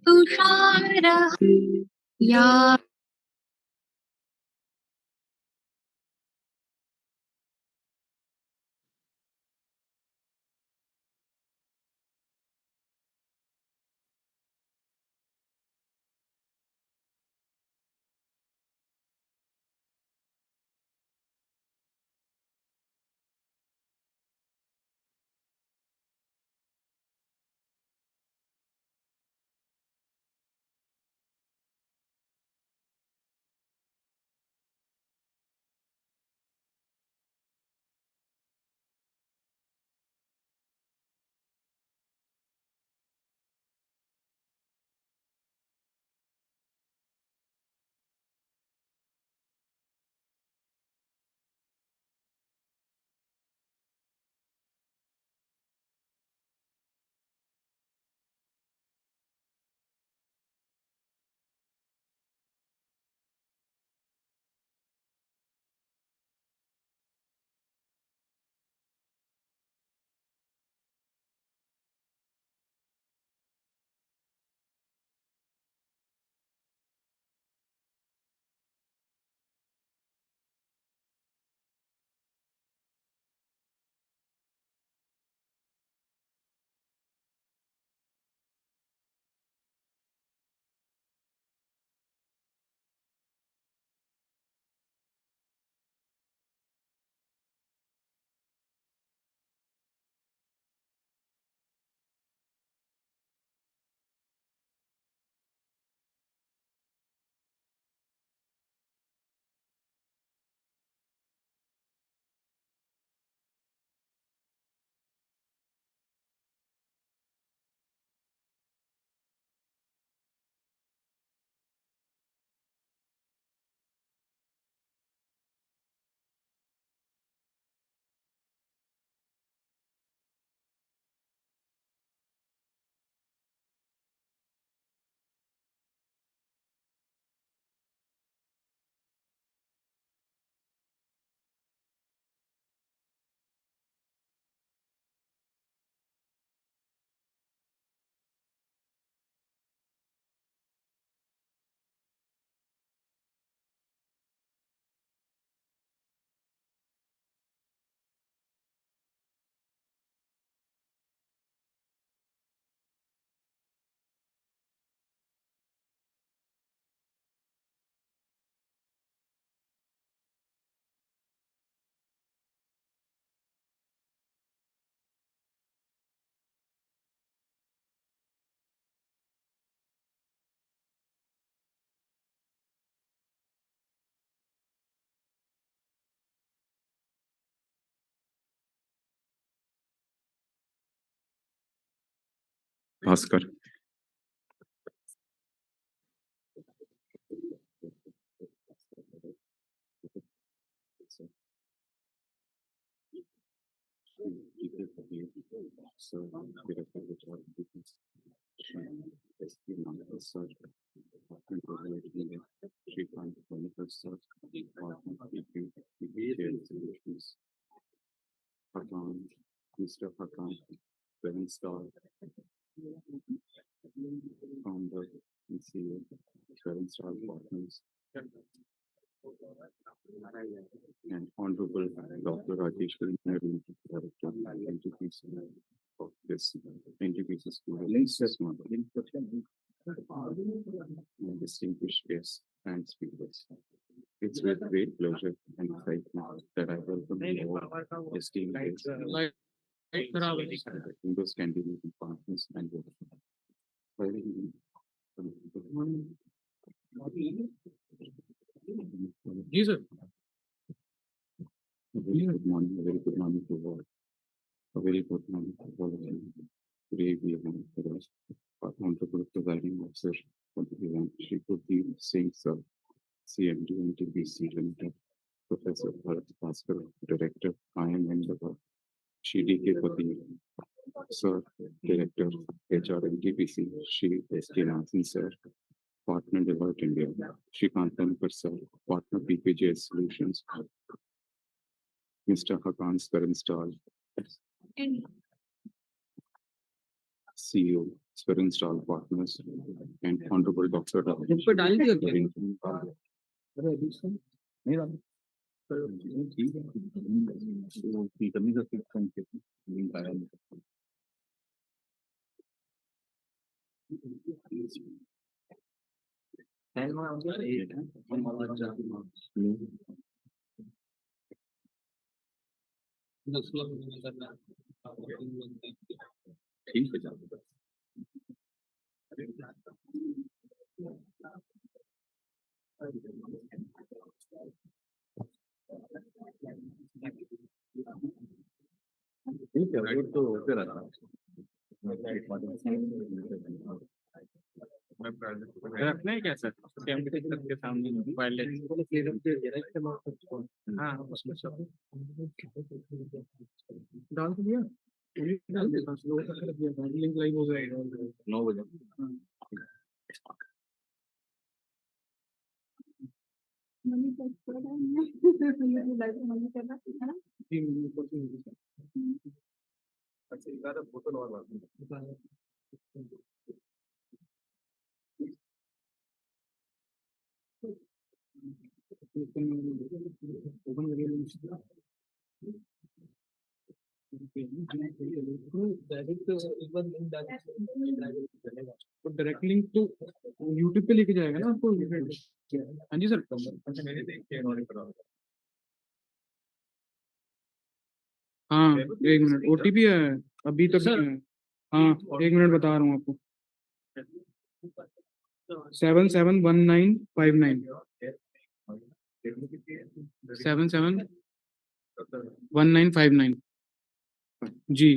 तुषारः या Oscar. Mr. Hakan, Seven Star, founder and CEO, Seven Star Partners, and Honorable Dr. Rajeshwari Nehru, Director, NTPC of this NTPC School of Business Modeling, and distinguished guests and speakers. It's with great pleasure and excitement that I welcome you all esteemed guests, Indo-Scandinavian partners and Workshiop. Good morning. Yes, sir. A very good morning, a very good morning to all. A very good morning to all of you. Today we have with us our Honorable Presiding Officer for the event, Shri Gurdeep Singh Sir, CMD NTPC Limited, Professor Bharat Bhaskar, Director, IMN Level, Shri D.K. Patil, Sir, Director, HR NTPC, Shri S.K. Nansen Sir, Partner Deloitte India, Shri Kantankar Sir, Partner PPJ Solutions, Mr. Hakan Stall, CEO, experienced all partners and honorable Dr. ऊपर डाल दिया क्या? अरे अभी सुन नहीं डाल ठीक है वो कमी का लिंक आया ठीक है जाओ ठीक है वो तो होते रहता रखना है क्या सर? कैमरे के सामने वायरलेस हाँ उसमें सब डाल तो दिया डाल दिया लिंक लाइव हो जाएगा 9 बजे अच्छा एक आधा फोटो लगा डायरेक्ट लिंक तो यूट्यूब पे लेके जाएगा ना आपको। हाँ जी सर। हाँ एक मिनट ओटीपी है अभी तक नहीं है। हाँ एक मिनट बता रहा हूँ आपको 771959 771959 जी।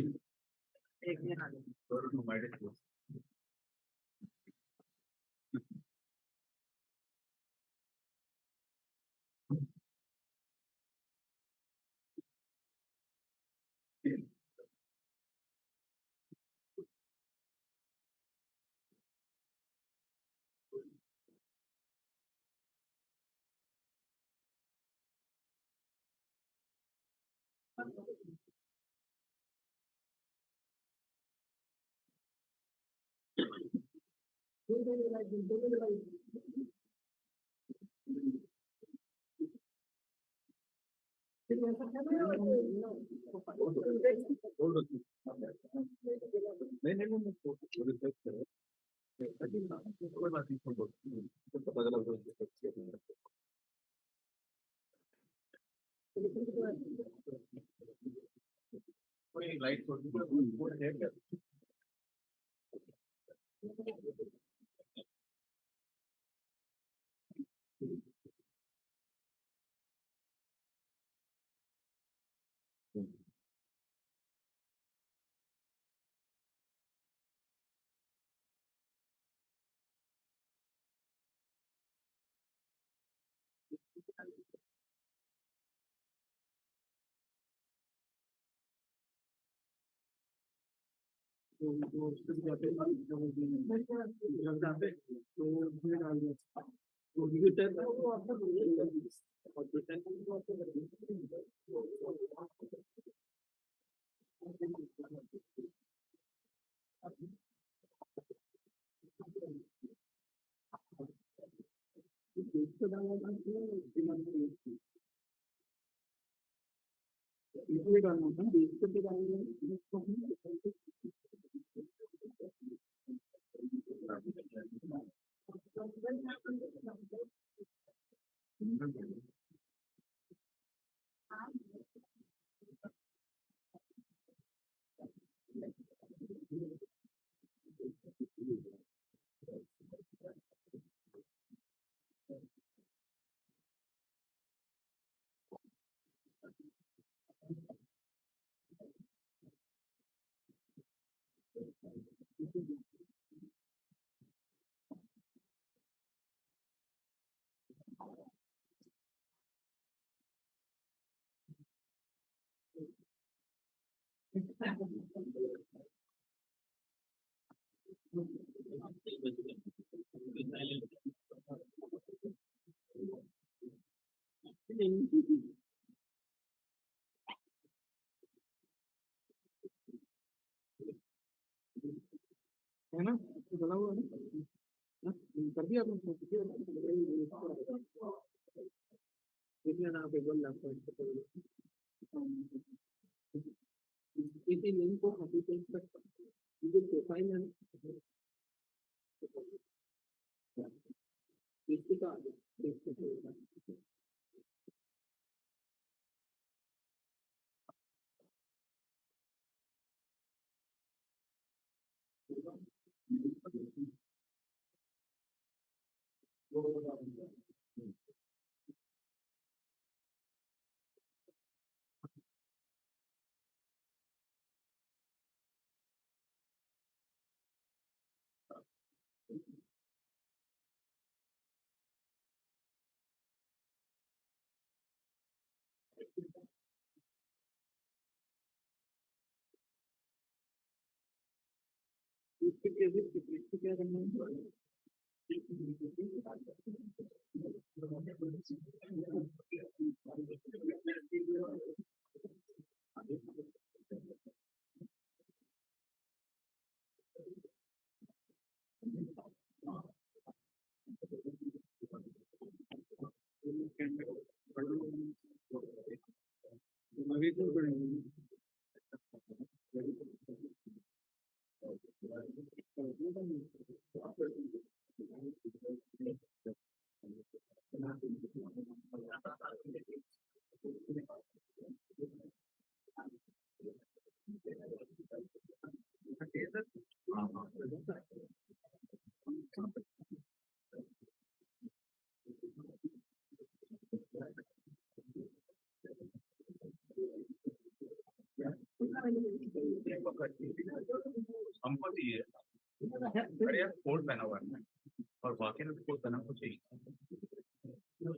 है ना, बोला हुआ है ना, कर दिया आपने कितने ना पे बोल रहा इसी लिंक को कॉपी पेस्ट कर गूगल प्रोफाइल है इसके का इसके क्या करना है अभी तो हमको चाहिए अरे यार कोट पहना हुआ है और बाकी ने कोट पहना को चाहिए है ना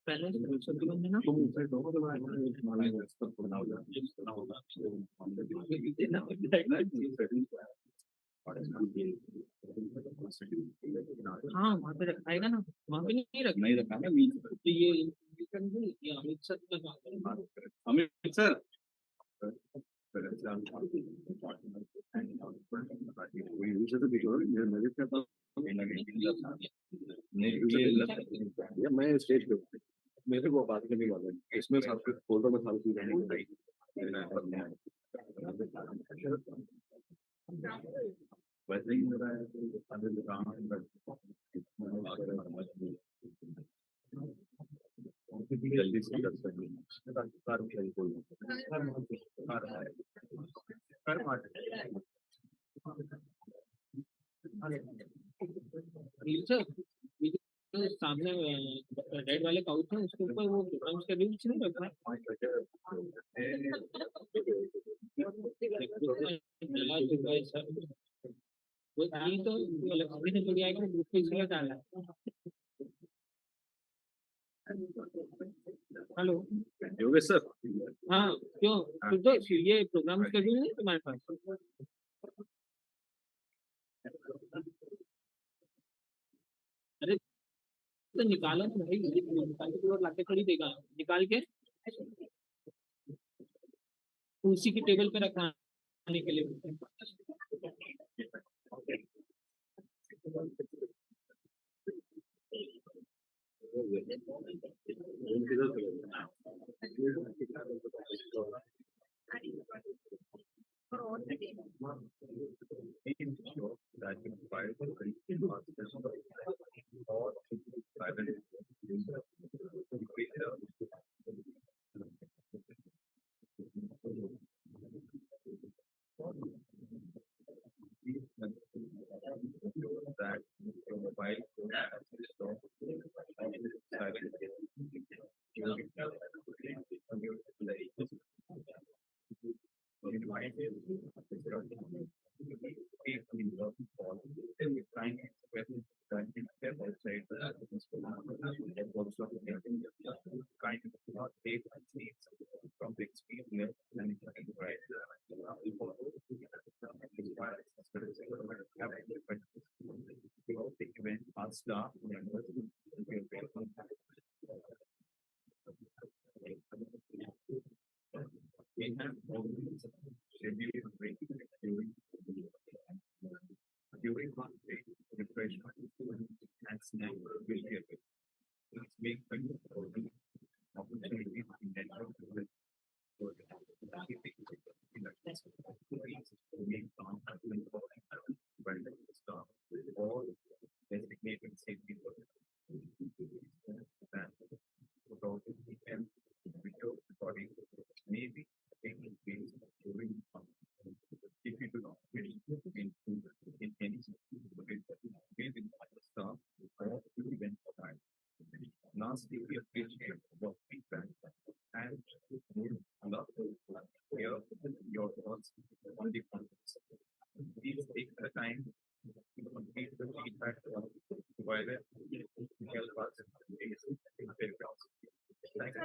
पहले सब्जी बन ना हाँ वहाँ पे रखाएगा ना वहाँ पे नहीं रखा है तो ये अमित सर मैं स्टेज पे मेरे को बात करने वाला है इसमें सब कुछ फोटो में सारी चीजें वैसे ही मेरा जल्दी से कर सकते तो सामने रेड वाले काउच है उसके ऊपर वो प्रोग्राम शेड्यूल नहीं रखना है। वो ये तो इलेक्ट्रिसिटी से जुड़ जाएगा ग्रुप पे इसलिए डालना है। हेलो योगेश सर, हाँ क्यों तो ये प्रोग्राम शेड्यूल नहीं तुम्हारे पास? अरे तो निकालो ना भाई, निकाल के और लाके थोड़ी देगा, निकाल के उसी की टेबल पे रखने के लिए। during one day, refreshment and snack will be available. Let's make the opportunity in network with staff or designated safety video recording may be taking place during if you do not wish in any staff or event time. Lastly, we appreciate your feedback and would love to hear your thoughts on the conference. Please take the time to complete the feedback provided to help us in these paragraphs. Thank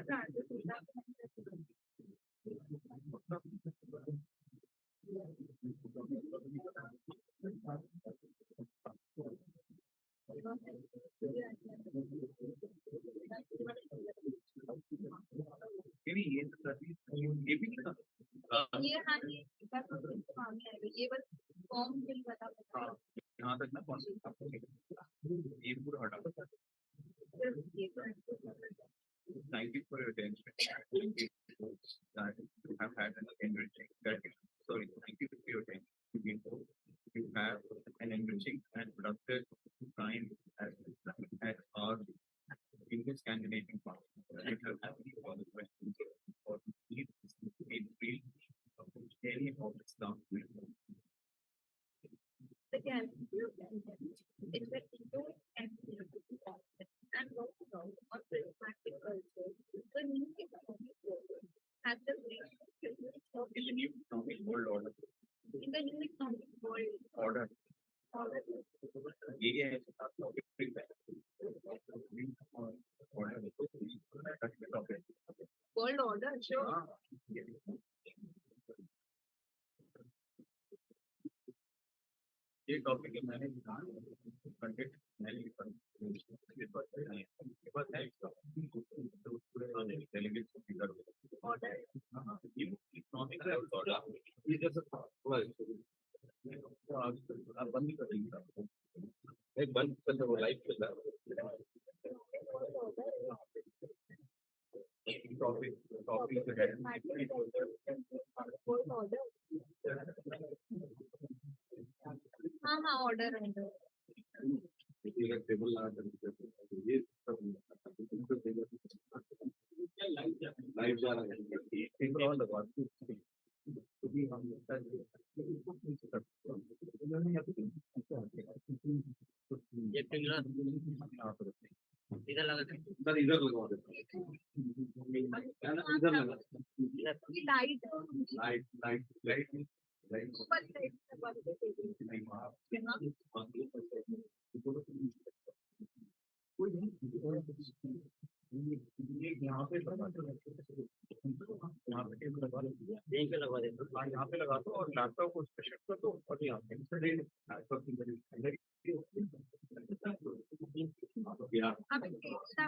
ये बस form fill बता यहाँ तक ना ये पूरा हटा। Thank you for your attention. That you have had an enriching sorry, thank you for your attention. You have an enriching and productive time at our Indo-Scandinavian part. If you have any further questions or need free any of the staff again, it's an Indo-Scandinavian and also on Prismatic culture, the new economic order has the of in the new economic world order. in the new economic world Order. Yeah, world order, sure. ये topic है मैंने content मैंने delegate आप बंद कर देंगे एक बंद कर वो लाइव चल रहा टॉपिक टॉपिक है हाँ हाँ ऑर्डर है टेबल ये लाइव जा रहा है इधर लगा दे। सर इधर लगा दे। इधर लगा दे। Light light light light light ऊपर लाइट लगा दे। नहीं मार यहाँ पे लगा दो, यहाँ पे टेबल लगा दो, यहीं पे लगवा दे। यहाँ पे लगा दो और लैपटॉप को उस पे शिफ्ट कर दो और यहाँ पे लैपटॉप की अंदर या अब इसका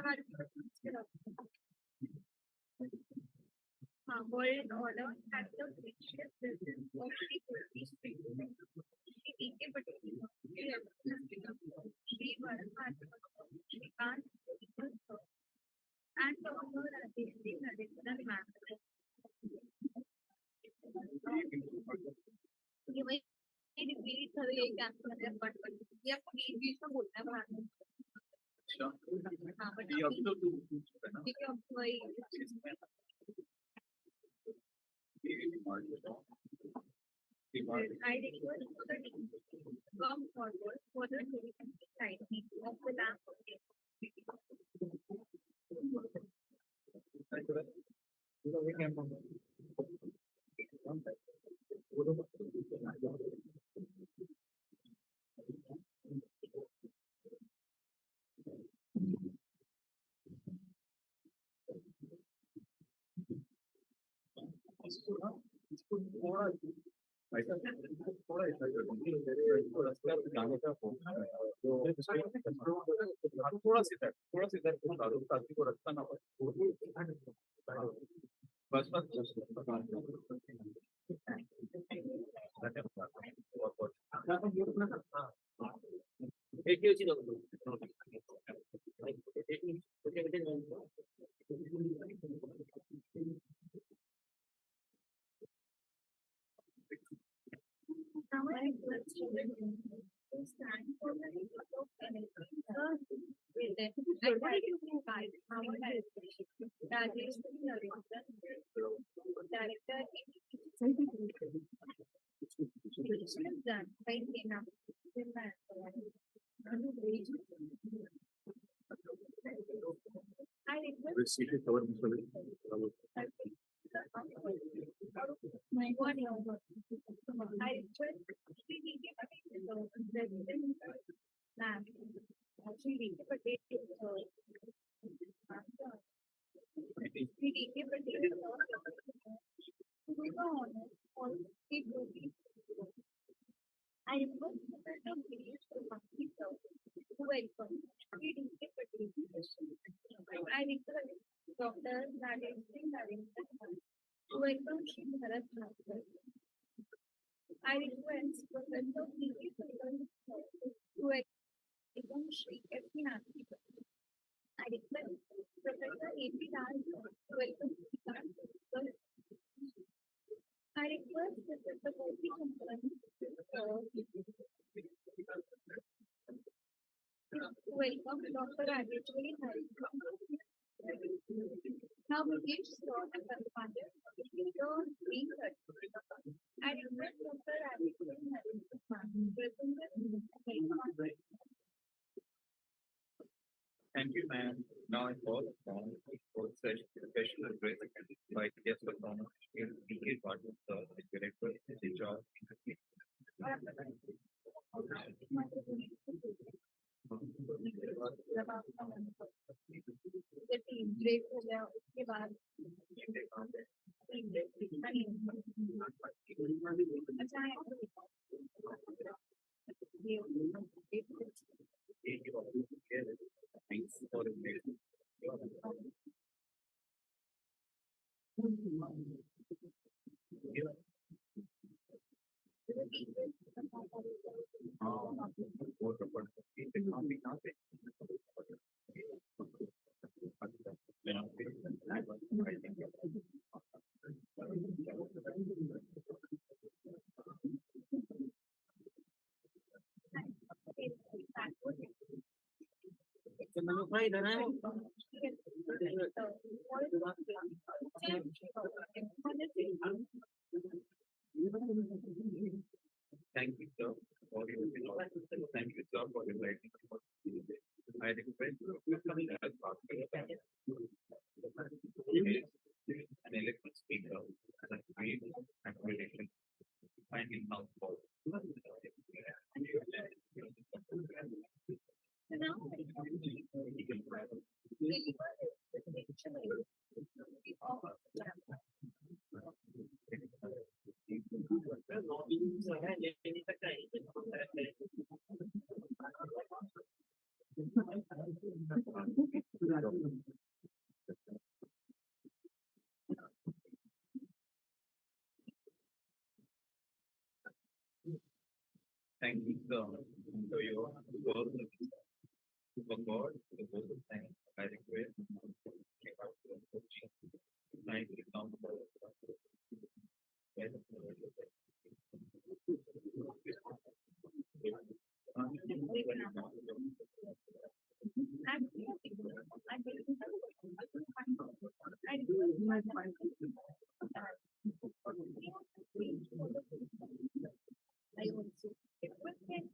हाँ world order at the gracious presence of the Holy Spirit. Shri D.K. Patel, Shri Varadhan, Shri Kant, and Dr. Rajeshri Narendran Ma'am. ये वही रिपीट कर रही है क्या बट ये अपनी इंग्लिश में बोलना है बाहर में हाँ बट ये अब तो ठीक है अब वही I request for the team to come forward for the signing of the lamp. थोड़ा ऐसा रास्ते पे जाने का हो तो थोड़ा सा इधर ताकि को रास्ता ना पड़े बस एक ही चीज Now I request children to stand for the record of anything. Rajesh Director done by Tina. I request my one I request Shri D.K. Patel, President, Ma'am. Shri D.K. Patel, Shri D.K. Patel, to do the honor for the duty. I request the President of Village to welcome Shri D.K. Patel. I request Dr. Rajeshri Narendran to welcome Shri Bharat Bhaskar. I request Professor D.K. Patel to welcome Shri F.P. Nandi. I request Professor A.P. Raj to welcome Shri Kant. I request Professor Gopi Shankar to welcome Dr. Rajeshwari Narendran. Now we give slot and correspondence to the being heard. I request Dr. Rajeshwari Narendran, President. Thank you, ma'am. Now I call upon for special address by guest of honor, D.K. Patel, the director in charge. Break हो गया उसके बाद Thanks for the इधर है Thank you, sir, for your thank you, sir, for inviting me. I I request an electric speaker as a great accommodation finding out for. So now I can deliver actually the offer. Thank you for your work for God, the both of time. I request thank you now for I also equipment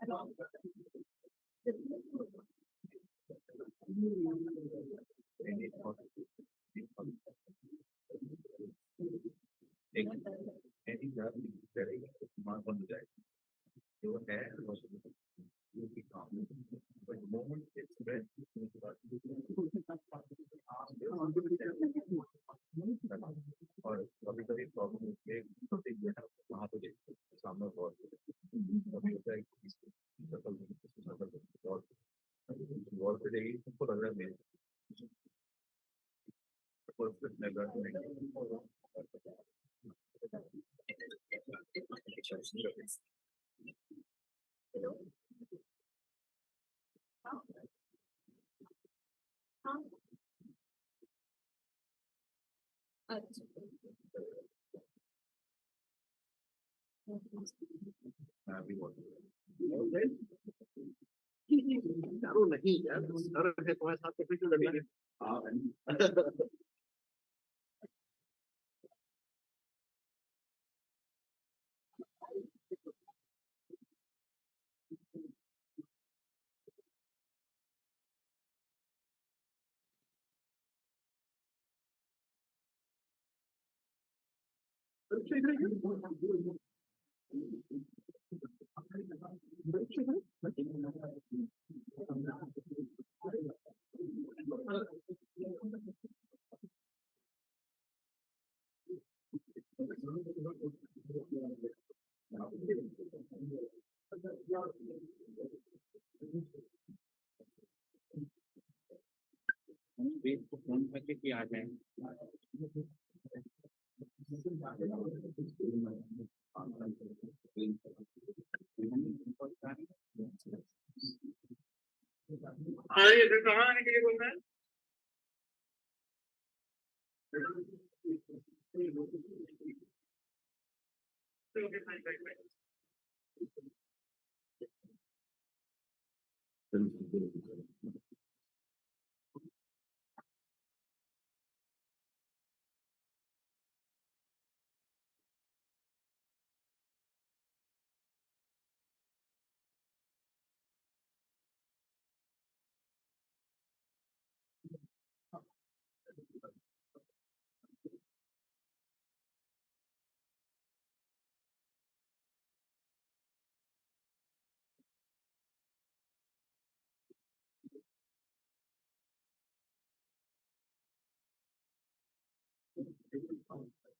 along the any very mark on the day. Your hair was you become. But the moment it's red, or very problem is they have summer or work today for other men. Perfect never we want. नहीं यार sir है तुम्हारे साथ तो फिर क्यों लड़ना है वेद को फोन करके कि आ जाए अरे इधर कहाँ आने के लिए बोल रहा है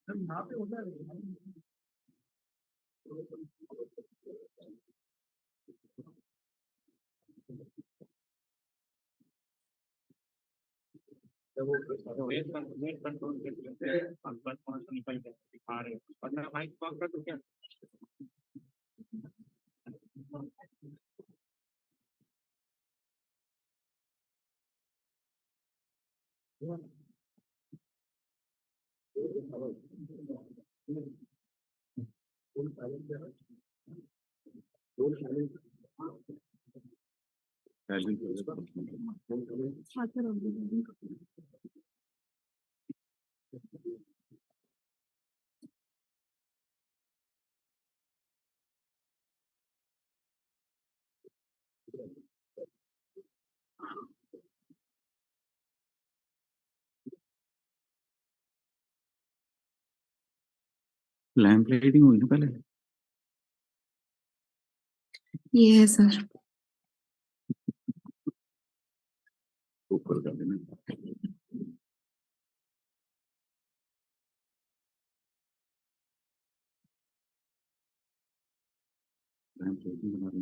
यहाँ पे होता है वेद कंट्रोल करते हैं बस वहां से निकल के दिखा रहे और मैं माइक पकड़ कर तो क्या लैंप लाइटिंग हुई ना पहले Yes, sir. ऊपर कर देना लैंप लाइटिंग बना रही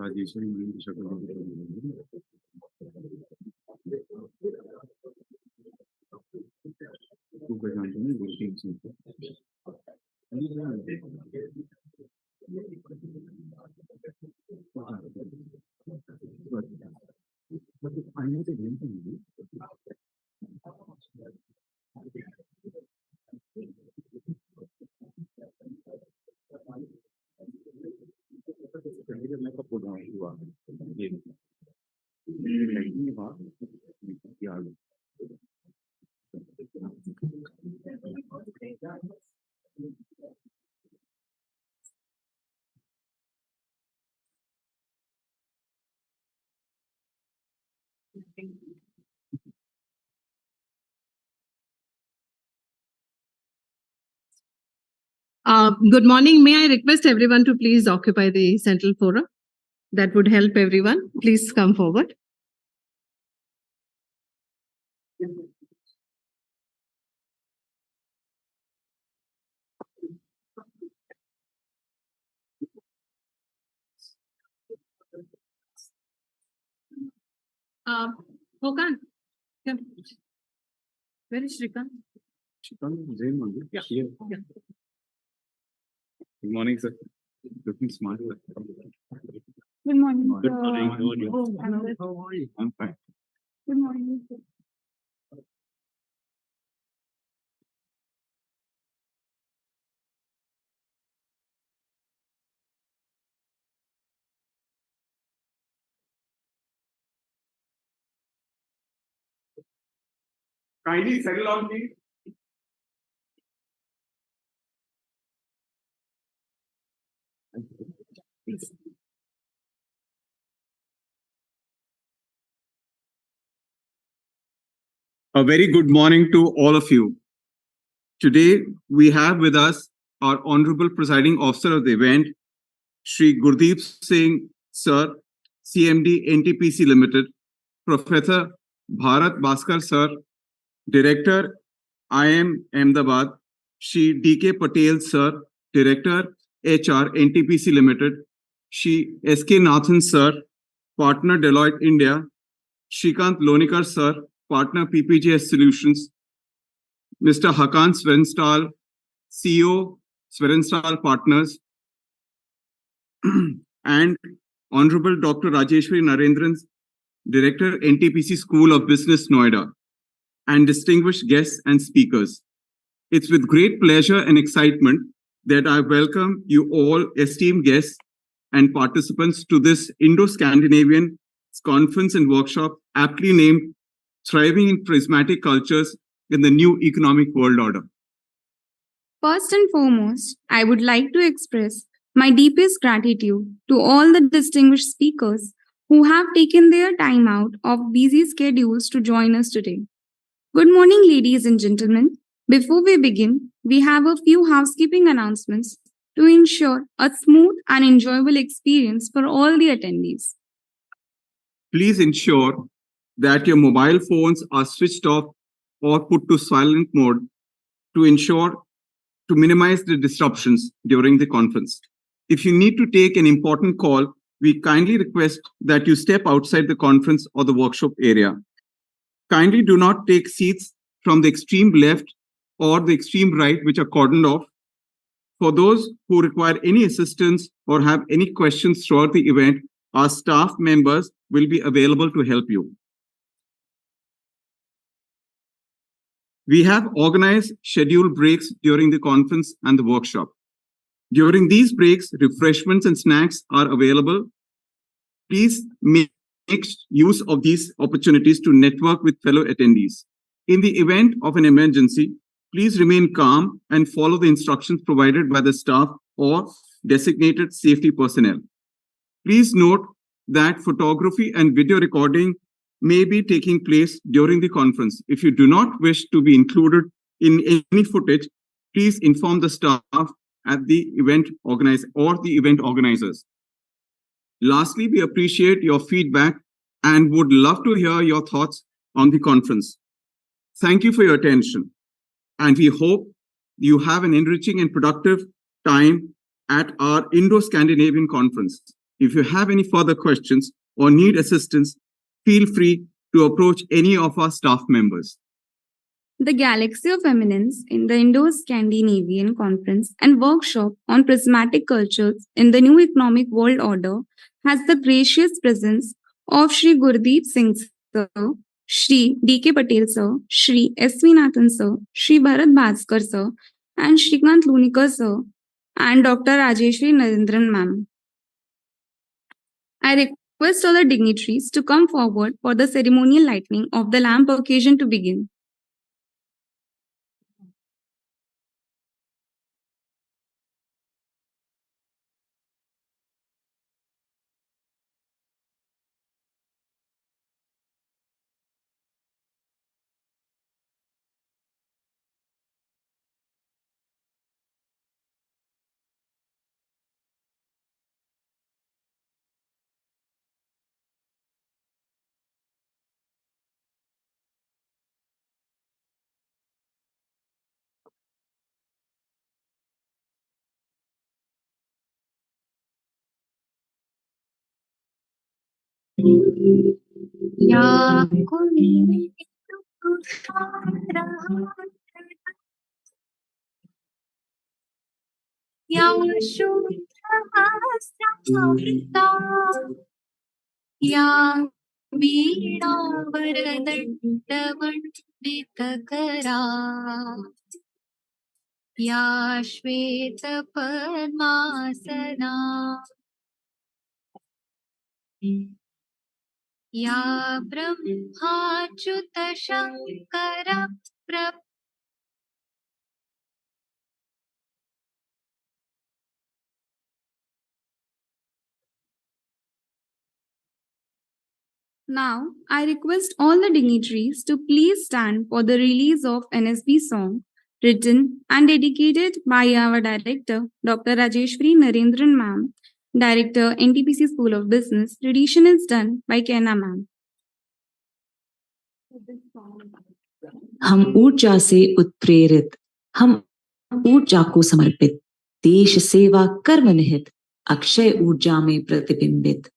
राजेश्वरी मैम की शक्ल को पहचानते हैं गुरदीप सिंह को आईने से ढूंढते हैं मैं कब बोल रहा हुआ ये लाइटिंग के बाद याद Good morning. May I request everyone to please occupy the central forum? That would help everyone. Please come forward. Hokan, come. Where is Shrikant? Shrikant, yeah. Good morning, sir. Looking smart. Good morning. Good morning. Oh, How are you? I'm fine. good morning. Kindly settle on me. A very good morning to all of you. Today, we have with us our Honorable Presiding Officer of the event, Shri Gurdeep Singh Sir, CMD NTPC Limited, Professor Bharat Bhaskar Sir, Director IIM Ahmedabad, Shri DK Patel Sir, Director HR NTPC Limited, Shri SK Nathan Sir, Partner Deloitte India, Shrikant Lonikar Sir, Partner PPGS Solutions, Mr. Hakan Svenstall, CEO Svenstall Partners, and Honorable Dr. Rajeshwari Narendran, Director NTPC School of Business Noida, and distinguished guests and speakers. It's with great pleasure and excitement that I welcome you all esteemed guests and participants to this Indo-Scandinavian conference and workshop aptly named Thriving in Prismatic Cultures in the New Economic World Order. First and foremost, I would like to express my deepest gratitude to all the distinguished speakers who have taken their time out of busy schedules to join us today. Good morning, ladies and gentlemen. Before we begin, we have a few housekeeping announcements to ensure a smooth and enjoyable experience for all the attendees. Please ensure that your mobile phones are switched off or put to silent mode to minimize the disruptions during the conference. If you need to take an important call, we kindly request that you step outside the conference or the workshop area. Kindly do not take seats from the extreme left or the extreme right, which are cordoned off. For those who require any assistance or have any questions throughout the event, our staff members will be available to help you. We have organized scheduled breaks during the conference and the workshop. During these breaks, refreshments and snacks are available. Please make use of these opportunities to network with fellow attendees. In the event of an emergency, Please remain calm and follow the instructions provided by the staff or designated safety personnel. Please note that photography and video recording may be taking place during the conference. If you do not wish to be included in any footage, please inform the staff at the event organizers. Lastly, we appreciate your feedback and would love to hear your thoughts on the conference. Thank you for your attention, and we hope you have an enriching and productive time at our Indo-Scandinavian conference. If you have any further questions or need assistance, feel free to approach any of our staff members. The Galaxy of Eminence in the Indo-Scandinavian Conference and Workshop on Prismatic Cultures in the New Economic World Order has the gracious presence of Shri Gurdeep Singh Sir, Shri D.K. Patel Sir, Shri S.V. Nathan Sir, Shri Bharat Bhaskar Sir, and Shrikant Lunikar Sir, and Dr. Rajeshri Narendran Ma'am. I request all the dignitaries to come forward for the ceremonial lighting of the lamp occasion to begin. या कुणी तुषारा या शुभ्रवस्त्रमृता या वीणावरदण्डमण्डितकरा या श्वेतपद्मासना या ब्रह्माच्युत Shankar Now, I request all the dignitaries to please stand for the release of NSB song written and dedicated by our director, Dr. Rajeshri Narendran Ma'am, Director, NTPC School of Business. Edition is done by Kena Ma'am. हम ऊर्जा से उत्प्रेरित, हम ऊर्जा को समर्पित, देश सेवा कर्म निहित, अक्षय ऊर्जा में प्रतिबिंबित,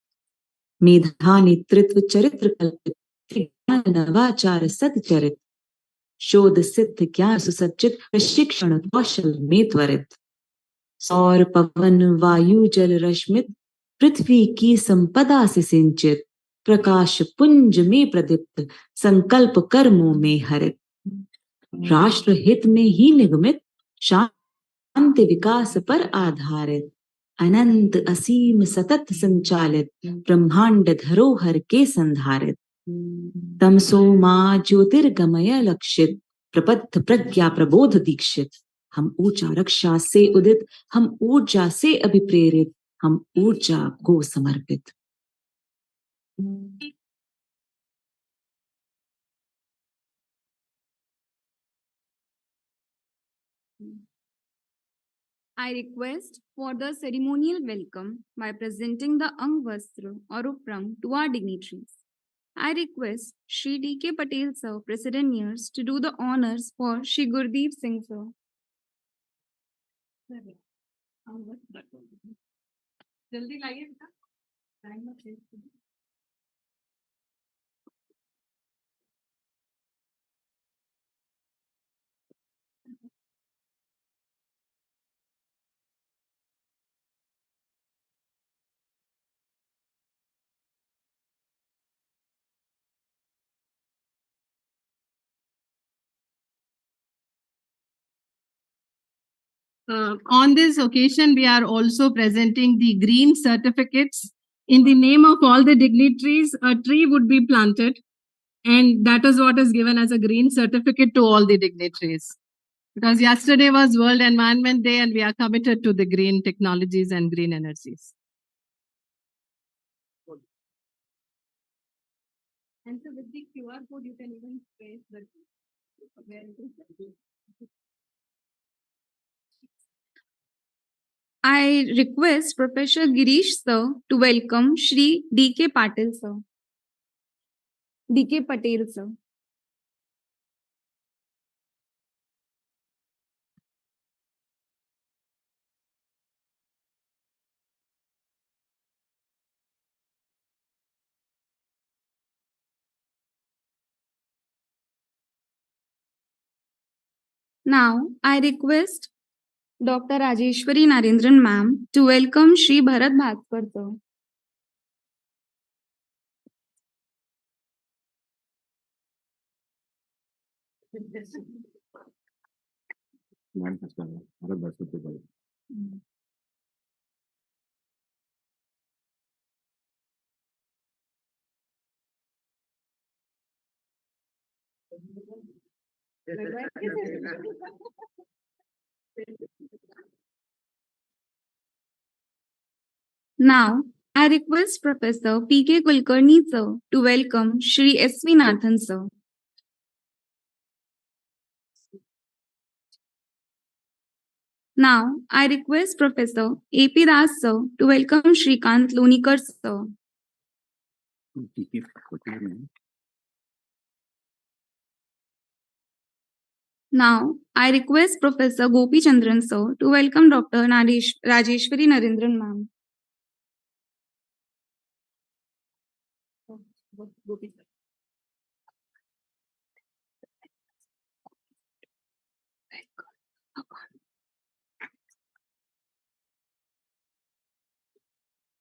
मेधा नेतृत्व चरित्र कल्पित, ज्ञान नवाचार सदचरित, शोध सिद्ध ज्ञान सुसज्जित, प्रशिक्षण कौशल में त्वरित, सौर पवन वायु जल रश्मित, पृथ्वी की संपदा से सिंचित, प्रकाश पुंज में प्रदीप्त, संकल्प कर्मों में हरित, राष्ट्र हित में ही निगमित, शांति विकास पर आधारित, अनंत असीम सतत संचालित, ब्रह्मांड धरोहर के संधारित, तमसो मां ज्योतिर्गमय लक्षित, प्रपथ प्रज्ञा प्रबोध दीक्षित, हम ऊर्जा रक्षा से उदित, हम ऊर्जा से अभिप्रेरित, हम ऊर्जा को समर्पित। I request for the ceremonial welcome by presenting the Ang Vastra or Uprang to our dignitaries. I request Shri D.K. Patel Sir, President Years, to do the honors for Shri Gurdeep Singh Sir. जल्दी लाइए बेटा, time मत waste कीजिए। On this occasion, we are also presenting the green certificates. In the name of all the dignitaries, a tree would be planted, and that is what is given as a green certificate to all the dignitaries. Because yesterday was World Environment Day and we are committed to the green technologies and green energies. And so with the QR code, you can even trace the where it is. I request Professor Girish sir to welcome Shri D.K. Patel sir. D.K. Patel sir. Now, I request Dr. Rajeshwari Narendran ma'am to welcome Shri Bharat Bhaskar sir. Now, I request Professor P.K. Kulkarni sir to welcome Shri S.V. Nathan sir. Now, I request Professor A.P. Das sir to welcome Shrikant Lonikar sir. Now, I request Professor Gopi Chandran sir to welcome Dr. Rajeshwari Narendran ma'am.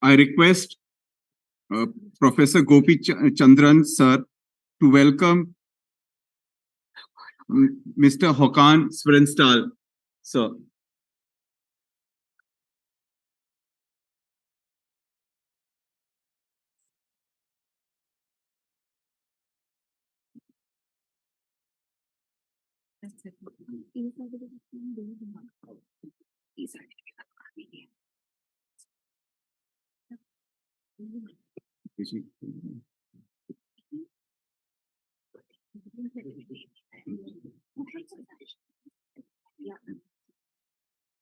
I request Professor Gopi Chandran sir to welcome Mr. Håkan Svrenstal sir.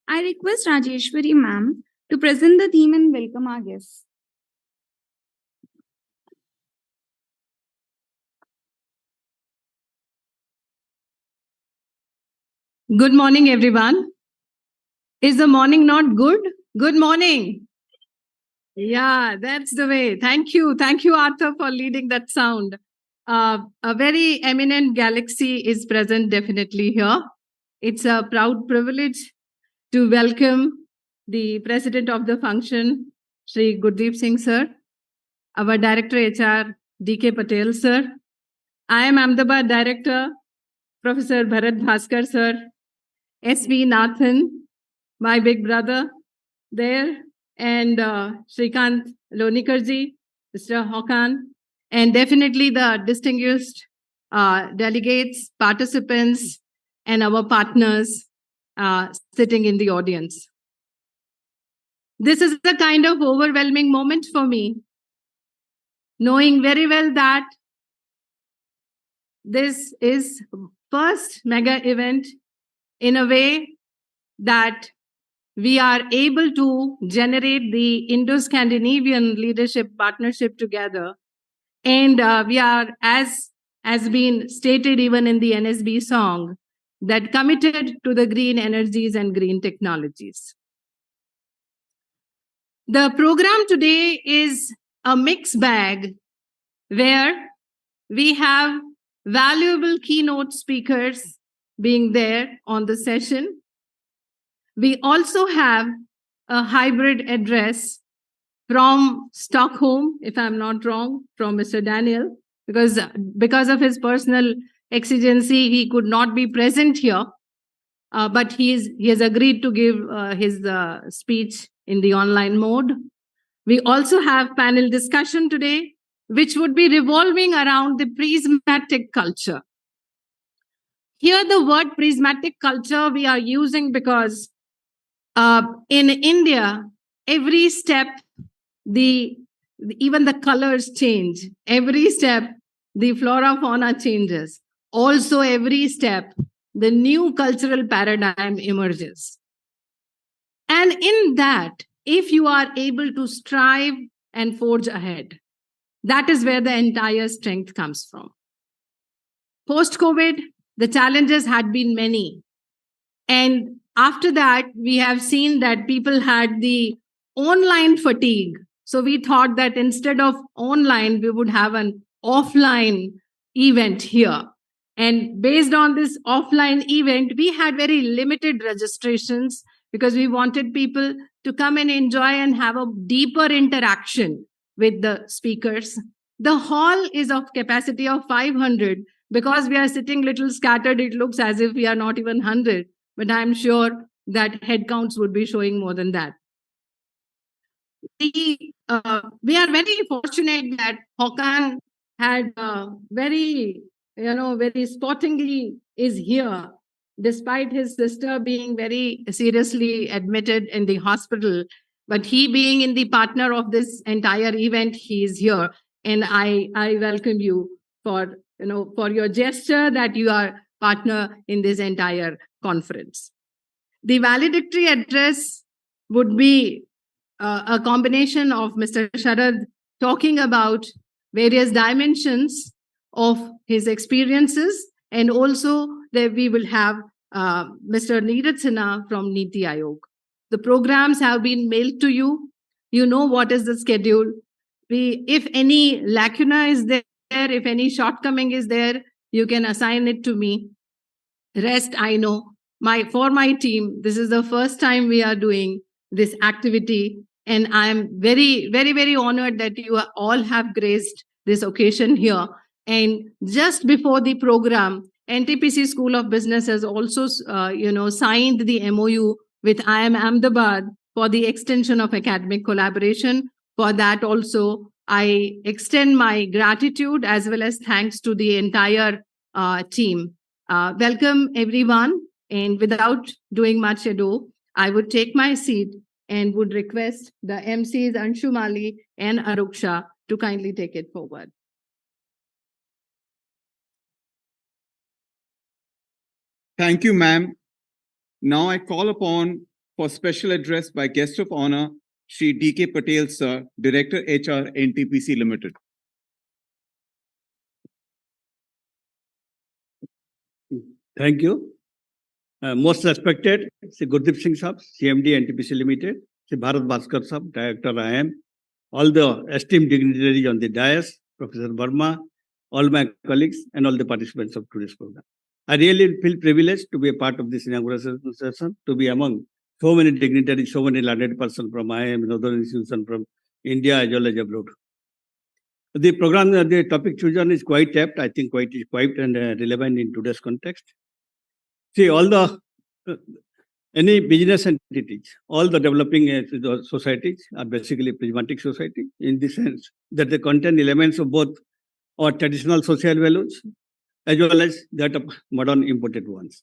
I request Rajeshwari ma'am to present the theme and welcome our guests. Good morning, everyone. Is the morning not good? Good morning. Yeah, that's the way. Thank you. Thank you, Arthur, for leading that sound. A very eminent galaxy is present definitely here. It's a proud privilege to welcome the president of the function, Shri Gurdeep Singh sir, our director HR, D.K. Patel sir. I am Ahmedabad director, Professor Bharat Bhaskar sir, S.V. Nathan, my big brother there, and Shrikant Lonikarji, Mr. Håkan, and definitely the distinguished delegates, participants, and our partners sitting in the audience. This is a kind of overwhelming moment for me, knowing very well that this is first mega event in a way that we are able to generate the Indo-Scandinavian leadership partnership together. And we are, as been stated even in the NSB song, that committed to the green energies and green technologies. The program today is a mixed bag where we have valuable keynote speakers being there on the session. We also have a hybrid address from Stockholm, if I'm not wrong, from Mr. Daniel, because of his personal exigency, he could not be present here, but he has agreed to give his speech in the online mode. We also have panel discussion today, which would be revolving around the prismatic culture. Here, the word prismatic culture we are using because in India, every step, even the colors change. Every step, the flora fauna changes. Also, every step, the new cultural paradigm emerges. And in that, if you are able to strive and forge ahead, that is where the entire strength comes from. Post-COVID, the challenges had been many. And after that, we have seen that people had the online fatigue. So we thought that instead of online, we would have an offline event here. And based on this offline event, we had very limited registrations because we wanted people to come and enjoy and have a deeper interaction with the speakers. The hall is of capacity of 500. Because we are sitting little scattered, it looks as if we are not even 100. But I'm sure that head counts would be showing more than that. We are very fortunate that Hokan had very sportingly is here, despite his sister being very seriously admitted in the hospital. But he being in the partner of this entire event, he is here. And I welcome you for your gesture that you are partner in this entire conference. The valedictory address would be a combination of Mr. Sharad talking about various dimensions of his experiences, and also that we will have Mr. Neeraj Sinha from Niti Aayog. The programs have been mailed to you. You know what is the schedule. If any lacuna is there, if any shortcoming is there, you can assign it to me. Rest, I know. For my team, this is the first time we are doing this activity. And I'm very, very, very honored that you all have graced this occasion here. And just before the program, NTPC School of Business has also, signed the MOU with IIM Ahmedabad for the extension of academic collaboration. For that also, I extend my gratitude as well as thanks to the entire team. Welcome, everyone. And without doing much ado, I would take my seat and would request the MCs Anshu Mali and Aruksha to kindly take it forward. Thank you, ma'am. Now I call upon for special address by guest of honor, Shri D.K. Patel, sir, Director HR, NTPC Limited. Thank you. Most respected, Sri Gurdeep Singh Sahab, CMD NTPC Limited, Sri Bharat Bhaskar Sahab, Director IIM, all the esteemed dignitaries on the dais, Professor Verma, all my colleagues, and all the participants of today's program. I really feel privileged to be a part of this inauguration session, to be among so many dignitaries, so many learned persons from IIM and other institutions from India as well as abroad. The program, the topic chosen is quite apt, I think quite and relevant in today's context. See, all the any business entities, all the developing societies are basically prismatic society in the sense that they contain elements of both our traditional social values as well as that of modern imported ones.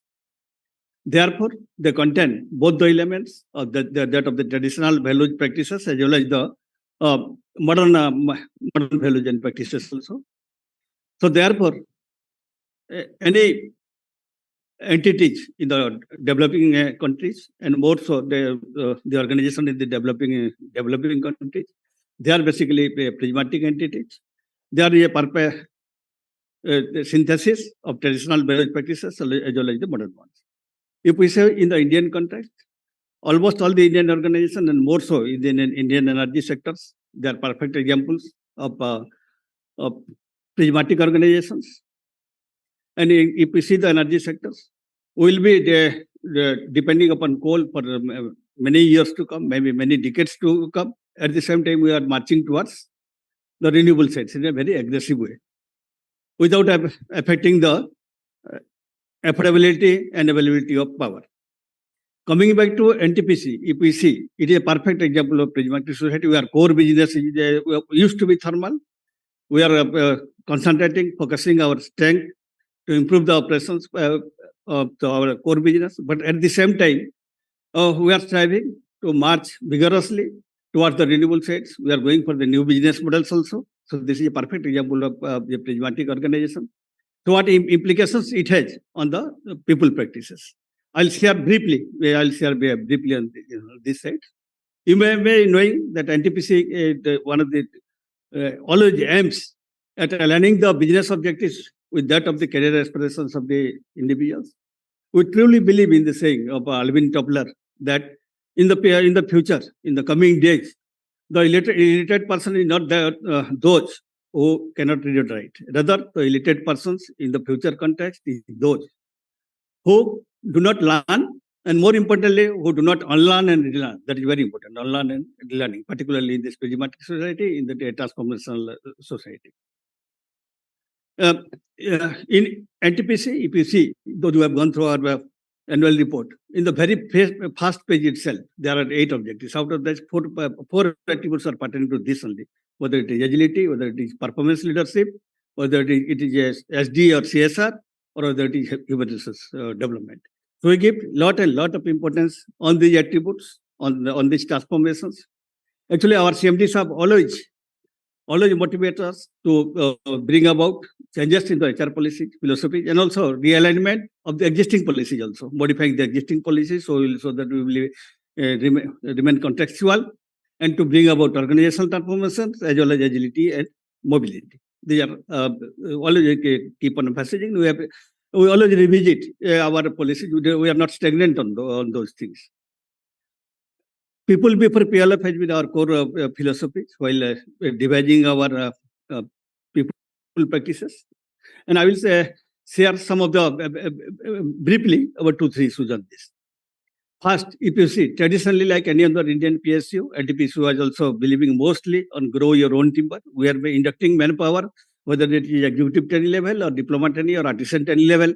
Therefore, they contain both the elements of that of the traditional values practices as well as the modern values and practices also. So therefore, any entities in the developing countries and more so the organization in the developing countries, they are basically prismatic entities. They are a synthesis of traditional value practices as well as the modern ones. If we say in the Indian context, almost all the Indian organizations and more so in the Indian energy sectors, they are perfect examples of prismatic organizations. And if we see the energy sectors, we will be depending upon coal for many years to come, maybe many decades to come. At the same time, we are marching towards the renewable sites in a very aggressive way, without affecting the affordability and availability of power. Coming back to NTPC, if we see, it is a perfect example of prismatic society. We are core business used to be thermal. We are concentrating, focusing our strength to improve the operations, our core business. But at the same time, we are striving to march vigorously towards the renewable sides. We are going for the new business models also. So this is a perfect example of the Prismatic organization. So what implications it has on the people practices? I'll share briefly. I'll share briefly on this side. You may be knowing that NTPC, one of the always aims at aligning the business objectives with that of the career aspirations of the individuals. We truly believe in the saying of Alvin Toffler that in the future, in the coming days, the illiterate person is not those who cannot read or write. Rather, the illiterate persons in the future context is those who do not learn, and more importantly, who do not unlearn and relearn. That is very important, unlearn and relearning, particularly in this prismatic society, in the transformational society. In NTPC, if you see, those who have gone through our annual report, in the very first page itself, there are 8 objectives. Out of that, four attributes are pertaining to this only, whether it is agility, whether it is performance leadership, whether it is SD or CSR, or whether it is human resource development. So we give lot of importance on these attributes, on these transformations. Actually, our CMDs have always motivate us to bring about changes in the HR policy, philosophy, and also realignment of the existing policies also, modifying the existing policies so that we will remain contextual, and to bring about organizational transformations as well as agility and mobility. These are always keep on emphasizing. We always revisit our policies. We are not stagnant on those things. People before PLF has been our core philosophies while devising our people practices. And I will share some of the briefly about 2-3 issues on this. First, if you see, traditionally, like any other Indian PSU, NTPC was also believing mostly on grow your own timber. We are inducting manpower, whether it is executive training level or diploma training or artisan training level.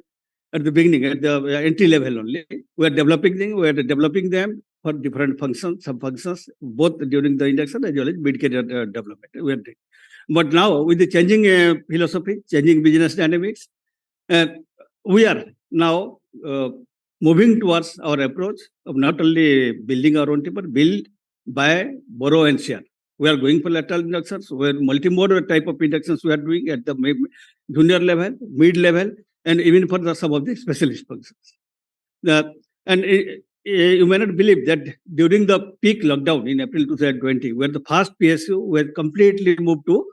At the beginning, at the entry level only, we are developing them for different functions, sub-functions, both during the induction as well as mid-career development. But now, with the changing philosophy, changing business dynamics, we are now moving towards our approach of not only building our own timber, build, buy, borrow, and share. We are going for lateral inductions, where multimodal type of inductions we are doing at the junior level, mid level, and even for some of the specialist functions. You may not believe that during the peak lockdown in April 2020, where the first PSU were completely moved to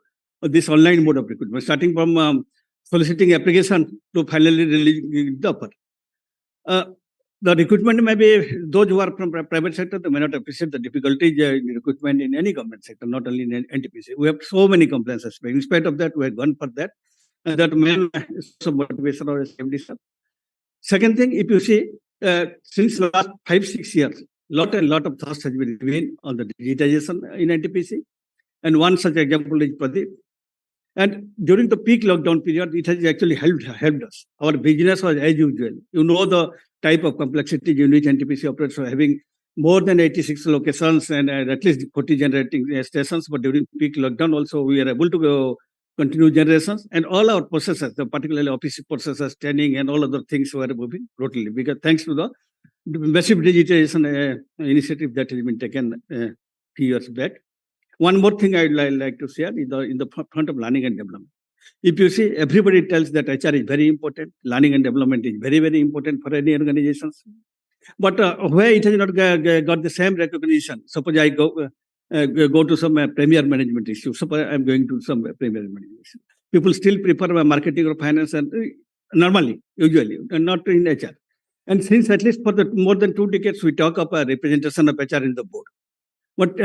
this online mode of recruitment, starting from soliciting application to finally releasing the offer. The recruitment may be, those who are from private sector, they may not appreciate the difficulties in recruitment in any government sector, not only in NTPC. We have so many complaints. In spite of that, we have gone for that. And that main motivation of SMD stuff. Second thing, if you see, since last 5-6 years, lot of thoughts has been given on the digitization in NTPC. And one such example is Pradeep. And during the peak lockdown period, it has actually helped us. Our business was as usual. You know the type of complexity in which NTPC operates, so having more than 86 locations and at least 40 generating stations. But during peak lockdown also, we are able to continue generations, and all our processes, particularly office processes, training, and all other things were moving totally. Because thanks to the massive digitization initiative that has been taken a few years back. One more thing I'd like to share is in the front of learning and development. If you see, everybody tells that HR is very important, learning and development is very, very important for any organizations. But where it has not got the same recognition, suppose I go to some premier management issue. Suppose I'm going to some premier management issue. People still prefer marketing or finance, and normally, usually, and not in HR. And since at least for the more than 2 decades, we talk about representation of HR in the board. But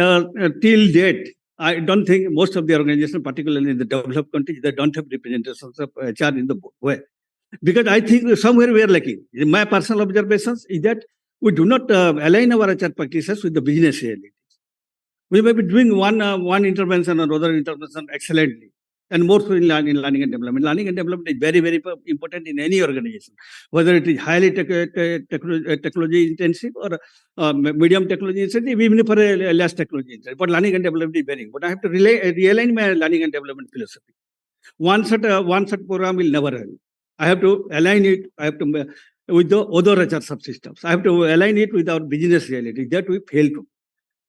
till date, I don't think most of the organizations, particularly in the developed countries, they don't have representations of HR in the board. Why? Because I think somewhere we are lacking. My personal observations is that we do not align our HR practices with the business realities. We may be doing one intervention or other intervention excellently, and more so in learning and development. Learning and development is very, very important in any organization, whether it is highly technology intensive or medium technology intensive, even for a less technology intensive. But learning and development is very important. I have to realign my learning and development philosophy. One such program will never help. I have to align it. I have to with the other HR subsystems. I have to align it with our business reality. That we fail to.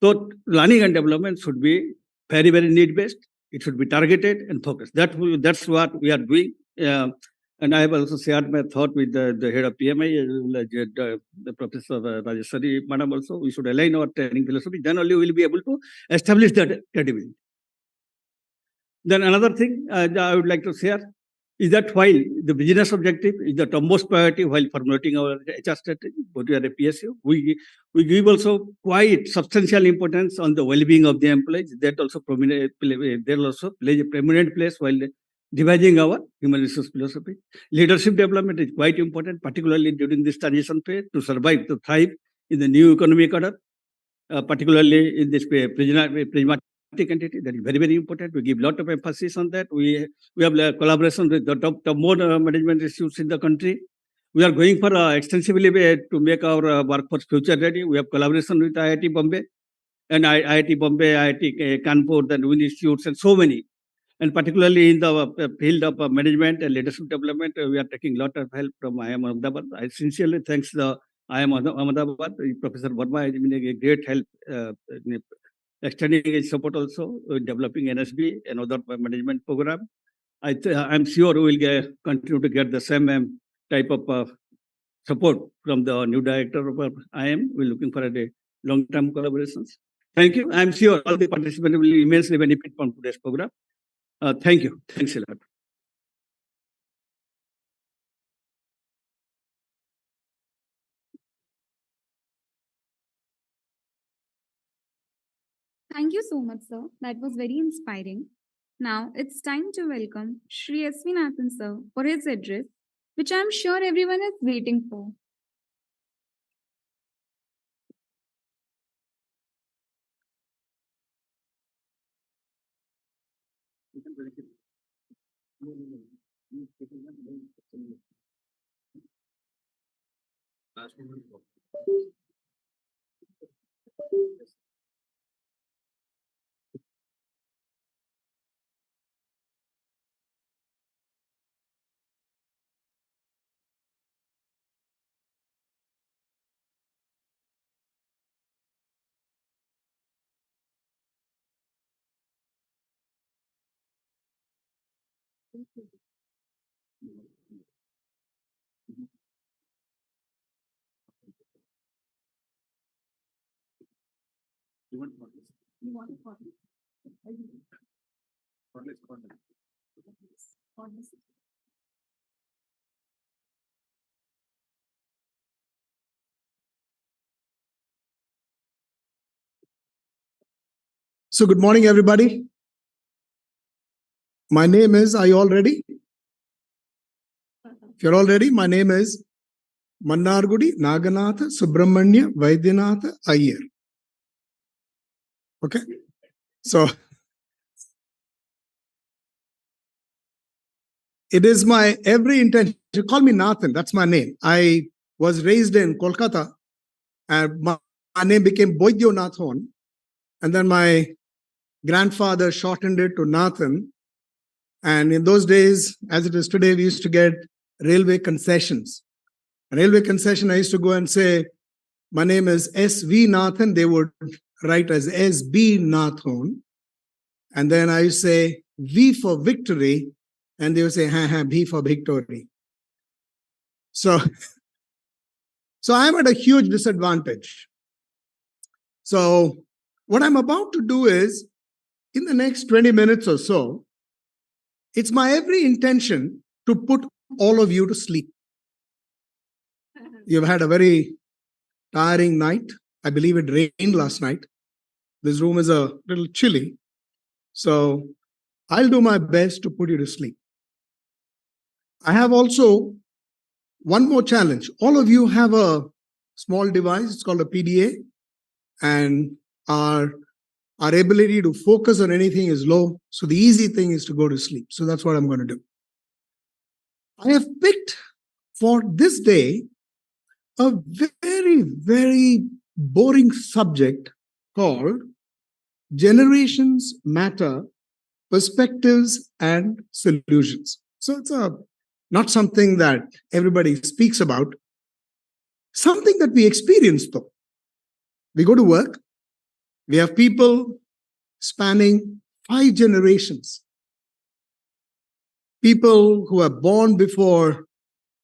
So learning and development should be very, very need-based. It should be targeted and focused. That's what we are doing. And I have also shared my thought with the head of PMI, the Professor Rajeshwari Madam also. We should align our training philosophy. Then only we will be able to establish that credibility. Then another thing I would like to share is that while the business objective is the topmost priority while formulating our HR strategy, but we are a PSU, we give also quite substantial importance on the well-being of the employees. That also plays a prominent place while devising our human resource philosophy. Leadership development is quite important, particularly during this transition phase, to survive, to thrive in the new economic order, particularly in this prismatic entity. That is very, very important. We give a lot of emphasis on that. We have collaboration with the top more management institutes in the country. We are going for extensively to make our workforce future ready. We have collaboration with IIT Bombay and IIT Bombay, IIT Kanpur, the Win institutes, and so many. And particularly in the field of management and leadership development, we are taking a lot of help from IIM Ahmedabad. I sincerely thanks the IIM Ahmedabad. Professor Verma has been a great help extending his support also in developing NSB and other management program. I'm sure we will continue to get the same type of support from the new director of IIM. We're looking for a long-term collaborations. Thank you. I'm sure all the participants will immensely benefit from today's program. Thank you. Thanks a lot. Thank you so much, sir. That was very inspiring. Now it's time to welcome Shri Svinathan sir for his address, which I'm sure everyone is waiting for. So good morning, everybody. My name is, are you all ready? If you're all ready, my name is Mannargudi Naganatha Subramanya Vaidyanath Iyer. Okay. So it is my every intention. Call me Nathan. That's my name. I was raised in Kolkata and my name became Boydyo Nathon. And then my grandfather shortened it to Nathan. And in those days, as it is today, we used to get railway concessions. A railway concession, I used to go and say, my name is S.V. Nathan. They would write as S.B. Nathon. And then I used to say V for victory. And they would say, B for victory. So I'm at a huge disadvantage. So what I'm about to do is, in the next 20 minutes or so, it's my every intention to put all of you to sleep. You've had a very tiring night. I believe it rained last night. This room is a little chilly. So I'll do my best to put you to sleep. I have also one more challenge. All of you have a small device. It's called a PDA. And our ability to focus on anything is low. So the easy thing is to go to sleep. So that's what I'm going to do. I have picked for this day a very, very boring subject called Generations Matter, Perspectives and Solutions. So it's not something that everybody speaks about. something that we experience though. We go to work, we have people spanning 5 generations. People who are born before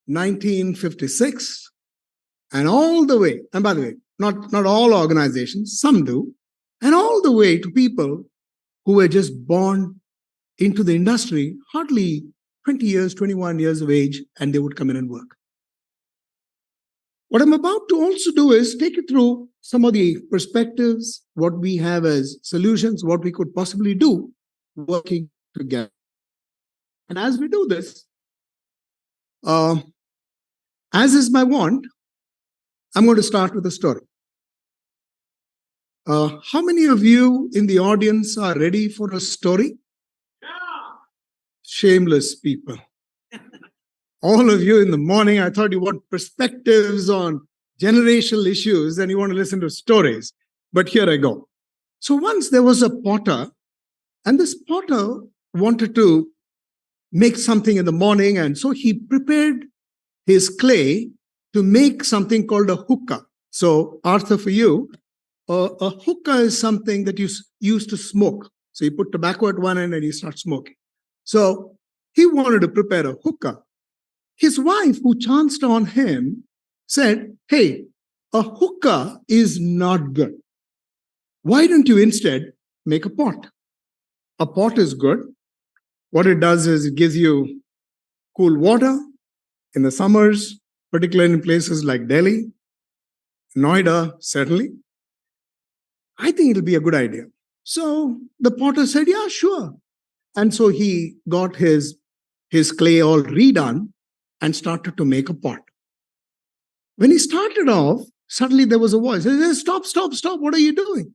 1956 and all the way, and by the way, not all organizations, some do, and all the way to people who were just born into the industry, hardly 20 years, 21 years of age, and they would come in and work. What I'm about to also do is take you through some of the perspectives, what we have as solutions, what we could possibly do working together. And as we do this, as is my wont, I'm going to start with a story. How many of you in the audience are ready for a story? Shameless people. All of you in the morning, I thought you want perspectives on generational issues and you want to listen to stories. But here I go. So once there was a potter, and this potter wanted to make something in the morning, and so he prepared his clay to make something called a hookah. So, Arthur, for you, a hookah is something that you use to smoke. So you put tobacco at one end and you start smoking. So he wanted to prepare a hookah. His wife, who chanced on him, said, hey, a hookah is not good. Why don't you instead make a pot? A pot is good. What it does is it gives you cool water in the summers, particularly in places like Delhi, Noida, certainly. I think it'll be a good idea. So the potter said, yeah, sure. And so he got his clay all redone and started to make a pot. When he started off, suddenly there was a voice. He said, stop, stop, stop. What are you doing?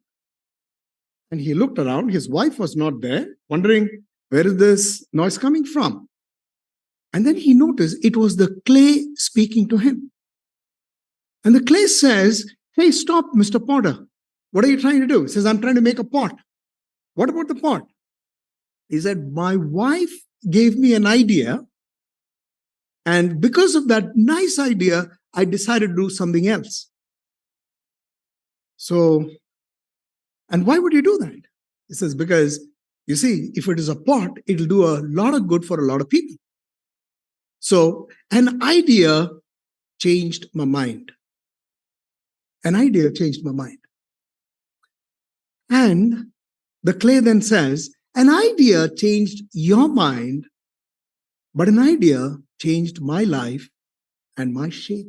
And he looked around. His wife was not there, wondering, where is this noise coming from? And then he noticed it was the clay speaking to him. And the clay says, hey, stop, Mr. Potter. What are you trying to do? He says, I'm trying to make a pot. What about the pot? He said, my wife gave me an idea. And because of that nice idea, I decided to do something else. So, and why would you do that? He says, because you see, if it is a pot, it'll do a lot of good for a lot of people. So an idea changed my mind. An idea changed my mind. And the clay then says, an idea changed your mind, but an idea changed my life and my shape.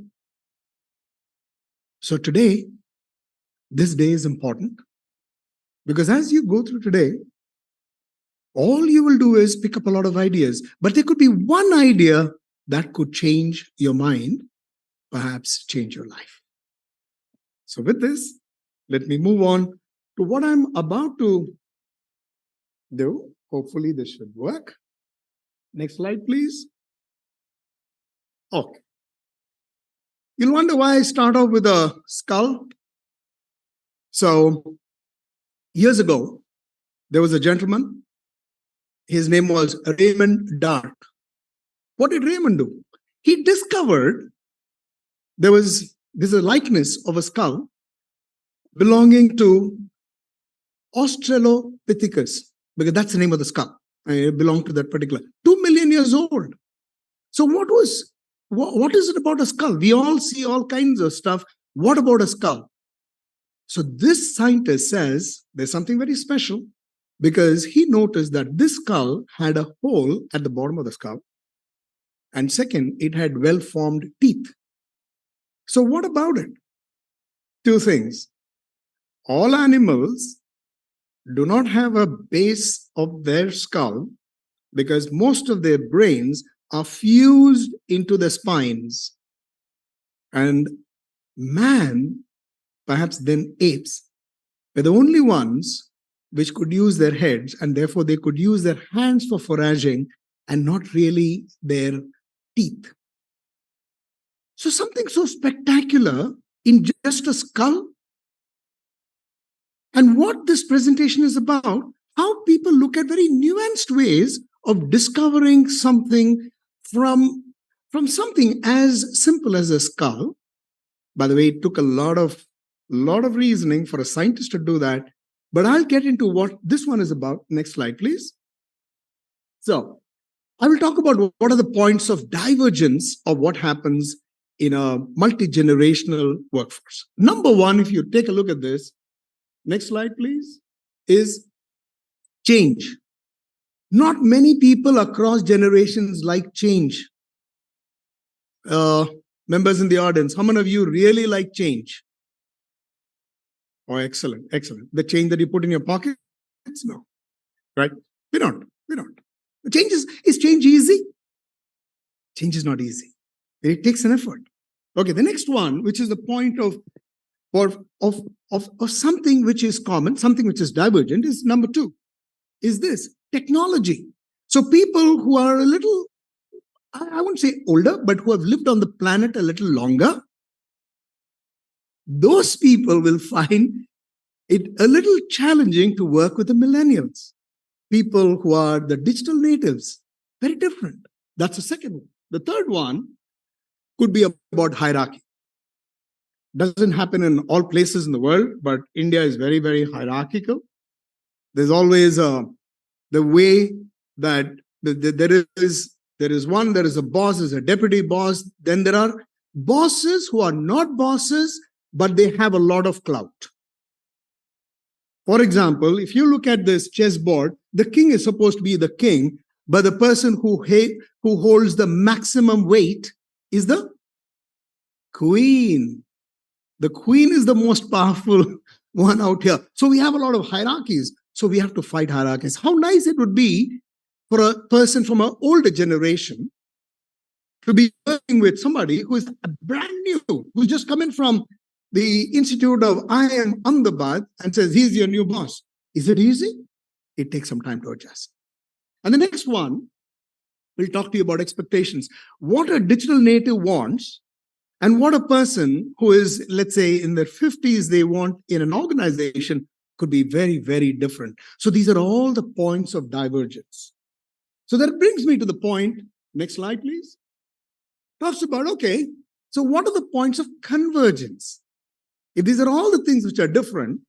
So today, this day is important because as you go through today, all you will do is pick up a lot of ideas, but there could be one idea that could change your mind, perhaps change your life. So with this, let me move on to what I'm about to do. Hopefully this should work. Next slide, please. Okay. You'll wonder why I start off with a skull. So years ago, there was a gentleman. His name was Raymond Dart. What did Raymond do? He discovered there's a likeness of a skull belonging to Australopithecus, because that's the name of the skull. It belonged to that particular 2 million years old. So what is it about a skull? We all see all kinds of stuff. What about a skull? So this scientist says there's something very special because he noticed that this skull had a hole at the bottom of the skull. And second, it had well-formed teeth. So what about it? Two things. All animals do not have a base of their skull because most of their brains are fused into the spines. And man, perhaps then apes, were the only ones which could use their heads, and therefore they could use their hands for foraging and not really their teeth. So something so spectacular in just a skull. And what this presentation is about, how people look at very nuanced ways of discovering something from something as simple as a skull By the way, it took a lot of reasoning for a scientist to do that. But I'll get into what this one is about. Next slide, please. So I will talk about what are the points of divergence of what happens in a multi-generational workforce. Number one, if you take a look at this, next slide, please, is change. Not many people across generations like change. Members in the audience, how many of you really like change? Oh, excellent, excellent. The change that you put in your pockets? No, right? We don't. Change is change easy? Change is not easy. It takes an effort. Okay, the next one, which is the point of something which is common, something which is divergent, is number two, is this, technology. So people who are a little, I won't say older, but who have lived on the planet a little longer, those people will find it a little challenging to work with the millennials. People who are the digital natives, very different. That's the second one. The third one could be about hierarchy. Doesn't happen in all places in the world, but India is very, very hierarchical. There's always the way that there is a boss, there's a deputy boss. Then there are bosses who are not bosses, but they have a lot of clout. For example, if you look at this chessboard, the king is supposed to be the king, but the person who holds the maximum weight is the queen. The queen is the most powerful one out here. So we have a lot of hierarchies. So we have to fight hierarchies. How nice it would be for a person from an older generation to be working with somebody who is brand new, who's just coming from the Institute of IIM Ahmedabad and says, he's your new boss. Is it easy? It takes some time to adjust. And the next one, we'll talk to you about expectations. What a digital native wants and what a person who is, let's say, in their 50s, they want in an organization could be very, very different. So these are all the points of divergence. So that brings me to the point, next slide, please. Talks about, okay, so what are the points of convergence? If these are all the things which are different,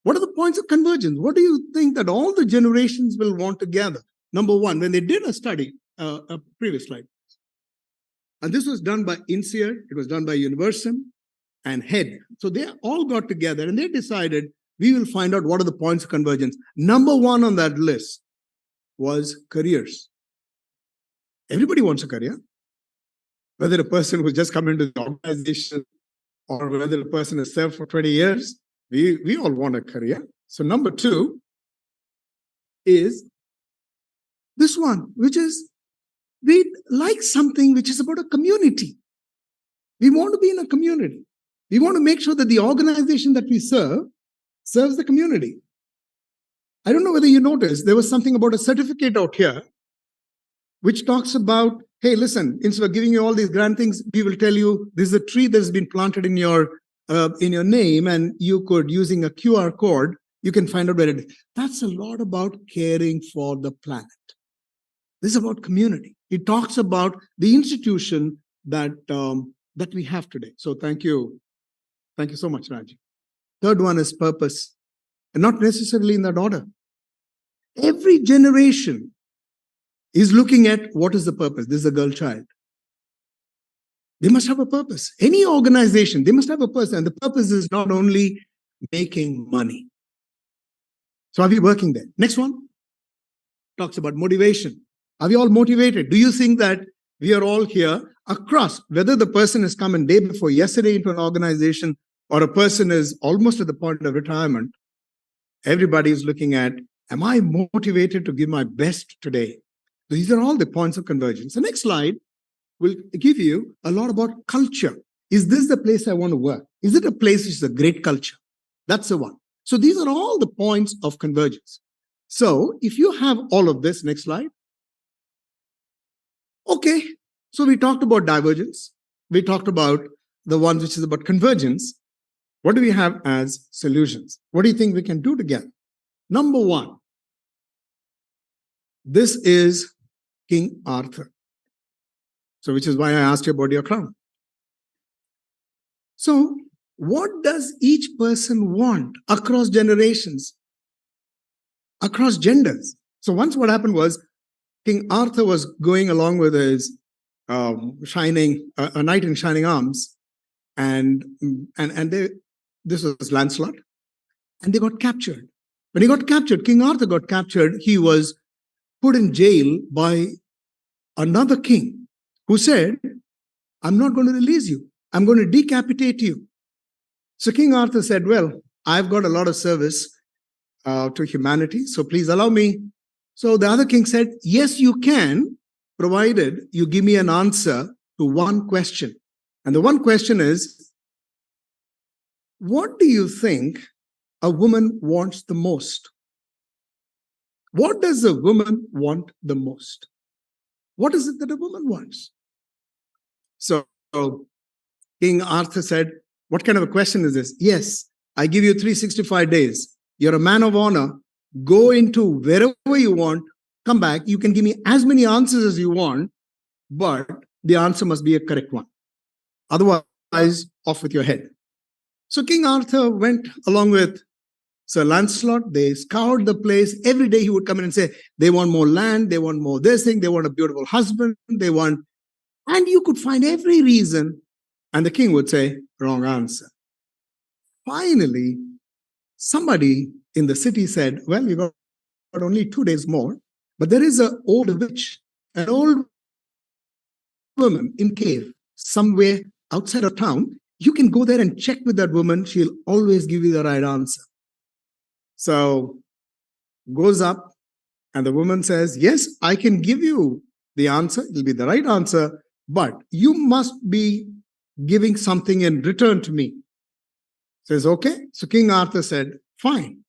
what are the points of convergence? What do you think that all the generations will want together? Number one, when they did a study, a previous slide, and this was done by INSEAD, it was done by Universum and HEAD. So they all got together and they decided we will find out what are the points of convergence. Number one on that list was careers. Everybody wants a career. Whether a person who's just come into the organization or whether a person has served for 20 years, we all want a career. So number two is this one, which is we like something which is about a community. We want to be in a community. We want to make sure that the organization that we serve serves the community. I don't know whether you noticed, there was something about a certificate out here which talks about, hey, listen, instead of giving you all these grand things, we will tell you this is a tree that has been planted in your name, and you could, using a QR code, you can find out where it is. That's a lot about caring for the planet. This is about community. It talks about the institution that we have today. So thank you. Thank you so much, Raji. Third one is purpose, and not necessarily in that order. Every generation is looking at what is the purpose. This is a girl child. They must have a purpose. Any organization, they must have a purpose. And the purpose is not only making money. So are we working there? Next one talks about motivation. Are we all motivated? Do you think that we are all here across, whether the person has come a day before yesterday into an organization or a person is almost at the point of retirement, everybody is looking at, am I motivated to give my best today? These are all the points of convergence. The next slide will give you a lot about culture. Is this the place I want to work? Is it a place which is a great culture? That's the one. So these are all the points of convergence. So if you have all of this, next slide. Okay, so we talked about divergence. We talked about the one which is about convergence. What do we have as solutions? What do you think we can do together? Number one, this is King Arthur. So which is why I asked you about your crown. So, what does each person want across generations, across genders? So, once what happened was King Arthur was going along with his a knight in shining arms, and this was Lancelot, and they got captured. When he got captured, King Arthur got captured. He was put in jail by another king who said, I'm not going to release you. I'm going to decapitate you. So King Arthur said, well, I've got a lot of service to humanity, so please allow me. So the other king said, yes, you can, provided you give me an answer to one question. And the one question is, what do you think a woman wants the most? What does a woman want the most? What is it that a woman wants? So King Arthur said, what kind of a question is this? Yes, I give you 365 days. You're a man of honor. Go into wherever you want, come back. You can give me as many answers as you want, but the answer must be a correct one. Otherwise, off with your head. So King Arthur went along with Sir Lancelot. They scoured the place. Every day he would come in and say, they want more land, they want more this thing, they want a beautiful husband, they want... And you could find every reason. And the king would say, wrong answer. Finally, somebody in the city said, well, you got only 2 days more, but there is an old witch, an old woman in cave somewhere outside of town. You can go there and check with that woman. She'll always give you the right answer. So goes up and the woman says, yes, I can give you the answer. It'll be the right answer, but you must be giving something in return to me. Says, okay. So King Arthur said, fine.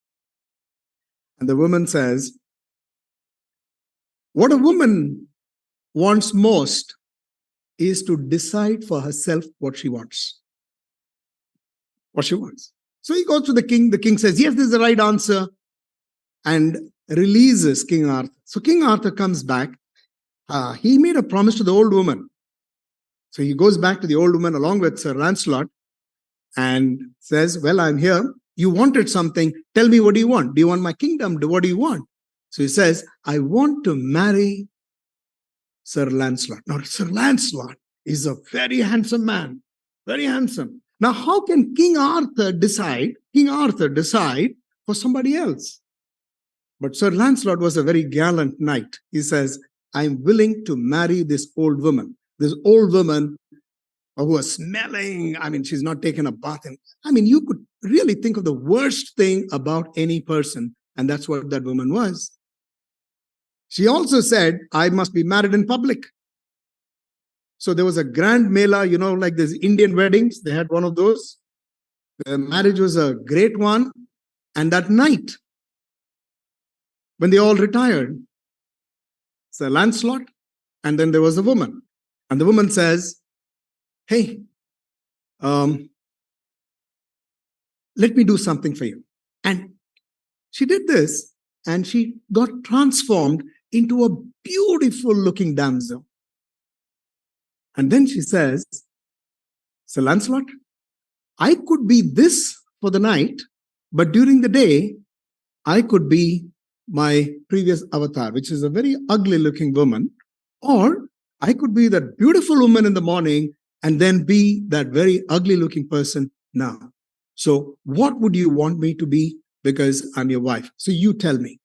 And the woman says, what a woman wants most is to decide for herself what she wants. What she wants. So he goes to the king. The king says, yes, this is the right answer, and releases King Arthur. So King Arthur comes back. He made a promise to the old woman. So he goes back to the old woman along with Sir Lancelot and says, well, I'm here. You wanted something. Tell me, what do you want? Do you want my kingdom? What do you want? So he says, I want to marry Sir Lancelot. Now, Sir Lancelot is a very handsome man. Very handsome. Now, how can King Arthur decide for somebody else? But Sir Lancelot was a very gallant knight. He says, I'm willing to marry this old woman. This old woman who was smelling. I mean, she's not taken a bath. You could really think of the worst thing about any person. And that's what that woman was. She also said, I must be married in public. So there was a grand mela, like these Indian weddings. They had one of those. The marriage was a great one. And that night, when they all retired, Sir Lancelot, and then there was a woman. And the woman says, hey, let me do something for you. And she did this, and she got transformed into a beautiful looking damsel. And then she says, Sir Lancelot, I could be this for the night, but during the day, I could be my previous avatar, which is a very ugly looking woman, or I could be that beautiful woman in the morning and then be that very ugly looking person now. So what would you want me to be? Because I'm your wife. So you tell me.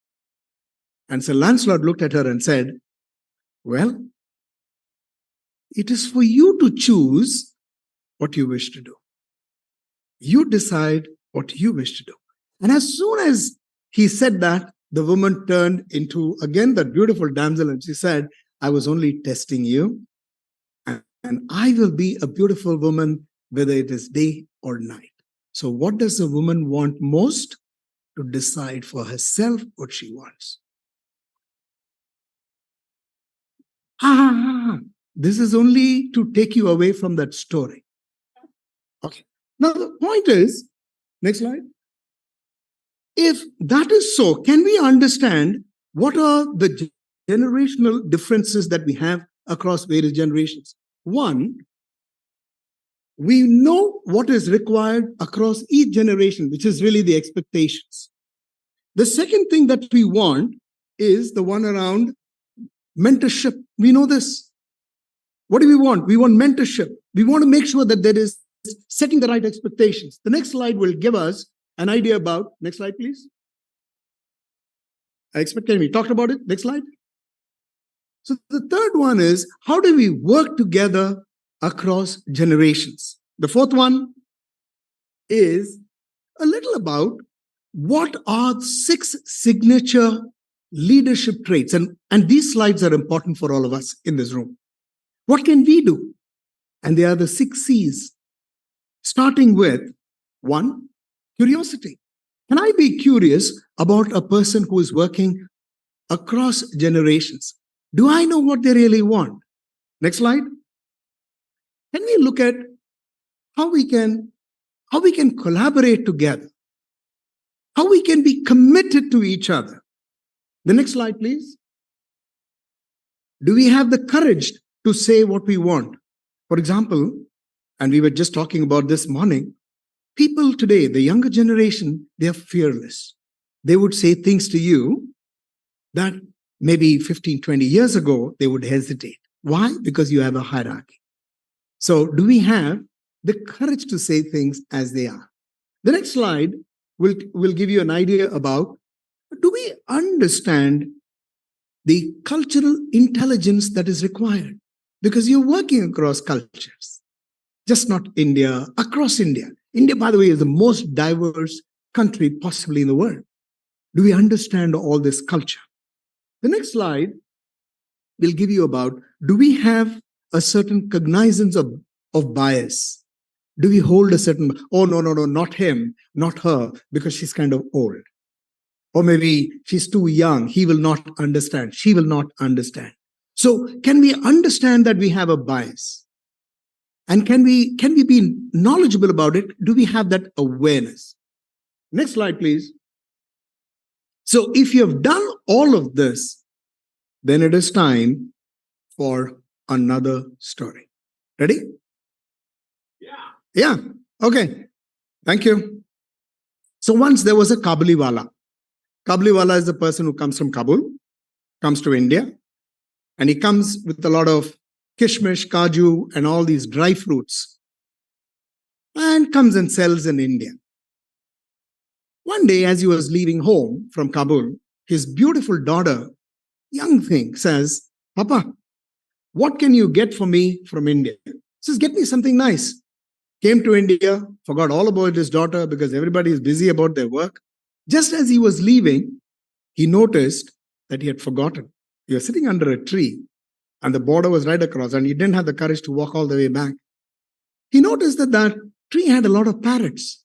And Sir Lancelot looked at her and said, well, it is for you to choose what you wish to do. You decide what you wish to do. And as soon as he said that, the woman turned into, again, that beautiful damsel, and she said, I was only testing you, and I will be a beautiful woman, whether it is day or night. So what does a woman want most? To decide for herself what she wants. This is only to take you away from that story. Okay. Now the point is, next slide. If that is so, can we understand what are the generational differences that we have across various generations? One, We know what is required across each generation, which is really the expectations. The second thing that we want is the one around mentorship. We know this. What do we want? We want mentorship. We want to make sure that there is setting the right expectations. The next slide will give us an idea about, next slide, please. We talked about it. Next slide. So the third one is, how do we work together across generations? The fourth one is a little about what are 6 signature leadership traits. And these slides are important for all of us in this room. What can we do? And they are the 6 C's, starting with 1, curiosity. Can I be curious about a person who is working across generations? Do I know what they really want? Next slide. Can we look at how we can collaborate together? How we can be committed to each other? The next slide, please. Do we have the courage to say what we want? For example, and we were just talking about this morning, people today, the younger generation, they are fearless. They would say things to you that maybe 15, 20 years ago, they would hesitate. Why? Because you have a hierarchy. So do we have the courage to say things as they are? The next slide will give you an idea about, do we understand the cultural intelligence that is required? Because you're working across cultures, just not India, across India. India, by the way, is the most diverse country possibly in the world. Do we understand all this culture? The next slide will give you about, do we have a certain cognizance of bias? Do we hold a certain, oh, no, not him, not her, because she's kind of old. Or maybe she's too young, he will not understand, she will not understand. So can we understand that we have a bias? And can we be knowledgeable about it? Do we have that awareness? Next slide, please. So if you have done all of this, then it is time for another story. Ready? Yeah. Okay. Thank you. So once there was a Kabuliwala. Kabuliwala is the person who comes from Kabul, comes to India, and he comes with a lot of kishmish, kaju, and all these dry fruits, and comes and sells in India. One day, as he was leaving home from Kabul, his beautiful daughter, young thing, says, Papa, what can you get for me from India? Says, get me something nice. Came to India, forgot all about his daughter because everybody is busy about their work. Just as he was leaving, he noticed that he had forgotten. He was sitting under a tree and the border was right across and he didn't have the courage to walk all the way back. He noticed that that tree had a lot of parrots.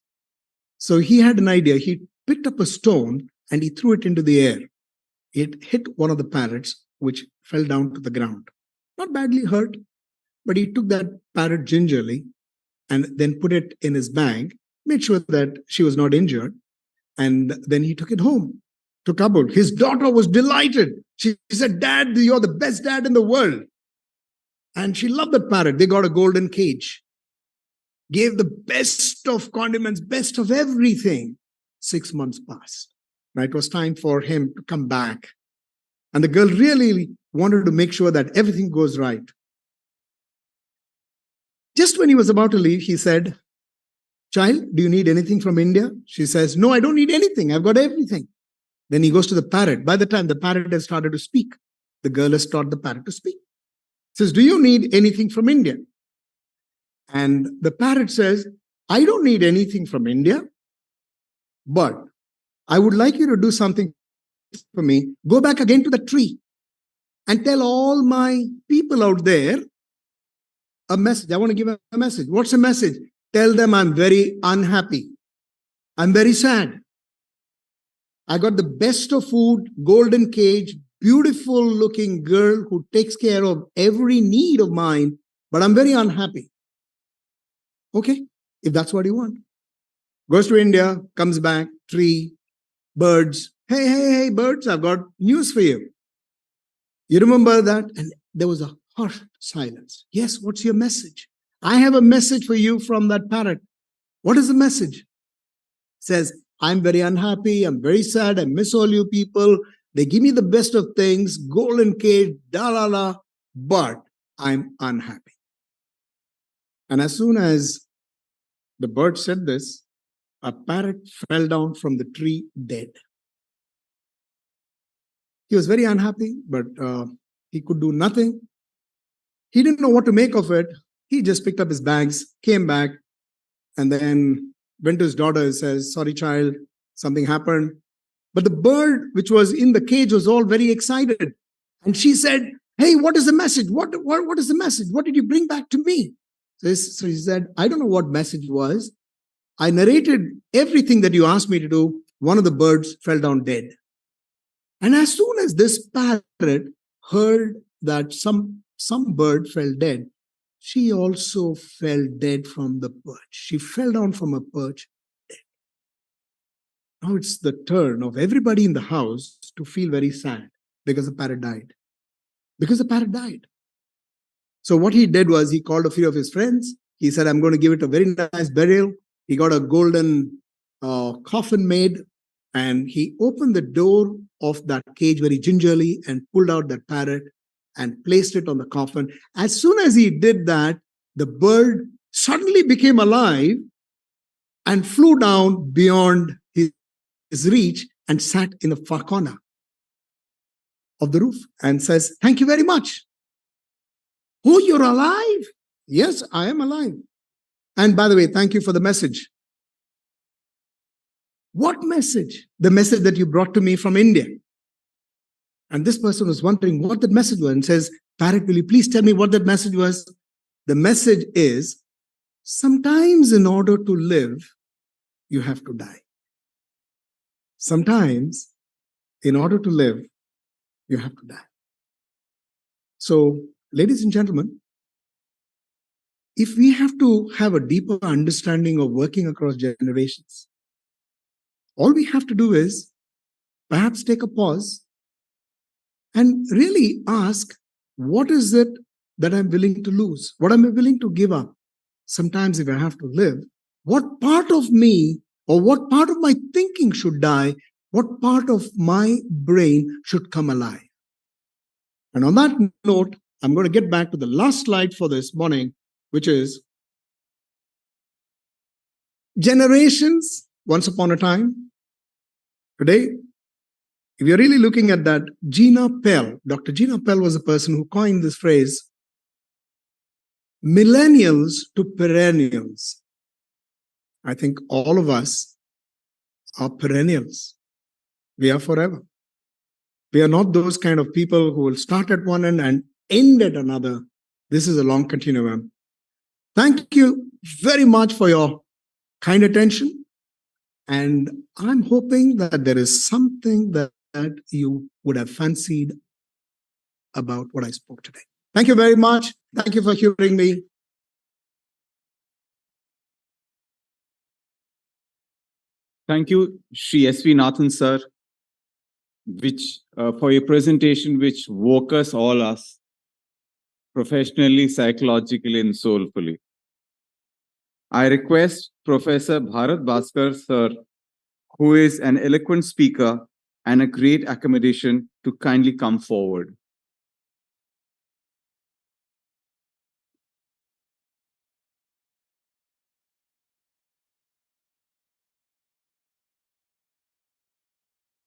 So he had an idea. He picked up a stone and he threw it into the air. It hit one of the parrots, which fell down to the ground. Not badly hurt, but he took that parrot gingerly and then put it in his bag, made sure that she was not injured, and then he took it home to Kabul. His daughter was delighted. She said, Dad, you're the best dad in the world. And she loved that parrot. They got a golden cage. Gave the best of condiments, best of everything. 6 months passed. Now it was time for him to come back. And the girl really wanted to make sure that everything goes right. Just when he was about to leave, he said, Child, do you need anything from India? She says, No, I don't need anything. I've got everything. Then he goes to the parrot. By the time the parrot has started to speak, the girl has taught the parrot to speak. Says, do you need anything from India? And the parrot says, I don't need anything from India, but I would like you to do something for me. Go back again to the tree and tell all my people out there a message. I want to give a message. What's the message? Tell them I'm very unhappy. I'm very sad. I got the best of food, golden cage, beautiful looking girl who takes care of every need of mine, but I'm very unhappy. Okay, if that's what you want. Goes to India, comes back, tree, birds. Hey, birds, I've got news for you. You remember that? And there was a harsh silence. Yes, what's your message? I have a message for you from that parrot. What is the message? Says, I'm very unhappy. I'm very sad. I miss all you people. They give me the best of things, golden cage, da la la, but I'm unhappy. And as soon as the bird said this, a parrot fell down from the tree dead. He was very unhappy, but he could do nothing. He didn't know what to make of it. He just picked up his bags, came back, and then went to his daughter and says, sorry, child, something happened. But the bird, which was in the cage, was all very excited. And she said, hey, what is the message? What is the message? What did you bring back to me? So he said, I don't know what message was. I narrated everything that you asked me to do. One of the birds fell down dead. And as soon as this parrot heard that some bird fell dead, she also fell dead from the perch. She fell down from a perch dead. Now it's the turn of everybody in the house to feel very sad because the parrot died. Because the parrot died. So what he did was he called a few of his friends. He said, I'm going to give it a very nice burial. He got a golden coffin made, and he opened the door of that cage very gingerly and pulled out that parrot and placed it on the coffin. As soon as he did that, the bird suddenly became alive and flew down beyond his reach and sat in the far corner of the roof and says, thank you very much. Oh, you're alive? Yes, I am alive. And by the way, thank you for the message. What message? The message that you brought to me from India. And this person was wondering what that message was and says, parrot, will you please tell me what that message was? The message is, sometimes in order to live, you have to die. Sometimes in order to live, you have to die. So, ladies and gentlemen, if we have to have a deeper understanding of working across generations, all we have to do is perhaps take a pause and really ask, what is it that I'm willing to lose? What am I willing to give up? Sometimes if I have to live, what part of me or what part of my thinking should die? What part of my brain should come alive? And on that note, I'm going to get back to the last slide for this morning, which is generations once upon a time. Today, if you're really looking at that, Gina Pell, Dr. Gina Pell was the person who coined this phrase, millennials to perennials. I think all of us are perennials. We are forever. We are not those kind of people who will start at one end and end at another. This is a long continuum. Thank you very much for your kind attention. And I'm hoping that there is something that you would have fancied about what I spoke today. Thank you very much. Thank you for hearing me. Thank you, Shri S.V. Nathan, sir, for your presentation, which woke us all professionally, psychologically, and soulfully. I request Professor Bharat Bhaskar, sir, who is an eloquent speaker and a great accommodation, to kindly come forward.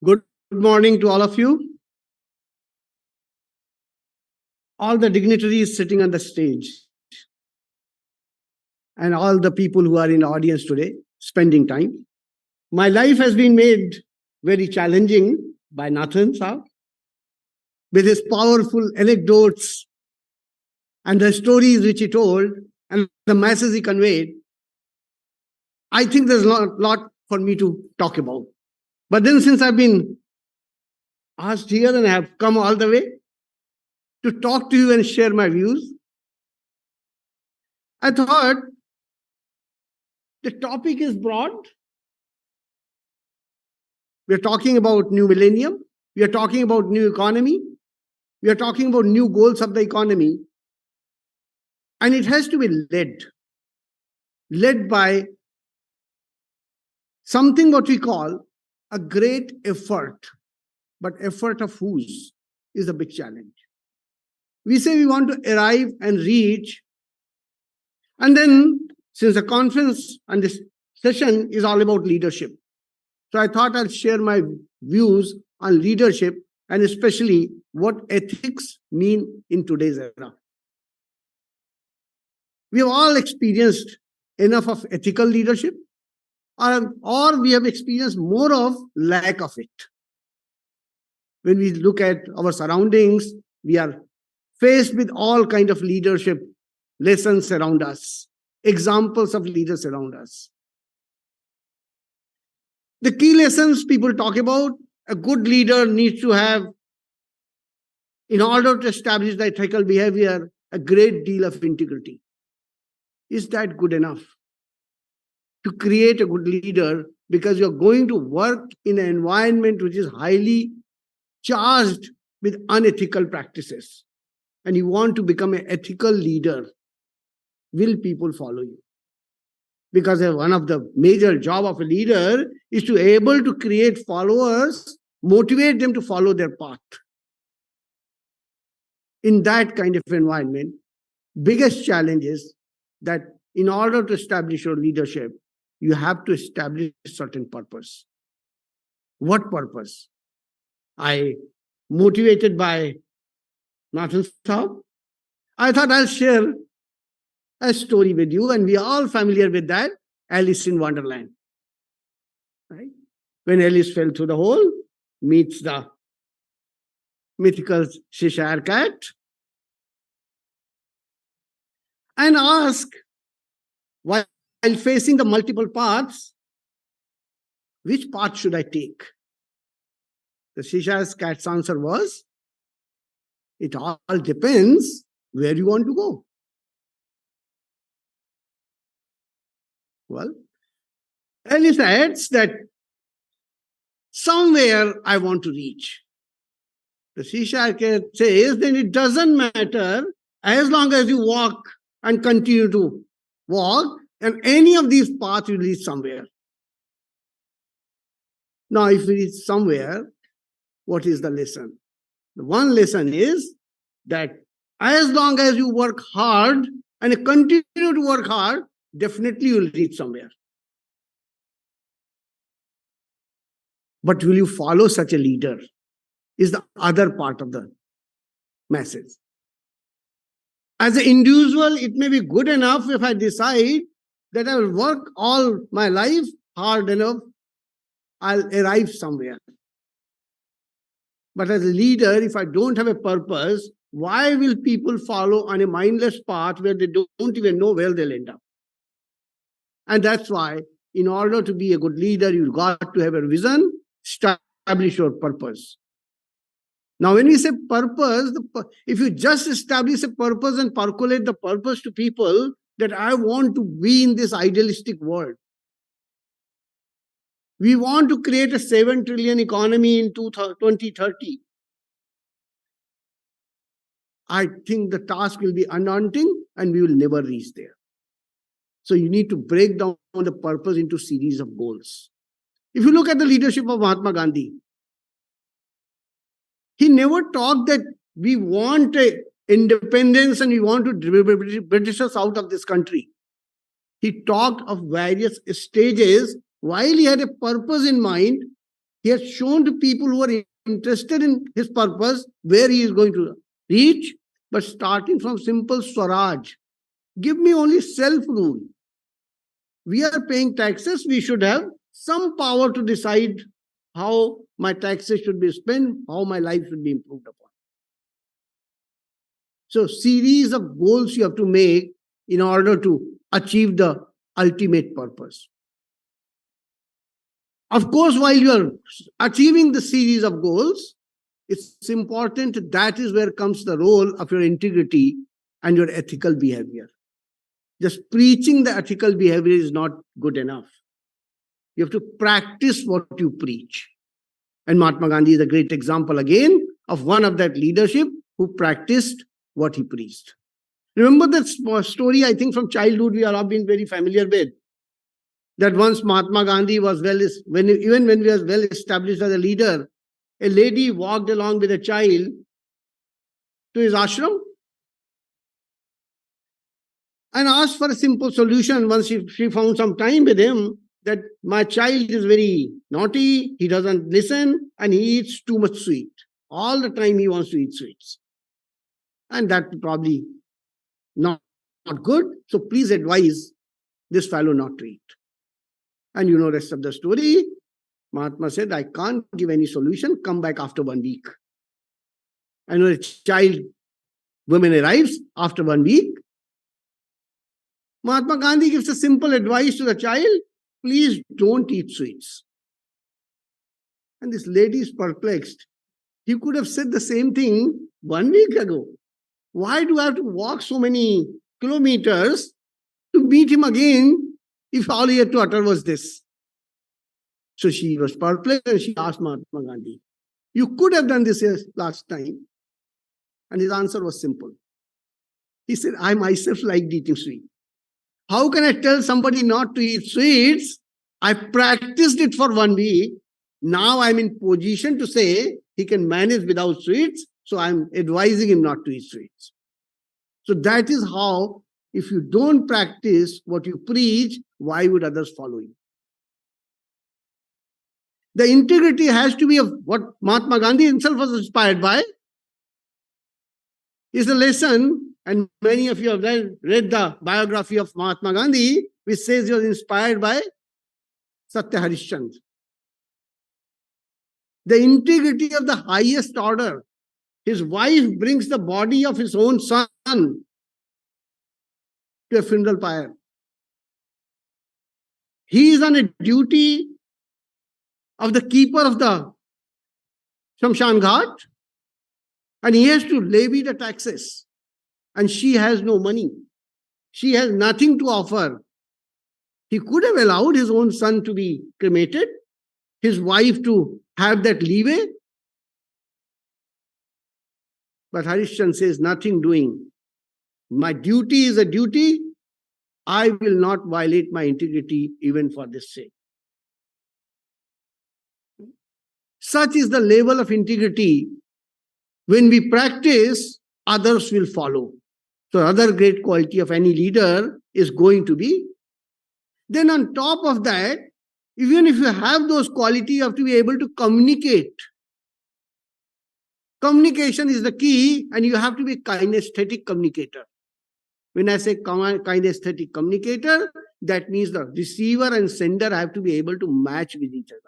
Good morning to all of you. All the dignitaries sitting on the stage and all the people who are in the audience today, spending time. My life has been made very challenging by Nathan Saab with his powerful anecdotes and the stories which he told and the messages he conveyed. I think there's a lot for me to talk about. But then since I've been asked here and I have come all the way to talk to you and share my views, I thought the topic is broad. We're talking about new millennium. We are talking about new economy. We are talking about new goals of the economy. And it has to be led by something what we call a great effort. But effort of whose is a big challenge. We say we want to arrive and reach. And then, since the conference and this session is all about leadership, so I thought I'll share my views on leadership and especially what ethics mean in today's era. We have all experienced enough of ethical leadership, or we have experienced more of lack of it. When we look at our surroundings, we are faced with all kinds of leadership lessons around us, examples of leaders around us. The key lessons people talk about, a good leader needs to have, in order to establish the ethical behavior, a great deal of integrity. Is that good enough? To create a good leader, because you're going to work in an environment which is highly charged with unethical practices, and you want to become an ethical leader, will people follow you? Because one of the major job of a leader is to able to create followers, motivate them to follow their path. In that kind of environment, biggest challenge is that in order to establish your leadership, you have to establish a certain purpose. What purpose? Motivated by Nathan Saab, I thought I'll share a story with you, and we are all familiar with that, Alice in Wonderland. Right? When Alice fell through the hole, meets the mythical Cheshire cat, and ask, while facing the multiple paths, which path should I take? The Cheshire cat's answer was, it all depends where you want to go. Well, Alice adds that somewhere I want to reach. The Cheshire cat says, then it doesn't matter as long as you walk and continue to walk, and any of these paths will reach somewhere. Now, if we reach somewhere, what is the lesson? The one lesson is that as long as you work hard and continue to work hard, definitely you will reach somewhere. But will you follow such a leader? Is the other part of the message. As an individual, it may be good enough if I decide that I will work all my life hard enough, I'll arrive somewhere. But as a leader, if I don't have a purpose, why will people follow on a mindless path where they don't even know where they'll end up? And that's why, in order to be a good leader, you've got to have a vision, establish your purpose. Now, when we say purpose, if you just establish a purpose and percolate the purpose to people that I want to be in this idealistic world, we want to create a 7 trillion economy in 2030. I think the task will be undaunting and we will never reach there. So you need to break down the purpose into series of goals. If you look at the leadership of Mahatma Gandhi, he never talked that we want independence and we want to drive Britishers out of this country. He talked of various stages. While he had a purpose in mind, he had shown to people who are interested in his purpose where he is going to reach, but starting from simple Swaraj. Give me only self-rule. We are paying taxes, we should have some power to decide how my taxes should be spent, how my life should be improved upon. So, series of goals you have to make in order to achieve the ultimate purpose. Of course, while you are achieving the series of goals, it's important that is where comes the role of your integrity and your ethical behavior. Just preaching the ethical behavior is not good enough. You have to practice what you preach. And Mahatma Gandhi is a great example again of one of that leadership who practiced what he preached. Remember that story, I think from childhood, we are all been very familiar with. That once Mahatma Gandhi was even when he was well established as a leader, a lady walked along with a child to his ashram and asked for a simple solution. Once she found some time with him, that my child is very naughty, he doesn't listen, and he eats too much sweet. All the time he wants to eat sweets. And that probably not good. So please advise this fellow not to eat. And you know the rest of the story. Mahatma said, I can't give any solution. Come back after 1 week. I know a woman arrives after 1 week. Mahatma Gandhi gives a simple advice to the child. Please don't eat sweets. And this lady is perplexed. He could have said the same thing 1 week ago. Why do I have to walk so many kilometers to meet him again if all he had to utter was this? So she was perplexed and she asked Mahatma Gandhi, you could have done this last time. And his answer was simple. He said, I myself liked eating sweet. How can I tell somebody not to eat sweets? I practiced it for 1 week. Now I'm in position to say he can manage without sweets. So I'm advising him not to eat sweets. So that is how, if you don't practice what you preach, why would others follow you? The integrity has to be of what Mahatma Gandhi himself was inspired by. Is a lesson, and many of you have read the biography of Mahatma Gandhi, which says he was inspired by Satya Harishchandra. The integrity of the highest order. His wife brings the body of his own son to a funeral pyre. He is on a duty of the keeper of the Shamshan Ghat, and he has to levy the taxes. And she has no money. She has nothing to offer. He could have allowed his own son to be cremated, his wife to have that leeway. But Harishchandra says, nothing doing. My duty is a duty. I will not violate my integrity even for this sake. Such is the level of integrity. When we practice, others will follow. So other great quality of any leader is going to be. Then on top of that, even if you have those qualities, you have to be able to communicate. Communication is the key, and you have to be a kinesthetic communicator. When I say kinesthetic communicator, that means the receiver and sender have to be able to match with each other.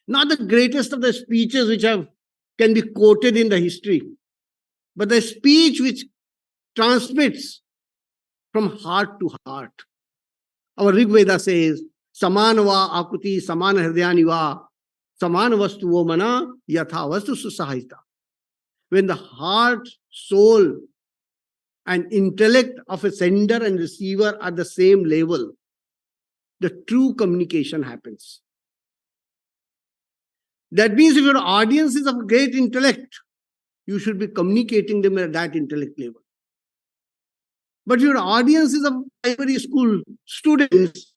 Not the greatest of the speeches which can be quoted in the history, but the speech which transmits from heart to heart. Our Rig Veda says, Samanava akuti samana hridayaniva samana vastuvo mana yatha vastu susahita. When the heart, soul, and intellect of a sender and receiver are the same level, the true communication happens. That means if your audience is of great intellect, you should be communicating them at that intellect level. But your audience is of primary school students,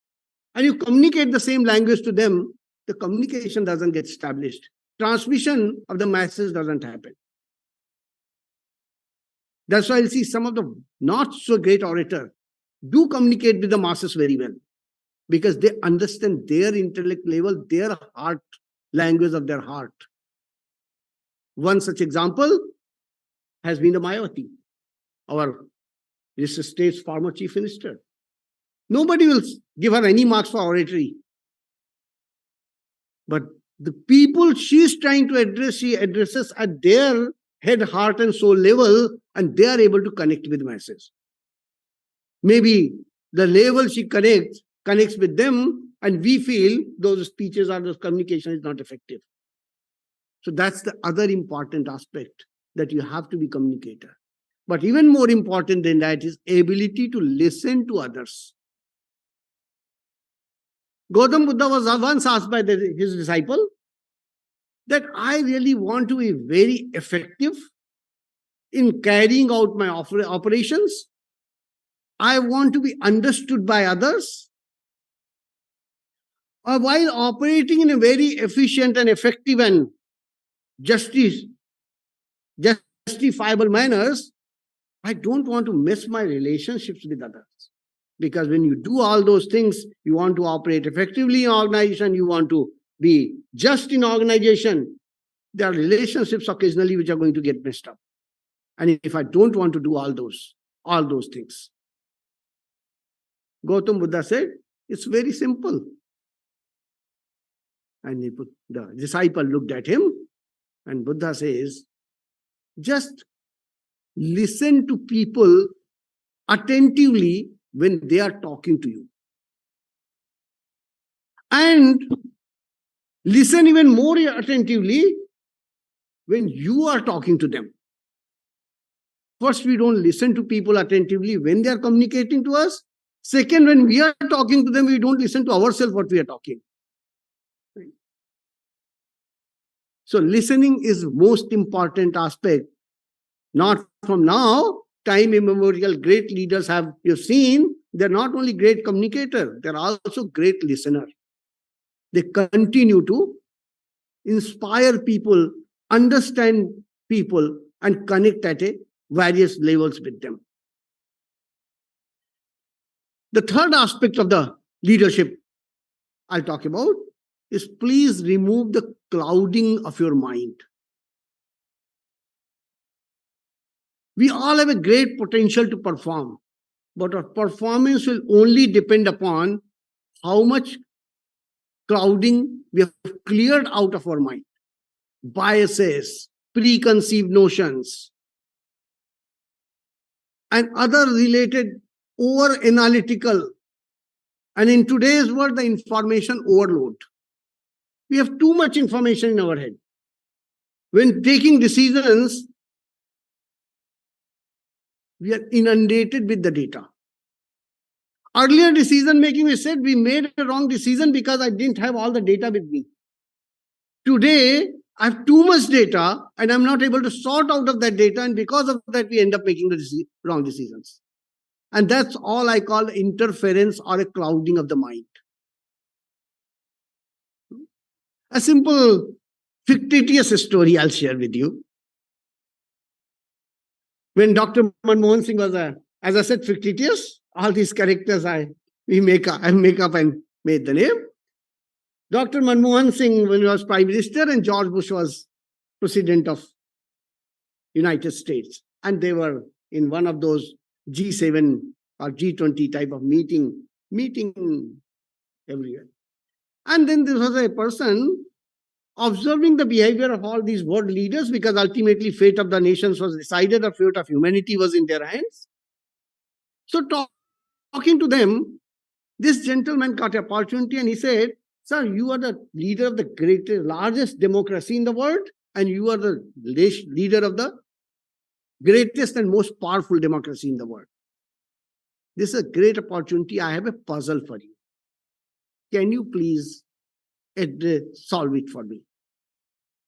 and you communicate the same language to them, the communication doesn't get established. Transmission of the masses doesn't happen. That's why you'll see some of the not so great orators do communicate with the masses very well, because they understand their intellect level, their heart, language of their heart. One such example has been the Mayawati, our state's former chief minister. Nobody will give her any marks for oratory. But the people she's trying to address, she addresses at their head, heart, and soul level, and they are able to connect with masses. Maybe the level she connects with them, and we feel those speeches or those communication is not effective. So that's the other important aspect, that you have to be communicator. But even more important than that is ability to listen to others. Gautam Buddha was once asked by his disciple that I really want to be very effective in carrying out my operations. I want to be understood by others. Or while operating in a very efficient and effective and justifiable manners, I don't want to mess my relationships with others. Because when you do all those things, you want to operate effectively in organization, you want to be just in organization, there are relationships occasionally which are going to get messed up. And if I don't want to do all those things. Gautam Buddha said, it's very simple. And the disciple looked at him, and Buddha says, just listen to people attentively when they are talking to you. And listen even more attentively when you are talking to them. First, we don't listen to people attentively when they are communicating to us. Second, when we are talking to them, we don't listen to ourselves what we are talking. So listening is most important aspect. Not from now, time immemorial, great leaders you've seen, they're not only great communicator, they're also great listener. They continue to inspire people, understand people, and connect at various levels with them. The third aspect of the leadership I'll talk about is please remove the clouding of your mind. We all have a great potential to perform, but our performance will only depend upon how much clouding we have cleared out of our mind. Biases, preconceived notions, and other related over-analytical, and in today's world, the information overload. We have too much information in our head. When taking decisions, we are inundated with the data. Earlier decision making, we said we made a wrong decision because I didn't have all the data with me. Today, I have too much data and I'm not able to sort out of that data, and because of that, we end up making the wrong decisions. And that's all I call interference or a clouding of the mind. A simple fictitious story I'll share with you. When Dr. Manmohan Singh was, as I said, fictitious, all these characters I make up and made the name. Dr. Manmohan Singh, when he was Prime Minister, and George Bush was President of United States. And they were in one of those G7 or G20 type of meeting everywhere. And then there was a person observing the behavior of all these world leaders, because ultimately fate of the nations was decided, the fate of humanity was in their hands. So talking to them, this gentleman got an opportunity and he said, sir, you are the leader of the largest democracy in the world, and you are the leader of the greatest and most powerful democracy in the world. This is a great opportunity. I have a puzzle for you. Can you please solve it for me?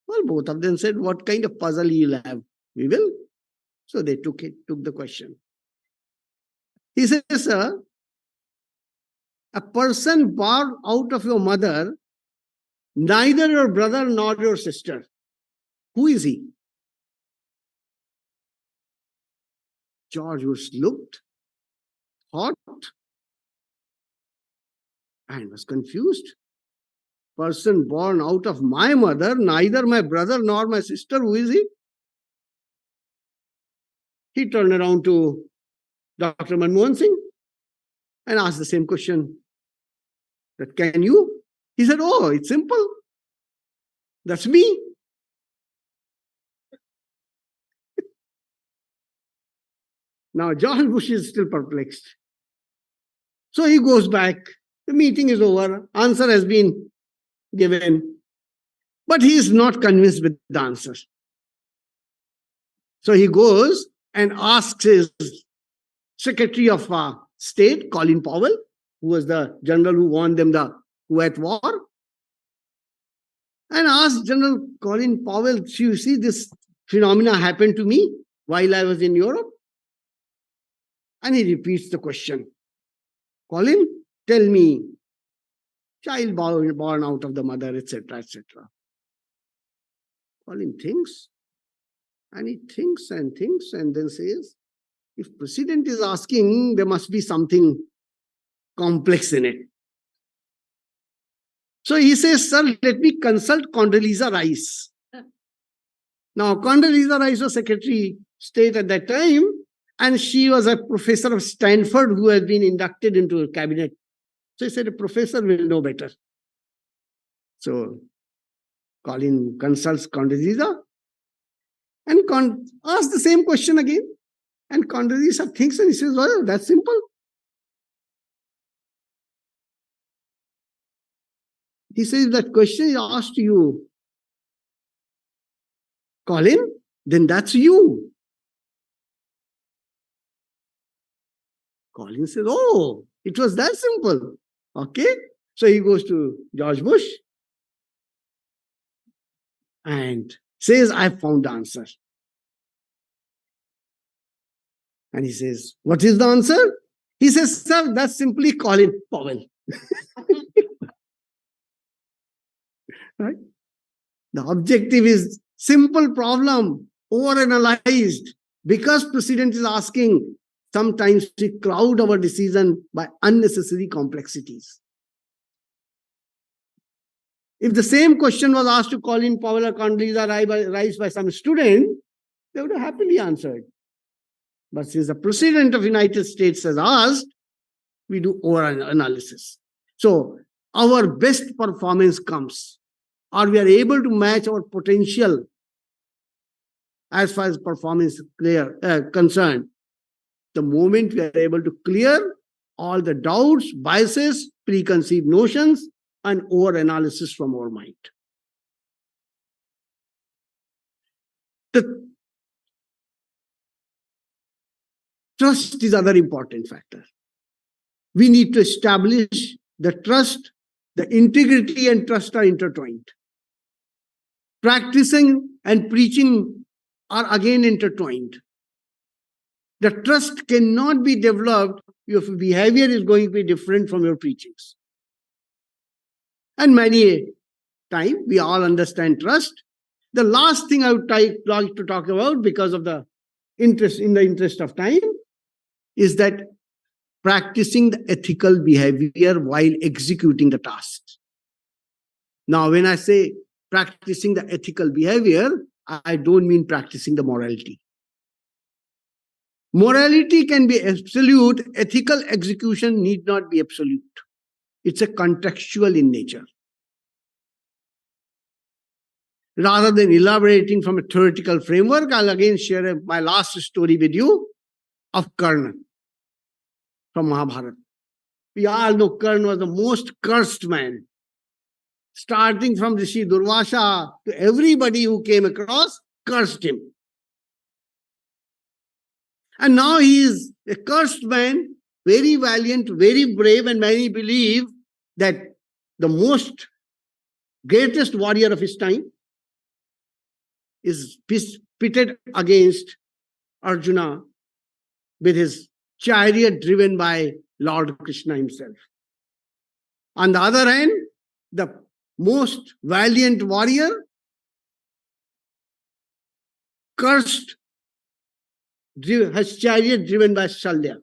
Well, both of them said, what kind of puzzle you'll have? We will. So they took the question. He says, sir, a person born out of your mother, neither your brother nor your sister. Who is he? George Bush looked, thought, and was confused. Person born out of my mother, neither my brother nor my sister. Who is he? He turned around to Dr. Manmohan Singh and asked the same question. That can you? He said, oh, it's simple. That's me. Now, George Bush is still perplexed. So he goes back. The meeting is over. Answer has been given. But he is not convinced with the answer. So he goes and asks his Secretary of State, Colin Powell, who was the general who won them the Kuwait War, and asked General Colin Powell, you see this phenomena happened to me? while I was in Europe? And he repeats the question. Colin, tell me, child born out of the mother, etc., etc. Colin thinks, and he thinks and thinks, and then says, if president is asking, there must be something complex in it. So he says, sir, let me consult Condoleezza Rice. Now, Condoleezza Rice was Secretary State at that time, and she was a professor of Stanford who has been inducted into a cabinet. So he said, a professor will know better. So Colin consults Condoleezza and asks the same question again. And Condoleezza thinks and he says, well, that's simple. He says, that question is asked to you, Colin, then that's you. Colin says, oh, it was that simple. Okay. So he goes to George Bush and says, I found the answer. And he says, what is the answer? He says, sir, that's simply Colin Powell. Right? The objective is simple problem, overanalyzed. Because president is asking, sometimes we cloud our decision by unnecessary complexities. If the same question was asked to Colin Powell or Condoleezza Rice by some student, they would have happily answered. But since the President of the United States has asked, we do over-analysis. So our best performance comes, or we are able to match our potential as far as performance is concerned, the moment we are able to clear all the doubts, biases, preconceived notions, and over-analysis from our mind. The trust is another important factor. We need to establish the trust, the integrity and trust are intertwined. Practicing and preaching are again intertwined. The trust cannot be developed if your behavior is going to be different from your preachings. And many times we all understand trust. The last thing I would like to talk about, because of the interest of time, is that practicing the ethical behavior while executing the tasks. Now, when I say practicing the ethical behavior, I don't mean practicing the morality. Morality can be absolute, ethical execution need not be absolute. It's a contextual in nature. Rather than elaborating from a theoretical framework, I'll again share my last story with you of Karna from Mahabharata. We all know Karna was the most cursed man. Starting from Rishi Durvasa to everybody who came across, cursed him. And now he is a cursed man, very valiant, very brave, and many believe that the most greatest warrior of his time is pitted against Arjuna with his chariot driven by Lord Krishna himself. On the other hand, the most valiant warrior cursed, his chariot driven by Shalya.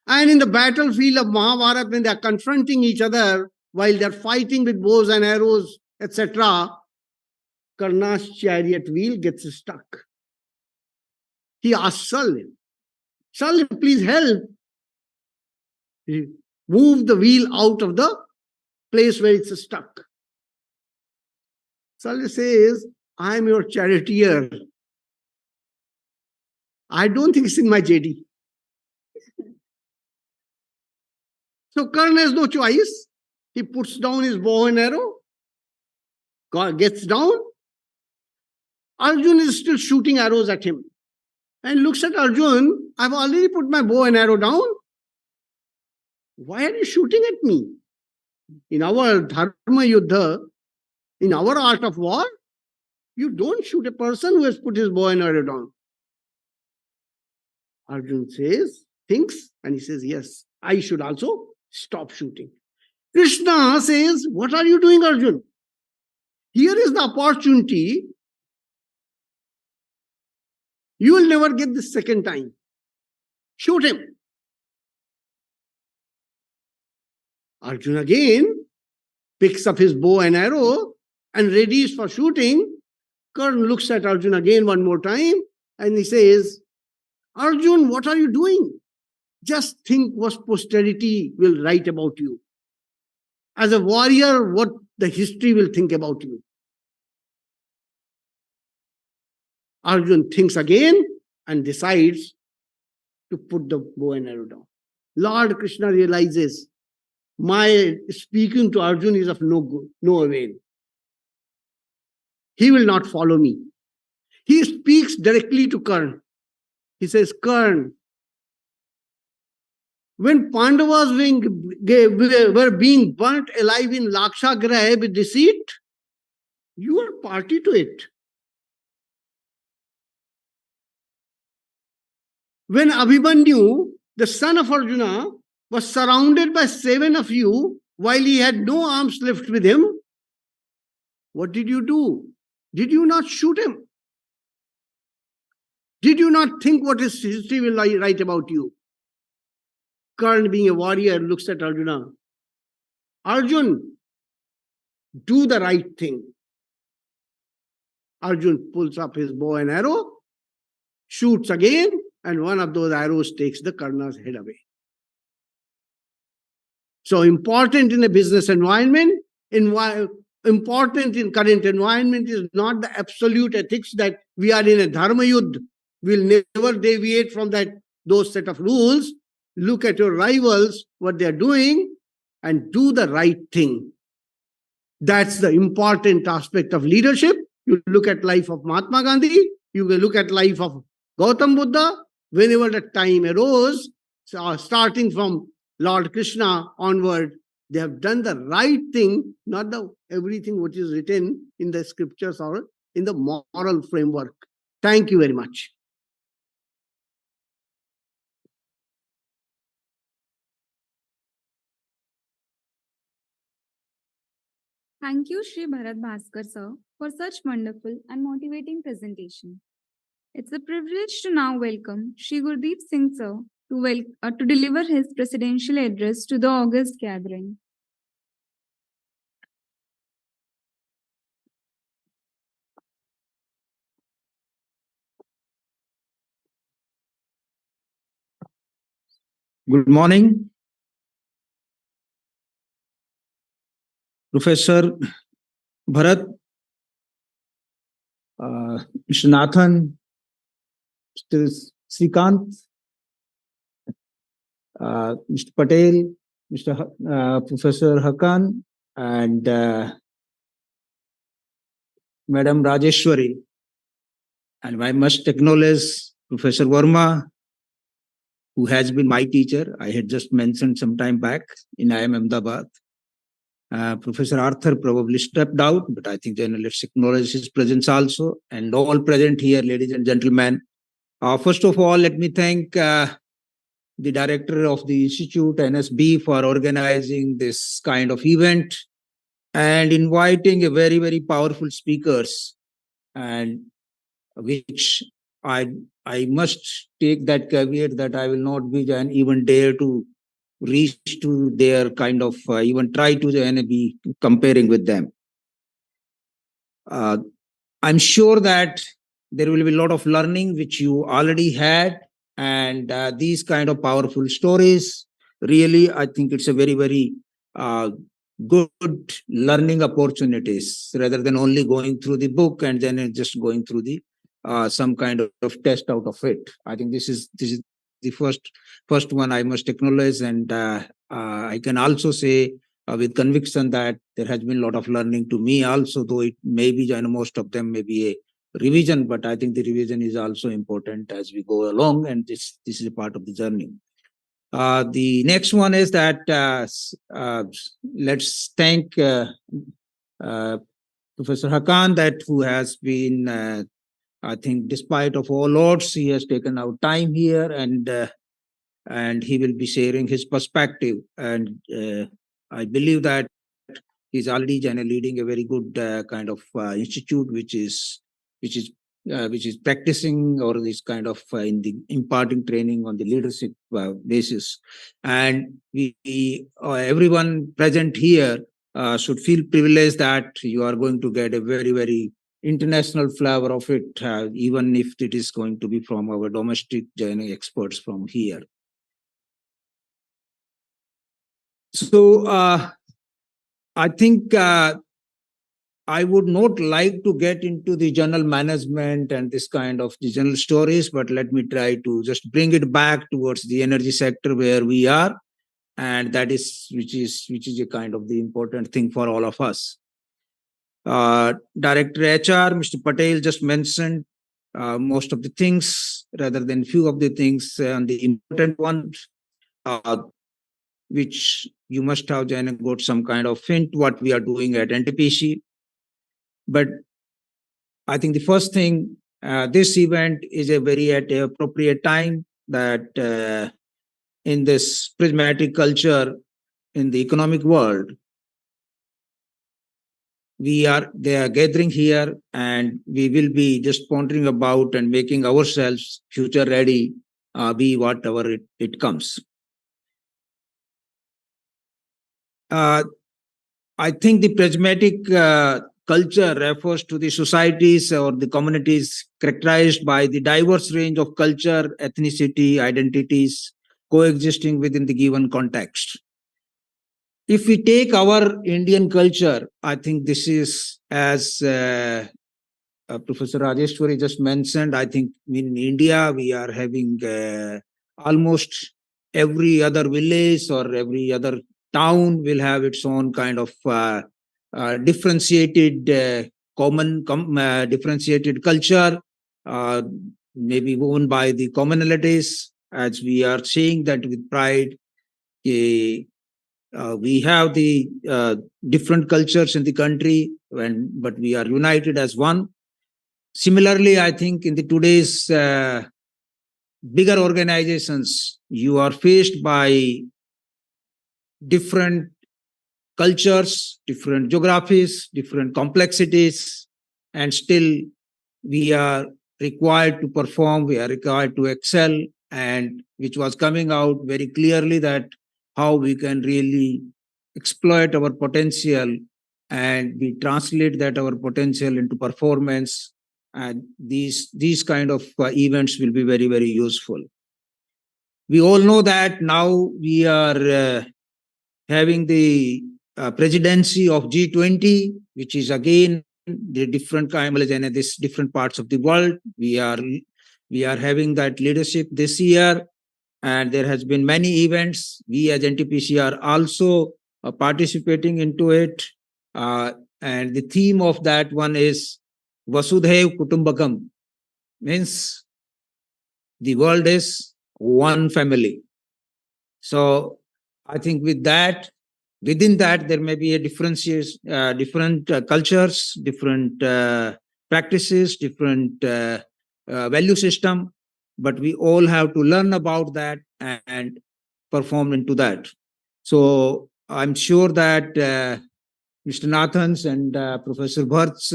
And in the battlefield of Mahabharata, when they are confronting each other while they are fighting with bows and arrows, etc., Karna's chariot wheel gets stuck. He asks Shalya, Shalya, please help. He move the wheel out of the place where it's stuck. Shalya says, I am your charioteer. I don't think it's in my JD. So Karna has no choice. He puts down his bow and arrow, gets down. Arjun is still shooting arrows at him. And looks at Arjun, I've already put my bow and arrow down. Why are you shooting at me? In our Dharma Yuddha, in our art of war, You don't shoot a person who has put his bow and arrow down. Arjun thinks, and he says, yes, I should also stop shooting. Krishna says, what are you doing, Arjun? Here is the opportunity. You will never get this second time. Shoot him. Arjun again picks up his bow and arrow and readies for shooting. Karna looks at Arjun again one more time and he says, Arjun, what are you doing? Just think what posterity will write about you. As a warrior, what the history will think about you. Arjun thinks again and decides to put the bow and arrow down. Lord Krishna realizes my speaking to Arjun is of no avail. He will not follow me. He speaks directly to Karna. He says, Karna, when Pandavas were being burnt alive in Lakshagraha with deceit, you are party to it. When Abhimanyu, the son of Arjuna, was surrounded by 7 of you while he had no arms left with him, what did you do? Did you not shoot him? Did you not think what his history will write about you? Karna, being a warrior, looks at Arjuna. Arjun, do the right thing. Arjun pulls up his bow and arrow, shoots again, and one of those arrows takes the Karna's head away. So important in a business environment, important in current environment is not the absolute ethics that we are in a dharma yudh. We'll never deviate from those set of rules. Look at your rivals, what they're doing, and do the right thing. That's the important aspect of leadership. You look at life of Mahatma Gandhi, you will look at life of Gautam Buddha. Whenever the time arose, starting from Lord Krishna onward, they have done the right thing, not everything which is written in the scriptures or in the moral framework. Thank you very much. Thank you, Shri Bharat Bhaskar sir, for such wonderful and motivating presentation. It's a privilege to now welcome Shri Gurdeep Singh sir to deliver his presidential address to the august gathering. Good morning, Professor Bharat, Mr. Nathan, Mr. Srikant, Mr. Patel, Professor Hakan, and Madam Rajeshwari. And I must acknowledge Professor Verma, who has been my teacher. I had just mentioned some time back in IIM Ahmedabad. Professor Arthur probably stepped out, but I think then let's acknowledge his presence also. And all present here, ladies and gentlemen. First of all, let me thank the director of the Institute, NSB, for organizing this kind of event and inviting a very, very powerful speakers, and which I must take that caveat that I will not be even dare to reach to their kind of even try to be comparing with them. I'm sure that there will be a lot of learning which you already had, and these kind of powerful stories, really, I think it's a very, very good learning opportunities rather than only going through the book and then just going through the some kind of test out of it. I think this is the first one I must acknowledge, and I can also say with conviction that there has been a lot of learning to me also, though it may be, most of them may be a revision, but I think the revision is also important as we go along, and this is a part of the journey. The next one is that let's thank Professor Hakan, that who has been, I think, despite of all odds, he has taken out time here, and he will be sharing his perspective. And I believe that he's already leading a very good kind of institute, which is practicing or this kind of in the imparting training on the leadership basis. And everyone present here should feel privileged that you are going to get a very, very international flavor of it, even if it is going to be from our domestic experts from here. So I think I would not like to get into the general management and this kind of the general stories, but let me try to just bring it back towards the energy sector where we are, and that is which is a kind of the important thing for all of us. Director HR, Mr. Patel just mentioned most of the things rather than few of the things, and the important ones, which you must have got some kind of hint what we are doing at NTPC. But I think the first thing, this event is a very at a appropriate time that in this prismatic culture in the economic world, they are gathering here, and we will be just pondering about and making ourselves future ready, be whatever it comes. I think the prismatic culture refers to the societies or the communities characterized by the diverse range of culture, ethnicity, identities coexisting within the given context. If we take our Indian culture, I think this is, as Professor Rajeshwari just mentioned, I think in India we are having almost every other village or every other town will have its own kind of differentiated differentiated culture, maybe woven by the commonalities, as we are seeing that with pride. We have the different cultures in the country, but we are united as one. Similarly, I think in the today's bigger organizations, you are faced by different cultures, different geographies, different complexities, and still we are required to perform, we are required to excel, and which was coming out very clearly that how we can really exploit our potential and we translate that our potential into performance, and these kind of events will be very, very useful. We all know that now we are having the presidency of G20, which is again the different and this different parts of the world. We are having that leadership this year, and there has been many events. We as NTPC are also participating into it, and the theme of that one is Vasudhaiv Kutumbakam, means the world is one family. So I think with that, within that, there may be a different cultures, different practices, different value system, but we all have to learn about that and perform into that. So I'm sure that Mr. Nathans and Professor Bhart's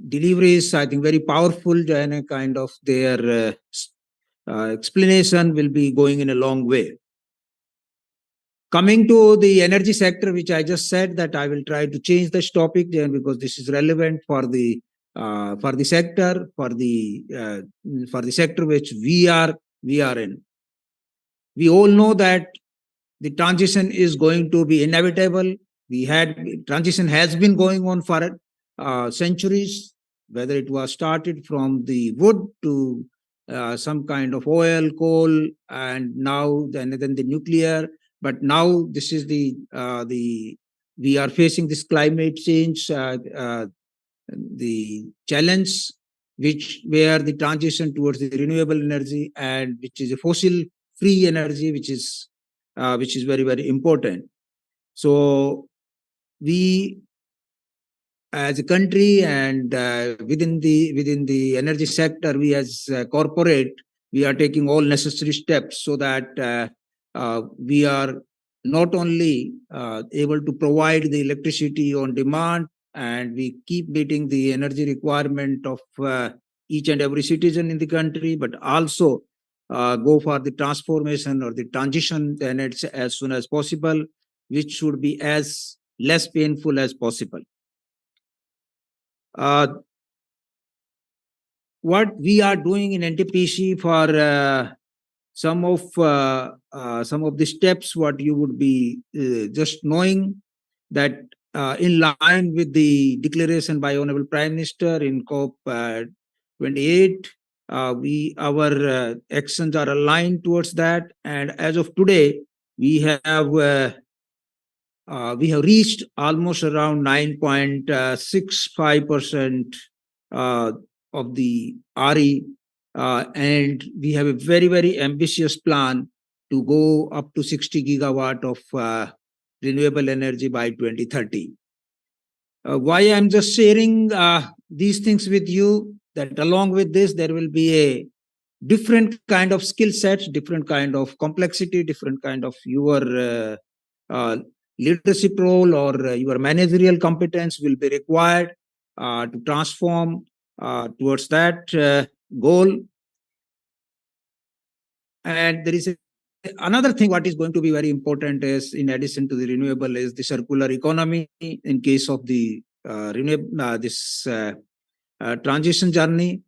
delivery is, I think, very powerful, and a kind of their explanation will be going in a long way. Coming to the energy sector, which I just said that I will try to change this topic there because this is relevant for the sector, for the sector which we are in. We all know that the transition is going to be inevitable. Transition has been going on for centuries, whether it was started from the wood to some kind of oil, coal, and now then the nuclear. But now this is we are facing this climate change, the challenge, where the transition towards the renewable energy and which is a fossil-free energy, which is very, very important. So we as a country and within the energy sector, we as a corporate, we are taking all necessary steps so that we are not only able to provide the electricity on demand, and we keep meeting the energy requirement of each and every citizen in the country, but also go for the transformation or the transition energy as soon as possible, which should be as less painful as possible. What we are doing in NTPC for some of the steps, what you would be just knowing that in line with the declaration by Honorable Prime Minister in COP 28, our actions are aligned towards that, and as of today, we have reached almost around 9.65% of the RE, and we have a very, very ambitious plan to go up to 60 gigawatt of renewable energy by 2030. Why I'm just sharing these things with you, that along with this, there will be a different kind of skill sets, different kind of complexity, different kind of your leadership role or your managerial competence will be required to transform towards that goal. And there is another thing what is going to be very important is, in addition to the renewable, is the circular economy in case of the transition journey.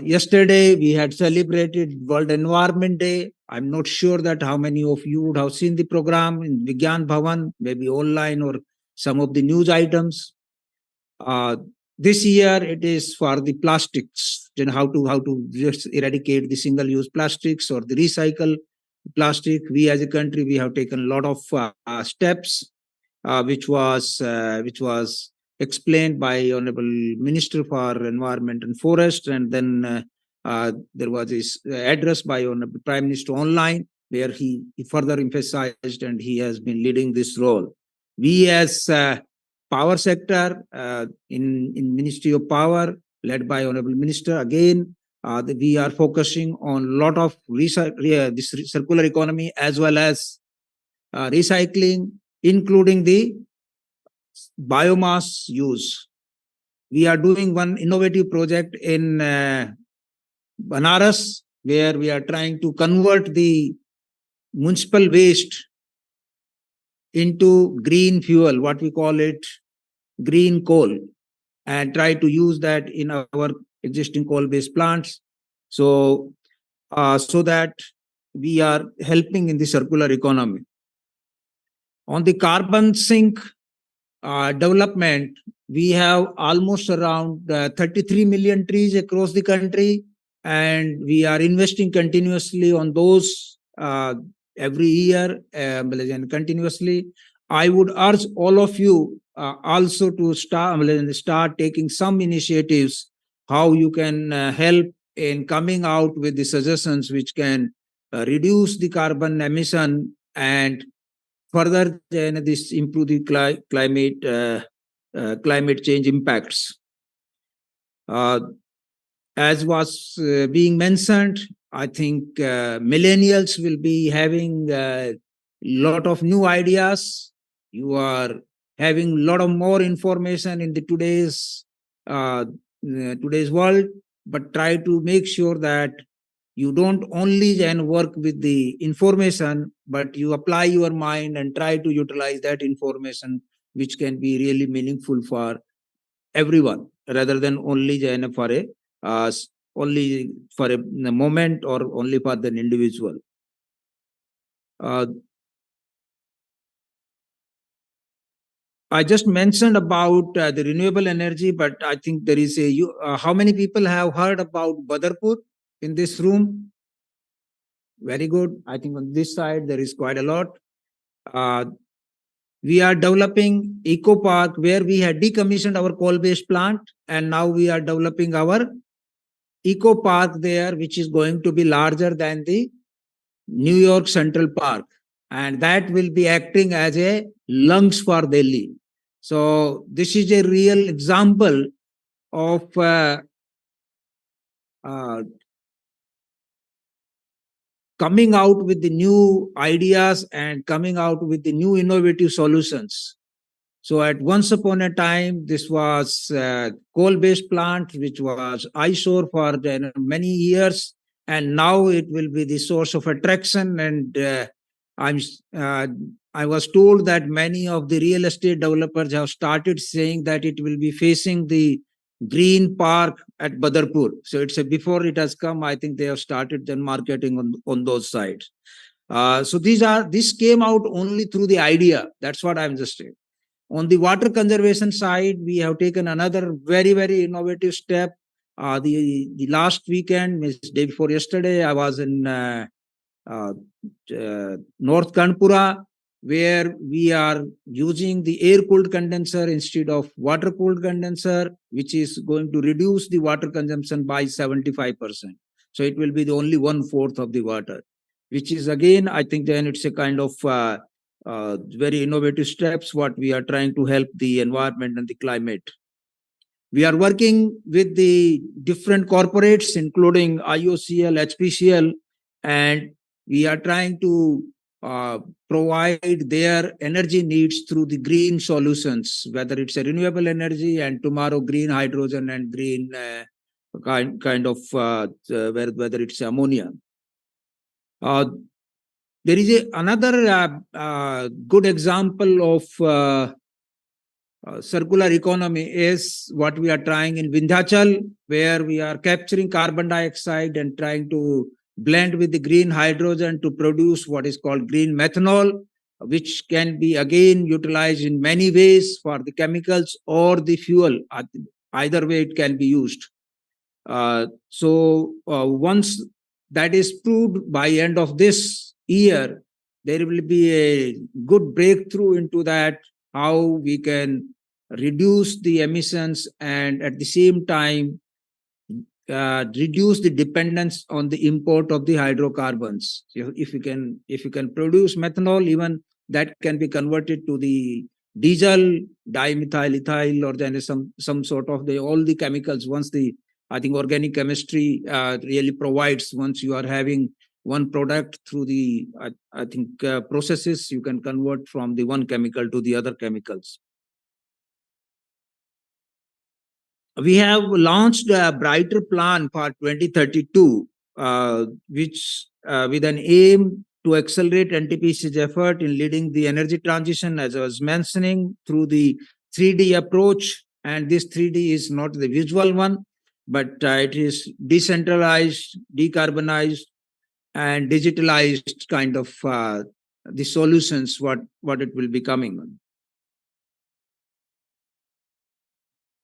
Yesterday, we had celebrated World Environment Day. I'm not sure that how many of you would have seen the program in Vigyan Bhavan, maybe online or some of the news items. This year, it is for the plastics, how to just eradicate the single-use plastics or the recycle plastic. We as a country, we have taken a lot of steps, which was explained by Honorable Minister for Environment and Forest, and then there was this address by Honorable Prime Minister online, where he further emphasized, and he has been leading this role. We as power sector in Ministry of Power, led by Honorable Minister, again, we are focusing on a lot of this circular economy as well as recycling, including the biomass use. We are doing one innovative project in Banaras, where we are trying to convert the municipal waste into green fuel, what we call it green coal, and try to use that in our existing coal-based plants. So that we are helping in the circular economy. On the carbon sink development, we have almost around 33 million trees across the country, and we are investing continuously on those every year and continuously. I would urge all of you also to start taking some initiatives how you can help in coming out with the suggestions which can reduce the carbon emission and further this improve the climate change impacts. As was being mentioned, I think millennials will be having a lot of new ideas. You are having a lot of more information in the today's world, but try to make sure that you don't only then work with the information, but you apply your mind and try to utilize that information, which can be really meaningful for everyone, rather than only for a moment or only for the individual. I just mentioned about the renewable energy, but I think there is how many people have heard about Badarpur in this room? Very good. I think on this side, there is quite a lot. We are developing Eco Park, where we had decommissioned our coal-based plant, and now we are developing our Eco Park there, which is going to be larger than the New York Central Park. And that will be acting as a lungs for Delhi. So this is a real example of coming out with the new ideas and coming out with the new innovative solutions. So at once upon a time, this was coal-based plant, which was eyesore for many years, and now it will be the source of attraction. And I was told that many of the real estate developers have started saying that it will be facing the green park at Badarpur. So it's before it has come, I think they have started then marketing on those sides. So this came out only through the idea. That's what I'm just saying. On the water conservation side, we have taken another very, very innovative step. The last weekend, day before yesterday, I was in North Kanpura, where we are using the air-cooled condenser instead of water-cooled condenser, which is going to reduce the water consumption by 75%. So it will be the only 1/4 of the water, which is again, I think then it's a kind of very innovative steps what we are trying to help the environment and the climate. We are working with the different corporates, including IOCL, HPCL, and we are trying to provide their energy needs through the green solutions, whether it's a renewable energy and tomorrow green hydrogen and green kind of whether it's ammonia. There is another good example of circular economy is what we are trying in Vindhyachal, where we are capturing carbon dioxide and trying to blend with the green hydrogen to produce what is called green methanol, which can be again utilized in many ways for the chemicals or the fuel. Either way it can be used. So once that is proved by end of this year, there will be a good breakthrough into that, how we can reduce the emissions and at the same time reduce the dependence on the import of the hydrocarbons. So if you can produce methanol, even that can be converted to the diesel, dimethyl, ethyl, or then some sort of all the chemicals. Once I think organic chemistry really provides, once you are having one product through the I think processes, you can convert from the one chemical to the other chemicals. We have launched a brighter plan for 2032, which with an aim to accelerate NTPC's effort in leading the energy transition, as I was mentioning, through the 3D approach. And this 3D is not the visual one, but it is decentralized, decarbonized, and digitalized kind of the solutions, what it will be coming on.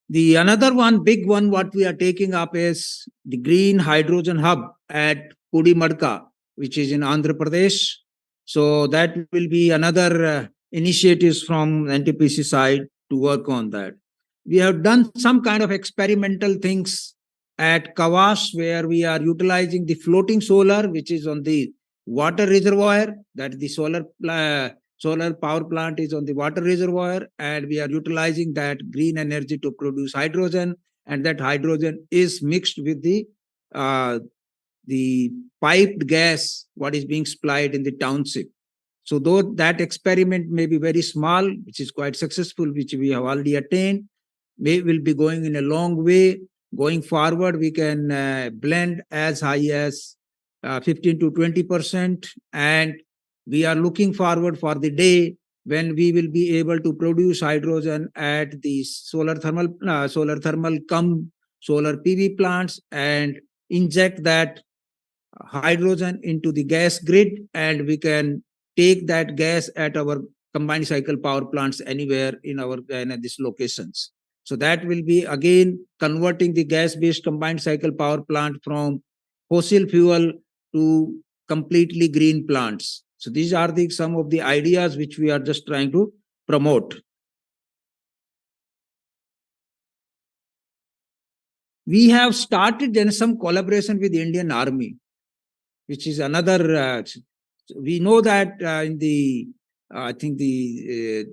The another one, big one, what we are taking up is the green hydrogen hub at Pudimadka, which is in Andhra Pradesh. So that will be another initiatives from NTPC side to work on that. We have done some kind of experimental things at Kawas, where we are utilizing the floating solar, which is on the water reservoir, that the solar power plant is on the water reservoir, and we are utilizing that green energy to produce hydrogen, and that hydrogen is mixed with the piped gas what is being supplied in the township. So though that experiment may be very small, which is quite successful, which we have already attained, will be going in a long way. Going forward, we can blend as high as 15 to 20%, and we are looking forward for the day when we will be able to produce hydrogen at the solar thermal cum solar PV plants and inject that hydrogen into the gas grid, and we can take that gas at our combined cycle power plants anywhere in our these locations. So that will be again converting the gas-based combined cycle power plant from fossil fuel to completely green plants. So these are some of the ideas which we are just trying to promote. We have started then some collaboration with the Indian Army, which is another. We know that in the I think the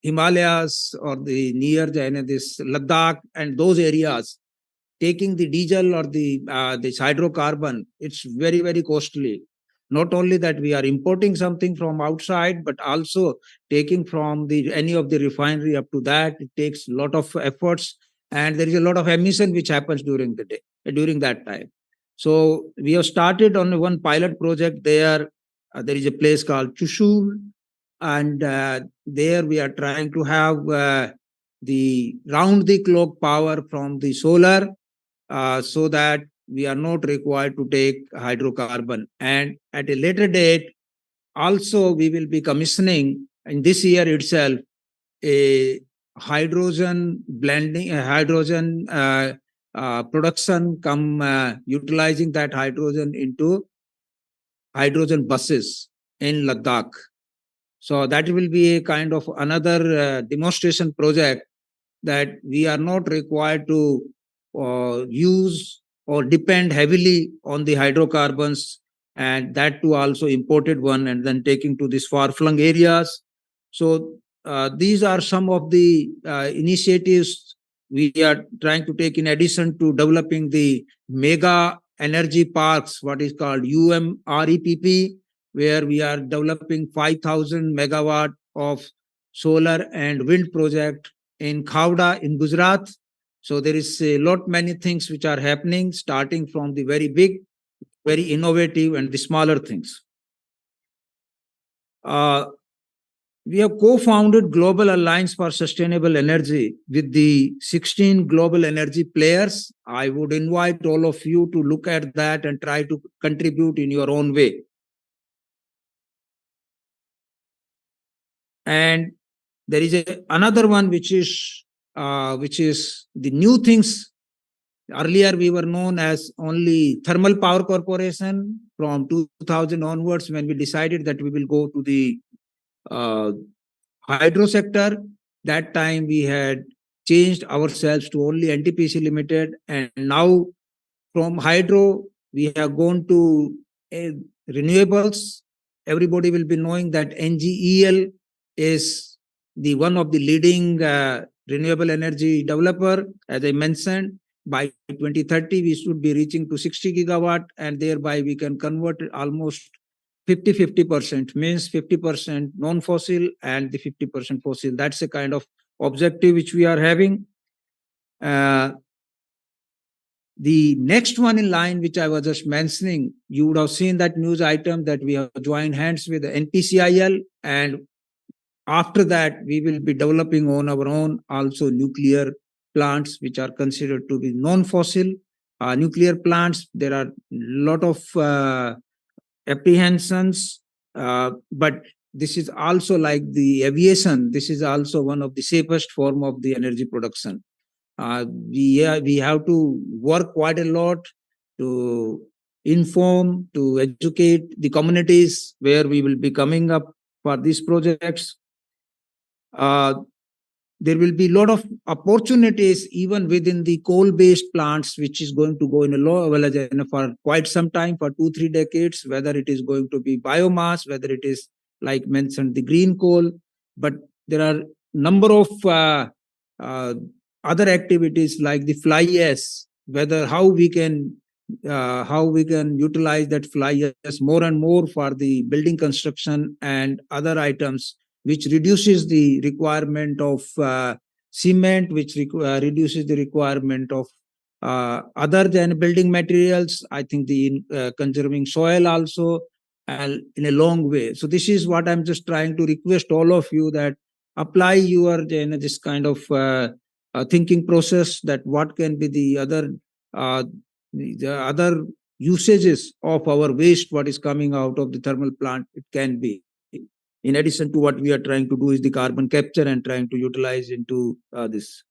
Himalayas or the near this Ladakh and those areas, taking the diesel or this hydrocarbon, it's very, very costly. Not only that we are importing something from outside, but also taking from any of the refinery up to that, it takes a lot of efforts, and there is a lot of emission which happens during the day, during that time. So we have started on one pilot project there. There is a place called Chushul, and there we are trying to have the round the clock power from the solar, so that we are not required to take hydrocarbon. And at a later date, also we will be commissioning in this year itself a hydrogen blending, hydrogen production, utilizing that hydrogen into hydrogen buses in Ladakh. So that will be a kind of another demonstration project that we are not required to use or depend heavily on the hydrocarbons, and that too also imported one, and then taking to these far-flung areas. So these are some of the initiatives we are trying to take in addition to developing the mega energy parks, what is called UMREPP, where we are developing 5,000 megawatt of solar and wind project in Khavda in Gujarat. So there is a lot many things which are happening, starting from the very big, very innovative, and the smaller things. We have co-founded Global Alliance for Sustainable Energy with the 16 global energy players. I would invite all of you to look at that and try to contribute in your own way. And there is another one which is the new things. Earlier we were known as only Thermal Power Corporation. From 2000 onwards, when we decided that we will go to the hydro sector, that time we had changed ourselves to only NTPC Limited, and now from hydro we have gone to renewables. Everybody will be knowing that NGEL is the one of the leading renewable energy developer. As I mentioned, by 2030 we should be reaching to 60 gigawatt, and thereby we can convert almost 50-50%, means 50% non-fossil and the 50% fossil. That's a kind of objective which we are having. The next one in line, which I was just mentioning, you would have seen that news item that we have joined hands with the NPCIL, and after that we will be developing on our own also nuclear plants which are considered to be non-fossil nuclear plants. There are a lot of apprehensions, but this is also like the aviation. This is also one of the safest form of the energy production. We have to work quite a lot to inform, to educate the communities where we will be coming up for these projects. There will be a lot of opportunities even within the coal-based plants, which is going to go in a low for quite some time, for 2-3 decades, whether it is going to be biomass, whether it is, like mentioned, the green coal. But there are number of other activities like the fly ash, how we can utilize that fly ash more and more for the building construction and other items, which reduces the requirement of cement, which reduces the requirement of other than building materials. I think the conserving soil also, in a long way. So this is what I'm just trying to request all of you, that apply your this kind of thinking process, that what can be the other usages of our waste, what is coming out of the thermal plant. It can be, in addition to what we are trying to do is the carbon capture and trying to utilize into this.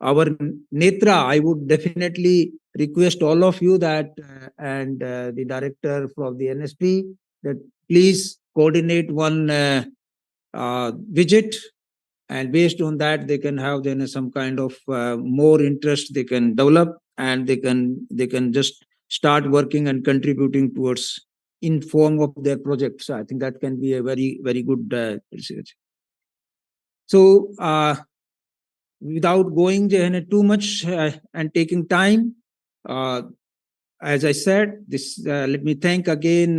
Our Netra, I would definitely request all of you that, and the director from the NSP, that please coordinate one visit, and based on that they can have then some kind of more interest they can develop, and they can just start working and contributing towards in form of their projects. I think that can be a very, very good research. So, without going too much and taking time, as I said, let me thank again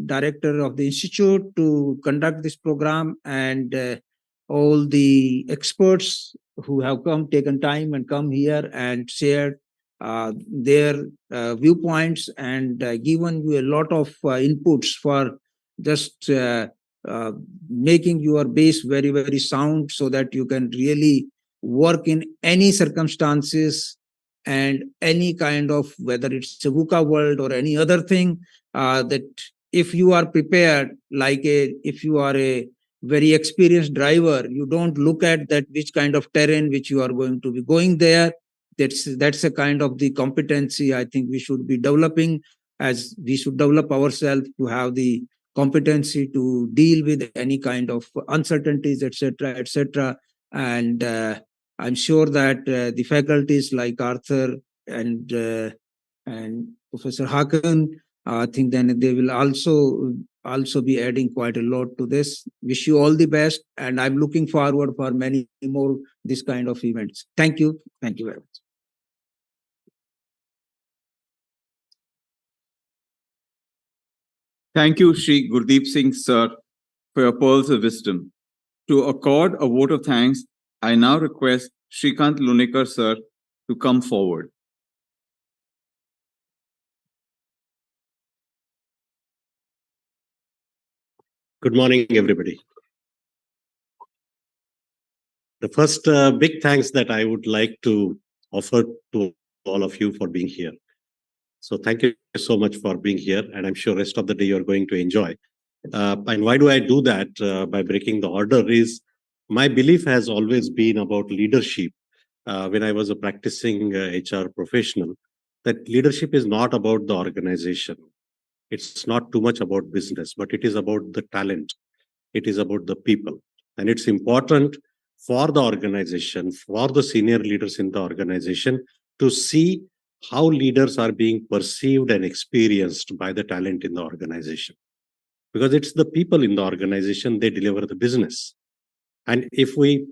director of the institute to conduct this program and all the experts who have taken time and come here and shared their viewpoints and given you a lot of inputs for just making your base very, very sound so that you can really work in any circumstances and any kind of, whether it's a VUCA world or any other thing, that if you are prepared, if you are a very experienced driver, you don't look at that which kind of terrain which you are going to be going there. That's a kind of the competency I think we should be developing, as we should develop ourselves to have the competency to deal with any kind of uncertainties, etc., etc. And I'm sure that the faculties like Arthur and Professor Hakan, I think then they will also be adding quite a lot to this. Wish you all the best, and I'm looking forward for many more this kind of events. Thank you. Thank you very much. Thank you, Shri Gurdeep Singh, sir, for your pearls of wisdom. To accord a vote of thanks, I now request Shrikant Lunekar, sir, to come forward. Good morning, everybody. The first big thanks that I would like to offer to all of you for being here. So thank you so much for being here, and I'm sure rest of the day you're going to enjoy. And why do I do that by breaking the order is my belief has always been about leadership. When I was a practicing HR professional, that leadership is not about the organization. It's not too much about business, but it is about the talent. It is about the people. And it's important for the organization, for the senior leaders in the organization to see how leaders are being perceived and experienced by the talent in the organization. Because it's the people in the organization, they deliver the business. And if we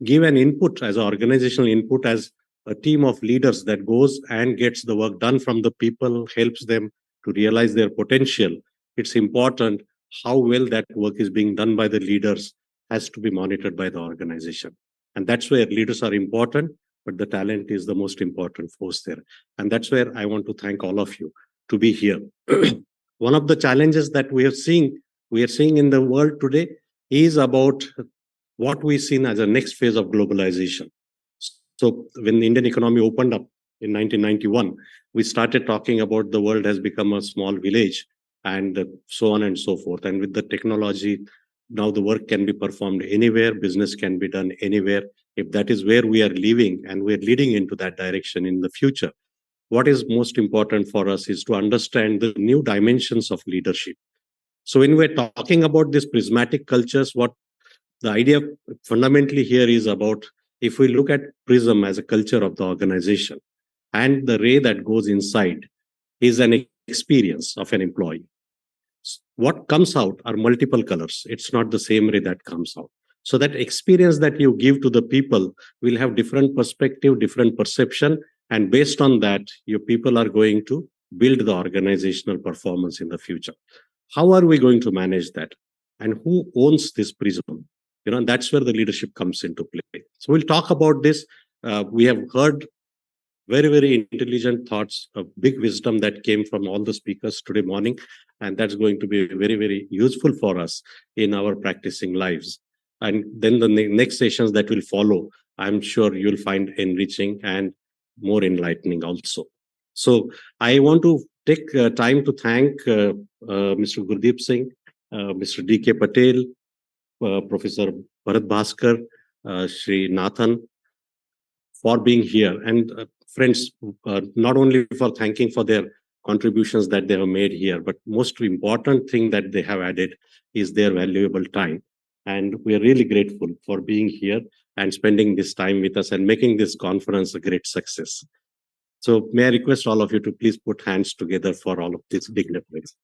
give an input as an organizational input, as a team of leaders that goes and gets the work done from the people, helps them to realize their potential, it's important how well that work is being done by the leaders has to be monitored by the organization. And that's where leaders are important, but the talent is the most important force there. And that's where I want to thank all of you to be here. One of the challenges that we are seeing in the world today is about what we've seen as a next phase of globalization. So when the Indian economy opened up in 1991, we started talking about the world has become a small village and so on and so forth. And with the technology, now the work can be performed anywhere, business can be done anywhere. If that is where we are living and we're leading into that direction in the future, what is most important for us is to understand the new dimensions of leadership. So when we're talking about these prismatic cultures, what the idea fundamentally here is about, if we look at Prism as a culture of the organization, and the ray that goes inside is an experience of an employee. What comes out are multiple colors. It's not the same ray that comes out. So that experience that you give to the people will have different perspective, different perception, and based on that, your people are going to build the organizational performance in the future. How are we going to manage that? And who owns this Prism? That's where the leadership comes into play. So we'll talk about this. We have heard very, very intelligent thoughts, of big wisdom that came from all the speakers today morning. And that's going to be very, very useful for us in our practicing lives. And then the next sessions that will follow, I'm sure you'll find enriching and more enlightening also. So I want to take time to thank Mr. Gurdeep Singh, Mr. D.K. Patel, Professor Bharat Bhaskar, Sri Nathan, for being here. And friends, not only for thanking for their contributions that they have made here, but most important thing that they have added is their valuable time. And we are really grateful for being here and spending this time with us and making this conference a great success. So may I request all of you to please put hands together for all of these dignitaries.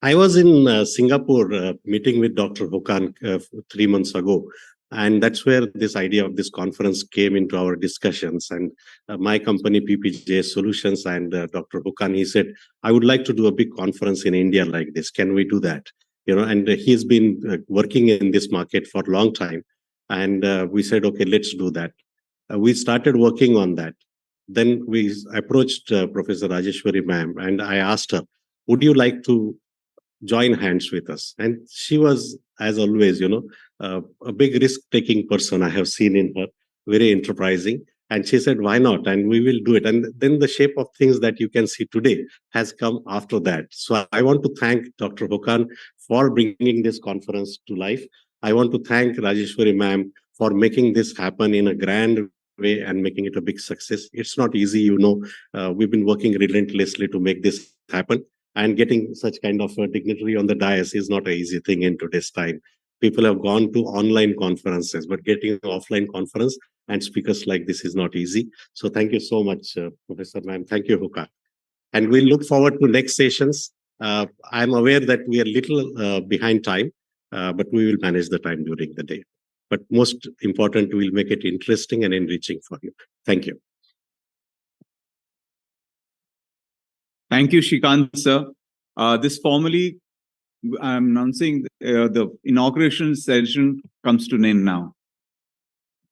I was in Singapore meeting with Dr. Hokan 3 months ago. And that's where this idea of this conference came into our discussions. And my company, PPJ Solutions, and Dr. Hokan, he said, I would like to do a big conference in India like this. Can we do that? And he's been working in this market for a long time. And we said, okay, let's do that. We started working on that. Then we approached Professor Rajeshwari ma'am, and I asked her, would you like to join hands with us? And she was, as always, a big risk-taking person I have seen in her, very enterprising. And she said, why not? And we will do it. And then the shape of things that you can see today has come after that. So I want to thank Dr. Hokan for bringing this conference to life. I want to thank Rajeshwari ma'am for making this happen in a grand way and making it a big success. It's not easy, we've been working relentlessly to make this happen. And getting such kind of a dignitary on the dais is not an easy thing in today's time. People have gone to online conferences, but getting an offline conference and speakers like this is not easy. So thank you so much, Professor Ma'am. Thank you, Huka. And we'll look forward to next sessions. I'm aware that we are little behind time, but we will manage the time during the day. But most important, we'll make it interesting and enriching for you. Thank you. Thank you, Shrikant, sir. This formally, I'm announcing the inauguration session comes to an end now.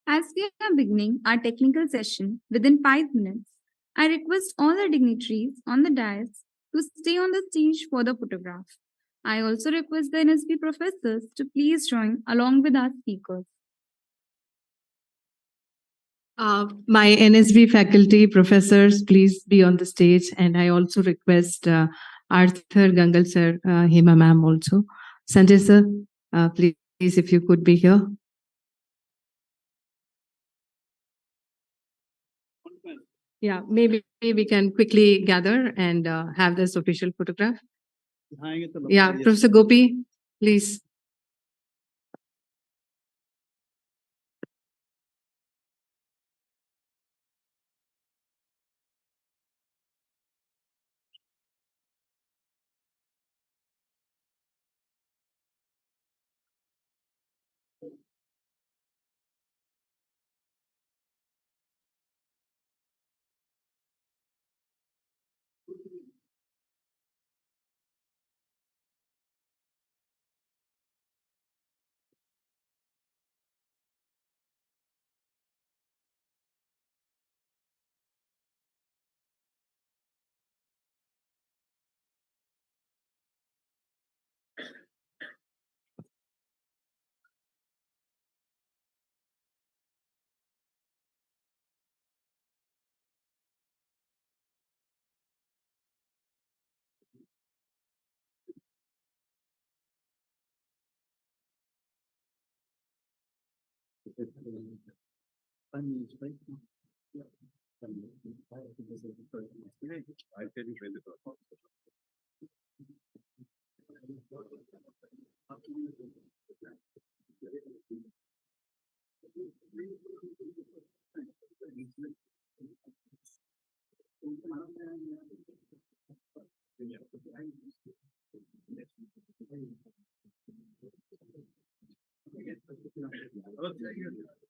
As we are beginning our technical session within 5 minutes, I request all the dignitaries on the dais to stay on the stage for the photograph. I also request the NSB professors to please join along with our speakers. My NSB faculty professors, please be on the stage. And I also request Arthur Gangal sir, Hema ma'am also. Sanjay sir, please, if you could be here. Yeah, maybe we can quickly gather and have this official photograph. Yeah, Professor Gopi, please.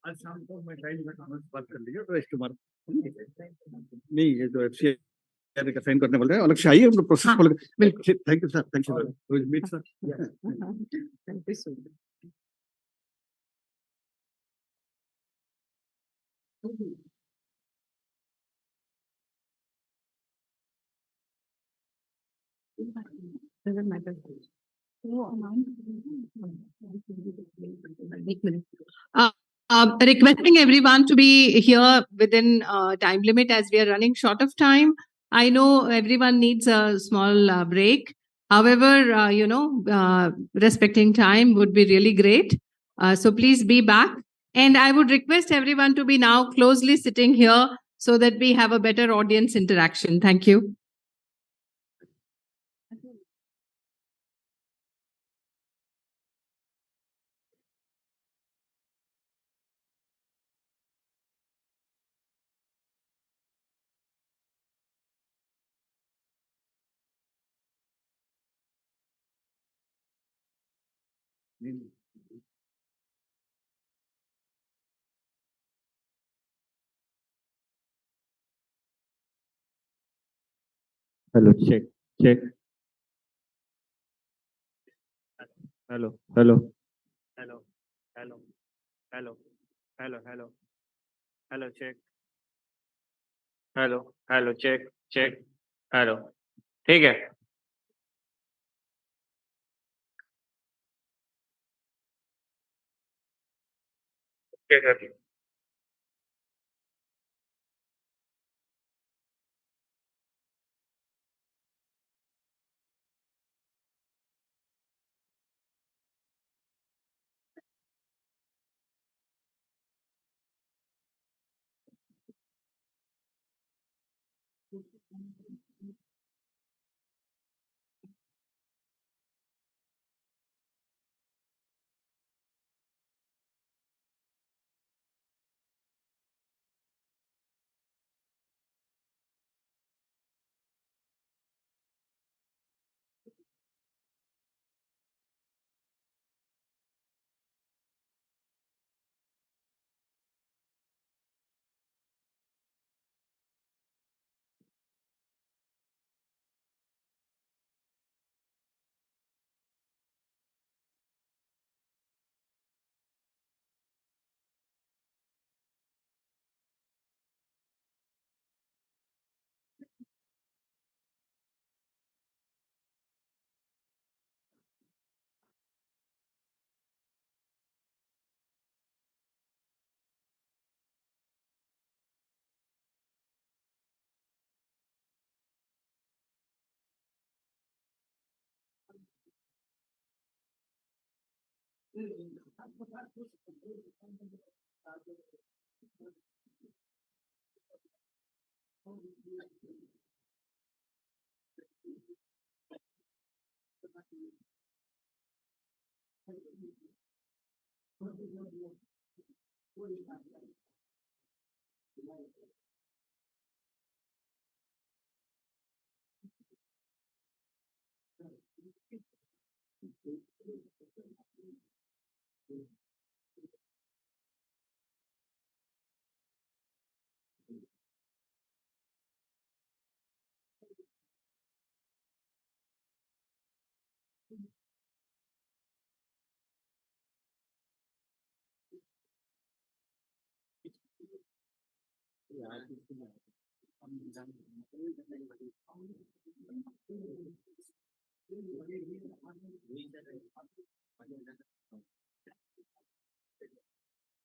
आज शाम को मैं time में comments बात कर लीजिए तो इस्तेमाल नहीं ये तो एफसीआई का साइन करने वाले हैं अलग से आइए हम प्रोसेस फॉलो बिल्कुल thank you sir thank you meet sir Thank you so much. Doesn't matter. Requesting everyone to be here within time limit as we are running short of time. I know everyone needs a small break. However, respecting time would be really great. So please be back. And I would request everyone to be now closely sitting here so that we have a better audience interaction. Thank you. Hello, check, check. Hello, hello, hello, hello, hello, hello, hello, hello, check. Hello hello check check hello ठीक है ठीक है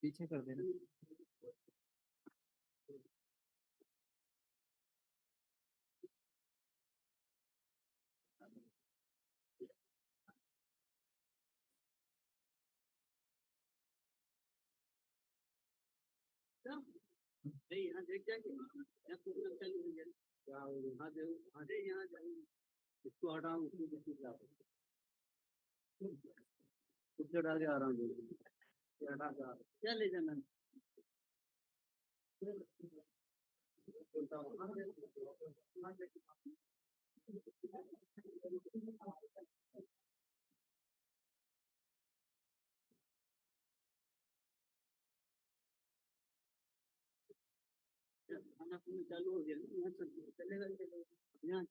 पीछे कर देना यहाँ देख जाएंगे यहाँ प्रोग्राम चालू हो गया यहाँ दे यहाँ जाओ इसको हटाओ उसको उससे डाल के आ रहा हूँ क्या ले जाना खाना पीना चालू हो गया यहाँ चलेगा यहाँ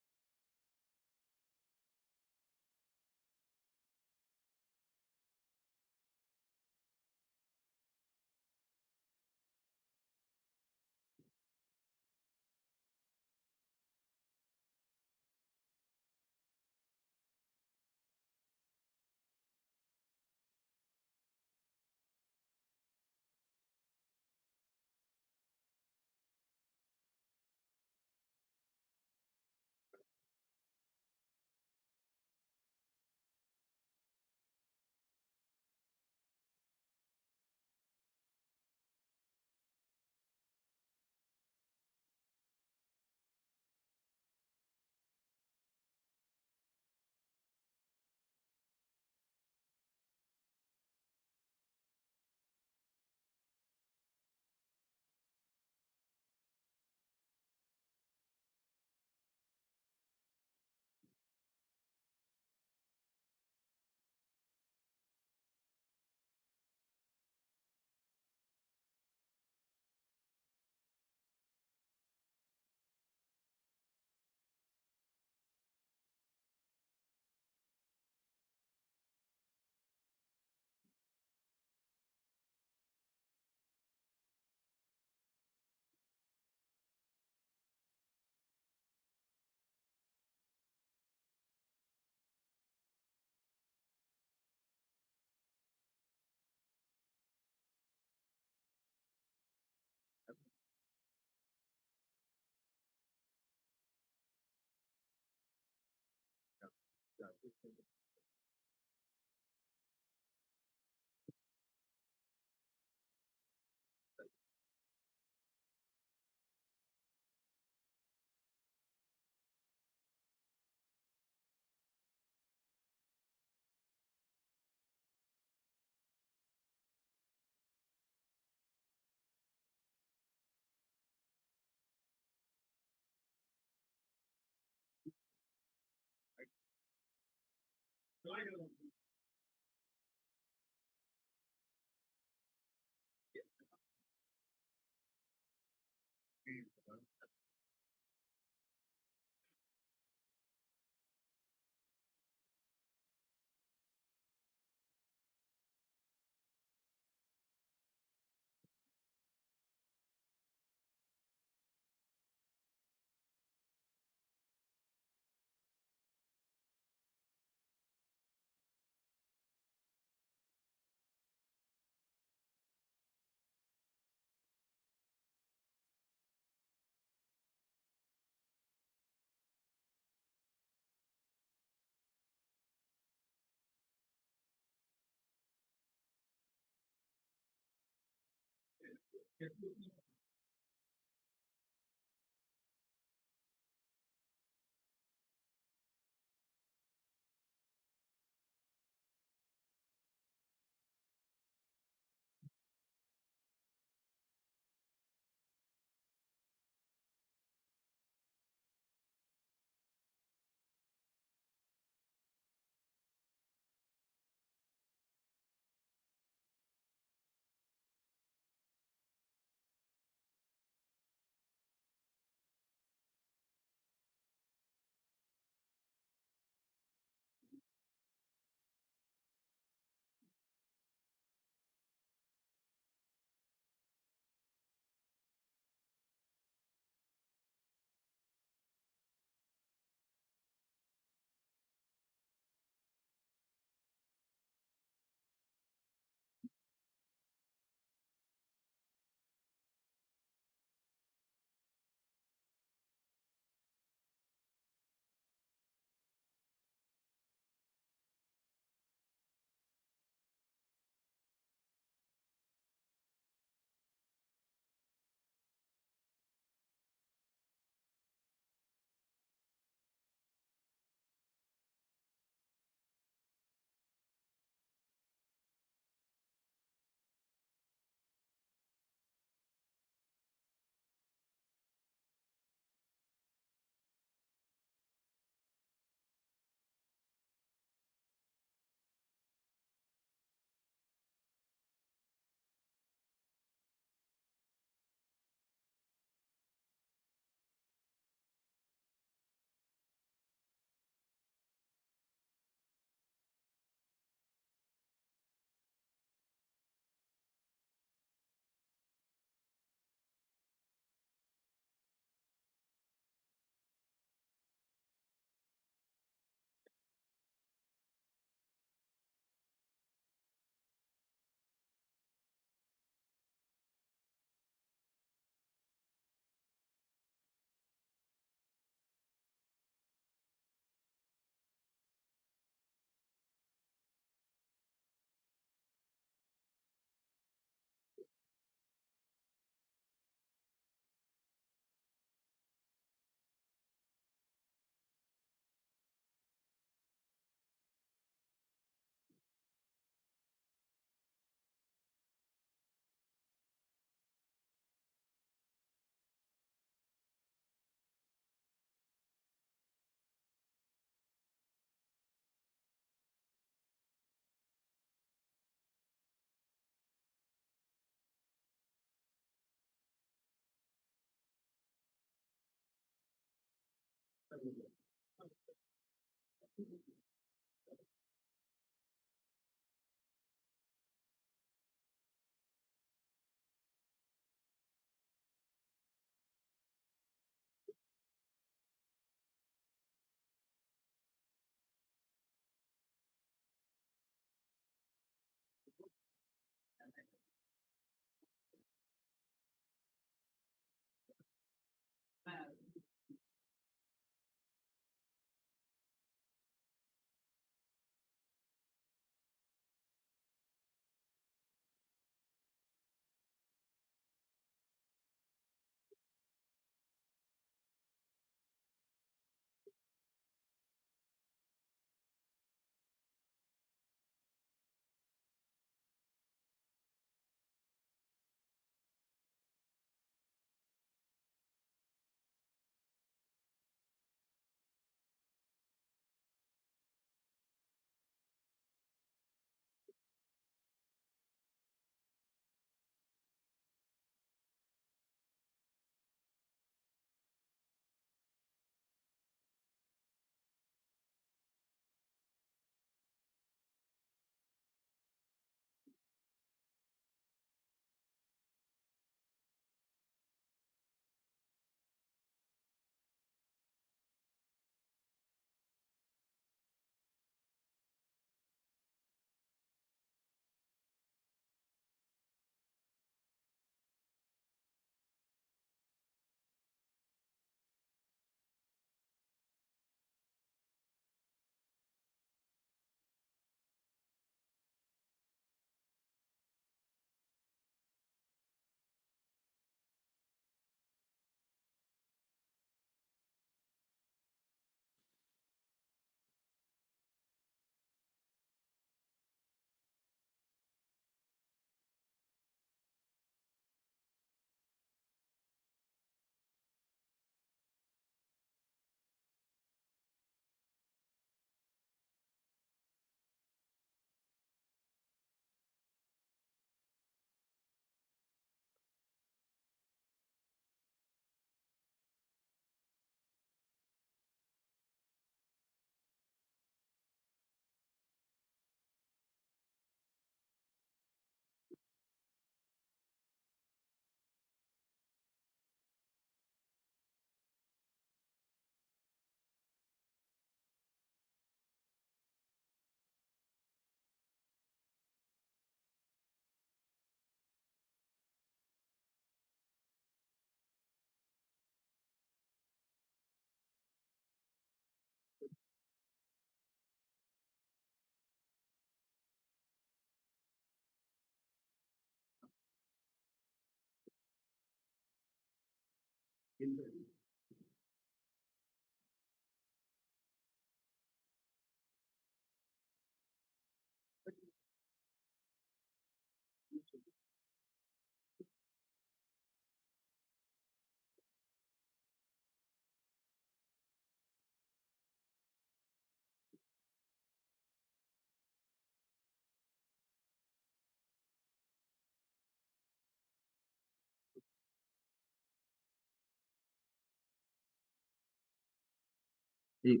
Yeah,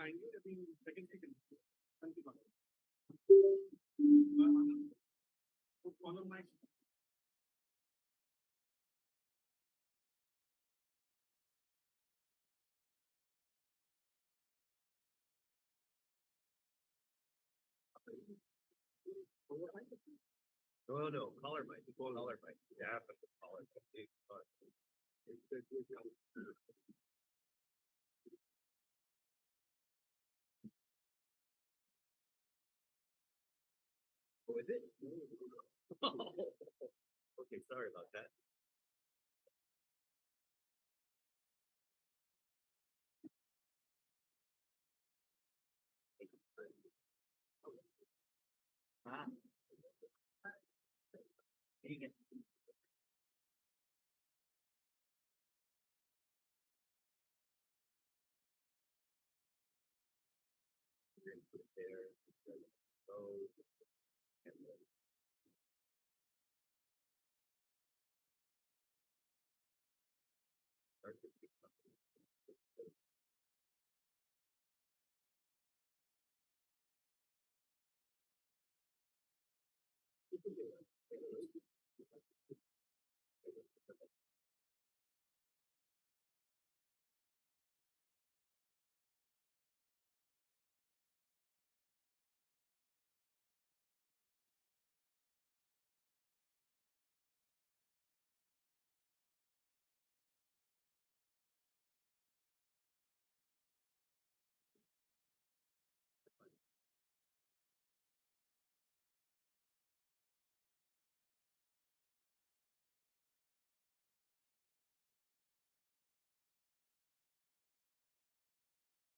I need to be second. Follow my. No, color by color by. Yeah, but the color by. Oh, is it? Okay, sorry about that. Ah. Dang it. There. So, and then start to pick up.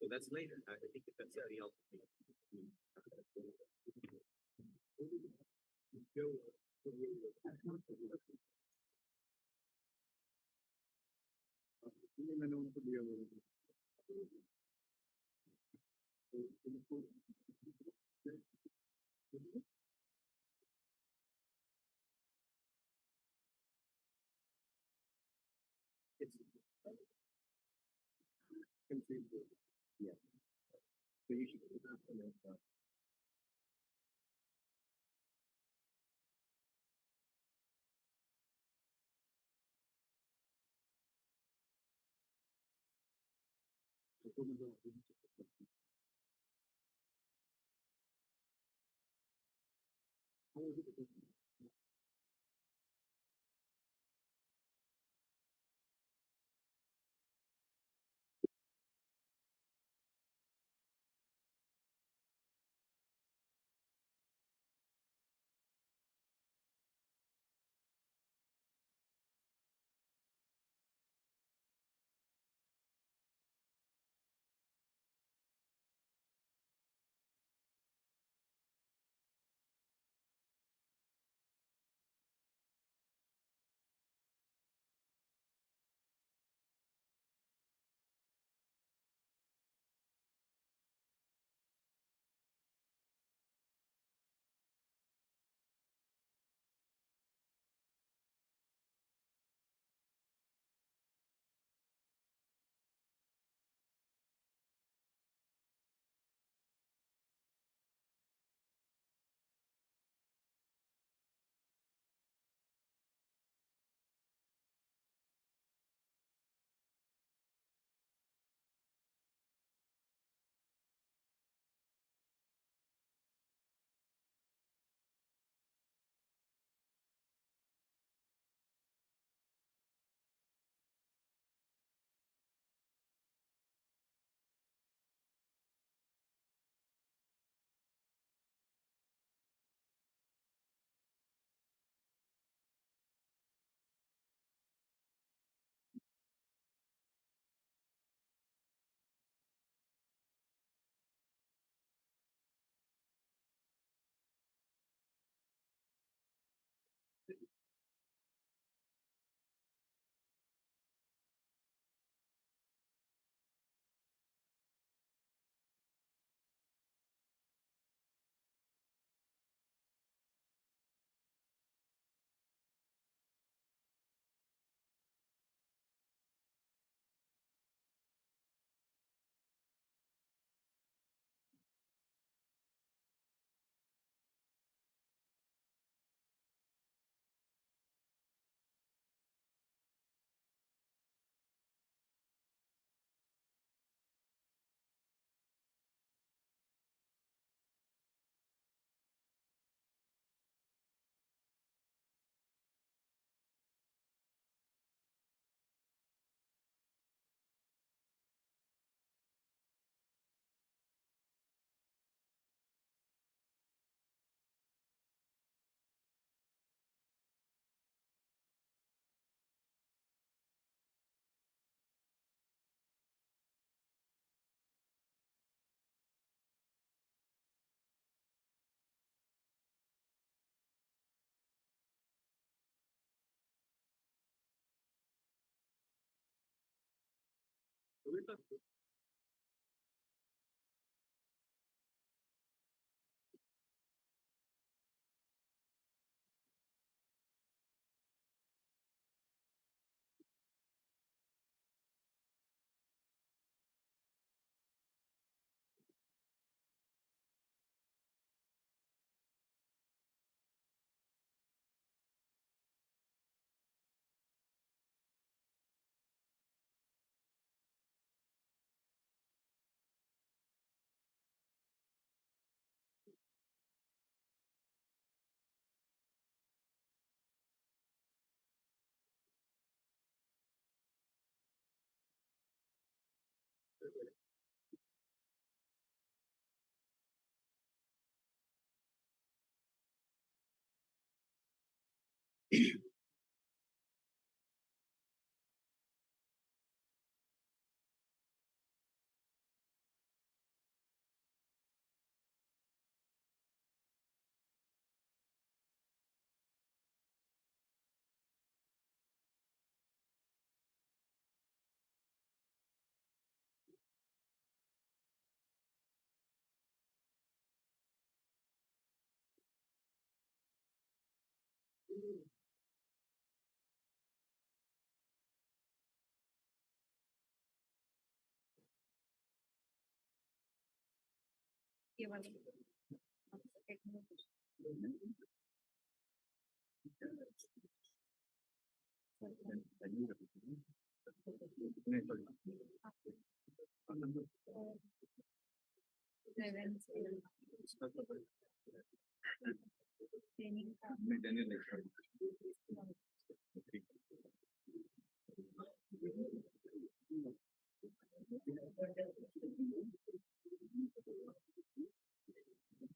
So that's later. I think that's the else. Yeah. So you should.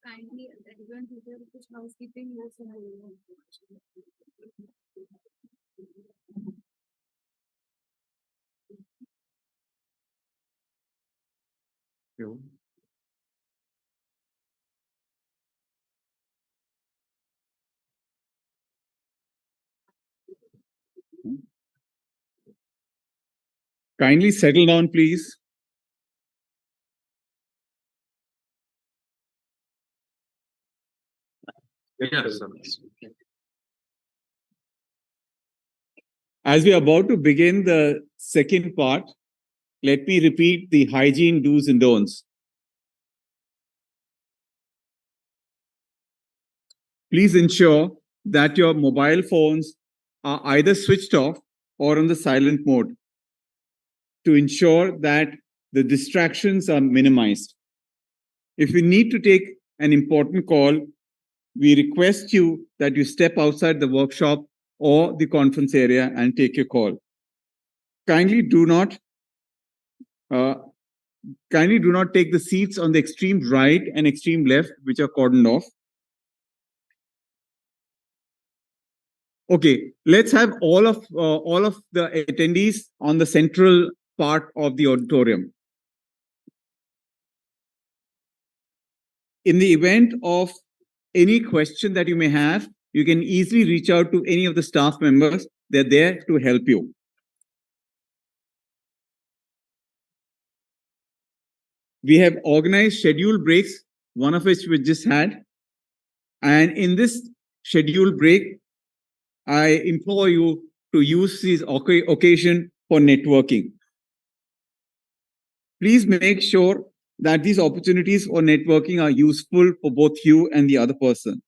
Kindly, everyone, कुछ housekeeping वो सब बोलो. Kindly settle down, please. Yes, sir. As we are about to begin the second part, let me repeat the hygiene do's and don'ts. Please ensure that your mobile phones are either switched off or on the silent mode to ensure that the distractions are minimized. If you need to take an important call, we request you that you step outside the workshop or the conference area and take your call. Kindly do not take the seats on the extreme right and extreme left, which are cordoned off. Okay, let's have all of the attendees on the central part of the auditorium. In the event of any question that you may have, you can easily reach out to any of the staff members. They're there to help you. We have organized scheduled breaks, one of which we just had. And in this scheduled break, I implore you to use this occasion for networking. Please make sure that these opportunities for networking are useful for both you and the other person.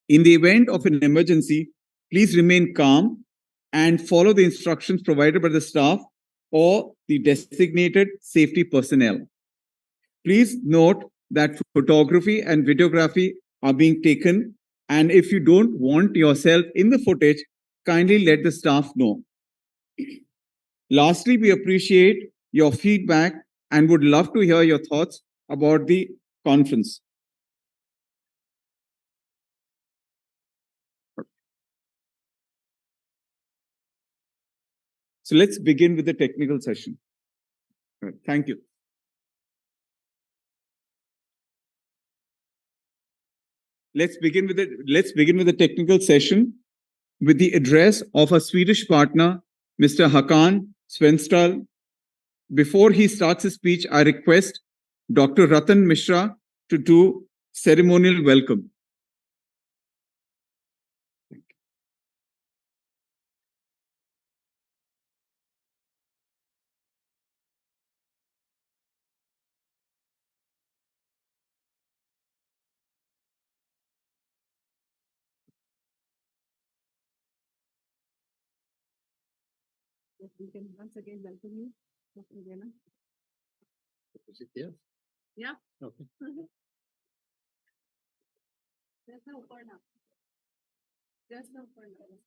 In the event of an emergency, please remain calm and follow the instructions provided by the staff or the designated safety personnel. Please note that photography and videography are being taken, and if you don't want yourself in the footage, kindly let the staff know. Lastly, we appreciate your feedback and would love to hear your thoughts about the conference. So let's begin with the technical session. Thank you. Let's begin with the technical session with the address of our Swedish partner, Mr. Hakan Svenstall. Before he starts his speech, I request Dr. Ratan Mishra to do ceremonial welcome. We can once again welcome you, Dr. Vena. Is it here? Yeah. Okay. Just now for now. Just now for now.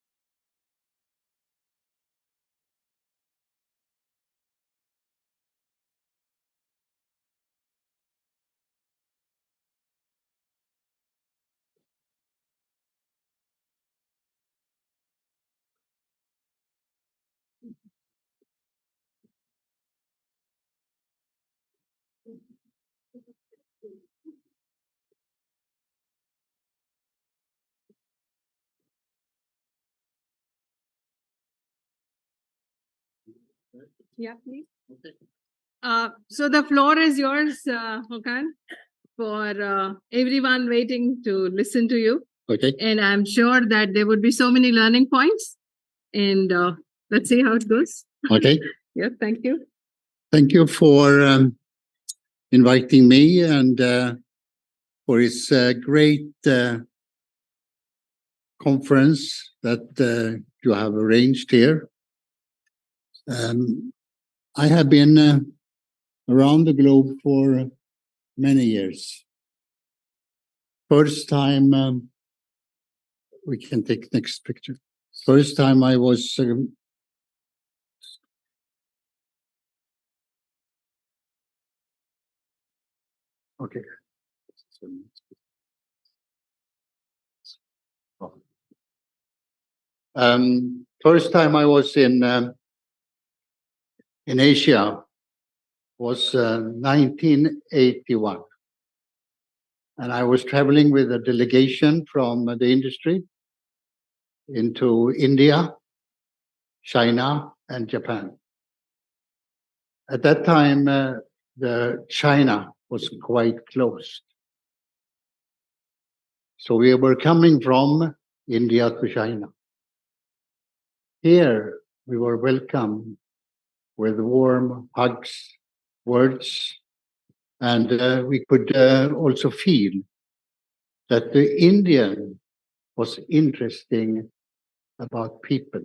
Yeah, please. So the floor is yours, Hokan, for everyone waiting to listen to you. Okay. And I'm sure that there would be so many learning points. And let's see how it goes. Okay. Yeah, thank you. Thank you for inviting me and for this great conference that you have arranged here. I have been around the globe for many years. First time, we can take next picture. First time I was okay. First time I was in Asia was 1981. And I was traveling with a delegation from the industry into India, China, and Japan. At that time, the China was quite closed. So we were coming from India to China. Here, we were welcomed with warm hugs, words, and we could also feel that the Indian was interesting about people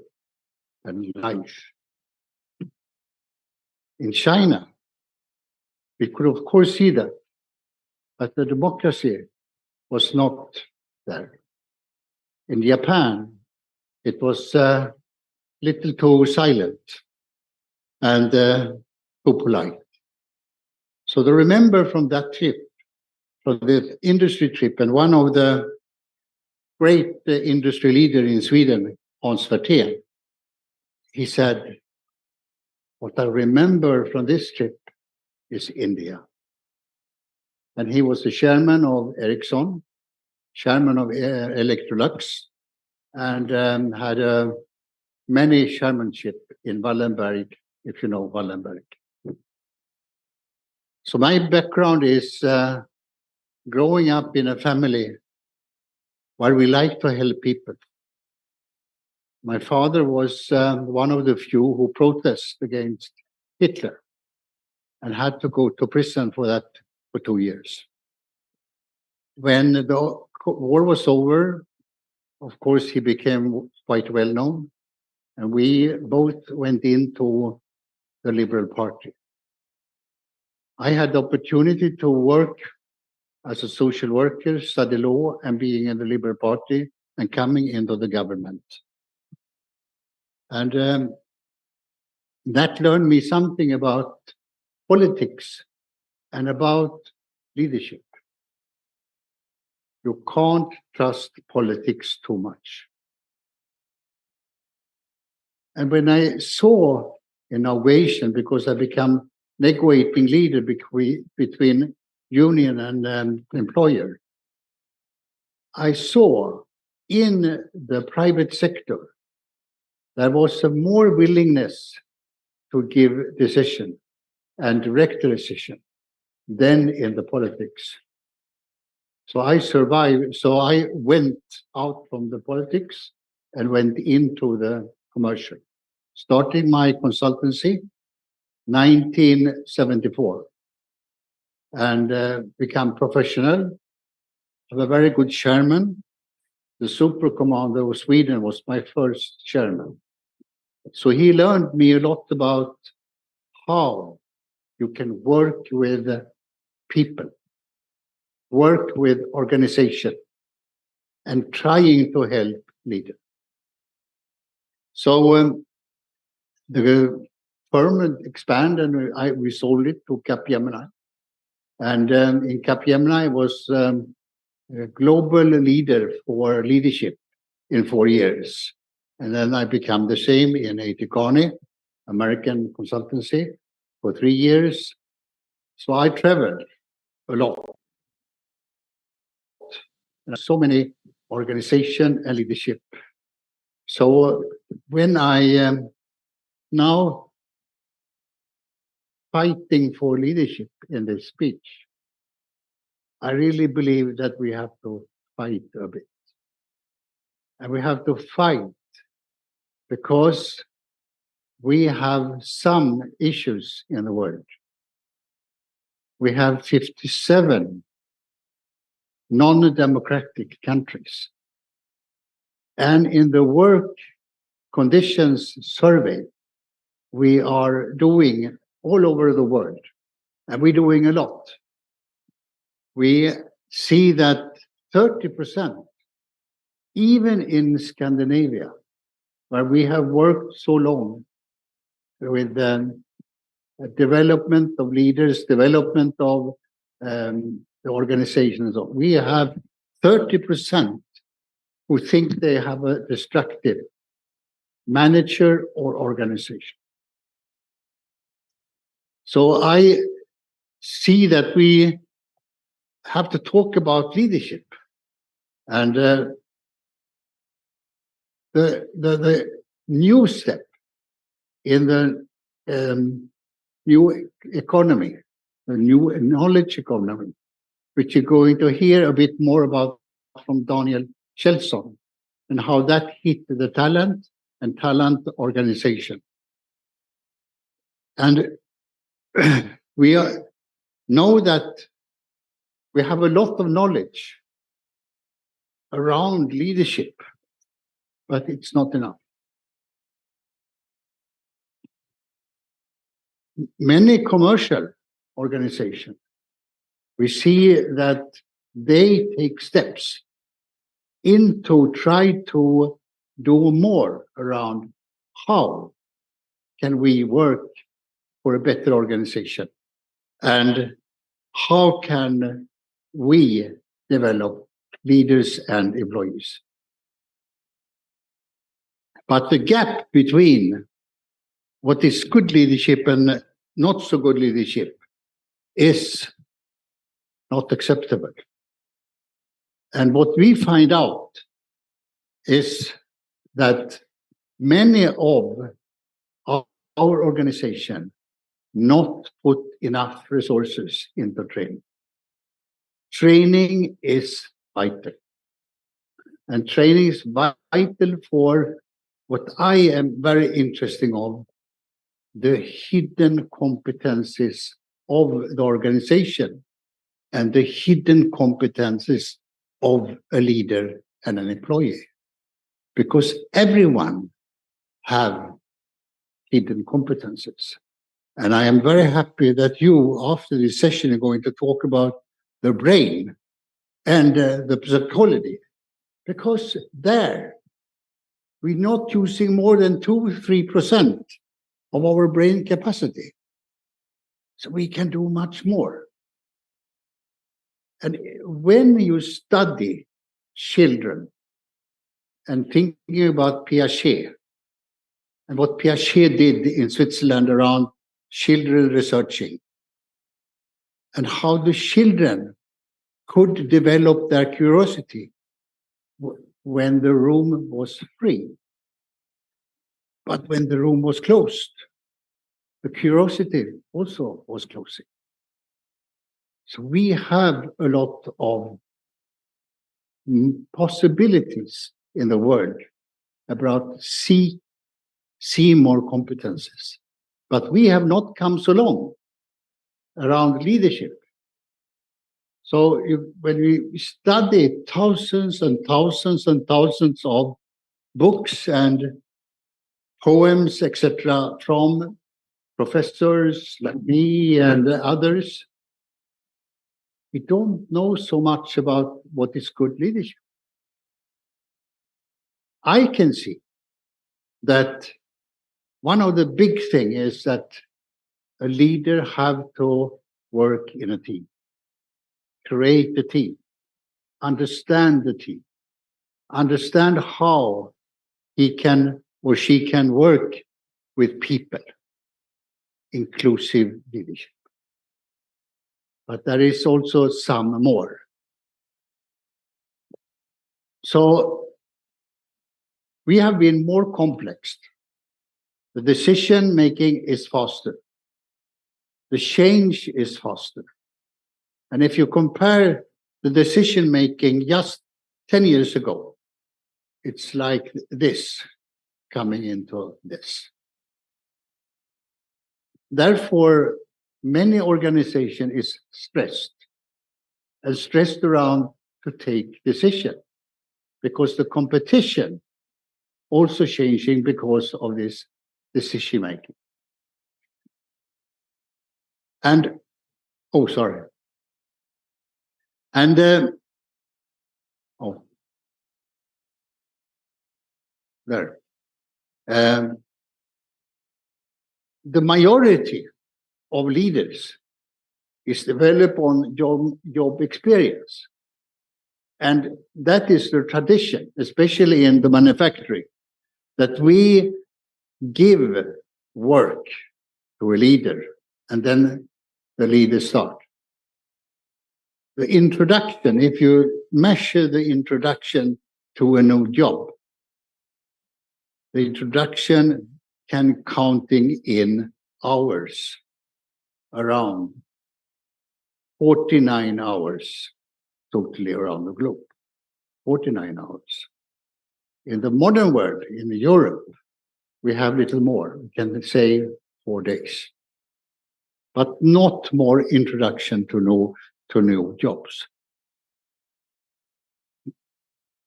and life. In China, we could of course see that, but the democracy was not there. In Japan, it was little too silent and too polite. So I remember from that trip, from the industry trip, and one of the great industry leaders in Sweden, Hans Werthén, he said, what I remember from this trip is India. And he was the chairman of Ericsson, chairman of Electrolux, and had many chairmanship in Wallenberg, if you know Wallenberg. So my background is growing up in a family where we like to help people. My father was one of the few who protested against Hitler and had to go to prison for that for 2 years. When the war was over, of course, he became quite well known, and we both went into the Liberal Party. I had the opportunity to work as a social worker, study law, and being in the Liberal Party and coming into the government. And that learned me something about politics and about leadership. You can't trust politics too much. And when I saw innovation, because I become negotiating leader between union and employer, I saw in the private sector there was a more willingness to give decision and direct the decision than in the politics. So I survived. So I went out from the politics and went into the commercial, starting my consultancy 1974 and become professional. I have a very good chairman. The super commander of Sweden was my first chairman. So he learned me a lot about how you can work with people, work with organization, and trying to help leaders. So the firm expanded, and we sold it to Capgemini. And in Capgemini, I was a global leader for leadership in 4 years. And then I became the same in A.T. Kearney, American consultancy, for 3 years. So I traveled a lot. So many organization and leadership. So when I now fighting for leadership in this speech, I really believe that we have to fight a bit. And we have to fight because we have some issues in the world. We have 57 non-democratic countries. And in the work conditions survey, we are doing all over the world, and we're doing a lot. We see that 30%, even in Scandinavia, where we have worked so long with development of leaders, development of the organizations, we have 30% who think they have a destructive manager or organization. So I see that we have to talk about leadership, and the new step in the new economy, the new knowledge economy, which you're going to hear a bit more about from Daniel Kjellson, and how that hit the talent and talent organization. And we know that we have a lot of knowledge around leadership, but it's not enough. Many commercial organizations, we see that they take steps into try to do more around how can we work for a better organization, and how can we develop leaders and employees. But the gap between what is good leadership and not so good leadership is not acceptable. And what we find out is that many of our organization not put enough resources into training. Training is vital. And training is vital for what I am very interested of, the hidden competencies of the organization and the hidden competencies of a leader and an employee. Because everyone have hidden competencies. And I am very happy that you, after this session, are going to talk about the brain and the psychology. Because there, we're not using more than 2-3% of our brain capacity. So we can do much more. And when you study children and thinking about Piaget and what Piaget did in Switzerland around children researching, and how the children could develop their curiosity when the room was free. But when the room was closed, the curiosity also was closing. So we have a lot of possibilities in the world about see more competences. But we have not come so long around leadership. So when we study thousands and thousands and thousands of books and poems, etc., from professors like me and others, we don't know so much about what is good leadership. I can see that one of the big things is that a leader have to work in a team, create a team, understand the team, understand how he can or she can work with people, inclusive leadership. But there is also some more. So we have been more complex. The decision making is faster. the change is faster. And if you compare the decision making just 10 years ago, it's like this coming into this. Therefore, many organization is stressed around to take decision, because the competition also changing because of this decision making. And the majority of leaders is developed on job experience. And that is the tradition, especially in the manufacturing, that we give work to a leader and then the leader start. The introduction, if you measure the introduction to a new job, the introduction can counting in hours, around 49 hours totally around the globe. 49 hours. In the modern world, in Europe, we have little more. We can say 4 days, but not more introduction to new jobs.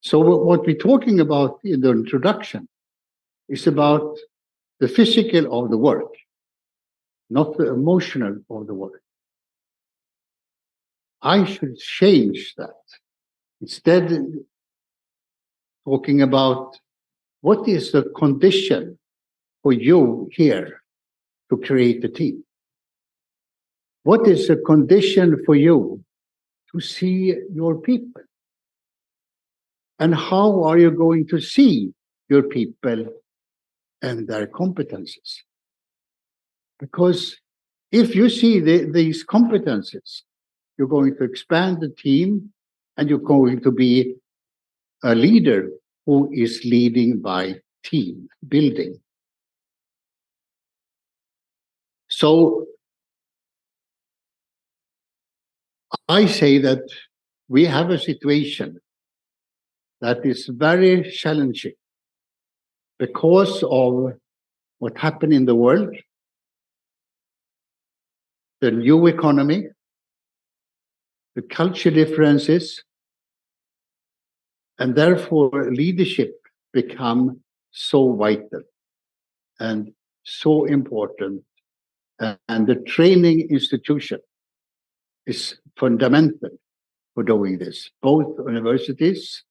So what we're talking about in the introduction is about the physical of the work, not the emotional of the work. I should change that. Instead, talking about what is the condition for you here to create a team? What is the condition for you to see your people? And how are you going to see your people and their competences? Because if you see these competences, you're going to expand the team and you're going to be a leader who is leading by team building. So I say that we have a situation that is very challenging because of what happened in the world, the new economy, the culture differences, and therefore leadership become so vital and so important. And the training institution is fundamental for doing this, both universities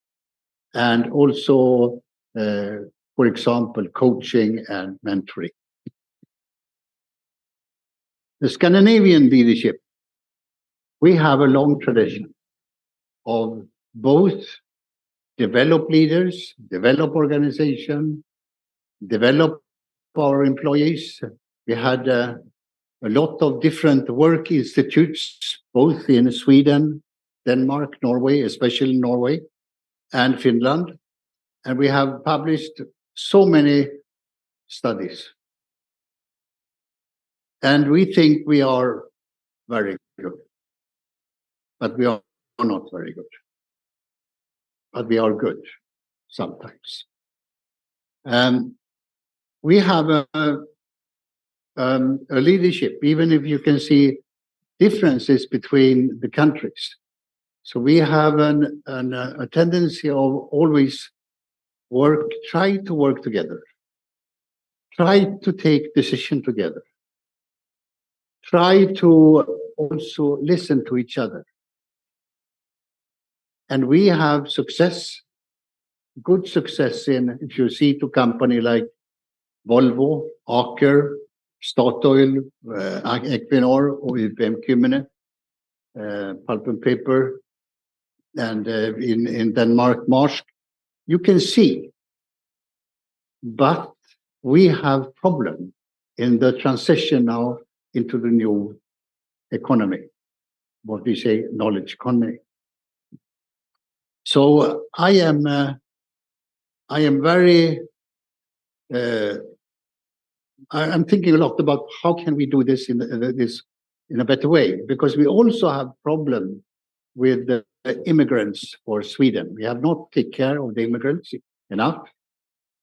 and also, for example, coaching and mentoring. The Scandinavian leadership, we have a long tradition of both develop leaders, develop organization, develop our employees. We had a lot of different work institutes, both in Sweden, Denmark, Norway, especially Norway, and Finland. And we have published so many studies. And we think we are very good, but we are not very good. But we are good sometimes. We have a leadership, even if you can see differences between the countries. So we have a tendency of always try to work together, try to take decision together, try to also listen to each other. And we have good success in, if you see to company like Volvo, Aker, Statoil, Equinor, or UPM Kymmene, Pulp and Paper, and in Denmark, Maersk, you can see. But we have problem in the transition now into the new economy, what we say, knowledge economy. So I am very, I'm thinking a lot about how can we do this in this in a better way, because we also have problem with the immigrants for Sweden. We have not taken care of the immigrants enough.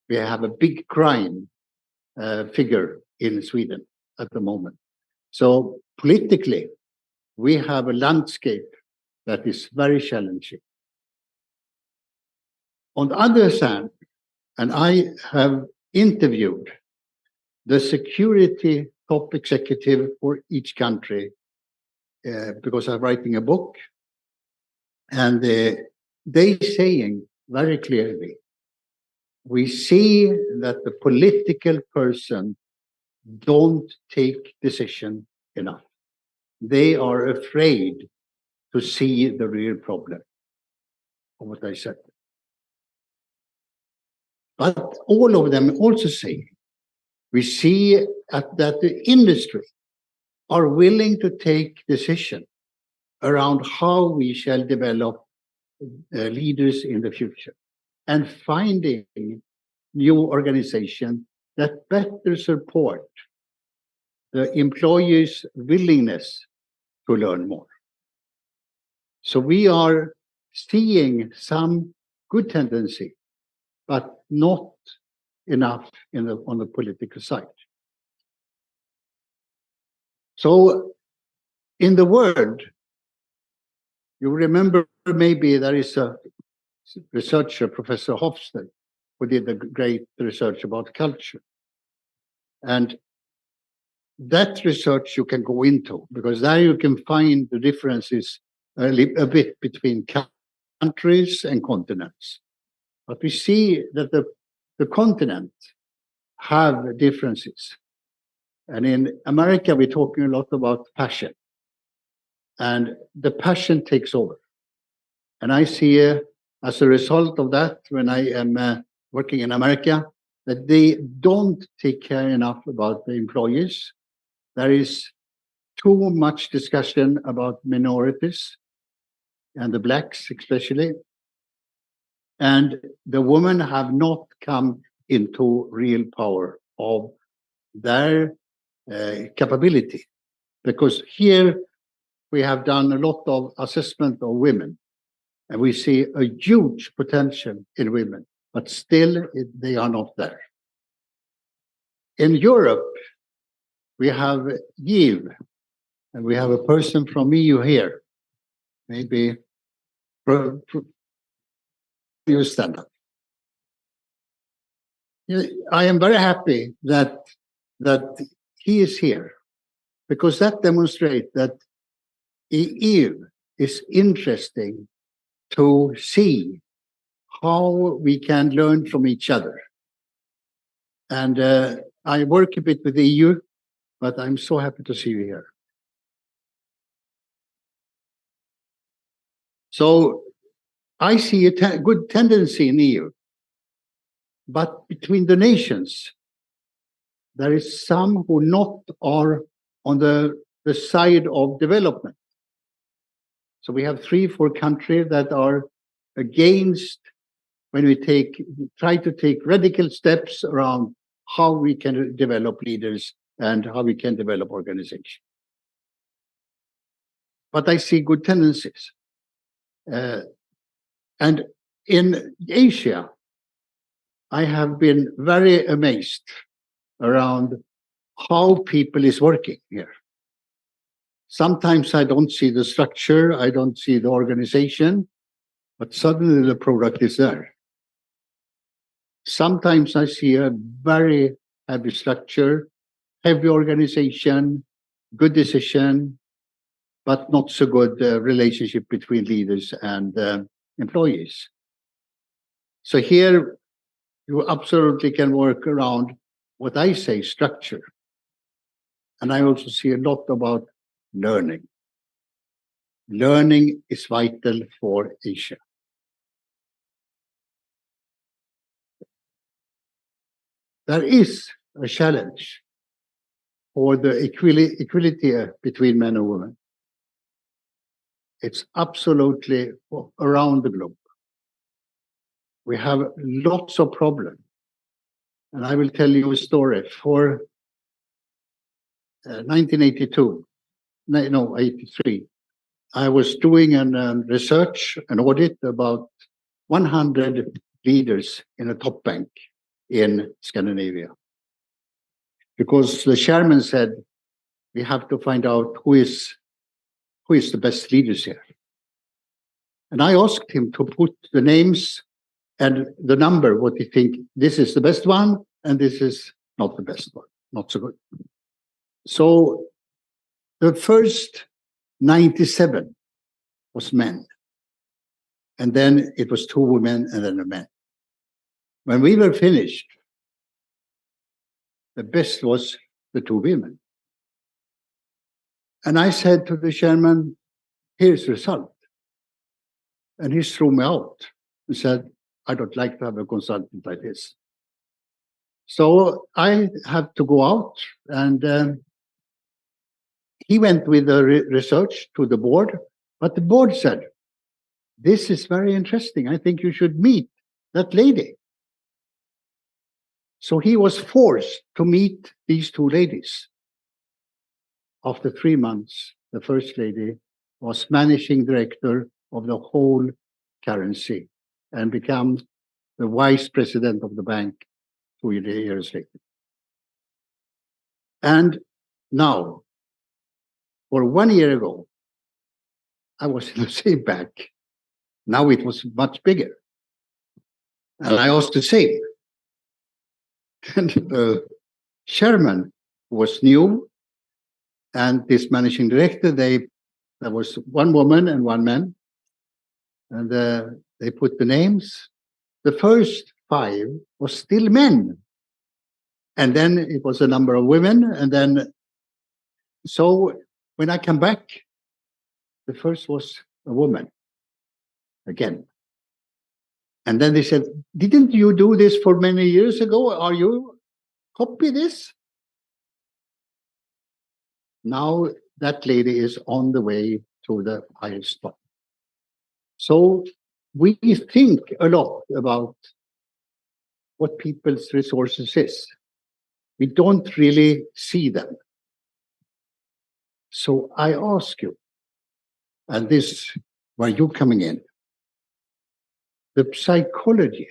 We have a big crime figure in Sweden at the moment. So politically, we have a landscape that is very challenging. On the other hand, and I have interviewed the security top executive for each country because I'm writing a book, and they saying very clearly, we see that the political person don't take decision enough. They are afraid to see the real problem of what I said. But all of them also say, we see that the industry are willing to take decision around how we shall develop leaders in the future, and finding new organization that better support the employees' willingness to learn more. So we are seeing some good tendency, but not enough on the political side. So in the world, you remember maybe there is a researcher, Professor Hofstede, who did a great research about culture. And that research you can go into, because there you can find the differences a bit between countries and continents. But we see that the continent have differences. And in America, we're talking a lot about passion. And the passion takes over. And I see as a result of that, when I am working in America, that they don't take care enough about the employees. There is too much discussion about minorities and the blacks especially. And the women have not come into real power of their capability. Because here we have done a lot of assessment of women, and we see a huge potential in women, but still they are not there. In Europe, we have YIV, and we have a person from EU here. Maybe you stand up. I am very happy that he is here, because that demonstrates that EU is interesting to see how we can learn from each other. And I work a bit with the EU, but I'm so happy to see you here. So I see a good tendency in EU, but between the nations, there is some who not are on the side of development. So we have 3-4 countries that are against when we try to take radical steps around how we can develop leaders and how we can develop organization. But I see good tendencies. And in Asia, I have been very amazed around how people is working here. Sometimes I don't see the structure, I don't see the organization, but suddenly the product is there. Sometimes I see a very heavy structure, heavy organization, good decision, but not so good relationship between leaders and employees. So here you absolutely can work around what I say, structure. And I also see a lot about learning. Learning is vital for Asia. There is a challenge for the equality between men and women. It's absolutely around the globe. We have lots of problems. And I will tell you a story. For 1982, no, 83. I was doing an research, an audit about 100 leaders in a top bank in Scandinavia. Because the chairman said, we have to find out who is the best leaders here. And I asked him to put the names and the number, what he think, this is the best one, and this is not the best one, not so good. So the first 97 was men. And then it was 2 women and then a man. When we were finished, the best was the 2 women. And I said to the chairman, here's the result. And he threw me out and said, I don't like to have a consultant like this. So I had to go out, and he went with the research to the board, but the board said, this is very interesting. I think you should meet that lady. So he was forced to meet these 2 ladies. After 3 months, the first lady was managing director of the whole currency and became the vice president of the bank 2 years later. And now, for 1 year ago, I was in the same bank. Now it was much bigger. And I asked the same. And the chairman was new, and this managing director, there was 1 woman and 1 man, and they put the names. The first 5 was still men, and then it was a number of women, and then so when I come back, the first was a woman again. And then they said, didn't you do this for many years ago? Are you copy this? Now that lady is on the way to the highest spot. So we think a lot about what people's resources is. We don't really see them. So I ask you, and this where you're coming in, the psychology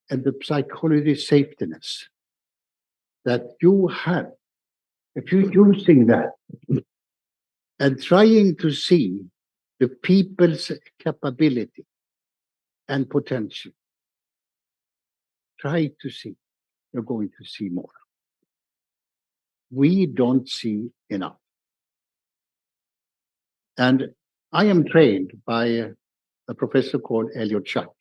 and the psychology safetiness that you have, if you're using that and trying to see the people's capability and potential, try to see, you're going to see more. We don't see enough. And I am trained by a professor called Elliot Chuck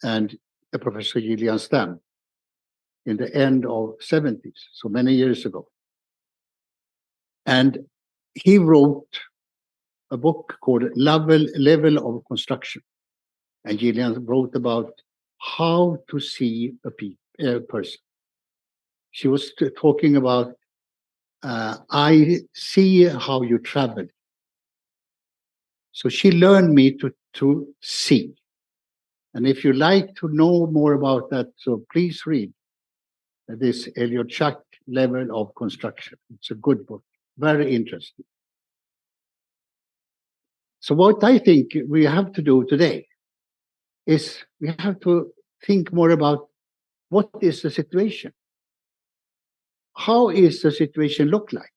and a professor Gillian Stam in the end of 70s, so many years ago. And he wrote a book called Level of Construction. And Gillian wrote about how to see a person. She was talking about, I see how you travel. So she learned me to see. And if you like to know more about that, so please read this Elliot Chuck Level of Construction. It's a good book, very interesting. So what I think we have to do today is we have to think more about what is the situation? How is the situation look like?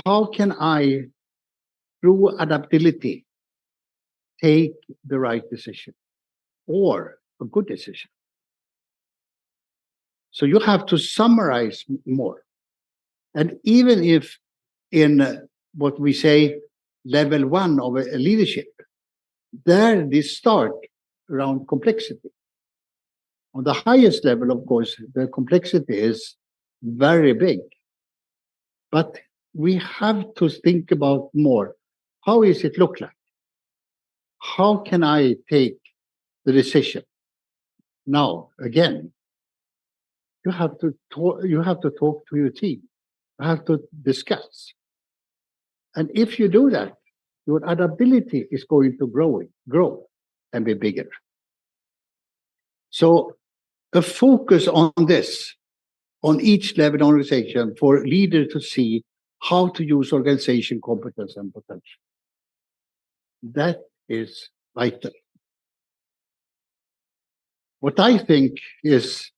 How can I, through adaptability, take the right decision or a good decision? So you have to summarize more. And even if in what we say level 1 of a leadership, there they start around complexity. On the highest level, of course, the complexity is very big. But we have to think about more. How is it look like? How can I take the decision? Now, again, you have to talk to your team. You have to discuss. And if you do that, your adaptability is going to grow and be bigger. So a focus on this, on each level of organization for leaders to see how to use organization competence and potential. That is vital. What I think is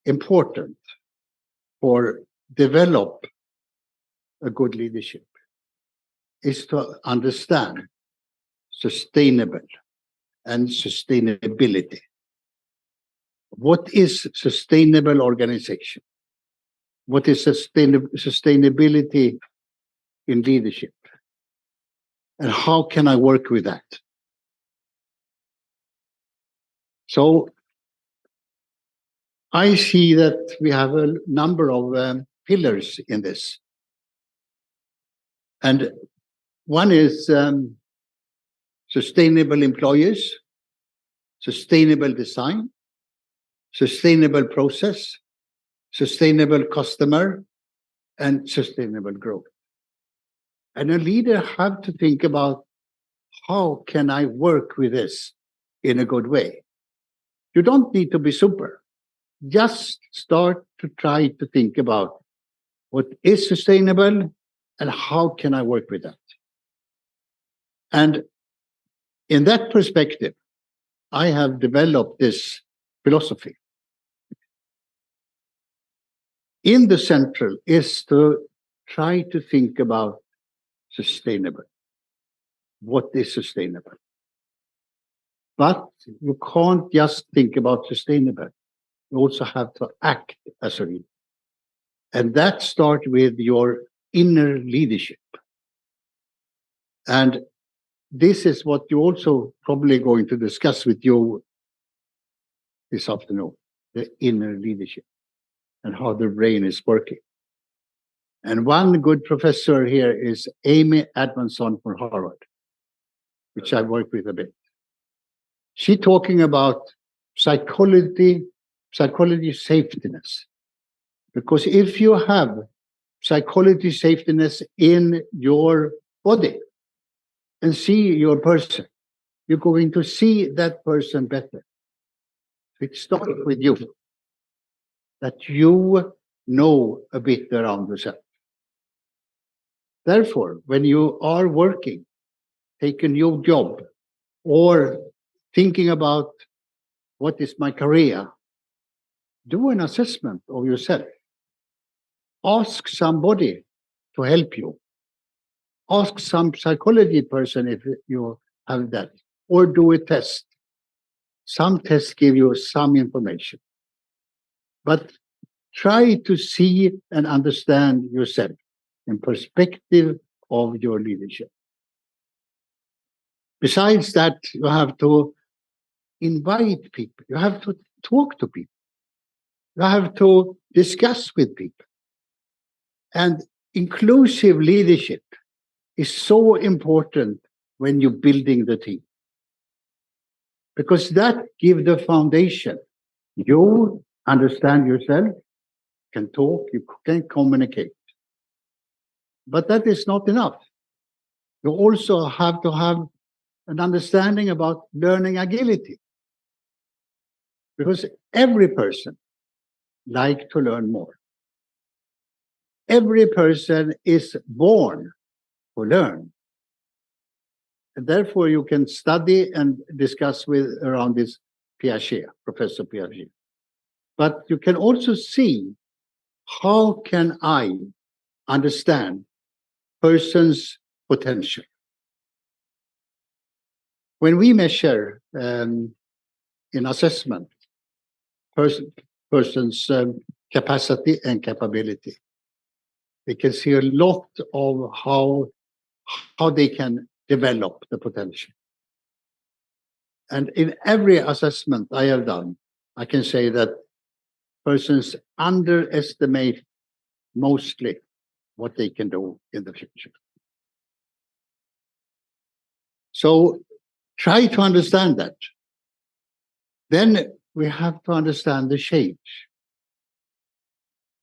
important for develop a good leadership is to understand sustainable and sustainability. What is sustainable organization? What is sustainability in leadership? And how can I work with that? So I see that we have a number of pillars in this. And one is sustainable employers, sustainable design, sustainable process, sustainable customer, and sustainable growth. And a leader have to think about, how can I work with this in a good way? You don't need to be super. Just start to try to think about what is sustainable and how can I work with that. And in that perspective, I have developed this philosophy. In the central is to try to think about sustainable. What is sustainable? But you can't just think about sustainable. You also have to act as a leader. And that starts with your inner leadership. And this is what you're also probably going to discuss with you this afternoon, the inner leadership and how the brain is working. And one good professor here is Amy Edmondson from Harvard, which I work with a bit. She's talking about psychology safetiness. Because if you have psychology safetiness in your body and see your person, you're going to see that person better. It starts with you, that you know a bit around yourself. Therefore, when you are working, take a new job, or thinking about what is my career, do an assessment of yourself. Ask somebody to help you. Ask some psychology person if you have that, or do a test. Some tests give you some information. But try to see and understand yourself in perspective of your leadership. Besides that, you have to invite people. You have to talk to people. You have to discuss with people. And inclusive leadership is so important when you're building the team. Because that gives the foundation. You understand yourself, can talk, you can communicate. But that is not enough. You also have to have an understanding about learning agility. Because every person likes to learn more. Every person is born to learn. And therefore, you can study and discuss with around this Piaget, Professor Piaget. But you can also see, how can I understand person's potential? When we measure in assessment person's capacity and capability, we can see a lot of how they can develop the potential. And in every assessment I have done, I can say that persons underestimate mostly what they can do in the future. So try to understand that. Then we have to understand the change.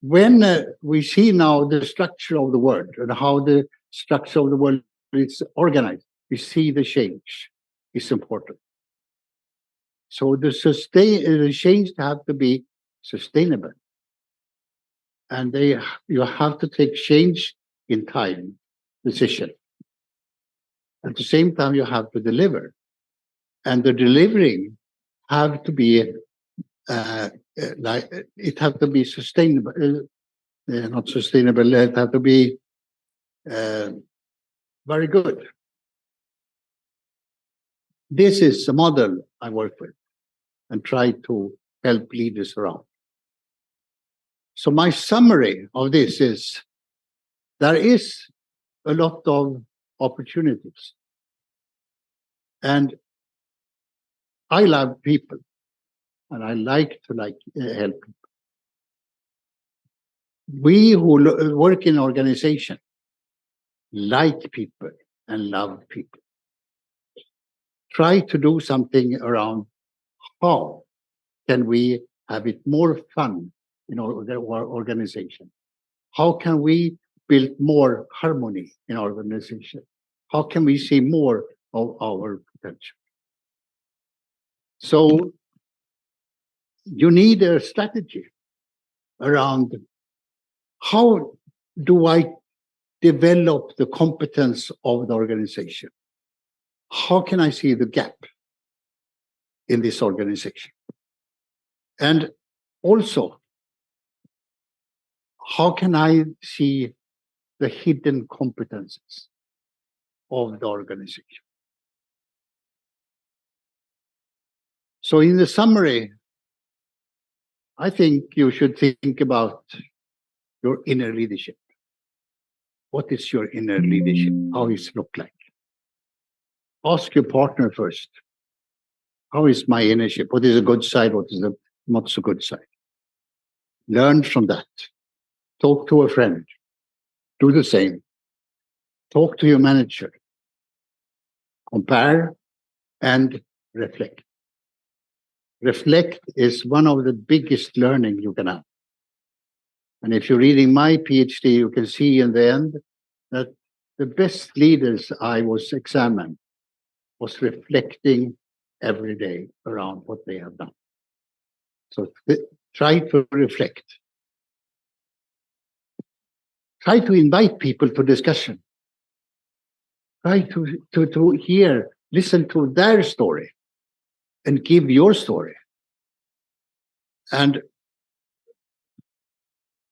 When we see now the structure of the world and how the structure of the world is organized, we see the change is important. So the change have to be sustainable. And you have to take change in time decision. At the same time, you have to deliver. And the delivering have to be it have to be sustainable, not sustainable. It have to be very good. This is a model I work with and try to help leaders around. So my summary of this is there is a lot of opportunities, and I love people, and I like to help people. We who work in organization like people and love people. Try to do something around how can we have it more fun in our organization? How can we build more harmony in our organization? How can we see more of our potential? So you need a strategy around how do I develop the competence of the organization? How can I see the gap in this organization? And also, how can I see the hidden competences of the organization? So in the summary, I think you should think about your inner leadership. What is your inner leadership? How does it look like? Ask your partner first. How is my innership? What is a good side? What is a not so good side? Learn from that. Talk to a friend. Do the same. Talk to your manager. Compare and reflect. Reflect is one of the biggest learning you can have. And if you're reading my PhD, you can see in the end that the best leaders I was examined was reflecting every day around what they have done. So try to reflect. Try to invite people to discussion. Try to hear, listen to their story and give your story. And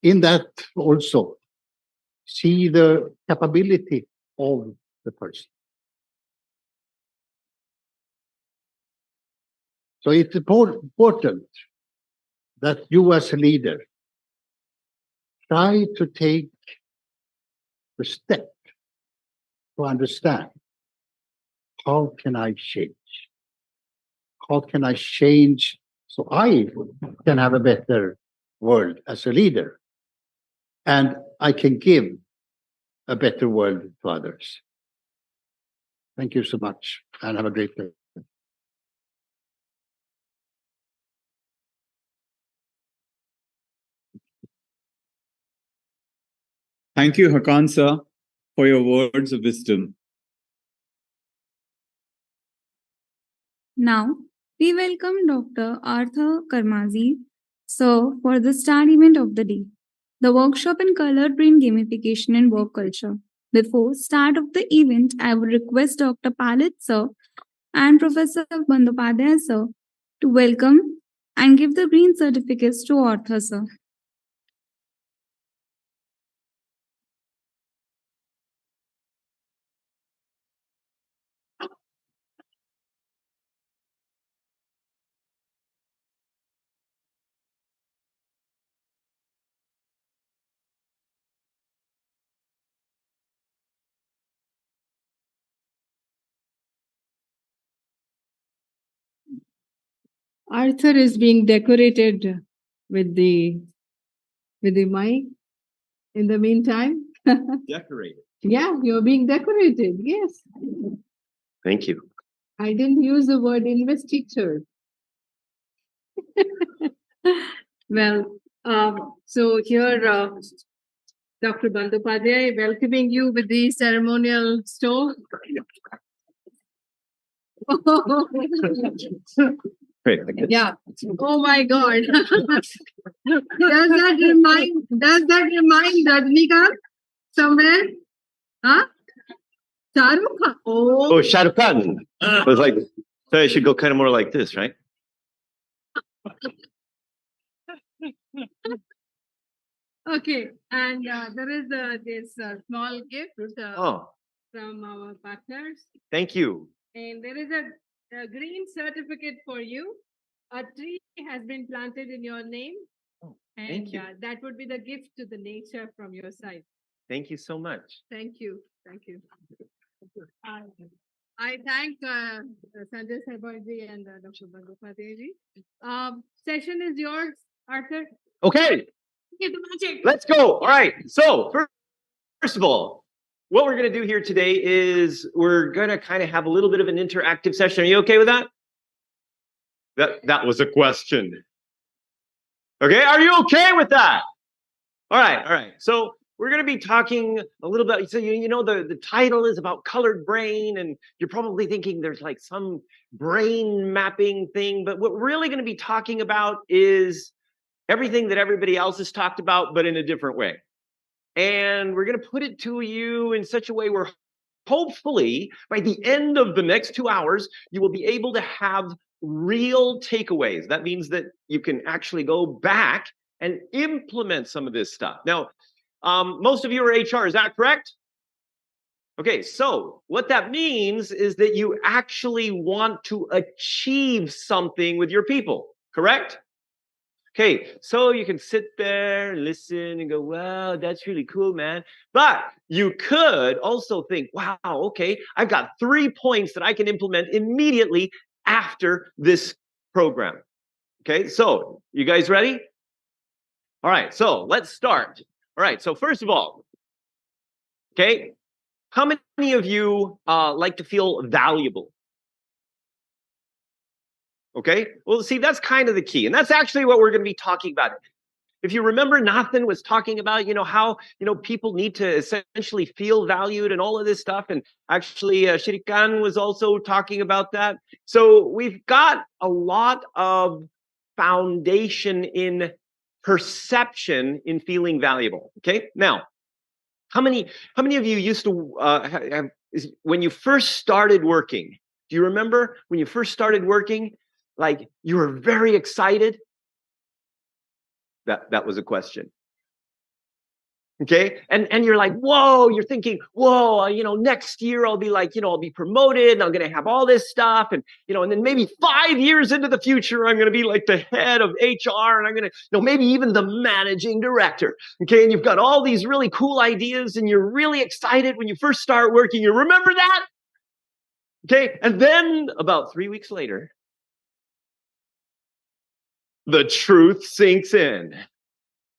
in that also, see the capability of the person. So it's important that you as a leader try to take the step to understand how can I change? How can I change so I can have a better world as a leader? And I can give a better world to others. Thank you so much and have a great day. Thank you, Hakan sir, for your words of wisdom. Now, we welcome Dr. Arthur Karmazi, sir, for the star event of the day, the workshop in colored print gamification and work culture. Before start of the event, I would request Dr. Palit sir and Professor Bandyopadhyay sir to welcome and give the green certificates to Arthur sir. Arthur is being decorated with the mic in the meantime. Decorated. Yeah, you're being decorated. Yes. Thank you. I didn't use the word investiture. Well, so here, Dr. Bandyopadhyay, welcoming you with the ceremonial stone. Yeah. Oh my God. Does that remind Rajnikant? Somewhere? Huh? Shah Rukh Khan. Oh, Shah Rukh Khan. It was like, so I should go kind of more like this, right? Okay, and there is this small gift Oh, from our partners, thank you. and there is a green certificate for you. A tree has been planted in your name, and thank you. that would be the gift to the nature from your side. Thank you so much. Thank you. Thank you. I thank Sanjay Saibji and Dr. Bangopateji. Session is yours, Arthur. Okay, Get the magic. let's go. All right. So first of all, what we're going to do here today is we're going to kind of have a little bit of an interactive session. Are you okay with that? That was a question. Okay, are you okay with that? All right. So we're going to be talking a little bit. So you know the title is about colored brain, and you're probably thinking there's like some brain mapping thing. But what we're really going to be talking about is everything that everybody else has talked about, but in a different way. And we're going to put it to you in such a way where hopefully by the end of the next 2 hours, you will be able to have real takeaways. That means that you can actually go back and implement some of this stuff. Now, most of you are HR, is that correct? Okay, so what that means is that you actually want to achieve something with your people, correct? Okay, so you can sit there and listen and go, wow, that's really cool, man. But you could also think, wow, okay, I've got 3 points that I can implement immediately after this program. Okay, so you guys ready? All right, so let's start. All right, so first of all, okay, how many of you like to feel valuable? Okay, well, see, that's kind of the key. And that's actually what we're going to be talking about. If you remember, Nathan was talking about, how, people need to essentially feel valued and all of this stuff. And actually, Shirikan was also talking about that. So we've got a lot of foundation in perception in feeling valuable. Okay, now, how many of you used to, when you first started working, do you remember when you first started working, like you were very excited? That was a question. Okay, and you're like, whoa, you're thinking, whoa, next year I'll be like, I'll be promoted and I'm going to have all this stuff. And, and then maybe 5 years into the future, I'm going to be like the head of HR and I'm going to, maybe even the managing director. Okay, and you've got all these really cool ideas and you're really excited when you first start working. You remember that? Okay, and then about 3 weeks later, the truth sinks in.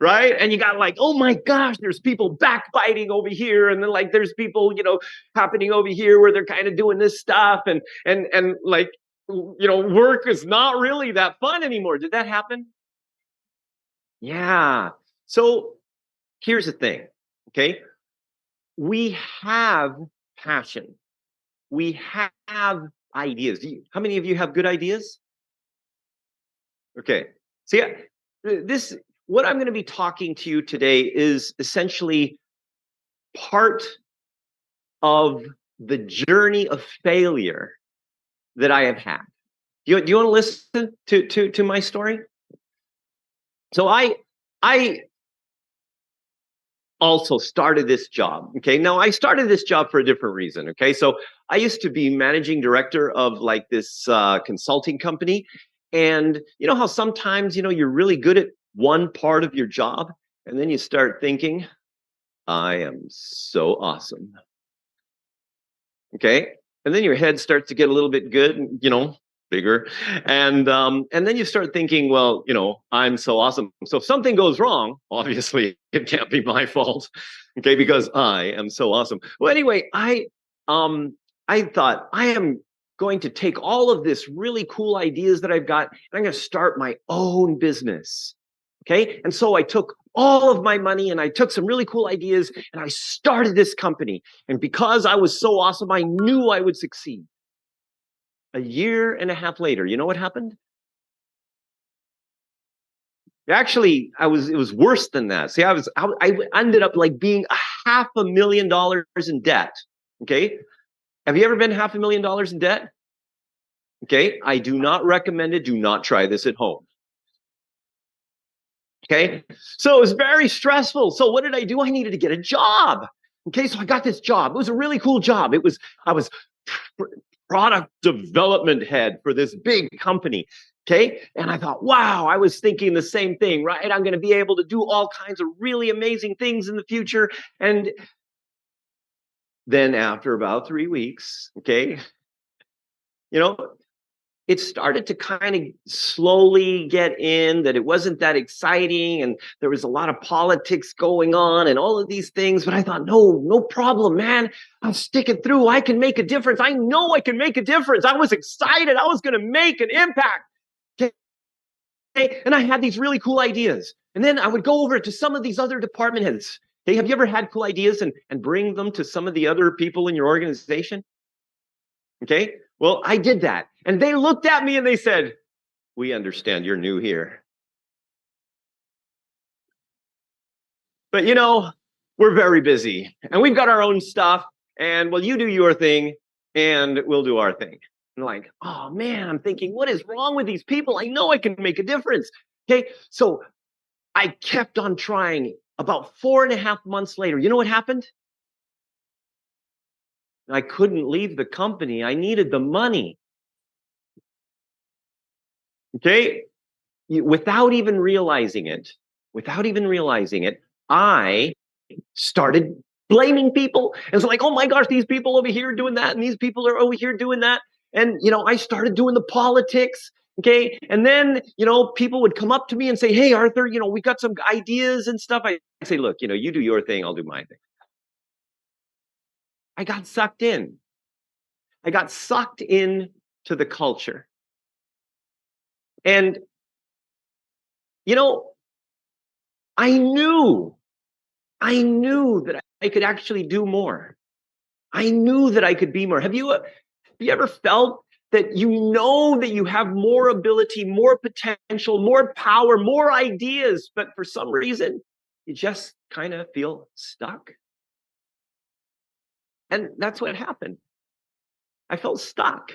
Right? And you got like, oh my gosh, there's people backbiting over here. And then like, there's people, happening over here where they're kind of doing this stuff. And like, work is not really that fun anymore. Did that happen? Yeah. So here's the thing. Okay. We have passion. We have ideas. How many of you have good ideas? Okay. So yeah, what I'm going to be talking to you today is essentially part of the journey of failure that I have had. Do you want to listen to my story? So I also started this job. Okay, now I started this job for a different reason. Okay, so I used to be managing director of like this consulting company, and you know how sometimes you're really good at one part of your job, and then you start thinking, I am so awesome. Okay, and then your head starts to get a little bit good, bigger, and then you start thinking, well, I'm so awesome. So if something goes wrong, obviously it can't be my fault, okay, because I am so awesome. Well, anyway, I thought I am going to take all of this really cool ideas that I've got, and I'm going to start my own business. Okay, and so I took all of my money and I took some really cool ideas and I started this company. And because I was so awesome, I knew I would succeed. A year and a half later, you know what happened? Actually, it was worse than that. See, I ended up like being a $500,000 in debt. Okay. Have you ever been $500,000 in debt? Okay. I do not recommend it. Do not try this at home. Okay. So it was very stressful. So what did I do? I needed to get a job. Okay. So I got this job. It was a really cool job. I was product development head for this big company. Okay. And I thought, wow, I was thinking the same thing, right? I'm going to be able to do all kinds of really amazing things in the future. And then after about 3 weeks, okay, it started to kind of slowly get in that it wasn't that exciting and there was a lot of politics going on and all of these things. But I thought, no problem, man. I'll stick it through. I can make a difference. I know I can make a difference. I was excited. I was going to make an impact. Okay. And I had these really cool ideas. And then I would go over to some of these other department heads. Hey, have you ever had cool ideas and bring them to some of the other people in your organization? Okay. Well, I did that. And they looked at me and they said, we understand you're new here. But we're very busy and we've got our own stuff. And well, you do your thing and we'll do our thing. And like, oh man, I'm thinking, what is wrong with these people? I know I can make a difference. Okay. So I kept on trying. About 4.5 months later, you know what happened? I couldn't leave the company. I needed the money. Okay. Without even realizing it, I started blaming people. And it's like, oh my gosh, these people over here doing that, and these people are over here doing that. And I started doing the politics. Okay. And then, people would come up to me and say, hey, Arthur, we got some ideas and stuff. I say, look, you do your thing, I'll do my thing. I got sucked in. I got sucked into the culture. And, I knew that I could actually do more. I knew that I could be more. Have you ever felt that that you have more ability, more potential, more power, more ideas, but for some reason, you just kind of feel stuck? And that's what happened. I felt stuck.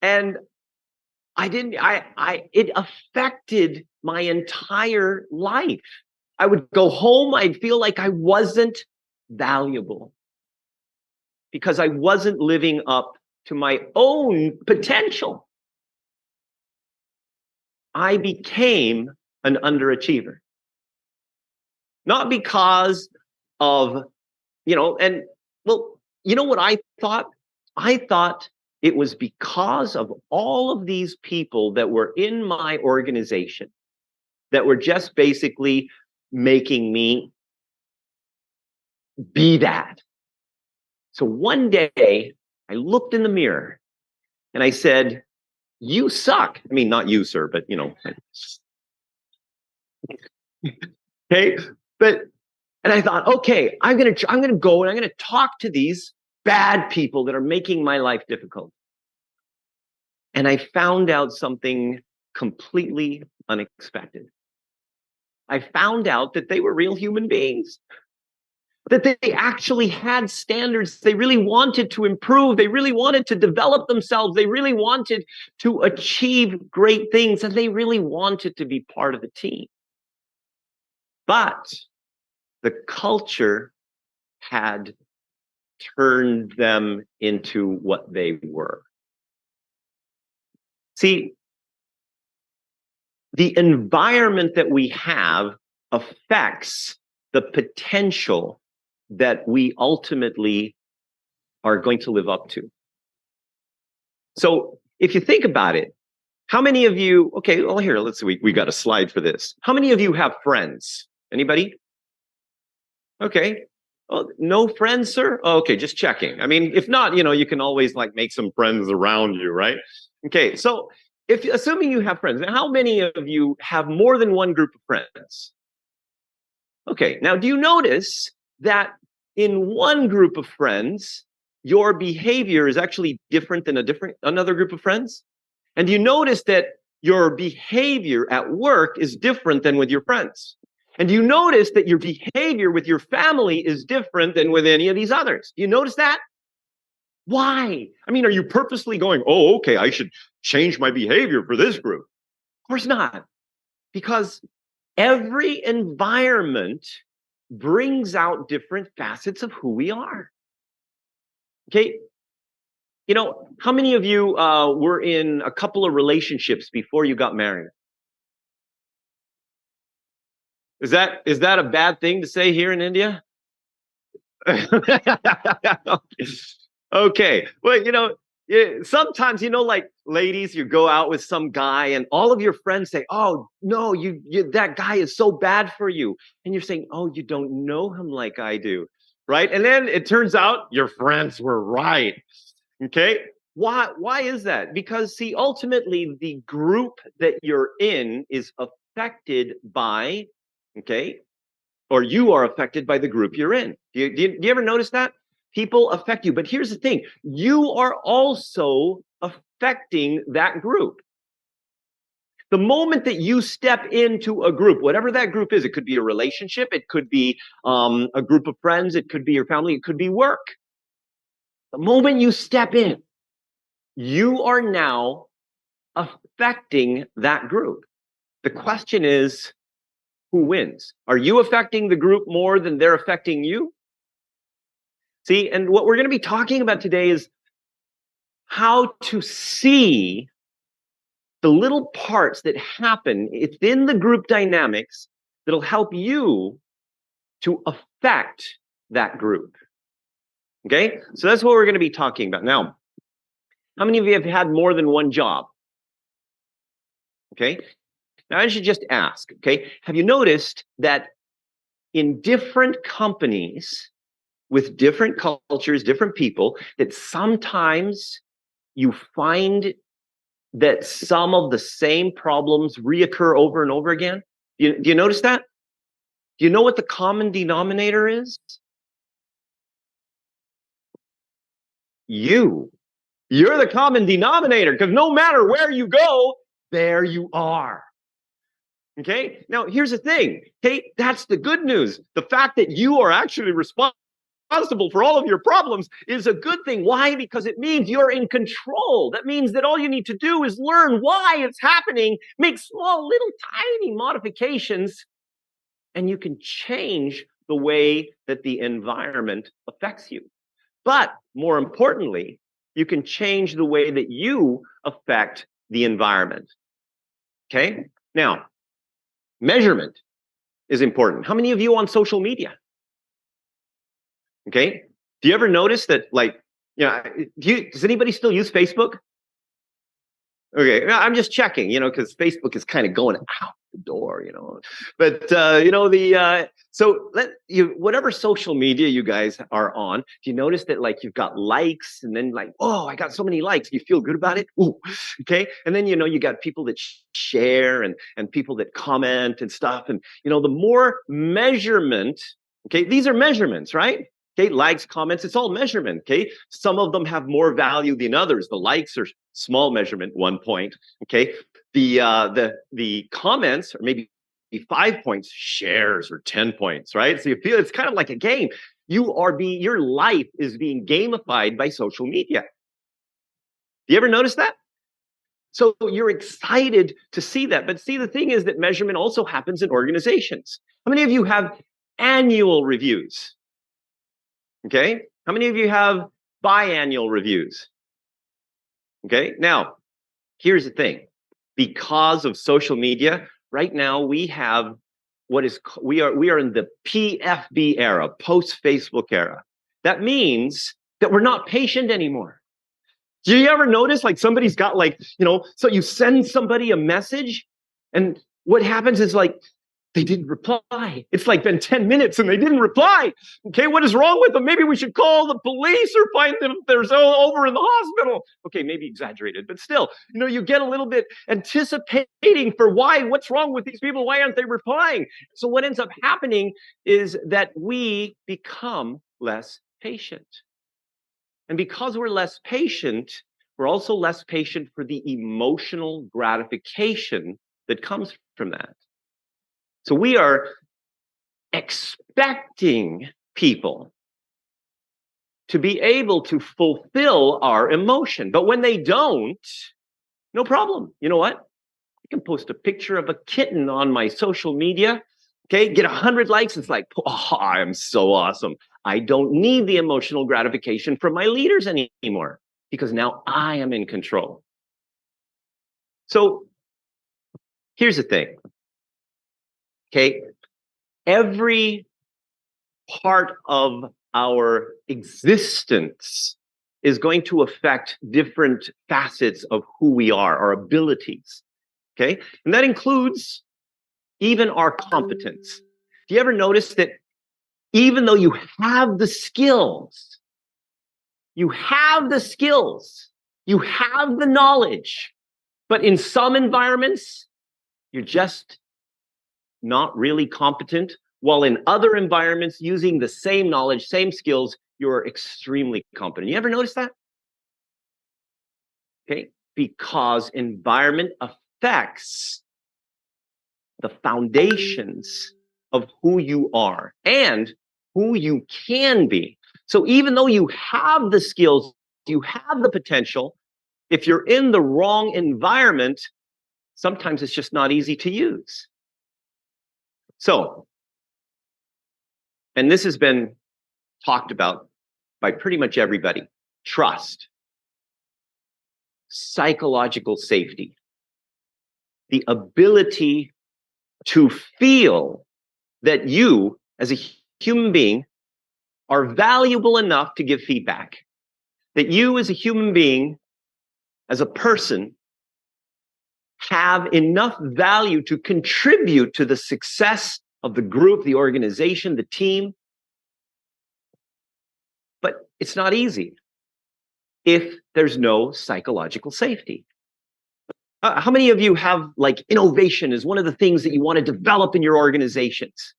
And it affected my entire life. I would go home, I'd feel like I wasn't valuable because I wasn't living up to my own potential. I became an underachiever. Not because of, you know what I thought? I thought it was because of all of these people that were in my organization that were just basically making me be that. So one day I looked in the mirror and I said, you suck. I mean, not you, sir, but okay. And I thought, okay, I'm going to go and I'm going to talk to these bad people that are making my life difficult. And I found out something completely unexpected. I found out that they were real human beings, that they actually had standards. They really wanted to improve. They really wanted to develop themselves. They really wanted to achieve great things, and they really wanted to be part of the team. But the culture had turned them into what they were. See, the environment that we have affects the potential that we ultimately are going to live up to. So if you think about it, how many of you, okay, well, here, let's see, we got a slide for this. How many of you have friends? Anybody? Okay. Oh, no friends, sir? Oh, okay, just checking. I mean, if not, you can always make some friends around you, right? Okay, so assuming you have friends, how many of you have more than one group of friends? Okay, now do you notice that in one group of friends, your behavior is actually different than another group of friends? And do you notice that your behavior at work is different than with your friends? And do you notice that your behavior with your family is different than with any of these others? Do you notice that? Why? I mean, are you purposely going, oh, okay, I should change my behavior for this group? Of course not. Because every environment brings out different facets of who we are. Okay? You know, how many of you were in a couple of relationships before you got married? Is that a bad thing to say here in India? Okay. Well, you know, sometimes, you know, like ladies, you go out with some guy and all of your friends say, oh, no, that guy is so bad for you. And you're saying, oh, you don't know him like I do. Right. And then it turns out your friends were right. Okay. Why is that? Because, see, ultimately, the group that you're in is affected by, okay, or you are affected by the group you're in. Do you ever notice that? People affect you. But here's the thing. You are also affecting that group. The moment that you step into a group, whatever that group is, it could be a relationship, it could be a group of friends, it could be your family, it could be work. The moment you step in, you are now affecting that group. The question is, who wins? Are you affecting the group more than they're affecting you? See, and what we're going to be talking about today is how to see the little parts that happen within the group dynamics that'll help you to affect that group. Okay? So that's what we're going to be talking about. Now, how many of you have had more than one job? Okay? Now, I should just ask, okay? Have you noticed that in different companies, with different cultures, different people, that sometimes you find that some of the same problems reoccur over and over again? Do you notice that? Do you know what the common denominator is? You're the common denominator, because no matter where you go, there you are. Okay? Now, here's the thing. Okay, that's the good news. The fact that you are actually responsible for all of your problems is a good thing. Why? Because it means you're in control. That means that all you need to do is learn why it's happening, make small, little, tiny modifications, and you can change the way that the environment affects you. But more importantly, you can change the way that you affect the environment. Okay? Now, measurement is important. How many of you on social media? Okay? Do you ever notice that, like, you know, does anybody still use Facebook? Okay, I'm just checking, you know, because Facebook is kind of going out the door, you know. But you know, whatever social media you guys are on, do you notice that, like, you've got likes, and then, like, oh, I got so many likes, you feel good about it? Ooh, okay. And then, you know, you got people that share and people that comment and stuff, and, you know, the more measurement, okay, these are measurements, right? Okay, likes, comments, it's all measurement, okay? Some of them have more value than others. The likes are small measurement, 1 point, okay? The comments are maybe 5 points, shares are 10 points, right? So you feel it's kind of like a game. Your life is being gamified by social media. Do you ever notice that? So you're excited to see that. But see, the thing is that measurement also happens in organizations. How many of you have annual reviews? Okay. How many of you have biannual reviews? Okay. Now, here's the thing. Because of social media, right now we have we are in the PFB era, post-Facebook era. That means that we're not patient anymore. Do you ever notice, like, somebody's got, like, you know, so you send somebody a message and what happens is, like, they didn't reply. It's like been 10 minutes and they didn't reply. Okay, what is wrong with them? Maybe we should call the police or find them if they're over in the hospital. Okay, maybe exaggerated, but still, you know, you get a little bit anticipating for what's wrong with these people? Why aren't they replying? So what ends up happening is that we become less patient. And because we're less patient, we're also less patient for the emotional gratification that comes from that. So we are expecting people to be able to fulfill our emotion. But when they don't, no problem. You know what? I can post a picture of a kitten on my social media, okay, get 100 likes. It's like, oh, I'm so awesome. I don't need the emotional gratification from my leaders anymore because now I am in control. So here's the thing, okay? Every part of our existence is going to affect different facets of who we are, our abilities, okay? And that includes even our competence. Do you ever notice that even though you have the skills, you have the knowledge, but in some environments, you're just not really competent, while in other environments, using the same knowledge, same skills, you're extremely competent. You ever notice that? Okay, because environment affects the foundations of who you are and who you can be. So even though you have the skills, you have the potential, if you're in the wrong environment, sometimes it's just not easy to use. So, and this has been talked about by pretty much everybody. Trust, psychological safety, the ability to feel that you, as a human being, are valuable enough to give feedback. That you, as a human being, as a person, have enough value to contribute to the success of the group, the organization, the team. But it's not easy if there's no psychological safety. How many of you have, like, innovation is one of the things that you want to develop in your organizations?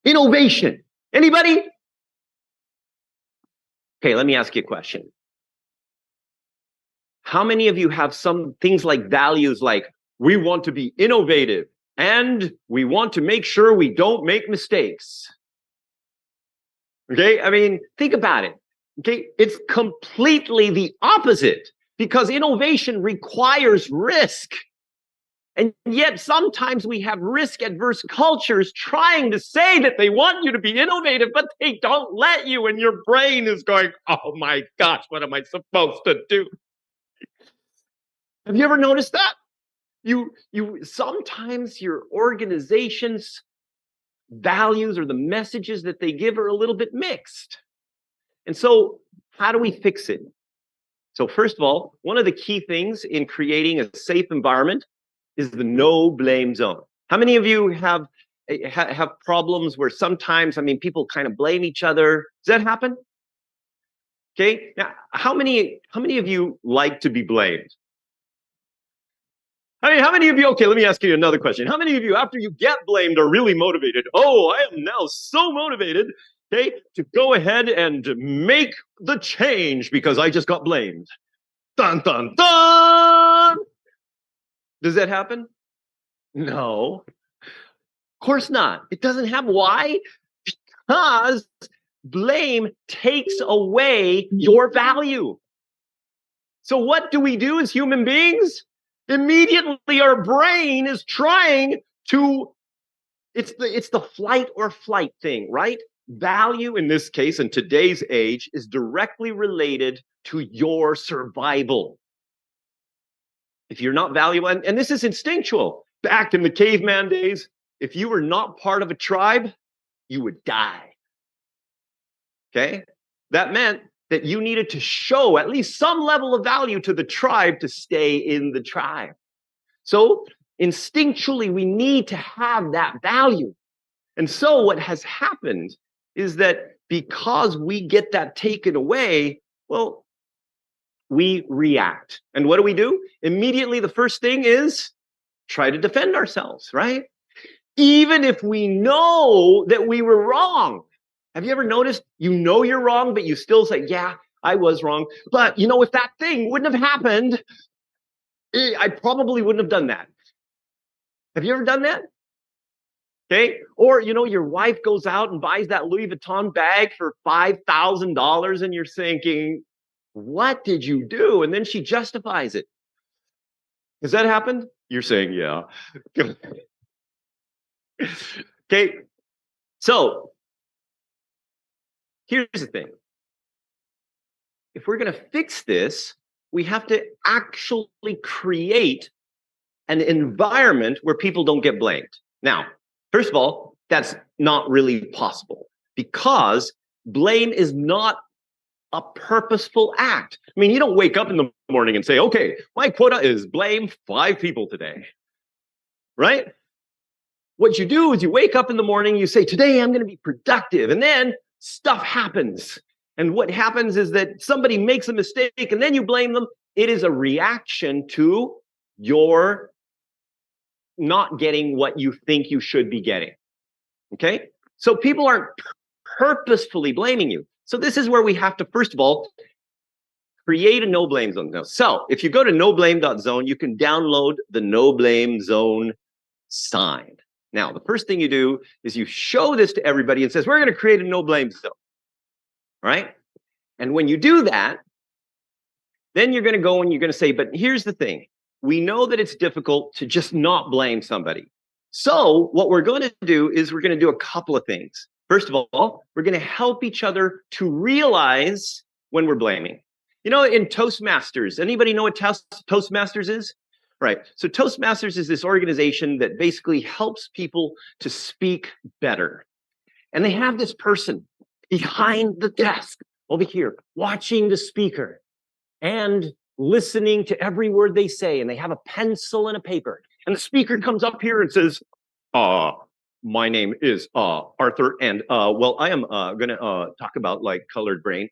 Innovation. Anybody? Okay, let me ask you a question. How many of you have some things like values like, we want to be innovative and we want to make sure we don't make mistakes? Okay, I mean, think about it. Okay, it's completely the opposite because innovation requires risk. And yet sometimes we have risk-adverse cultures trying to say that they want you to be innovative, but they don't let you, and your brain is going, oh my gosh, what am I supposed to do? Have you ever noticed that? You sometimes your organization's values or the messages that they give are a little bit mixed. And so how do we fix it? So first of all, one of the key things in creating a safe environment is the no blame zone. How many of you have problems where sometimes, I mean, people kind of blame each other? Does that happen? Okay. Now, how many of you like to be blamed? I mean, how many of you, okay, let me ask you another question. How many of you, after you get blamed, are really motivated? Oh, I am now so motivated, okay, to go ahead and make the change because I just got blamed. Dun, dun, dun! Does that happen? No. Of course not. It doesn't happen. Why? Because blame takes away your value. So what do we do as human beings? Immediately our brain is trying to, it's the flight or flight thing, right? Value in this case, in today's age, is directly related to your survival. If you're not valuable, and this is instinctual. Back in the caveman days, if you were not part of a tribe, you would die. Okay? That meant that you needed to show at least some level of value to the tribe to stay in the tribe. So instinctually, we need to have that value. And so what has happened is that because we get that taken away, well, we react. And what do? Immediately, the first thing is try to defend ourselves, right? Even if we know that we were wrong. Have you ever noticed you know you're wrong, but you still say, yeah, I was wrong. But, you know, if that thing wouldn't have happened, I probably wouldn't have done that. Have you ever done that? Okay. Or, your wife goes out and buys that Louis Vuitton bag for $5,000 and you're thinking, what did you do? And then she justifies it. Has that happened? You're saying, yeah. Okay. So here's the thing. If we're going to fix this, we have to actually create an environment where people don't get blamed. Now, first of all, that's not really possible because blame is not a purposeful act. I mean, you don't wake up in the morning and say, okay, my quota is blame 5 people today, right? What you do is you wake up in the morning, you say, today I'm going to be productive, and then stuff happens. And what happens is that somebody makes a mistake and then you blame them. It is a reaction to your not getting what you think you should be getting. Okay? So people aren't purposefully blaming you. So this is where we have to, first of all, create a no blame zone. Now, so if you go to noblame.zone, you can download the no blame zone sign. Now, the first thing you do is you show this to everybody and says, we're going to create a no blame zone. Right? And when you do that, then you're going to go and you're going to say, but here's the thing. We know that it's difficult to just not blame somebody. So what we're going to do is we're going to do a couple of things. First of all, we're going to help each other to realize when we're blaming. In Toastmasters, anybody know what Toastmasters is? Right. So Toastmasters is this organization that basically helps people to speak better. And they have this person behind the desk over here, watching the speaker and listening to every word they say. And they have a pencil and a paper. And the speaker comes up here and says, my name is Arthur. And well, I am going to talk about colored brain.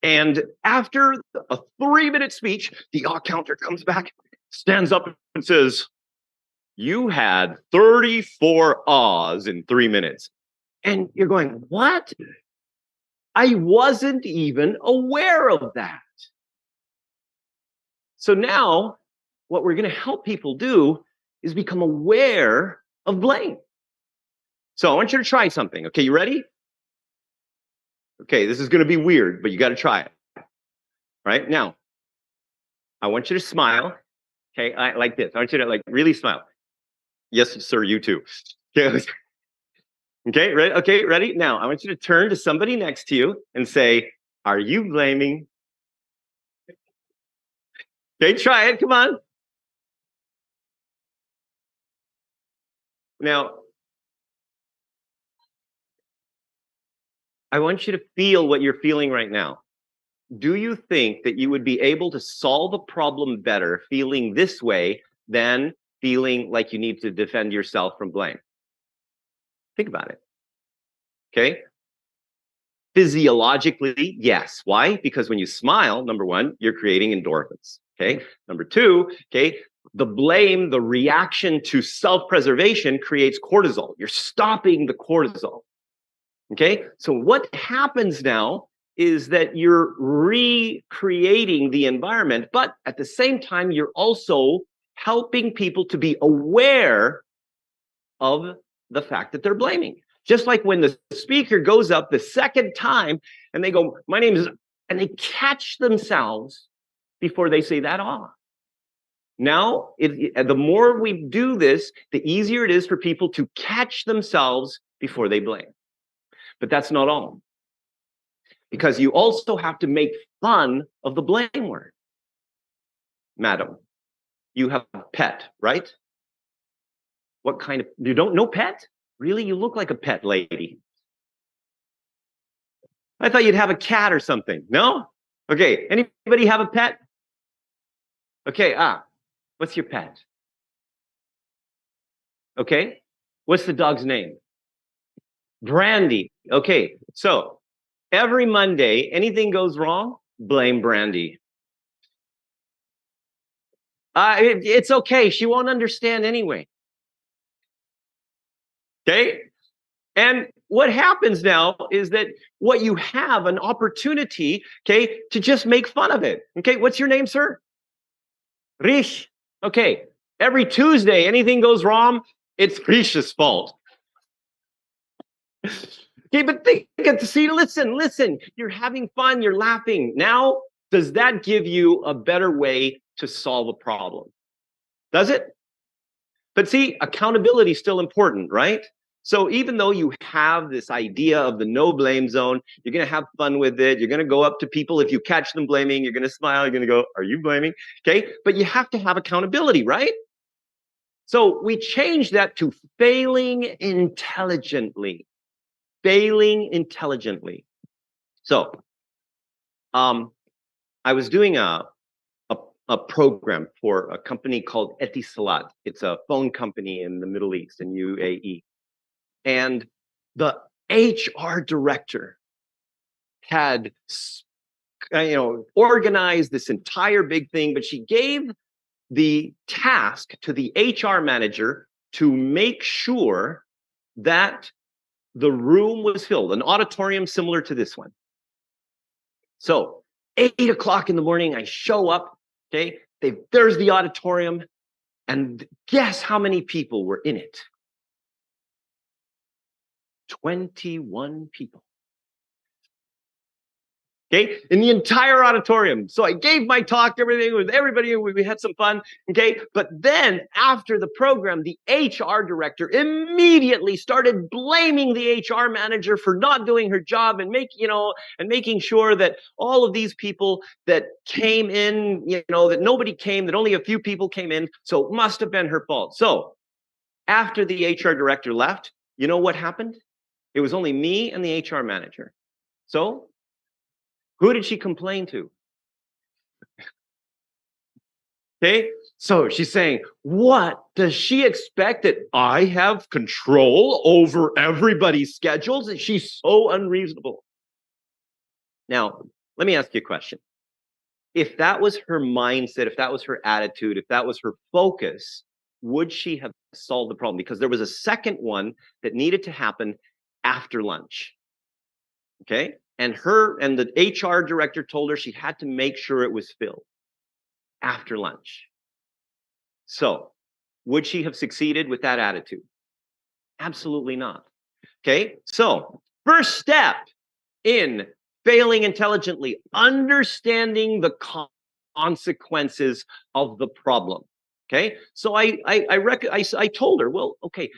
And after a 3-minute speech, the counter comes back, stands up and says, you had 34 ahs in 3 minutes. And you're going, what? I wasn't even aware of that. So now what we're going to help people do is become aware of blame. So I want you to try something. Okay, you ready? Okay, this is going to be weird, but you got to try it. All right, now, I want you to smile. Okay, like this. I want you to really smile. Yes, sir, you too. Okay. Okay, ready? Okay, ready? Now, I want you to turn to somebody next to you and say, are you blaming? Okay, try it. Come on. Now, I want you to feel what you're feeling right now. Do you think that you would be able to solve a problem better feeling this way than feeling like you need to defend yourself from blame? Think about it. Okay? Physiologically, yes. Why? Because when you smile, number one, you're creating endorphins. Okay? Number two, okay, the blame, the reaction to self-preservation creates cortisol. You're stopping the cortisol. Okay? So what happens now is that you're recreating the environment, but at the same time, you're also helping people to be aware of the fact that they're blaming. Just like when the speaker goes up the second time and they go, my name is, and they catch themselves before they say that off. Now, the more we do this, the easier it is for people to catch themselves before they blame. But that's not all. Because you also have to make fun of the blame word. Madam, you have a pet, right? What kind of, you don't know pet? Really? You look like a pet lady. I thought you'd have a cat or something. No? Okay, anybody have a pet? Okay, what's your pet? Okay, what's the dog's name? Brandy. Okay, so every Monday, anything goes wrong, blame Brandy. It's okay, she won't understand anyway. Okay? And what happens now is that what you have an opportunity, okay, to just make fun of it. Okay, what's your name, sir? Rish. Okay, every Tuesday, anything goes wrong, it's Rish's fault. Okay, but think, see, listen, you're having fun, you're laughing. Now, does that give you a better way to solve a problem? Does it? But see, accountability is still important, right? So even though you have this idea of the no blame zone, you're going to have fun with it. You're going to go up to people. If you catch them blaming, you're going to smile. You're going to go, are you blaming? Okay. But you have to have accountability, right? So we changed that to failing intelligently. Failing intelligently. So I was doing a program for a company called Etisalat. It's a phone company in the Middle East, in UAE. And the HR director had organized this entire big thing, but she gave the task to the HR manager to make sure that the room was filled, an auditorium similar to this one. So 8 o'clock in the morning, I show up, okay? There's the auditorium, and guess how many people were in it? 21 people. Okay, in the entire auditorium. So I gave my talk, everything with everybody, we had some fun. Okay, but then after the program, the HR director immediately started blaming the HR manager for not doing her job and making sure that all of these people that came in, that nobody came, that only a few people came in. So it must have been her fault. So after the HR director left, you know what happened? It was only me and the HR manager. So who did she complain to? Okay, so she's saying, what does she expect, that I have control over everybody's schedules? And she's so unreasonable. Now, let me ask you a question. If that was her mindset, if that was her attitude, if that was her focus, would she have solved the problem? Because there was a second one that needed to happen after lunch. Okay, and the HR director told her she had to make sure it was filled after lunch. So, would she have succeeded with that attitude? Absolutely not. Okay, so first step in failing intelligently, understanding the consequences of the problem. Okay, so I told her, well, okay,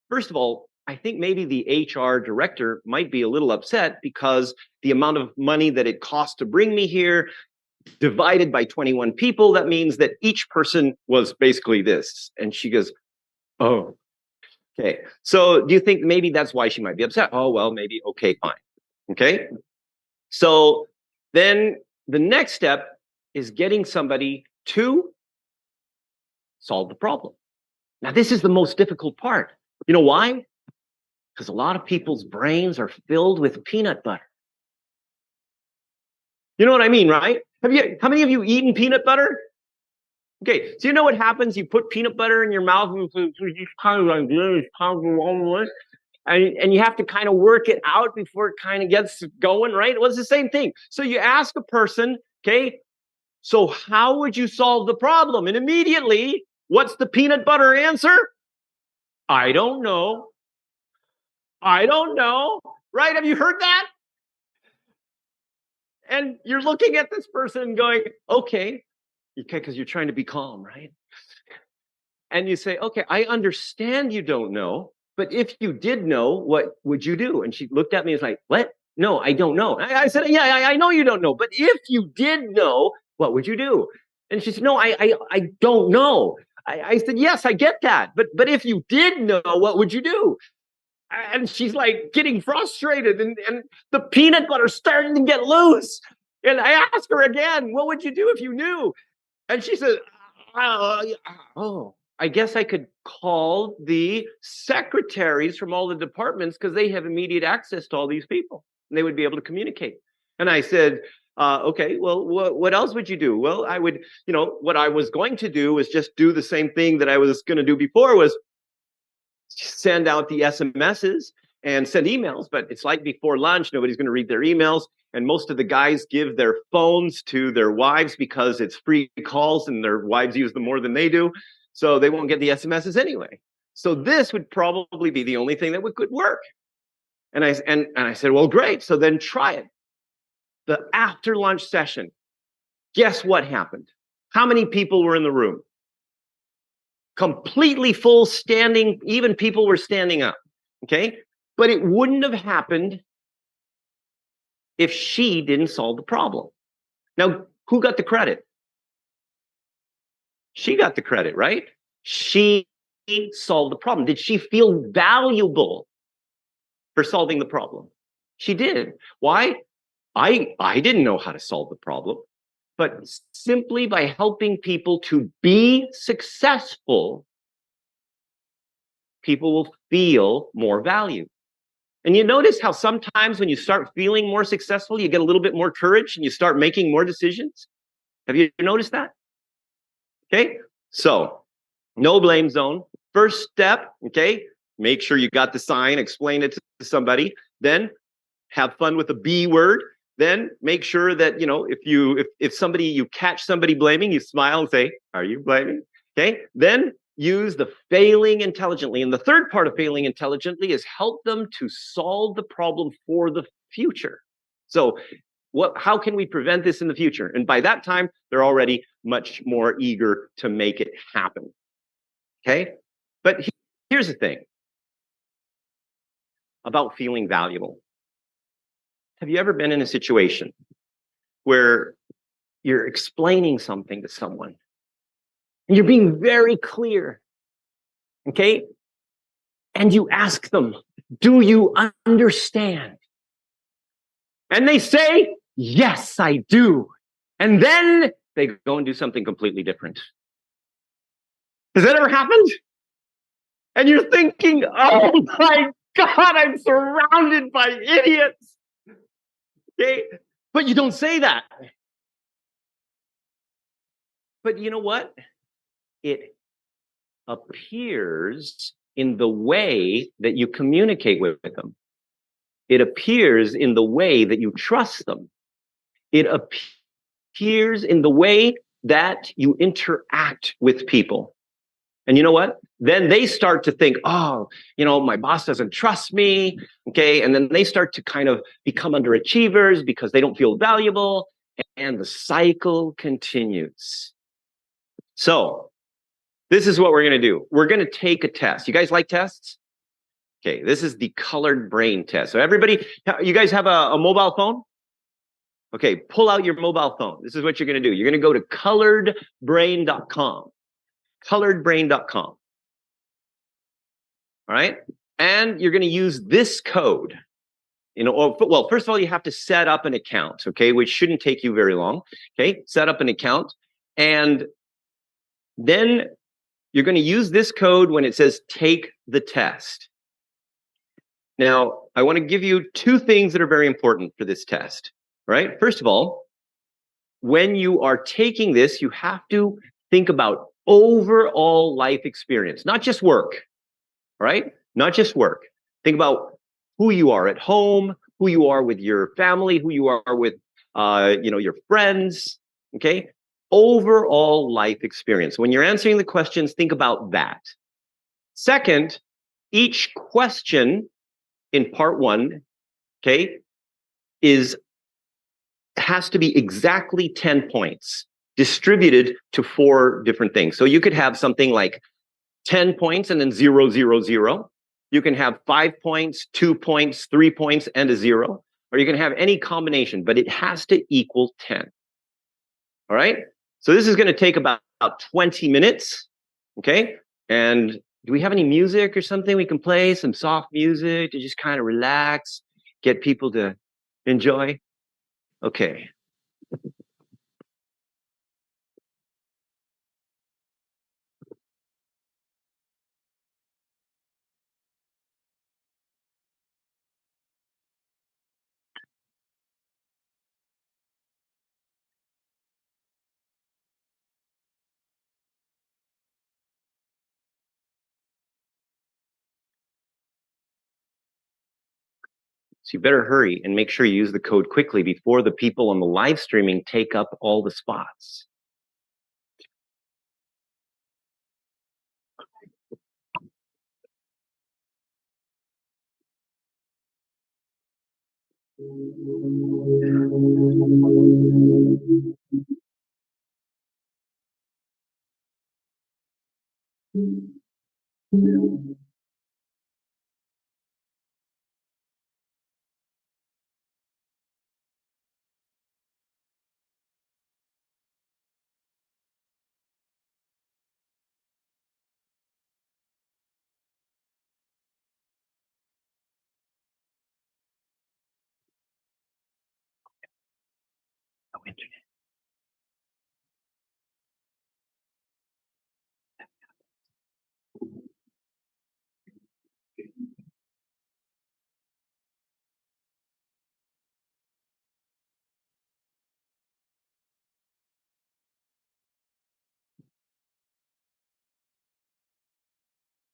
first of all, I think maybe the HR director might be a little upset because the amount of money that it costs to bring me here, divided by 21 people, that means that each person was basically this. And she goes, oh, okay. So do you think maybe that's why she might be upset? Oh, well, maybe. Okay, fine. Okay. So then the next step is getting somebody to solve the problem. Now, this is the most difficult part. You know why? Because a lot of people's brains are filled with peanut butter. You know what I mean, right? How many of you eaten peanut butter? Okay, so you know what happens? You put peanut butter in your mouth, and it's kind of like this, kind of along, and you have to kind of work it out before it kind of gets going, right? Well, it's the same thing. So you ask a person, okay, so how would you solve the problem? And immediately, what's the peanut butter answer? I don't know. I don't know, right? Have you heard that? And you're looking at this person going, okay, because you're trying to be calm, right? And you say, okay, I understand you don't know, but if you did know, what would you do? And she looked at me and was like, what? No, I don't know. I said, yeah, I know you don't know, but if you did know, what would you do? And she said, no, I don't know. I said, yes, I get that. But if you did know, what would you do? And she's like getting frustrated, and the peanut butter's starting to get loose. And I asked her again, what would you do if you knew? And she said, oh, I guess I could call the secretaries from all the departments because they have immediate access to all these people, and they would be able to communicate. And I said, okay, well, what else would you do? Well, I would, what I was going to do was just do the same thing that I was going to do before, was send out the SMSs and send emails. But it's like before lunch, nobody's going to read their emails. And most of the guys give their phones to their wives because it's free calls and their wives use them more than they do. So they won't get the SMSs anyway. So this would probably be the only thing that could work. And I said, well, great. So then try it. The after lunch session. Guess what happened? How many people were in the room? Completely full, standing, even people were standing up. Okay? But it wouldn't have happened if she didn't solve the problem. Now, who got the credit? She got the credit, right? She solved the problem. Did she feel valuable for solving the problem? She did. Why? I didn't know how to solve the problem, but simply by helping people to be successful, people will feel more value. And you notice how sometimes when you start feeling more successful, you get a little bit more courage and you start making more decisions? Have you noticed that? Okay, so no blame zone. First step, okay, make sure you got the sign, explain it to somebody, then have fun with the B word. Then make sure that, you know, if somebody, you catch somebody blaming, you smile and say, are you blaming? Okay, then use the failing intelligently. And the third part of failing intelligently is help them to solve the problem for the future. So how can we prevent this in the future? And by that time, they're already much more eager to make it happen. Okay, but here's the thing about feeling valuable. Have you ever been in a situation where you're explaining something to someone and you're being very clear, okay? And you ask them, do you understand? And they say, yes, I do. And then they go and do something completely different. Has that ever happened? And you're thinking, oh my God, I'm surrounded by idiots. Okay? But you don't say that. But you know what? It appears in the way that you communicate with them. It appears in the way that you trust them. It appears in the way that you interact with people. And you know what? Then they start to think, oh, you know, my boss doesn't trust me. Okay. And then they start to kind of become underachievers because they don't feel valuable. And the cycle continues. So this is what we're going to do. We're going to take a test. You guys like tests? Okay, this is the colored brain test. So everybody, you guys have a mobile phone? Okay, pull out your mobile phone. This is what you're going to do. You're going to go to coloredbrain.com. Coloredbrain.com. All right? And you're going to use this code. You know, well, first of all, you have to set up an account, okay, which shouldn't take you very long. Okay, set up an account. And then you're going to use this code when it says take the test. Now, I want to give you two things that are very important for this test, right? First of all, when you are taking this, you have to think about overall life experience, not just work, right? Not just work. Think about who you are at home, who you are with your family, who you are with, you know, your friends, okay? Overall life experience. When you're answering the questions, think about that. Second, each question in part one, okay, has to be exactly 10 points distributed to 4 different things. So you could have something like 10 points and then 0, 0, 0. You can have 5 points, 2 points, 3 points, and a 0. Or you can have any combination, but it has to equal 10. All right? So this is going to take about 20 minutes, okay? And do we have any music or something we can play? Some soft music to just kind of relax, get people to enjoy? Okay. So you better hurry and make sure you use the code quickly before the people on the live streaming take up all the spots. No internet.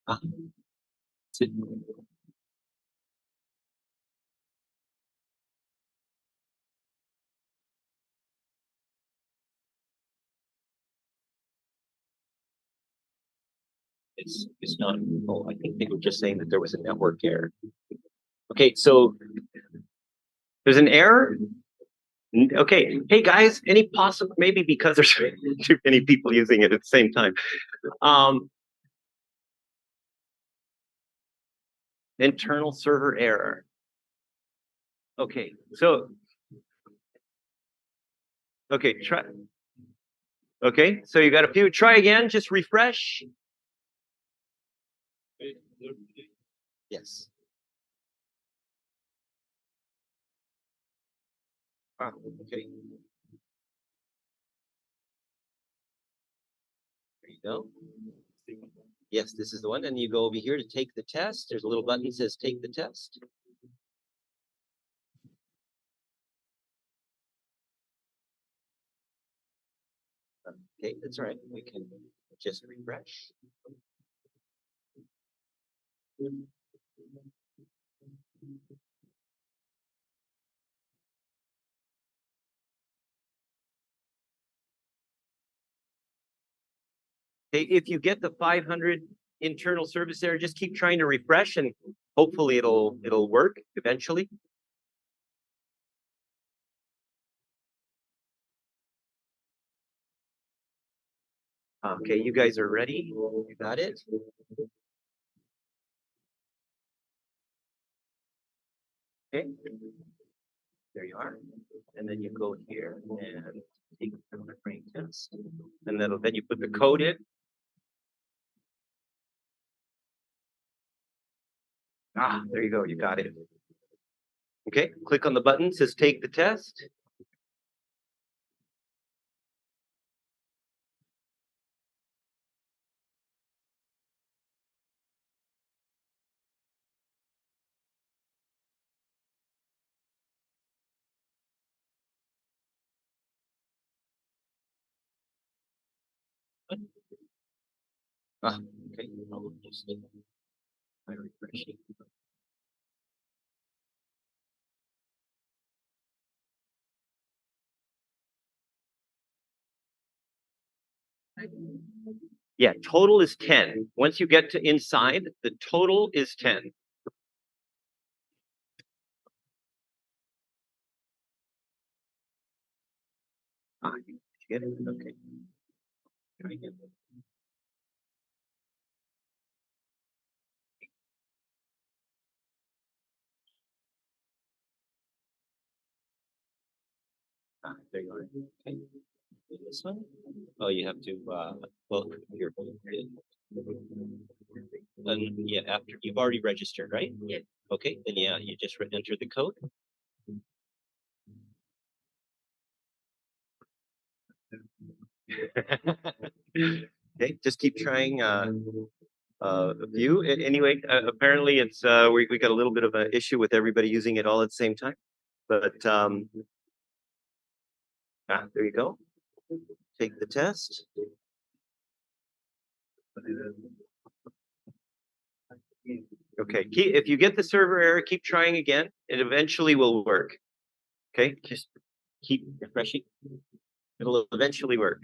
Ah, it's not. Oh, I think they were just saying that there was a network error. Okay, so there's an error. Okay, hey guys, any possible maybe because there's too many people using it at the same time. Internal server error. Okay, so okay, try. Okay, so you got a few. Try again. Just refresh. Yes. Wow. Okay. There you go. Yes, this is the one. And you go over here to take the test. There's a little button that says take the test. Okay, that's all right. We can just refresh. Okay, if you get the 500 internal service error, just keep trying to refresh and hopefully it'll work eventually. Okay, you guys are ready? You got it? Okay. There you are. And then you go here and take the brain test. And then you put the code in. Ah, there you go. You got it. Okay, click on the button. It says take the test. Ah, okay. I'll just try refreshing. Yeah, total is 10. Once you get to inside, the total is 10. Ah, you get it? Okay. Try again. Ah, there you are. Okay. This one? Oh, you have to, well, here. Yeah, after you've already registered, right? Yeah. Okay, then yeah, you just enter the code. Okay, just keep trying view. Anyway, apparently it's we got a little bit of an issue with everybody using it all at the same time. But there you go. Take the test. Okay, if you get the server error, keep trying again. It eventually will work. Okay, just keep refreshing. It'll eventually work.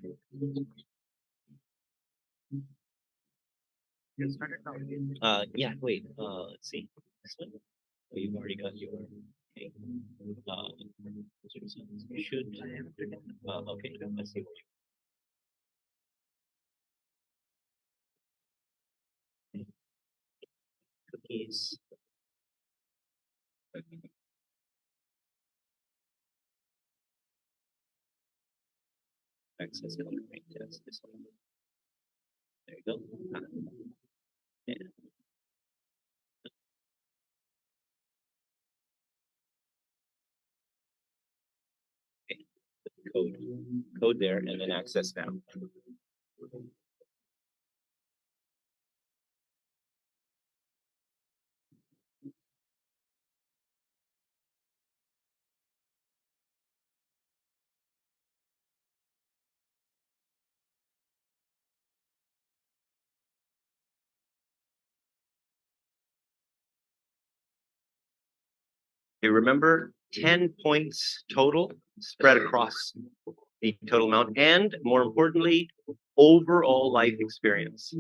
Yeah, wait, let's see. This one? Oh, you've already got your Okay. You should. Okay, let's see. Cookies. Access coloring test. This one. There you go. Yeah. Okay. Code there, and then access now. Okay, remember 10 points total spread across the total amount, and more importantly, overall life experience.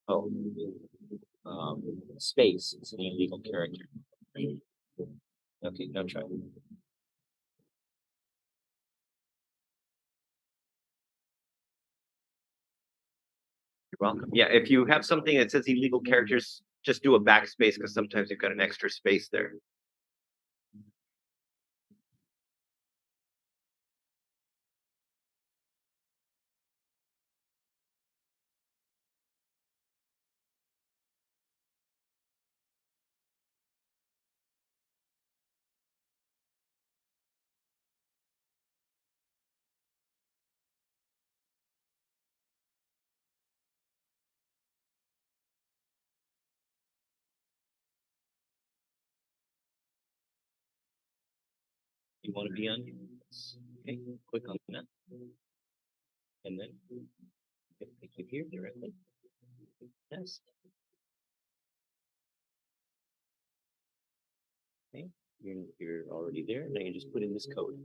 Oh, space is an illegal character. Okay, no try. You're welcome. Yeah, if you have something that says illegal characters, just do a backspace because sometimes you've got an extra space there. You want to be on here? Okay, click on that. And then take you here directly. Yes. Okay, you're already there. Now you just put in this code.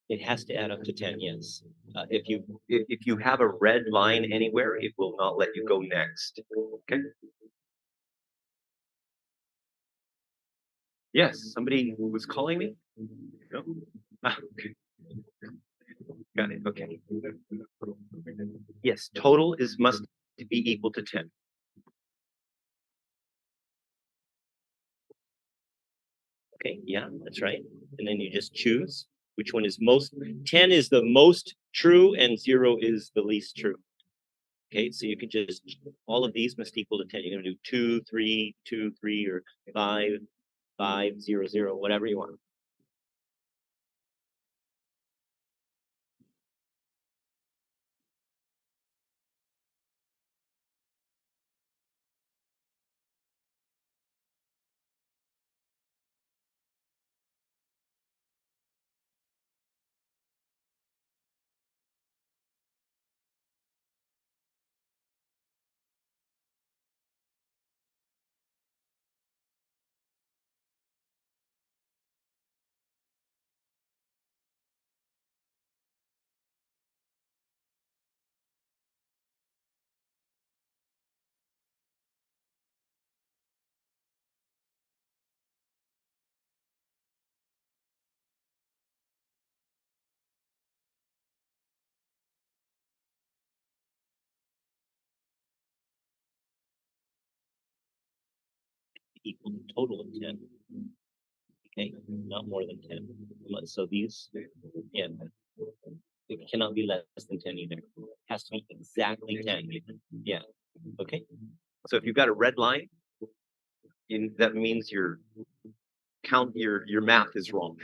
It has to add up to 10, yes. If you have a red line anywhere, it will not let you go next. Okay. Yes, somebody was calling me. No. Ah, okay. Got it. Okay. Yes, total must be equal to 10. Okay, yeah, that's right. And then you just choose which one is most. 10 is the most true and 0 is the least true. Okay, so you can just, all of these must equal to 10. You're going to do 2, 3, 2, 3, or 5, 5, 0, 0, whatever you want. Equal to total of 10. Okay, not more than 10. So these, yeah, it cannot be less than 10 either. It has to be exactly 10. Yeah. Okay. So if you've got a red line, that means your math is wrong.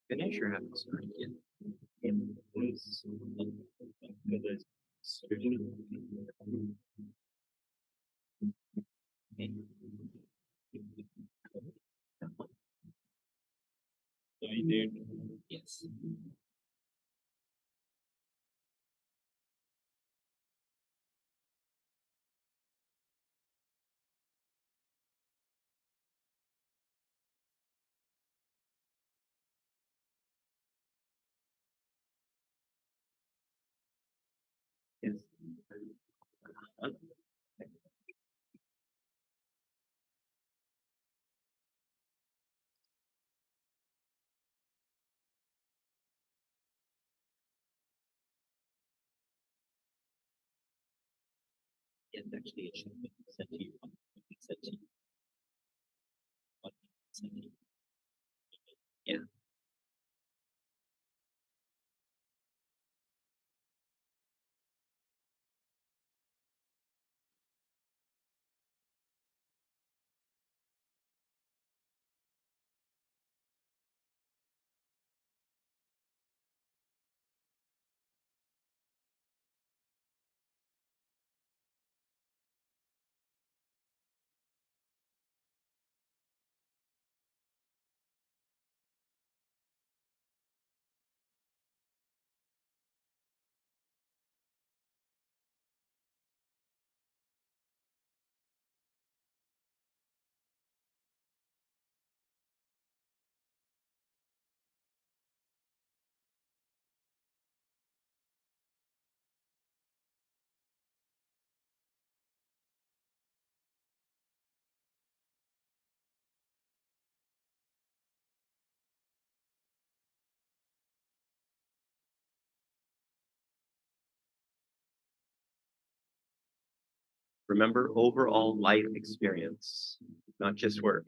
finish or have to start again? In place. I did. Yes. Yes. Yes, actually, it should be sent to you. It's sent to you. Sent to you. Yeah. Remember overall life experience, not just work.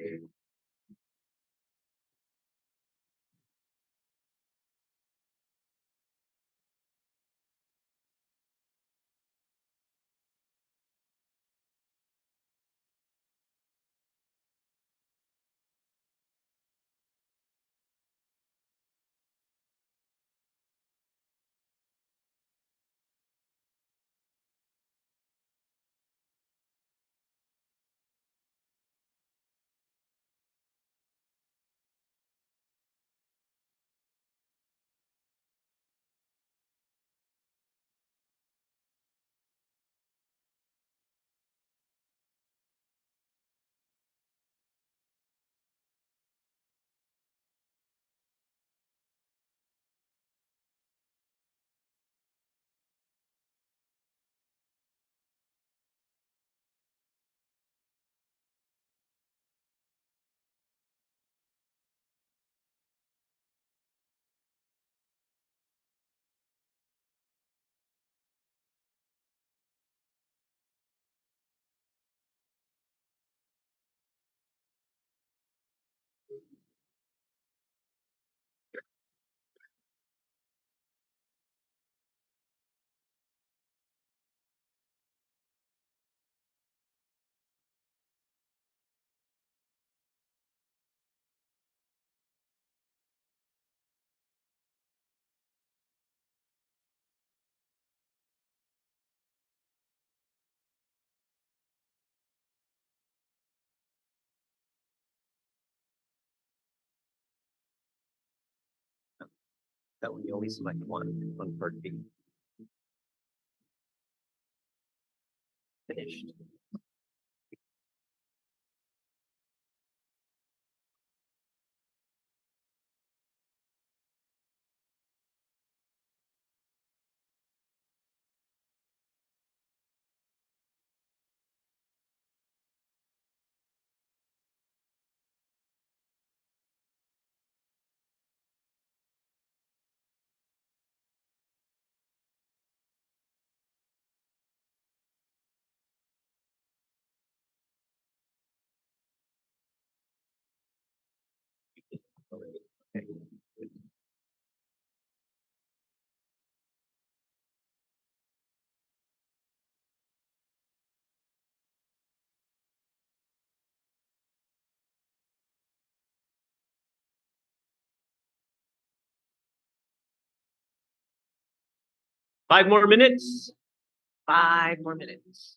That one you only select one on part B. Finished. Okay. 5 more minutes. 5 more minutes.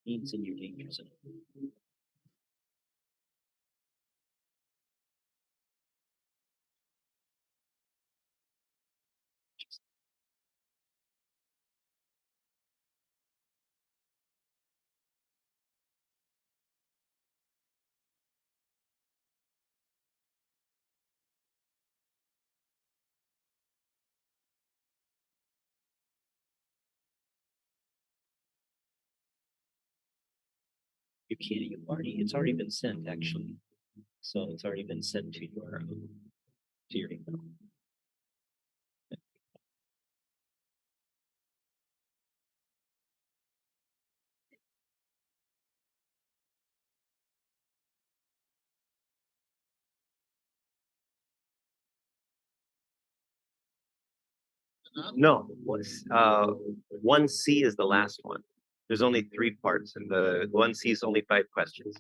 Means in your danger zone. You can't. It's already been sent actually. So it's already been sent to your email. No, 1C is the last one. There's only 3 parts, and the 1C is only 5 questions.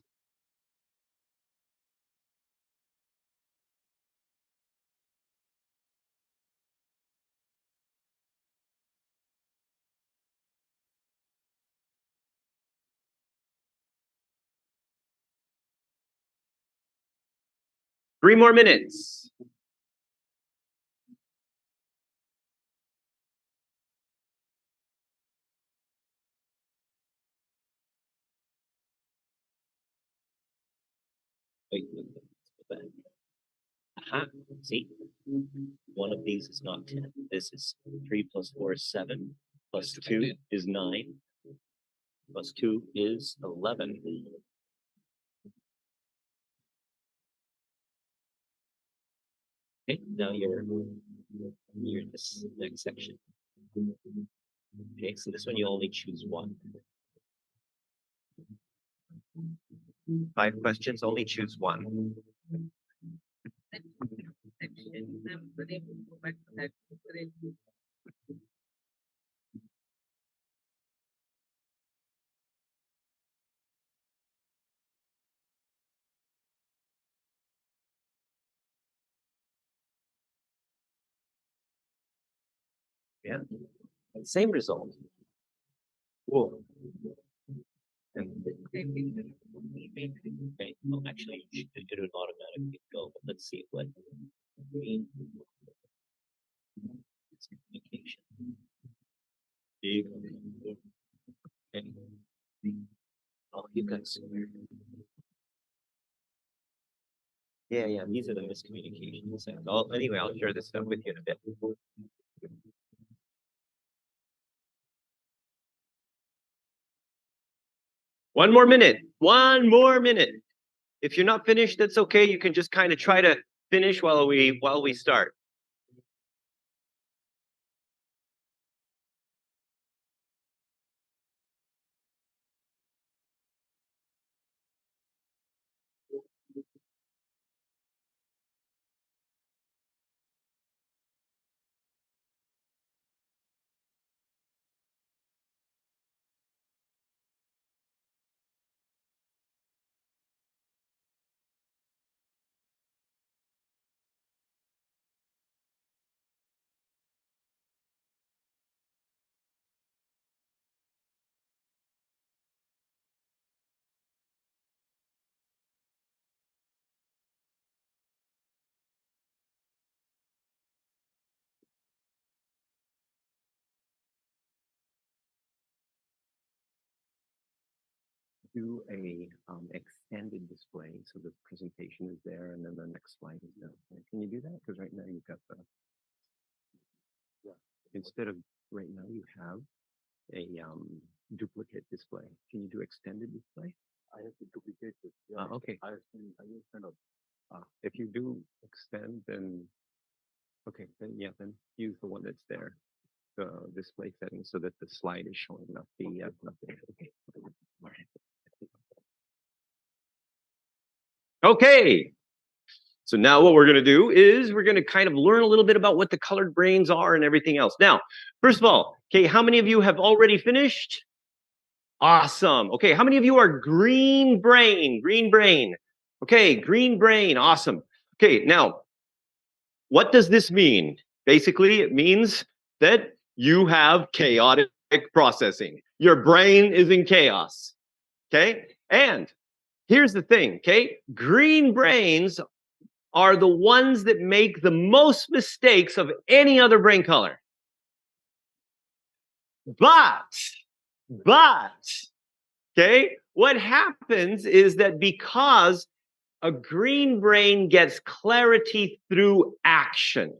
Three more minutes. Wait, see, one of these is not 10. This is 3 plus 4 is 7, plus 2 is 9, plus 2 is 11. Okay, now you're in this next section. Okay, so this one you only choose 1. 5 questions, only choose 1. Yeah, same result. Whoa. Okay, well, actually, it would automatically go, but let's see what it's communication. Okay. Oh, you guys. Yeah, these are the miscommunications. Oh, anyway, I'll share this stuff with you in a bit. One more minute. If you're not finished, that's okay. You can just kind of try to finish while we start. Do a extended display so the presentation is there and then the next slide is there. Can you do that? Because right now you've got instead of right now you have a duplicate display. Can you do extended display? I have to duplicate it. Yeah. Okay. I use kind of. If you do extend, then okay, then use the one that's there, the display settings, so that the slide is showing, not the okay. All right. Okay. So now what we're going to do is we're going to kind of learn a little bit about what the colored brains are and everything else. Now, first of all, okay, how many of you have already finished? Awesome. Okay, how many of you are green brain? Green brain. Okay, green brain. Awesome. Okay, now, what does this mean? Basically, it means that you have chaotic processing. Your brain is in chaos. Okay, and here's the thing, okay? Green brains are the ones that make the most mistakes of any other brain color. But, okay, what happens is that because a green brain gets clarity through action.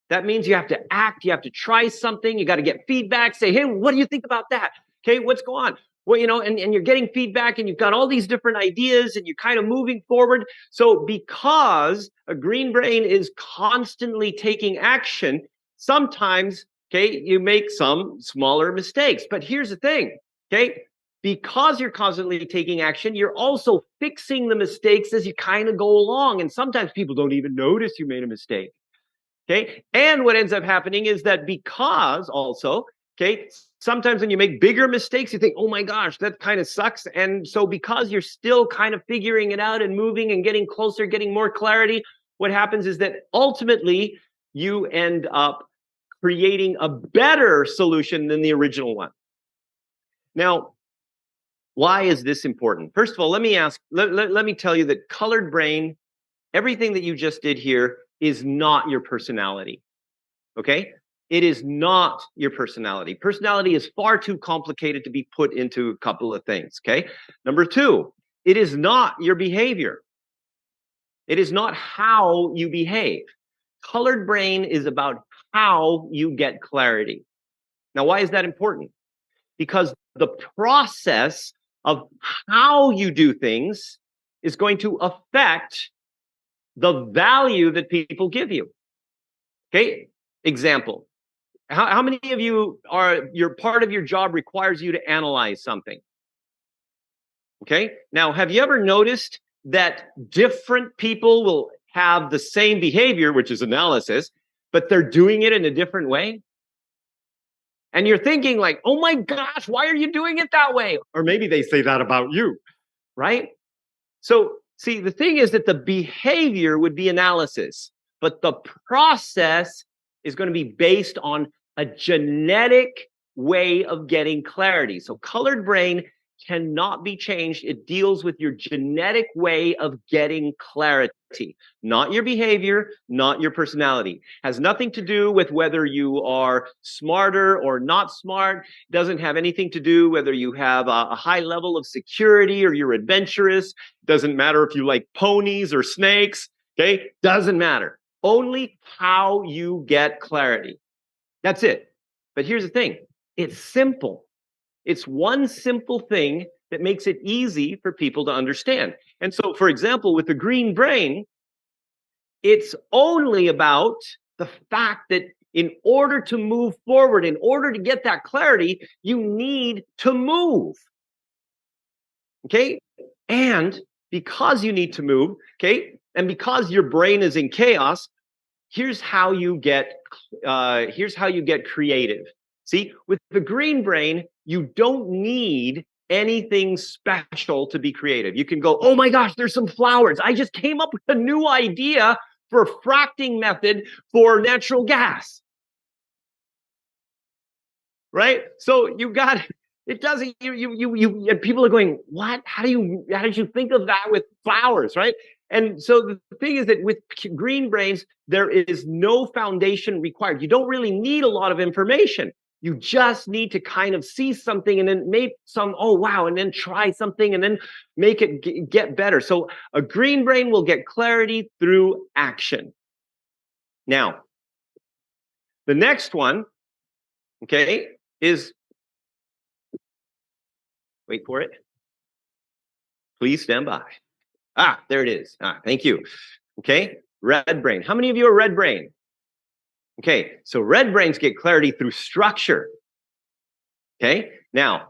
That means you have to act, you have to try something, you got to get feedback, say, hey, what do you think about that? Okay, what's going on? Well, you know, and you're getting feedback and you've got all these different ideas and you're kind of moving forward. So because a green brain is constantly taking action, sometimes, okay, you make some smaller mistakes. But here's the thing, okay? Because you're constantly taking action, you're also fixing the mistakes as you kind of go along. And sometimes people don't even notice you made a mistake. Okay. And what ends up happening is that because also, okay, sometimes when you make bigger mistakes, you think, oh my gosh, that kind of sucks. And so because you're still kind of figuring it out and moving and getting closer, getting more clarity, what happens is that ultimately you end up creating a better solution than the original one. Now, why is this important? First of all, let me tell you that colored brain, everything that you just did here is not your personality. Okay? It is not your personality. Personality is far too complicated to be put into a couple of things. Okay? Number two, it is not your behavior. It is not how you behave. Colored brain is about how you get clarity. Now, why is that important? Because the process of how you do things is going to affect the value that people give you. Okay, example. How many of you your part of your job requires you to analyze something? Okay, now have you ever noticed that different people will have the same behavior, which is analysis, but they're doing it in a different way? And you're thinking like, oh my gosh, why are you doing it that way? Or maybe they say that about you, right? So see, the thing is that the behavior would be analysis, but the process is going to be based on a genetic way of getting clarity. So colored brain cannot be changed. It deals with your genetic way of getting clarity, not your behavior, not your personality. Has nothing to do with whether you are smarter or not smart. Doesn't have anything to do whether you have a high level of security or you're adventurous. Doesn't matter if you like ponies or snakes. Okay, doesn't matter. Only how you get clarity. That's it. But here's the thing. It's simple. It's one simple thing that makes it easy for people to understand. And so, for example, with the green brain, it's only about the fact that in order to move forward, in order to get that clarity, you need to move. Okay? And because you need to move, okay, and because your brain is in chaos, here's how you get creative. See, with the green brain, you don't need anything special to be creative. You can go, oh my gosh, there's some flowers. I just came up with a new idea for a fracking method for natural gas. Right? So you got it doesn't you and people are going, what? How did you think of that with flowers, right? And so the thing is that with green brains, there is no foundation required. You don't really need a lot of information. You just need to kind of see something and then make some, oh, wow, and then try something and then make it get better. So a green brain will get clarity through action. Now, the next one, okay, is, wait for it. Please stand by. Ah, there it is. Ah, thank you. Okay, red brain. How many of you are red brain? Okay, so red brains get clarity through structure. Okay, now,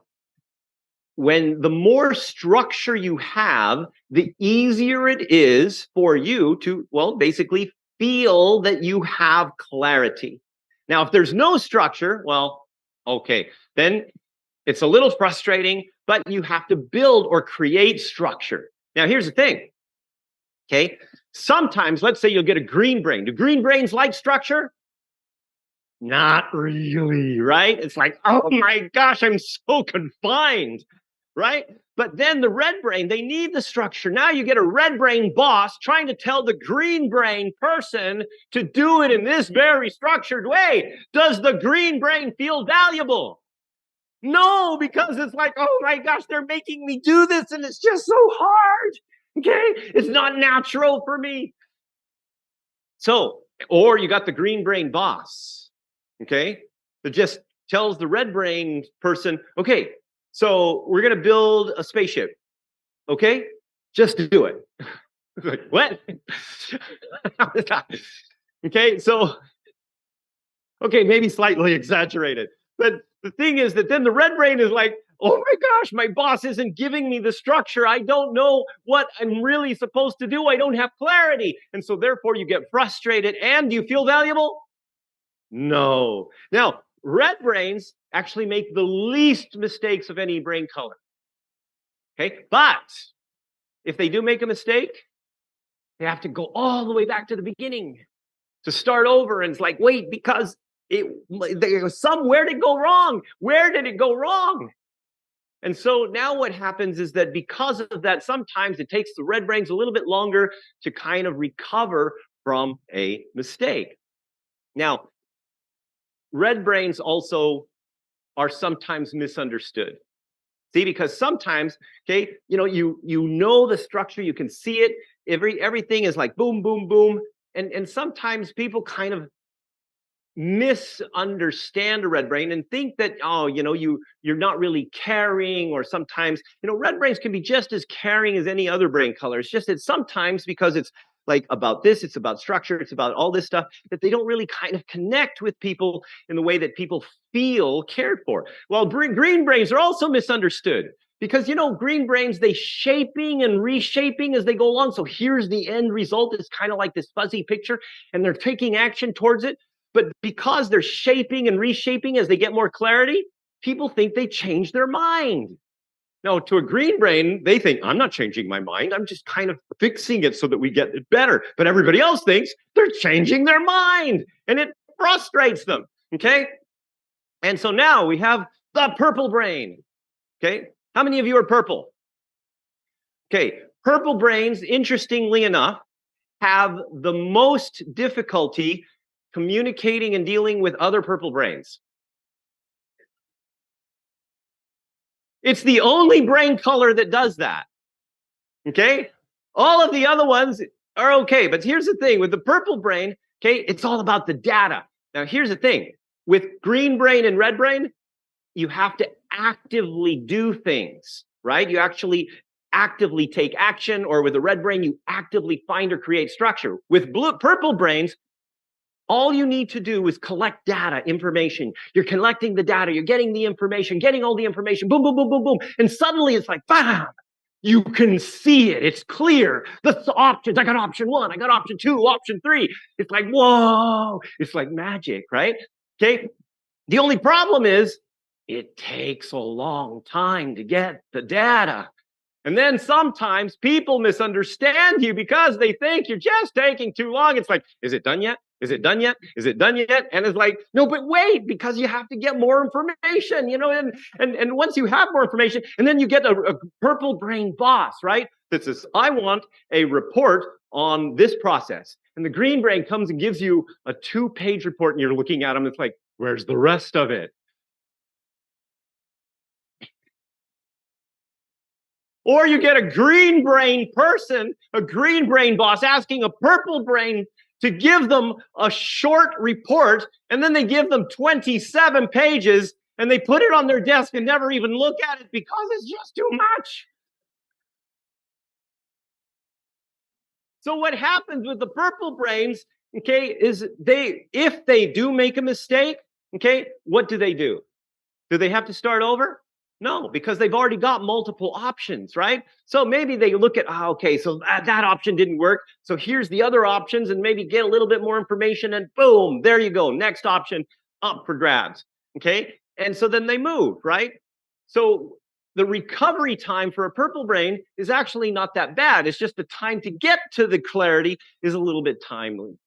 when the more structure you have, the easier it is for you to, well, basically feel that you have clarity. Now, if there's no structure, well, okay, then it's a little frustrating, but you have to build or create structure. Now, here's the thing, okay? Sometimes, let's say you'll get a green brain. Do green brains like structure? Not really, right? It's like, oh my gosh, I'm so confined, right? But then the red brain, they need the structure. Now you get a red brain boss trying to tell the green brain person to do it in this very structured way. Does the green brain feel valuable? No, because it's like, oh my gosh, they're making me do this and it's just so hard. Okay, it's not natural for me. So, or you got the green brain boss, okay, that just tells the red brain person, okay, so we're going to build a spaceship, okay, just do it. Like, what? Okay, so, okay, maybe slightly exaggerated. But the thing is that then the red brain is like, oh my gosh, my boss isn't giving me the structure. I don't know what I'm really supposed to do. I don't have clarity. And so therefore you get frustrated. And do you feel valuable? No. Now, red brains actually make the least mistakes of any brain color. Okay, but if they do make a mistake, they have to go all the way back to the beginning to start over. And it's like, wait, because where did it go wrong? Where did it go wrong? And so now what happens is that because of that, sometimes it takes the red brains a little bit longer to kind of recover from a mistake. Now, red brains also are sometimes misunderstood. See, because sometimes, okay, you know the structure, you can see it, everything is like boom, boom, boom. And sometimes people kind of misunderstand a red brain and think that, oh, you're not really caring, or sometimes, red brains can be just as caring as any other brain color. It's just that sometimes, because it's like about this, it's about structure, it's about all this stuff, that they don't really kind of connect with people in the way that people feel cared for. Well, green brains are also misunderstood. Because, green brains, they shaping and reshaping as they go along. So here's the end result. It's kind of like this fuzzy picture, and they're taking action towards it. But because they're shaping and reshaping as they get more clarity, people think they change their mind. Now, to a green brain, they think, I'm not changing my mind. I'm just kind of fixing it so that we get it better. But everybody else thinks they're changing their mind, and it frustrates them, okay? And so now we have the purple brain, okay? How many of you are purple? Okay, purple brains, interestingly enough, have the most difficulty communicating and dealing with other purple brains. It's the only brain color that does that. Okay? All of the other ones are okay. But here's the thing with the purple brain, okay, it's all about the data. Now, here's the thing with green brain and red brain, you have to actively do things, right? You actually actively take action, or with the red brain, you actively find or create structure. With purple brains, all you need to do is collect data, information. You're collecting the data, you're getting the information, getting all the information, boom, boom, boom, boom, boom. And suddenly it's like, bam, you can see it. It's clear. The options, I got option 1, I got option 2, option 3. It's like, whoa, it's like magic, right? Okay. The only problem is it takes a long time to get the data. And then sometimes people misunderstand you because they think you're just taking too long. It's like, is it done yet? Is it done yet? Is it done yet? And it's like, no, but wait, because you have to get more information, and once you have more information, and then you get a purple brain boss, right? That says, I want a report on this process. And the green brain comes and gives you a 2-page report, and you're looking at them. It's like, where's the rest of it? Or you get a green brain person, a green brain boss asking a purple brain to give them a short report, and then they give them 27 pages, and they put it on their desk and never even look at it because it's just too much. So what happens with the purple brains, okay, is if they do make a mistake, okay, what do? Do they have to start over? No, because they've already got multiple options, right? So maybe they look at, okay, so that option didn't work. So here's the other options and maybe get a little bit more information and boom, there you go. Next option up for grabs, okay? And so then they move, right? So the recovery time for a purple brain is actually not that bad. It's just the time to get to the clarity is a little bit timely,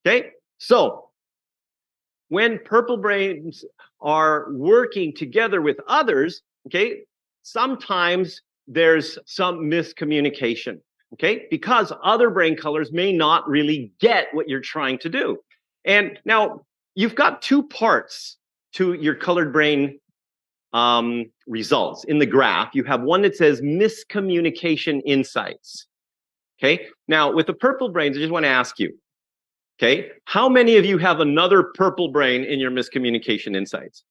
okay? So when purple brains are working together with others, okay, sometimes there's some miscommunication, okay, because other brain colors may not really get what you're trying to do. And now you've got two parts to your colored brain results. In the graph, you have one that says miscommunication insights, okay? Now, with the purple brains, I just want to ask you, okay, how many of you have another purple brain in your miscommunication insights?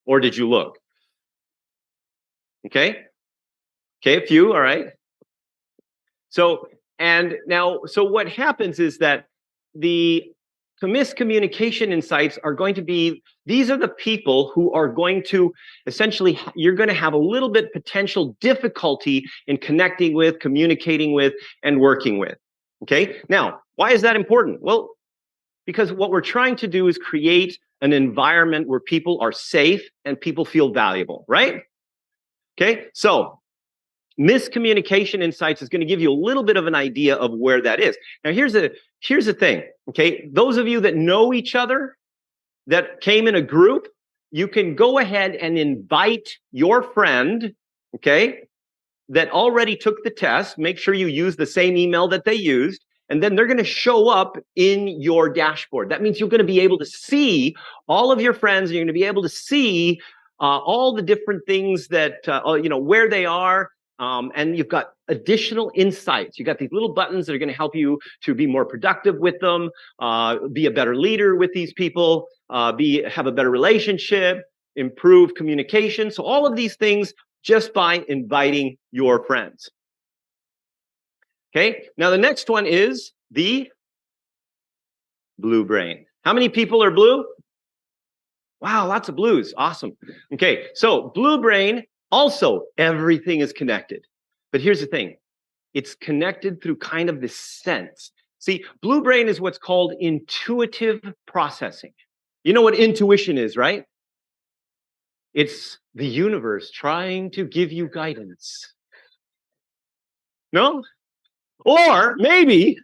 Or did you look? Okay, a few, all right. So, and now, so what happens is that the miscommunication insights are going to be, these are the people who are going to essentially, you're going to have a little bit potential difficulty in connecting with, communicating with, and working with. Okay, now, why is that important? Well, because what we're trying to do is create an environment where people are safe and people feel valuable, right? Okay, so miscommunication insights is going to give you a little bit of an idea of where that is. Now, here's the thing, okay? Those of you that know each other, that came in a group, you can go ahead and invite your friend, okay, that already took the test. Make sure you use the same email that they used, and then they're going to show up in your dashboard. That means you're going to be able to see all of your friends, and you're going to be able to see all the different things that, you know, where they are, and you've got additional insights. You got these little buttons that are going to help you to be more productive with them, be a better leader with these people, have a better relationship, improve communication. So all of these things just by inviting your friends. Okay, now the next one is the blue brain. How many people are blue? Wow, lots of blues. Awesome. Okay, so blue brain, also everything is connected. But here's the thing. It's connected through kind of this sense. See, blue brain is what's called intuitive processing. You know what intuition is, right? It's the universe trying to give you guidance. No? Or maybe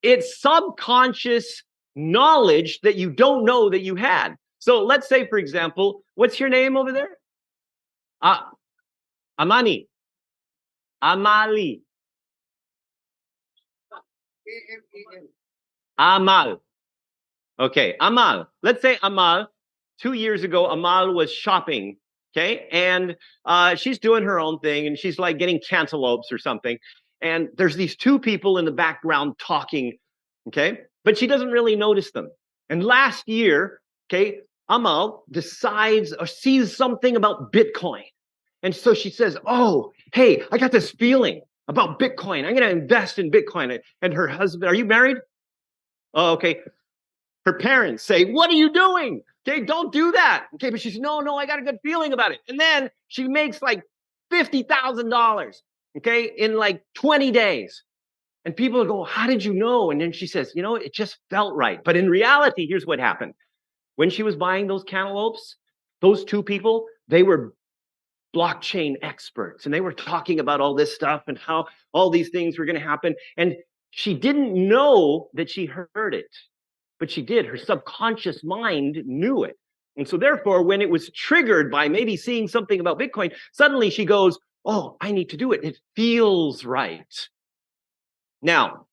it's subconscious knowledge that you don't know that you had. So let's say, for example, what's your name over there? Amani. Amali. Amal. Okay, Amal. Let's say Amal, 2 years ago, Amal was shopping, okay? And she's doing her own thing, and she's like getting cantaloupes or something. And there's these two people in the background talking, okay? But she doesn't really notice them. And last year, okay, Amal decides or sees something about Bitcoin. And so she says, oh, hey, I got this feeling about Bitcoin. I'm going to invest in Bitcoin. And her husband, are you married? Oh, okay. Her parents say, what are you doing? Okay, don't do that. Okay, but she says, no, I got a good feeling about it. And then she makes like $50,000, okay, in like 20 days. And people go, how did you know? And then she says, you know, it just felt right. But in reality, here's what happened. When she was buying those cantaloupes, those two people, they were blockchain experts. And they were talking about all this stuff and how all these things were going to happen. And she didn't know that she heard it. But she did. Her subconscious mind knew it. And so therefore, when it was triggered by maybe seeing something about Bitcoin, suddenly she goes, oh, I need to do it. It feels right. Now,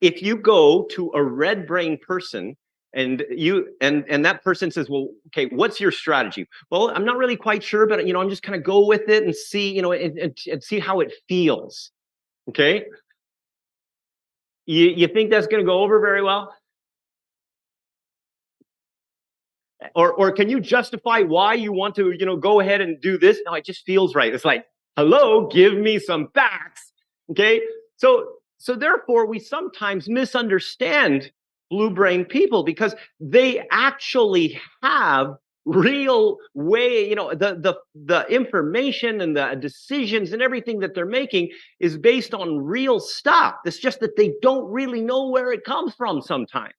if you go to a red brain person and that person says, well, okay, what's your strategy? Well, I'm not really quite sure, but I'm just kind of go with it and see, and see how it feels. Okay. You think that's going to go over very well? Or can you justify why you want to, go ahead and do this? No, it just feels right. It's like, hello, give me some facts. Okay. So therefore we sometimes misunderstand blue-brain people because they actually have real way, the information and the decisions and everything that they're making is based on real stuff. It's just that they don't really know where it comes from sometimes.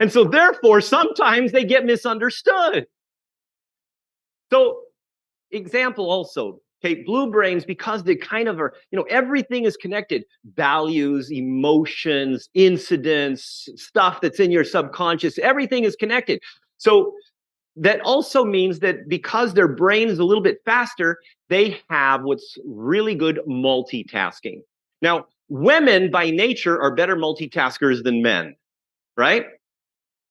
And so therefore, sometimes they get misunderstood. So, example also, okay, blue brains, because they kind of are, everything is connected. Values, emotions, incidents, stuff that's in your subconscious, everything is connected. So that also means that because their brain is a little bit faster, they have what's really good multitasking. Now, women by nature are better multitaskers than men, right?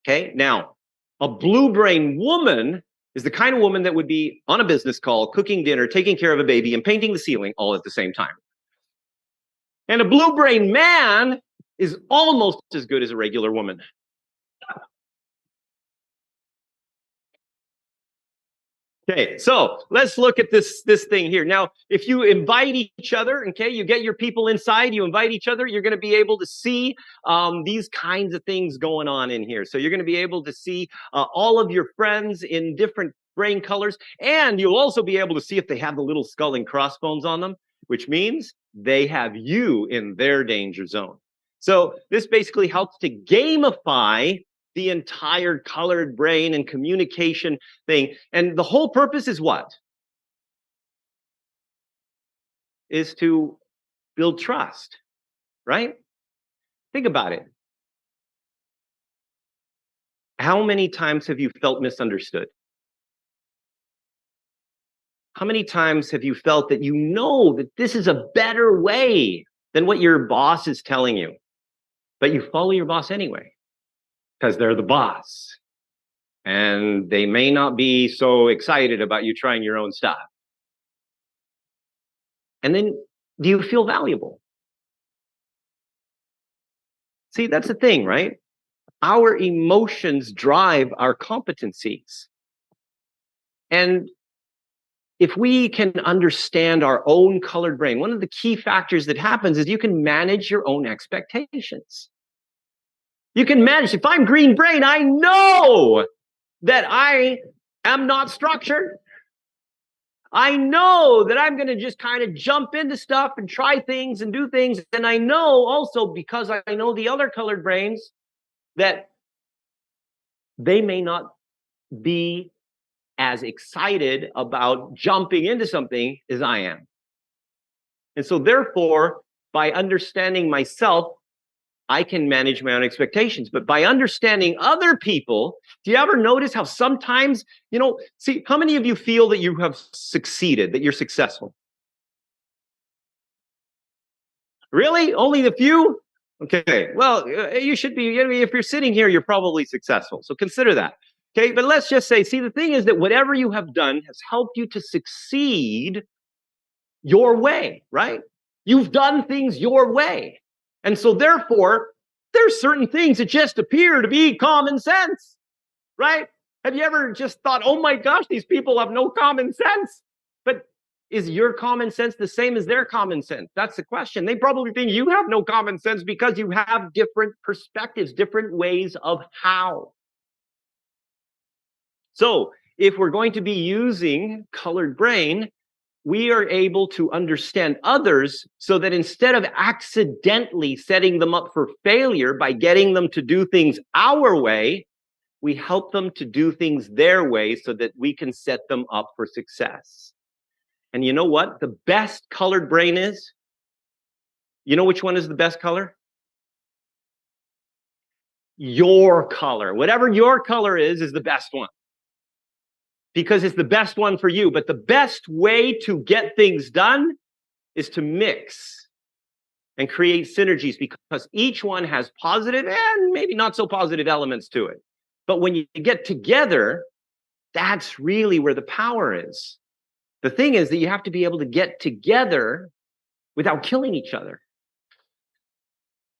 Okay, now, a blue brain woman is the kind of woman that would be on a business call, cooking dinner, taking care of a baby, and painting the ceiling all at the same time. And a blue brain man is almost as good as a regular woman. Okay, so let's look at this thing here. Now, if you invite each other, okay, you get your people inside, you invite each other, you're going to be able to see these kinds of things going on in here. So you're going to be able to see all of your friends in different brain colors, and you'll also be able to see if they have the little skull and crossbones on them, which means they have you in their danger zone. So this basically helps to gamify the entire colored brain and communication thing. And the whole purpose is what? Is to build trust, right? Think about it. How many times have you felt misunderstood? How many times have you felt that you know that this is a better way than what your boss is telling you, but you follow your boss anyway? Because they're the boss. And they may not be so excited about you trying your own stuff. And then, do you feel valuable? See, that's the thing, right? Our emotions drive our competencies. And if we can understand our own colored brain, one of the key factors that happens is you can manage your own expectations. You can manage. If I'm green brain, I know that I am not structured. I know that I'm going to just kind of jump into stuff and try things and do things. And I know also, because I know the other colored brains, that they may not be as excited about jumping into something as I am. And so therefore, by understanding myself, I can manage my own expectations. But by understanding other people, do you ever notice how sometimes, see, how many of you feel that you have succeeded, that you're successful? Really? Only the few? Okay, well, you should be, if you're sitting here, you're probably successful. So consider that. Okay, but let's just say, see, the thing is that whatever you have done has helped you to succeed your way, right? You've done things your way. And so therefore, there's certain things that just appear to be common sense, right? Have you ever just thought, oh my gosh, these people have no common sense? But is your common sense the same as their common sense? That's the question. They probably think you have no common sense because you have different perspectives, different ways of how. So if we're going to be using colored brain, we are able to understand others so that instead of accidentally setting them up for failure by getting them to do things our way, we help them to do things their way so that we can set them up for success. And you know what the best colored brain is? You know which one is the best color? Your color. Whatever your color is the best one. Because it's the best one for you. But the best way to get things done is to mix and create synergies, because each one has positive and maybe not so positive elements to it. But when you get together, that's really where the power is. The thing is that you have to be able to get together without killing each other.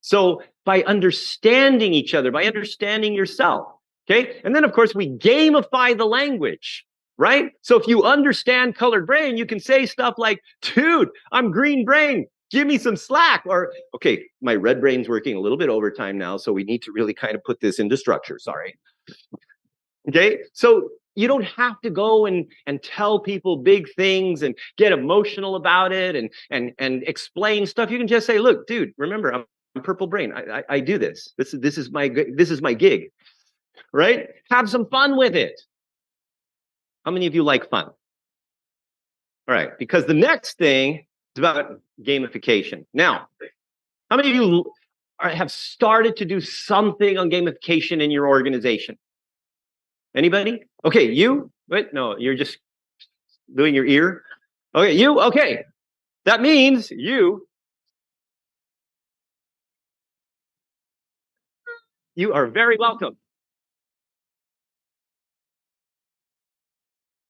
So by understanding each other, by understanding yourself, okay? And then, of course, we gamify the language, right? So if you understand colored brain, you can say stuff like, dude, I'm green brain. give me some slack. Or, okay, my red brain's working a little bit overtime now, so we need to really kind of put this into structure. Sorry. Okay, so you don't have to go and tell people big things and get emotional about it and explain stuff. You can just say, look, dude, remember, I'm purple brain. I do this. This is my gig, right? Have some fun with it. How many of you like fun? All right, because the next thing is about gamification. Now, how many of you have started to do something on gamification in your organization? Anybody? Okay, you? Wait, no, you're just doing your ear. Okay, you? Okay. That means you are very welcome.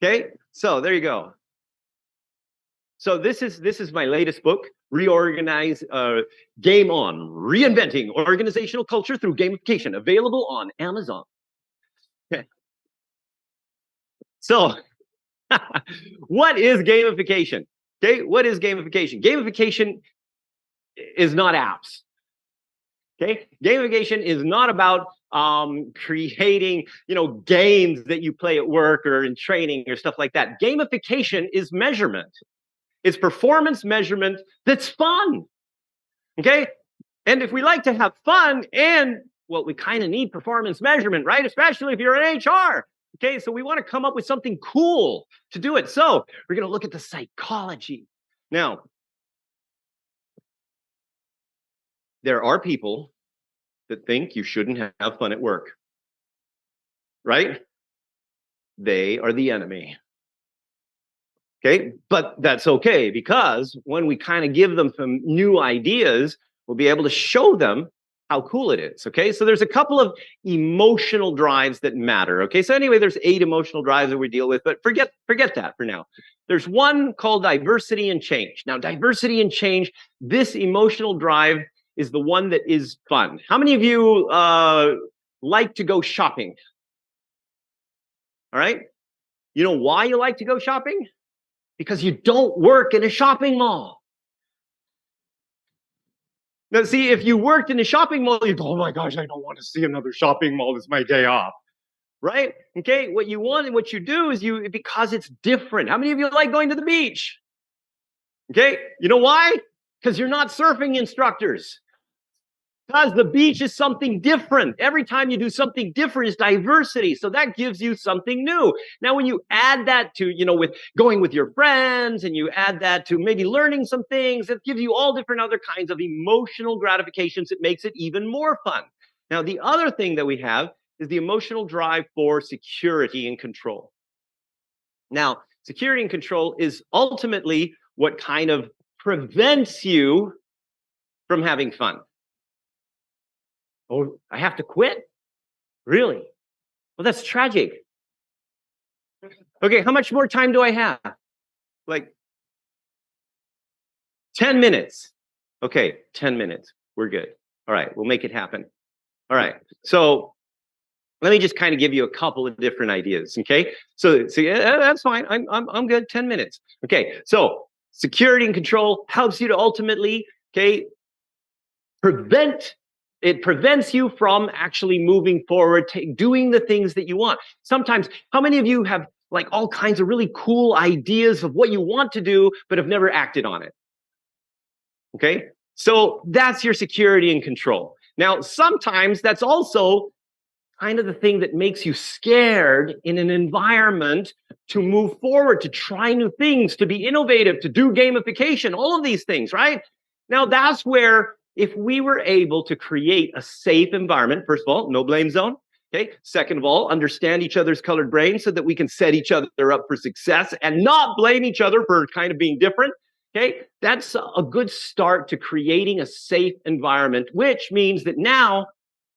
Okay, so there you go. So this is my latest book, Reorganize, Game On, Reinventing Organizational Culture Through Gamification, available on Amazon. Okay. So, what is gamification? Okay, what is gamification? Gamification is not apps. Okay, gamification is not about creating, games that you play at work or in training or stuff like that. Gamification is measurement. It's performance measurement that's fun. Okay, and if we like to have fun, and well, we kind of need performance measurement, right? Especially if you're in HR. Okay, so we want to come up with something cool to do it. So we're going to look at the psychology. Now, there are people that think you shouldn't have fun at work, right? They are the enemy. Okay, but that's okay, because when we kind of give them some new ideas, we'll be able to show them how cool it is. Okay, so there's a couple of emotional drives that matter. Okay, so anyway, there's 8 emotional drives that we deal with, but forget that for now. There's one called diversity and change. Now, diversity and change, this emotional drive is the one that is fun. How many of you like to go shopping? All right, you know why you like to go shopping? Because you don't work in a shopping mall. Now, see, if you worked in a shopping mall, you'd go, oh my gosh, I don't want to see another shopping mall. It's my day off, right? Okay, what you want and what you do is because it's different. How many of you like going to the beach? Okay, you know why? Because you're not surfing instructors. Because the beach is something different. Every time you do something different is diversity. So that gives you something new. Now, when you add that to, with going with your friends, and you add that to maybe learning some things, it gives you all different other kinds of emotional gratifications. It makes it even more fun. Now, the other thing that we have is the emotional drive for security and control. Now, security and control is ultimately what kind of prevents you from having fun. Oh, I have to quit? Really? Well, that's tragic. Okay, how much more time do I have? Like 10 minutes. Okay, 10 minutes. We're good. All right, we'll make it happen. All right, so let me just kind of give you a couple of different ideas, okay? So yeah, that's fine. I'm good. 10 minutes. Okay, so security and control helps you to ultimately, okay, it prevents you from actually moving forward, doing the things that you want. Sometimes, how many of you have like all kinds of really cool ideas of what you want to do, but have never acted on it? Okay, so that's your security and control. Now, sometimes that's also kind of the thing that makes you scared in an environment to move forward, to try new things, to be innovative, to do gamification, all of these things, right? Now, that's where if we were able to create a safe environment, first of all, no blame zone. Okay. Second of all, understand each other's colored brains so that we can set each other up for success and not blame each other for kind of being different. Okay. That's a good start to creating a safe environment, which means that now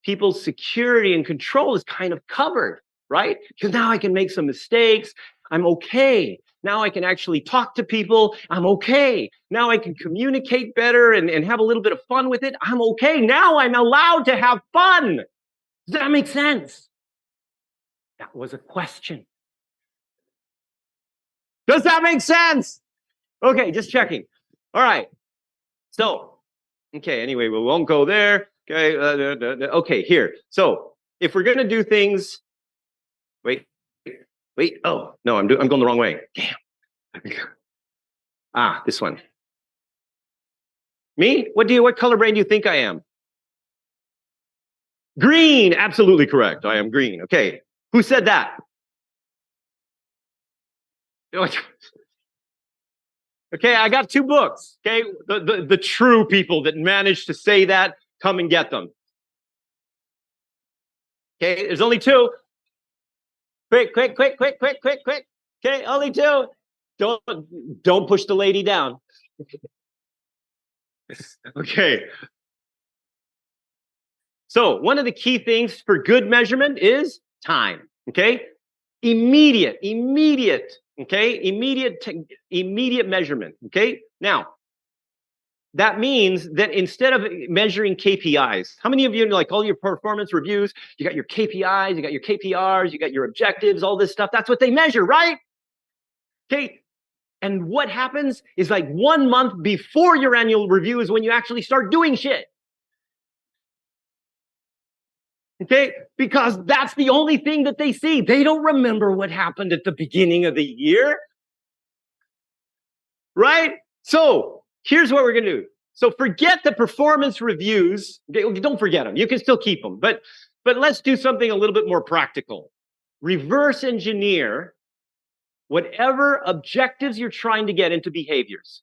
people's security and control is kind of covered, right? Because now I can make some mistakes. I'm okay. Now I can actually talk to people. I'm okay. Now I can communicate better and have a little bit of fun with it. I'm okay. Now I'm allowed to have fun. Does that make sense? That was a question. Does that make sense? Okay, just checking. All right. So, okay, anyway, we won't go there. Okay, okay, here. So if we're gonna do things, wait, oh, no, I'm going the wrong way. Damn. This one. Me? What color brain do you think I am? Green, absolutely correct. I am green. Okay. Who said that? Okay, I got 2 books. Okay, the true people that managed to say that, come and get them. Okay, there's only 2. Quick. Okay, only 2. Don't push the lady down. Okay. So one of the key things for good measurement is time. Okay, immediate. Okay, immediate measurement. Okay, now that means that instead of measuring KPIs, how many of you, like all your performance reviews, you got your KPIs, you got your KPRs, you got your objectives, all this stuff, that's what they measure, right? Okay, and what happens is like 1 month before your annual review is when you actually start doing shit. Okay, because that's the only thing that they see. They don't remember what happened at the beginning of the year, right? So here's what we're gonna do. So forget the performance reviews. Okay, don't forget them. You can still keep them, but let's do something a little bit more practical. Reverse engineer whatever objectives you're trying to get into behaviors.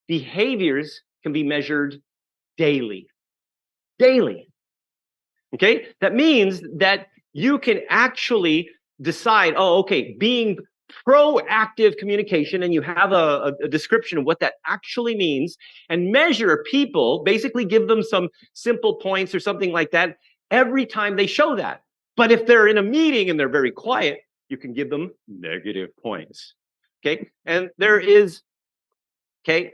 Behaviors can be measured daily. Okay, that means that you can actually decide, oh, okay, being proactive communication, and you have a description of what that actually means, and measure people, basically give them some simple points or something like that every time they show that. But if they're in a meeting and they're very quiet, you can give them negative points. Okay, and there's an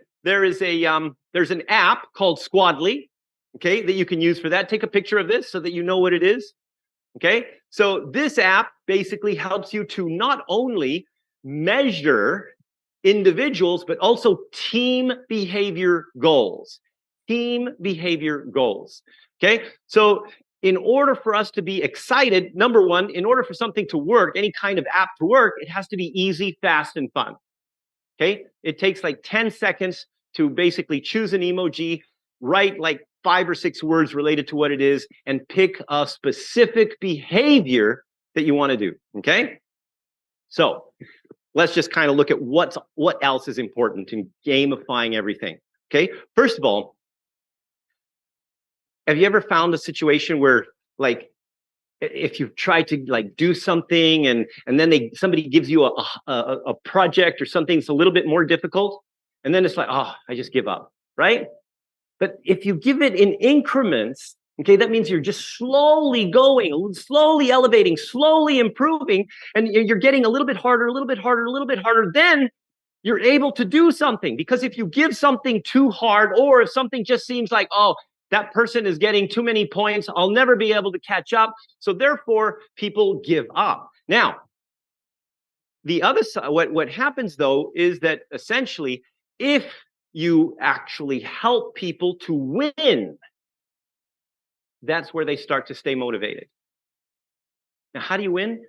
app called Squadly, okay, that you can use for that. Take a picture of this so that you know what it is. Okay, so this app basically helps you to not only measure individuals, but also team behavior goals. Okay, so in order for us to be excited, number one, in order for something to work, any kind of app to work, it has to be easy, fast, and fun. Okay, it takes like 10 seconds to basically choose an emoji, write like 5 or 6 words related to what it is, and pick a specific behavior that you want to do. Okay, so let's just kind of look at what else is important in gamifying everything. Okay, first of all, have you ever found a situation where, like, if you try to like do something and then somebody gives you a project or something that's a little bit more difficult, and then it's like, oh, I just give up, right? But if you give it in increments, okay, that means you're just slowly going, slowly elevating, slowly improving, and you're getting a little bit harder, a little bit harder, a little bit harder, then you're able to do something. Because if you give something too hard, or if something just seems like, oh, that person is getting too many points, I'll never be able to catch up, so therefore people give up. Now, the other side, what happens though is that essentially, if you actually help people to win, that's where they start to stay motivated. Now, how do you win?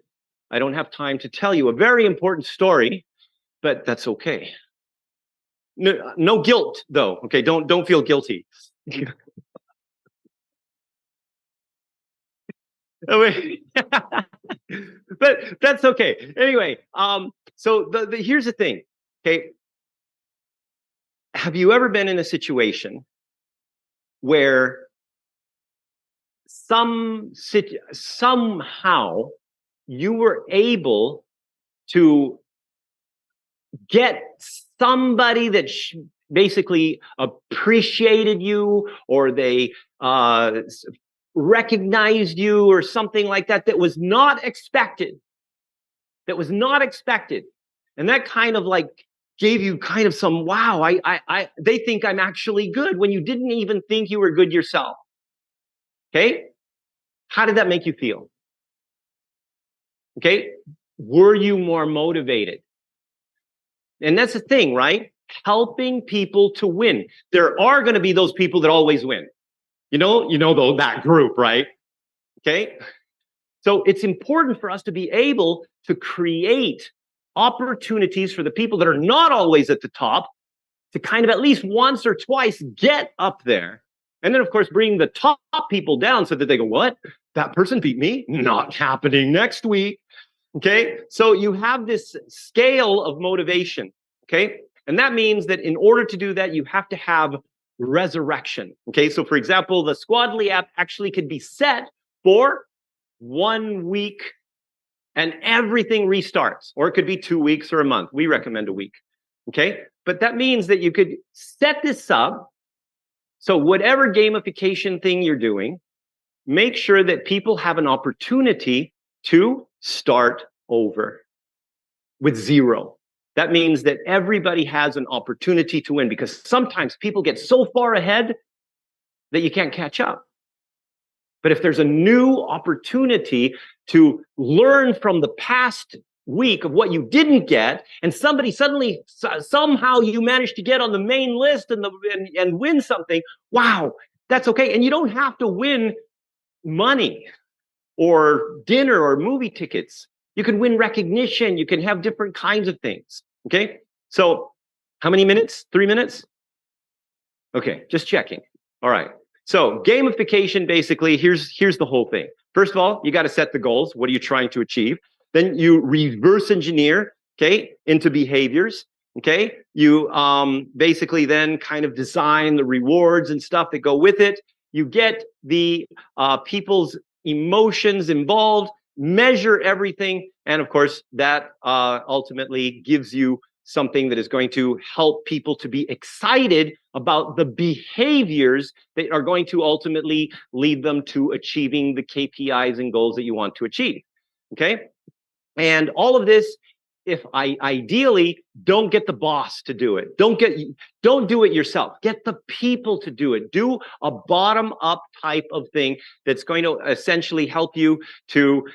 I don't have time to tell you a very important story, but that's okay. No guilt though. Okay, don't feel guilty. But that's okay. Anyway, so here's the thing. Okay, have you ever been in a situation where somehow you were able to get somebody that basically appreciated you, or they recognized you, or something like that, that was not expected, and that kind of like gave you kind of some, wow, they think I'm actually good, when you didn't even think you were good yourself. Okay, how did that make you feel? Okay, were you more motivated? And that's the thing, right? helping people to win. There are going to be those people that always win. You know though, that group, right? Okay. So it's important for us to be able to create opportunities for the people that are not always at the top to kind of at least once or twice get up there. And then, of course, bring the top people down so that they go, what? That person beat me? Not happening next week. Okay. So you have this scale of motivation. Okay. And that means that in order to do that, you have to have resurrection. Okay. So for example, the Squadly app actually could be set for 1 week and everything restarts, or it could be 2 weeks or a month. We recommend a week. Okay. But that means that you could set this up. So whatever gamification thing you're doing, make sure that people have an opportunity to start over with zero. That means that everybody has an opportunity to win, because sometimes people get so far ahead that you can't catch up. But if there's a new opportunity to learn from the past week of what you didn't get, and somebody suddenly, somehow you managed to get on the main list and win something, wow, that's okay. And you don't have to win money or dinner or movie tickets. You can win recognition. You can have different kinds of things. Okay. So how many minutes? 3 minutes? Okay. Just checking. All right. So gamification, basically, here's the whole thing. First of all, you got to set the goals. What are you trying to achieve? Then you reverse engineer, okay, into behaviors. Okay. You basically then kind of design the rewards and stuff that go with it. You get the people's emotions involved, measure everything, and of course, that ultimately gives you something that is going to help people to be excited about the behaviors that are going to ultimately lead them to achieving the KPIs and goals that you want to achieve. Okay? And all of this, if ideally, don't get the boss to do it. Don't do it yourself. Get the people to do it. Do a bottom-up type of thing that's going to essentially help you to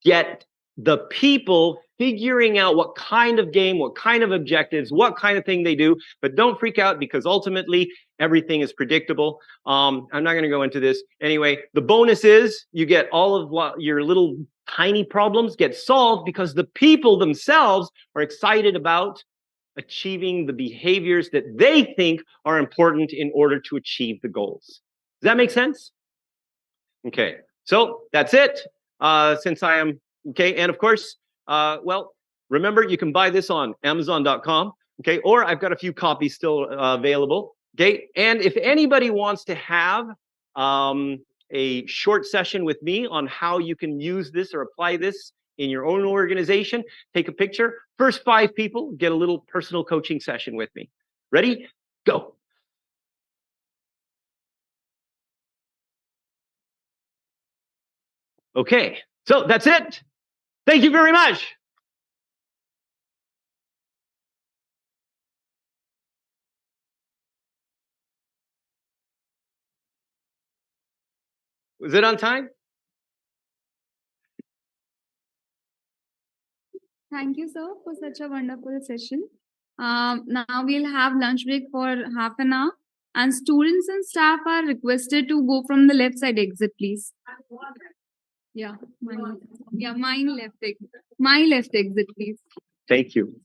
get the people figuring out what kind of game, what kind of objectives, what kind of thing they do. But don't freak out, because ultimately everything is predictable. I'm not going to go into this. Anyway, the bonus is you get all of your little tiny problems get solved because the people themselves are excited about achieving the behaviors that they think are important in order to achieve the goals. Does that make sense? Okay, so that's it. Since I am, okay, and of course, well, remember, you can buy this on Amazon.com, okay, or I've got a few copies still available, okay, and if anybody wants to have a short session with me on how you can use this or apply this in your own organization, take a picture. First 5 people get a little personal coaching session with me. Ready? Go. Okay, so that's it. Thank you very much. Was it on time? Thank you, sir, for such a wonderful session. Now we'll have lunch break for half an hour, and students and staff are requested to go from the left side exit, please. Yeah, mine left exit. My left exit, please. Thank you.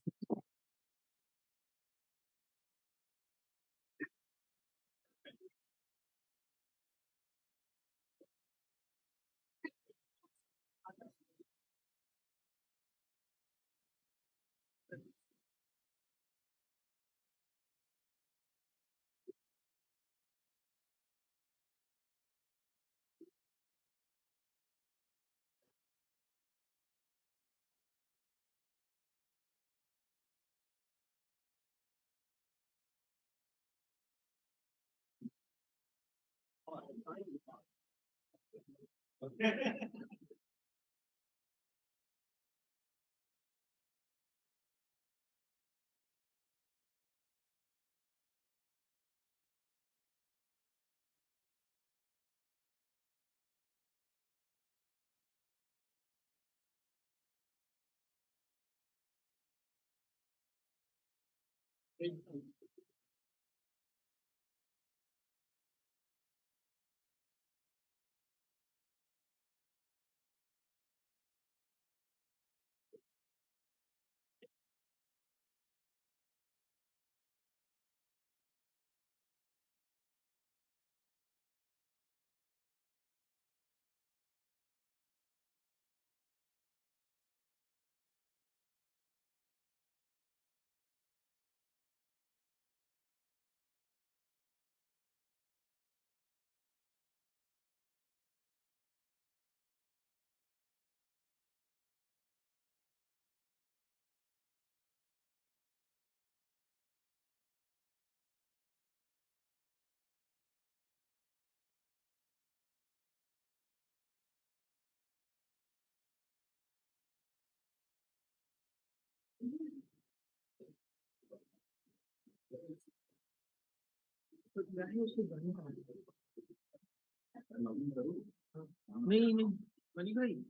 नहीं नहीं money भाई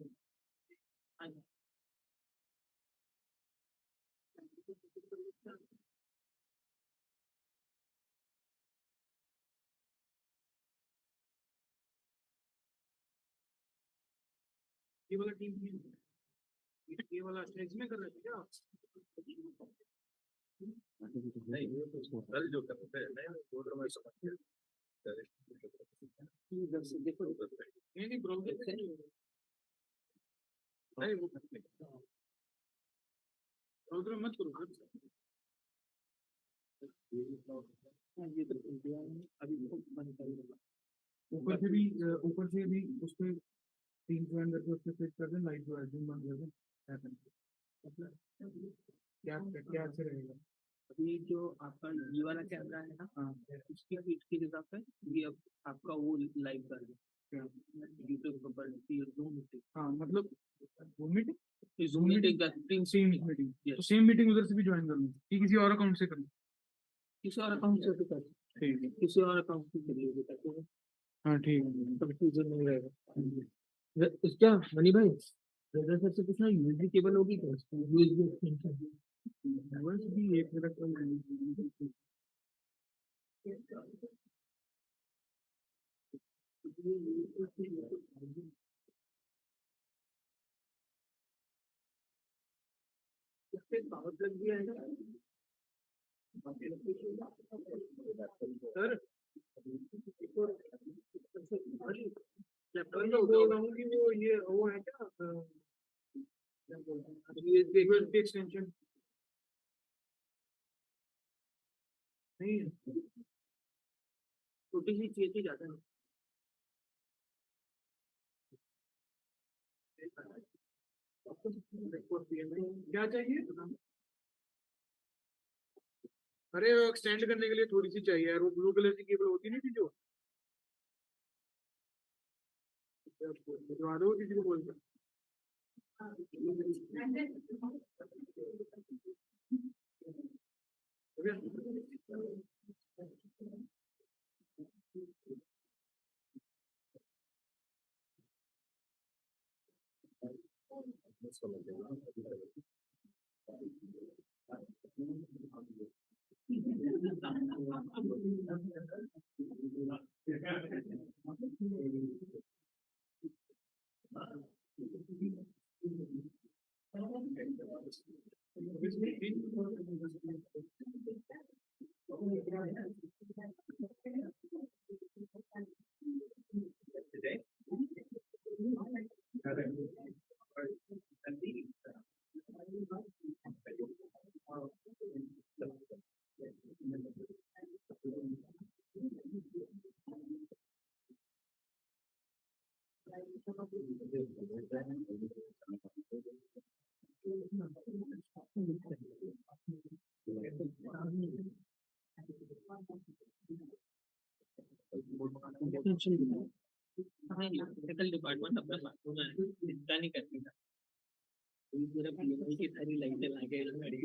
ये वाला team ये वाला stage में कर रहे थे क्या नहीं कल जो कर रहे थे मैं बोल रहा हूँ समझ देखो नहीं ब्रोकर नहीं वो ब्रोकर मत करो अभी ऊपर से भी उस पे तीन ज्वाइन करके उसके फिट कर दें लाइट जो एडमिन बंद कर दें क्या क्या अच्छा रहेगा अभी जो आपका ये वाला कैमरा है ना उसकी फीट की जगह पे ये अब आपका वो लाइव कर दे यूट्यूब पर जूम मीटिंग हाँ मतलब जूम मीटिंग का टीम मीटिंग तो सेम मीटिंग उधर से भी ज्वाइन कर लूँ कि किसी और अकाउंट से करूँ किसी और अकाउंट से कर ठीक है किसी और अकाउंट से कर लीजिए हाँ ठीक है कंफ्यूजन नहीं रहेगा क्या मनी भाई ब्रदर सर से पूछना यूएसबी केबल होगी क्या यूएसबी यूएसबी एक मिनट पावर प्लग भी है सर बोल रहा हूँ कि वो है क्या यूएसबी एक्सटेंशन नहीं छोटी सी चाहिए जाता है क्या चाहिए अरे एक्सटेंड करने के लिए थोड़ी सी चाहिए यार वो ब्लू कलर की केबल होती नहीं थी जो भिजवा दो किसी को बोल टेक्निकल डिपार्टमेंट अपना साथ में चिंता नहीं करती था पूरा पीएमआई की सारी लाइटें लगे गाड़ी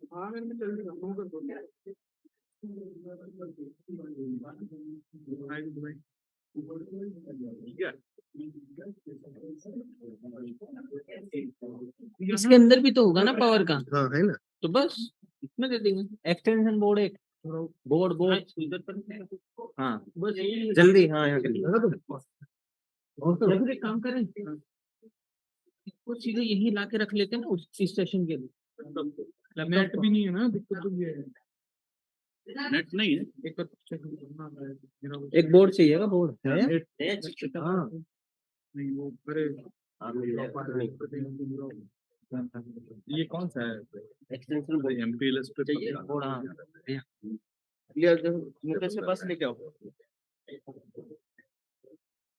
हाँ मैंने जल्दी रखूँ कर दो इसके अंदर भी तो होगा ना पावर का हाँ है ना तो बस इसमें दे देंगे एक्सटेंशन बोर्ड एक बोर्ड इधर पर हाँ बस जल्दी हाँ यहाँ जब एक काम करें इसको सीधे यही ला के रख लेते हैं ना उस स्टेशन के लिए नेट भी नहीं है ना दिक्कत तो ये है नेट नहीं है एक बोर्ड चाहिएगा बोर्ड हाँ नहीं वो बड़े ये कौन सा है एक्सटेंशन बोर्ड एमपीएलएस पे चाहिए बोर्ड हाँ ये मुकेश से बस लेके आओ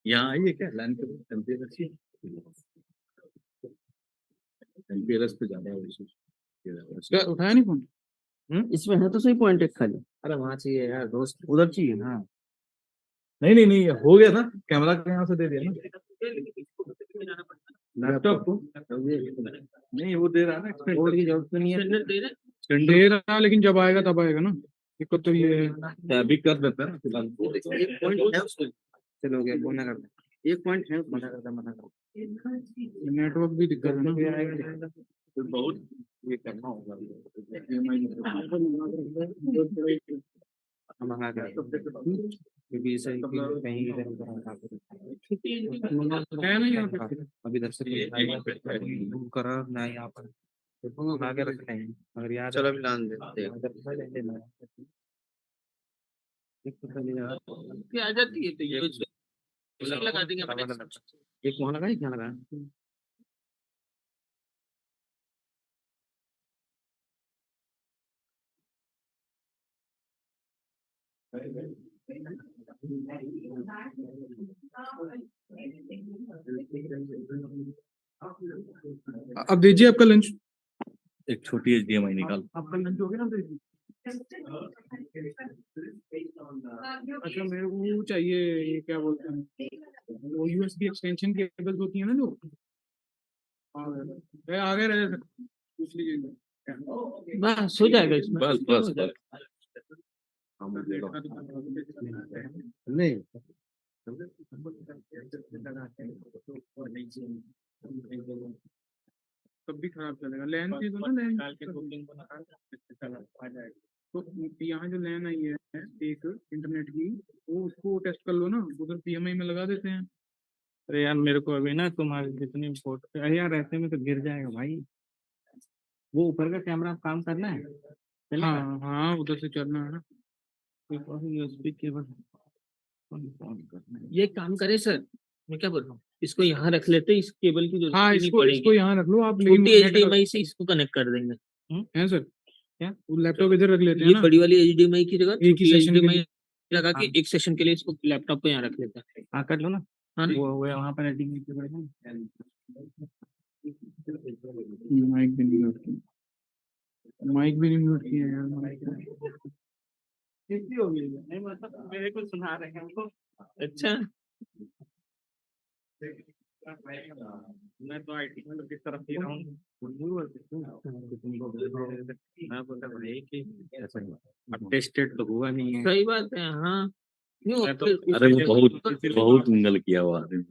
यहाँ आइए क्या लैंड पे एमपीएलएस पे ज्यादा है विशेष उसका उठाया नहीं फोन? इसमें है तो सही पॉइंट एक खाली। अरे वहां चाहिए यार दोस्त, उधर चाहिए ना। नहीं हो गया था, कैमरा के यहाँ से दे दिया ना लैपटॉप को। नहीं वो दे रहा है ना, बोर्ड की जरूरत नहीं है। दे रहा है, लेकिन जब आएगा तब आएगा ना। दिक्कत तो ये है। अभी कर देते हैं ना फिलहाल। एक पॉइंट है उसमें, चलो गया मना करता, एक पॉइंट है मना करता। नेटवर्क भी दिक्कत है ना। तो बहुत ये करना होगा। मंगा कर क्योंकि इसे कहीं है ना यहाँ पे। अभी इधर से करा ना यहाँ पर मंगा के रख लेंगे अगर याद। चलो अभी लान देते हैं आ जाती है तो ये लगा देंगे। एक वहाँ लगा, एक यहाँ लगा। अब दीजिए आपका लंच। एक छोटी HDMI निकाल। आपका लंच हो गया ना? अच्छा मेरे को वो चाहिए, ये क्या बोलते हैं, वो USB एक्सटेंशन केबल्स होती है ना जो आगे रहे पूछ लीजिए। बस हो जाएगा इसमें। बस नहीं तब भी खराब चलेगा। लैन थी तो ना, लैन तो यहाँ जो लैन आई है एक इंटरनेट की, वो उसको टेस्ट कर लो ना, उधर PMI में लगा देते हैं। अरे यार मेरे को अभी ना तुम्हारे जितनी फोटो, अरे यार ऐसे में तो गिर जाएगा भाई। वो ऊपर का कैमरा काम करना है। हाँ उधर से चलना है ना। USB केबल ये काम करे सर, मैं क्या बोल रहा हूँ, इसको यहाँ रख लेते, इस केबल की हाँ इसको यहाँ रख लो आप। छोटी HDMI से इसको कनेक्ट कर देंगे। है सर क्या? वो लैपटॉप इधर रख लेते हैं ये ना, बड़ी वाली HDMI की जगह एक ही छोटी सेशन के HDMI लिए। लगा के एक सेशन के लिए इसको लैपटॉप पे यहाँ रख लेते हैं। हाँ कर लो ना। हाँ वो वहाँ पर माइक भी नहीं म्यूट किया, माइक भी नहीं म्यूट किया यार। कितनी हो गई? नहीं मतलब मेरे को सुना रहे हैं हमको। अच्छा मैं तो IT की तरफ ही रहा हूँ। मैं बोलता भाई कि टेस्टेड तो हुआ नहीं है। सही बात है। हाँ अरे वो बहुत उंगल किया हुआ आदमी।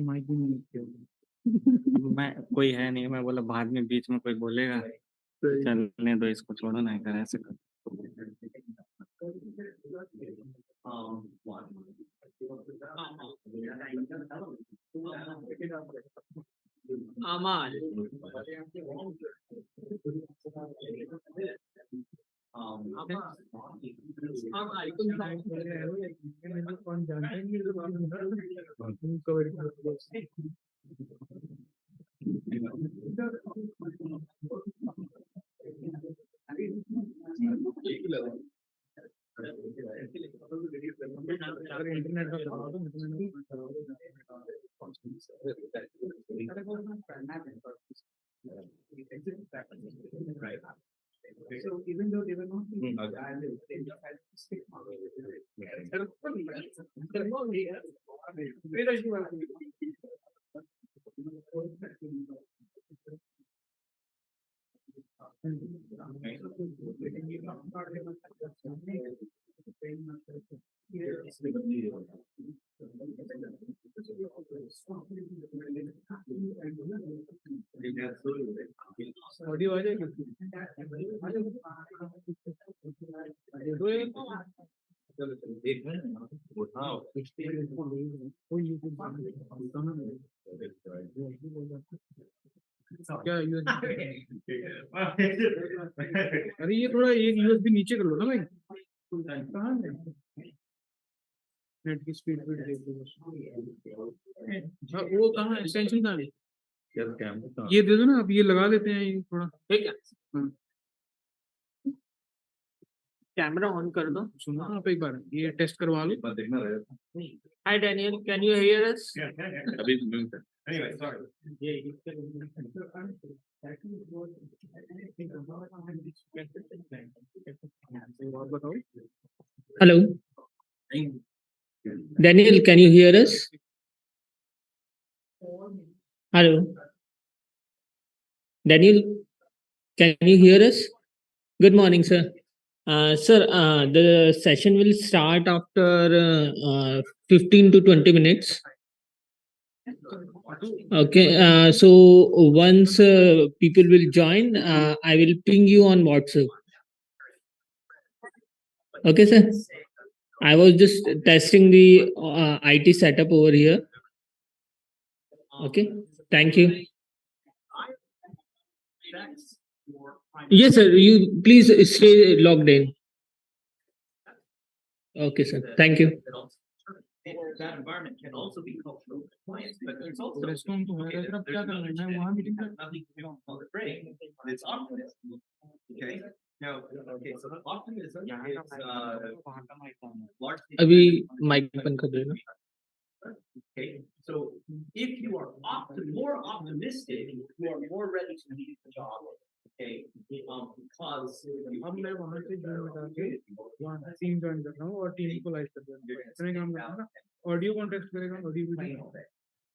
माइक भी नहीं म्यूट किया। मैं कोई है नहीं, मैं बोला बाद में बीच में कोई बोलेगा चलने दो इसको, छोड़ो ना कर ऐसे कर। अमाल कौन जानता है इंटरनेट का So even though they were not being valued, they just had to stick on audio आ जाएगी। क्या अरे ये थोड़ा एक USB नीचे कर लो ना भाई। कहाँ है नेट की स्पीड भी देख लो। वो कहाँ है एक्सटेंशन कहाँ है? ये दे दो ना, अब ये लगा देते हैं ये थोड़ा। ठीक है कैमरा ऑन कर दो. सुनो आप एक बार ये टेस्ट करवा लो. Hi Daniel, can you hear us? Anyway, sorry. Hello. Daniel, can you hear us? Hello. Daniel, can you hear us? Good morning, sir. Sir, the session will start after 15 to 20 minutes. Okay, so once people will join, I will ping you on WhatsApp. Okay, sir. I was just testing the IT setup over here. Okay, thank you. Yes, sir. You please stay logged in. Okay, sir. Thank you. That environment can also be cultural compliance, but there's also nothing to do on the break. It's optimism. Okay. Now, okay, so optimism is largely अभी mic बंद कर देना. okay. So if you are more optimistic, you are more ready to leave the job. Okay. Because अब मैं वहाँ से जो बता के वहाँ टीम ज्वाइन कर रहा हूँ और टीम को लाइव कर रहा हूँ. इतने काम करना ना. ऑडियो कॉन्टेक्ट करेगा audio video.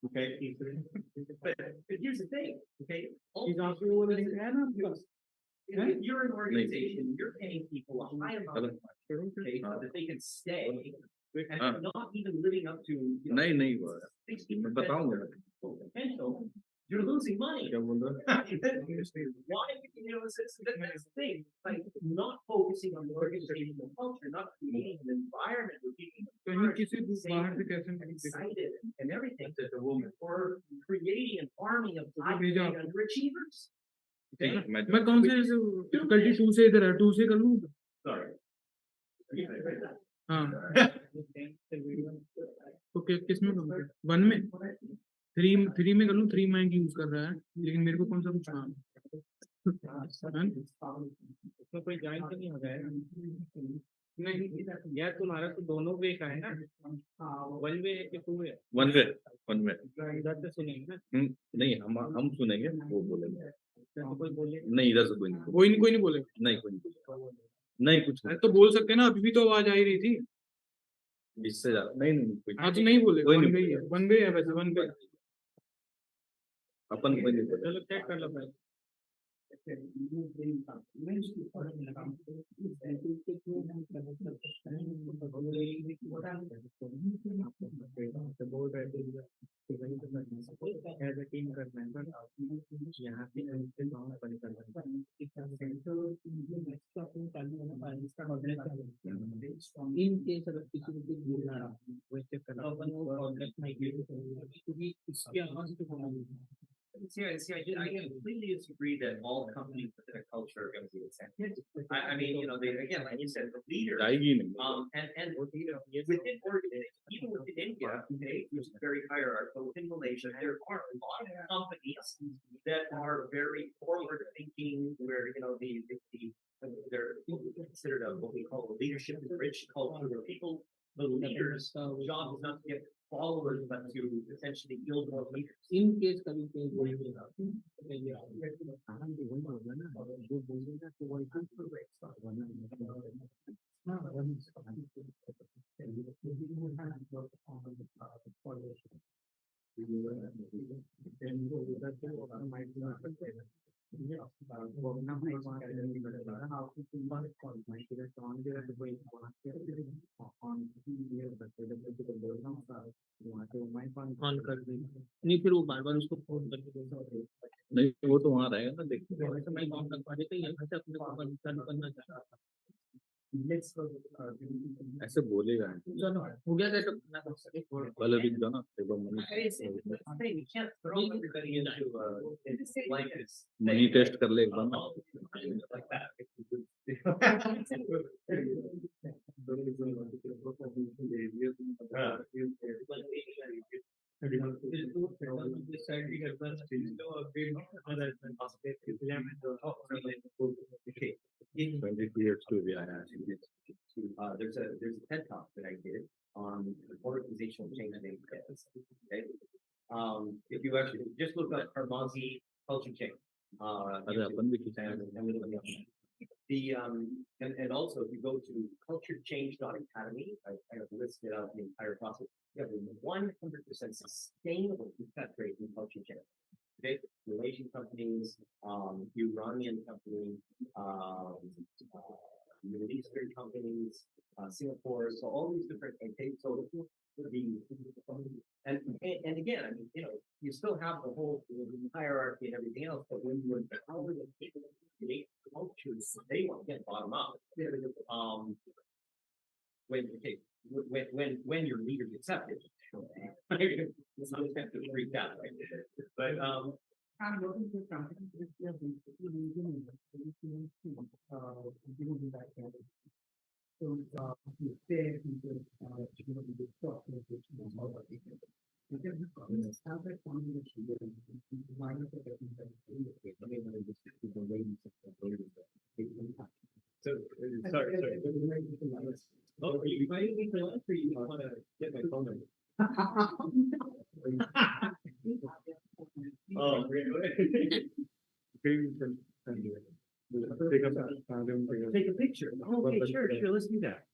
Okay. But here's the thing. Okay. If you're an organization, you're paying people a high amount of money, okay, so that they can stay and they're not even living up to potential. You're losing money. Why? That's the thing. Like not focusing on the organizational culture, not creating an environment where people are excited and everything, or creating an army of underachievers. मैं कौन से difficulty 2 से इधर है 2 से कर लूं. Sorry. हाँ. तो किसमें करूँ? 1 में 3 में कर लूं. 3 माइक यूज कर रहा है लेकिन मेरे को कौन सा कुछ काम है. उसमें कोई ज्वाइन तो नहीं हो जाएगा. नहीं यार तुम्हारा तो दोनों वे का है ना. 1 वे है कि 2 वे. 1 वे इधर से सुनेंगे ना. नहीं हम सुनेंगे वो बोलेंगे. कोई बोले नहीं इधर से कोई नहीं बोले. नहीं कोई नहीं कुछ नहीं. तो बोल सकते ना. अभी भी तो आवाज आ ही रही थी. इससे ज्यादा नहीं कोई. आज नहीं बोले. 1 वे है वैसे. 1 वे अपन कोई नहीं बोले. चलो चेक कर लो भाई. See, I completely disagree that all companies within a culture are going to be the same. I mean, they again, like you said, the leaders, and within organizations, even within India, okay, which is very hierarchical, within Malaysia, there are a lot of companies that are very forward-thinking, where they're considered what we call a leadership rich culture, where the leaders' job is not to get followers, but to essentially build more leaders. In case कभी on कर दी. नहीं फिर वो बार-बार उसको phone करके नहीं वो तो वहाँ रहेगा ना. देखते वैसे मैं काम कर पा रही थी. यहाँ से अपने को चालू करना चाहता था. ऐसे बोलेगा. चलो हो गया सेटअप. पहले भी जाना मनी टेस्ट कर ले एक बार. Okay. 20 years to be there's a TED talk that I did on organizational change and influence. Okay, if you actually just look up Harmanzi culture change, and also if you go to culturechange.academy, I kind of listed out the entire process. You have a 100% sustainable success rate in culture change. Okay, Malaysian companies, Iranian companies, Middle Eastern companies, Singapore, so all these different, okay, so and again, I mean, you still have the whole hierarchy and everything else, but when you empower the people to create cultures, they want to get bottom up. When your leader gets accepted, it's not have to freak out, right? But so sorry. Oh, are you inviting me for lunch, or you want to get my phone number? Oh, really? Take a picture. Oh, okay, sure, let's do that.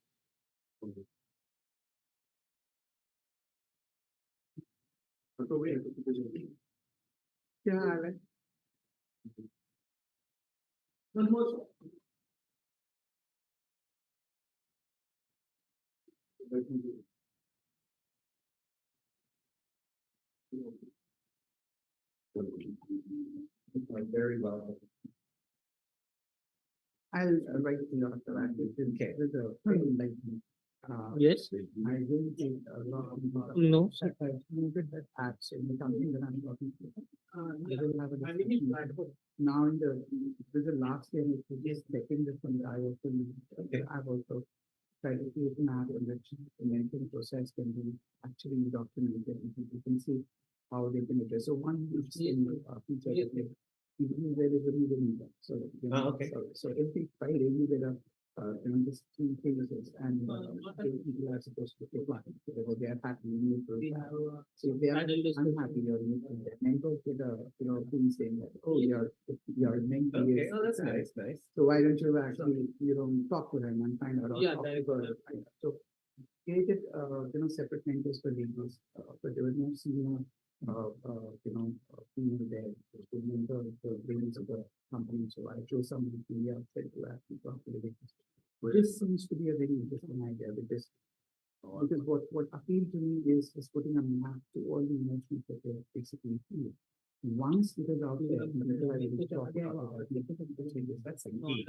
One more. Very well. I'll write to you after that. Okay. There's a like, Yes. I will take a lot of No. I've noted that apps in the company that I'm working for. They will have a discussion. Now in there's a last year, it's just second this one, I also I've also tried to create an app in which the mentoring process can be actually documented and people can see how they can address. So one feature that they even there is a meeting. So Okay. So every Friday we get a just 2 phases and people are supposed to apply. So they are happy new program. So if they are unhappy or their mentors get a thing saying that your mentor Okay. is Oh, that's nice. so why don't you actually talk to them and find out? Yeah, So created separate mentors for leaders, but there was no senior female there to mentor the brains of the company. So I chose somebody to be outside to actually talk to the leaders. This seems to be a very interesting idea because what appealed to me is putting a map to all the emotions that they basically feel. Once it is out there, That's a key.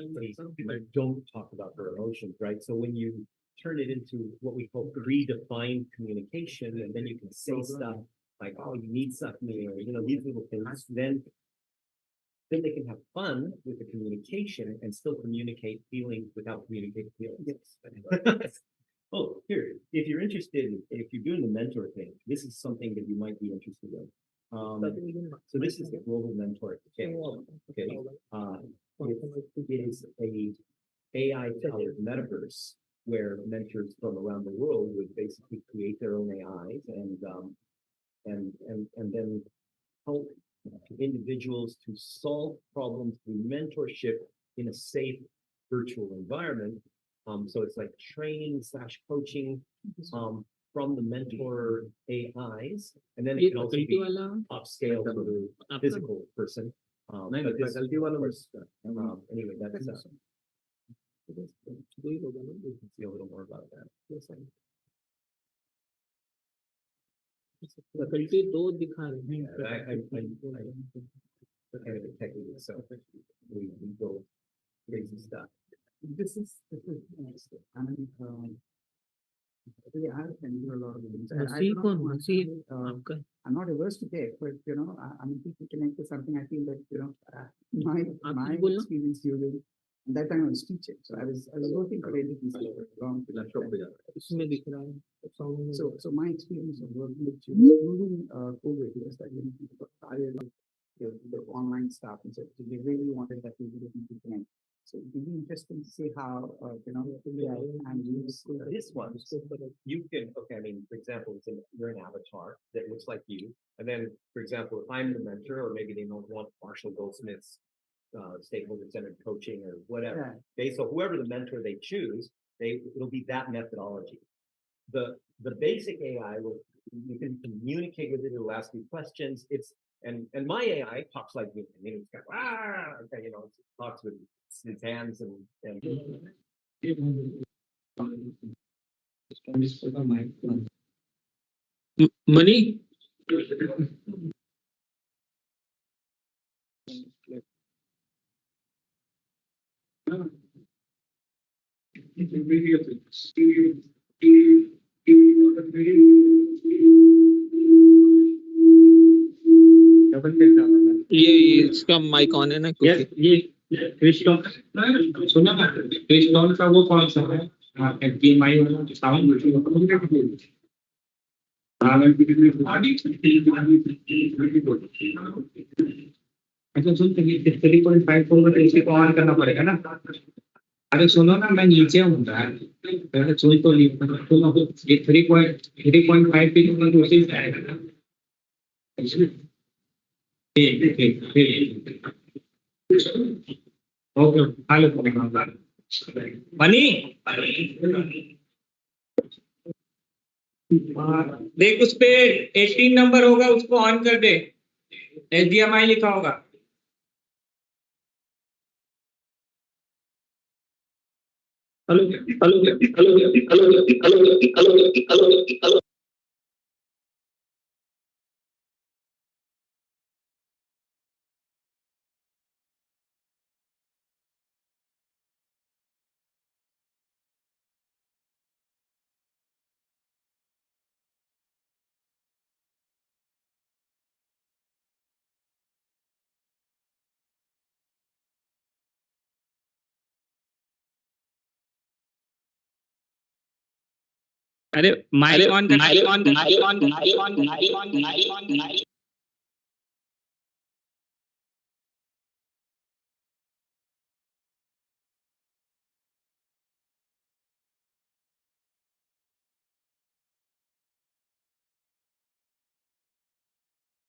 But don't talk about their emotions, right? So when you turn it into what we call predefined communication, and then you can say stuff like, "Oh, you need something," or these little things. Then they can have fun with the communication and still communicate feelings without communicating feelings. Yes. Oh, here, if you're interested, if you're doing the mentor thing, this is something that you might be interested in. So this is the Global Mentor Kit. Okay. It is a AI-powered metaverse where mentors from around the world would basically create their own AIs and then help individuals to solve problems through mentorship in a safe virtual environment. So it's like training / coaching from the mentor AIs, and then it can also be upscale to the physical person. But this, of course, anyway, that's you can see a little more about that. Faculty दो दिखा रहे हैं. I kind of a technique, so we go crazy stuff. This is nice. I mean, I have been through a lot of things. I'm not averse to tech, but I mean, people connect to something. I feel that my experience during that time I was teaching, so I was working for NTPC for a long period of time. So my experience of working with students during COVID was that people got tired of the online stuff, and so they really wanted that people to connect. So it will be interesting to see how AI and use This one, you can, okay, I mean, for example, you're an avatar that looks like you. And then, for example, if I'm the mentor, or maybe they don't want Marshall Goldsmith's stakeholder-centered coaching or whatever. Okay, so whoever the mentor they choose, it'll be that methodology. The basic AI you can communicate with it, it'll ask you questions. And my AI talks like me. I mean, it's kind of, okay, it talks with its hands and Money. ये इसका mic on है ना ये क्रिस्टॉन सुना ना क्रिस्टॉन का वो कौन सा है एचडीएमआई वाला साउंड अच्छा सुन 3.5 में तो इसी को ऑन करना पड़ेगा ना अरे सुनो ना मैं नीचे हूँ पहले सुन तो सुनो ये 3.5 पे तो उसी से आएगा ना ठीक ओके हेलो मनी देख उस पे 18 नंबर होगा उसको ऑन कर दे एचडीएमआई लिखा होगा hello hello hello hello hello hello hello अरे mic on hello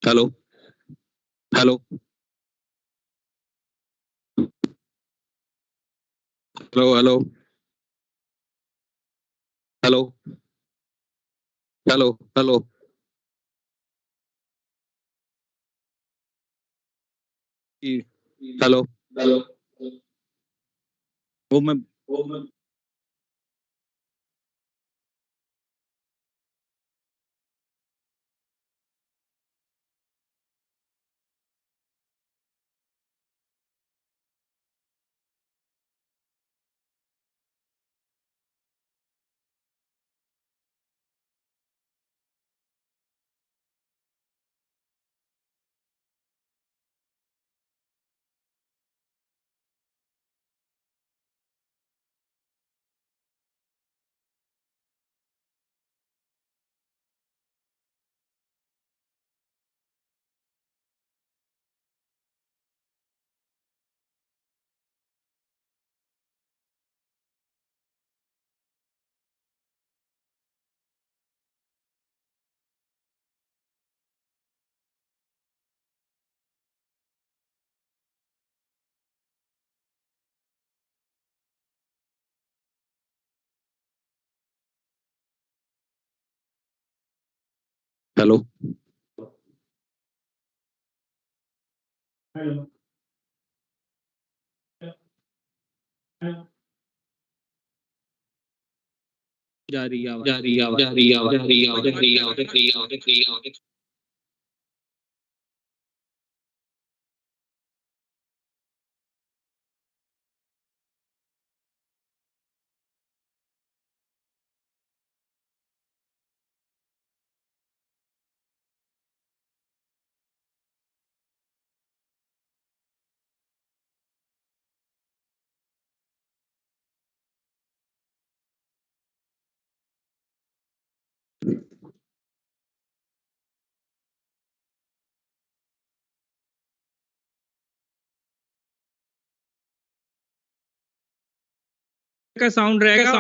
hello hello hello hello hello hello hello hello वो मैं हेलो हेलो जा रही आवाज जा रही आवाज जा रही आवाज जा रही आवाज जा रही आवाज जा रही आवाज जा रही आवाज का साउंड रहेगा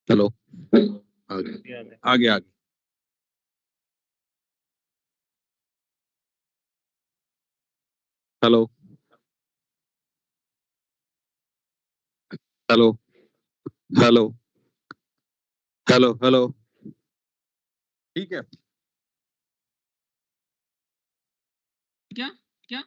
हेलो आगे आगे hello hello hello hello hello ठीक है क्या क्या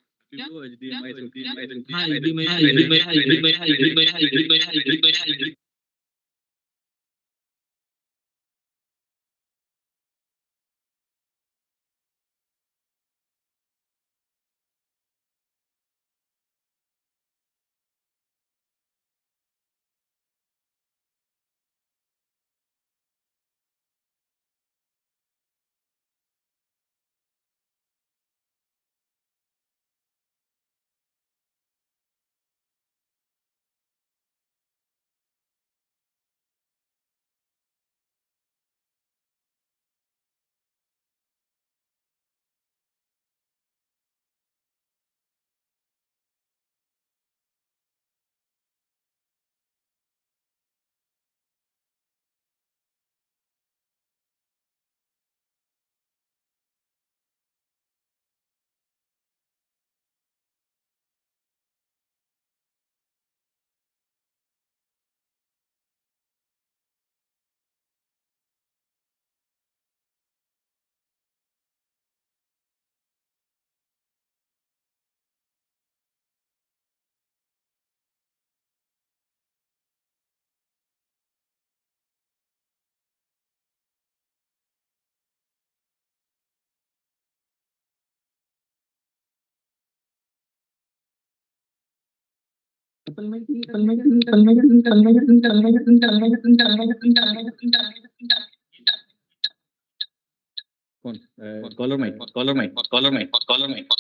कौन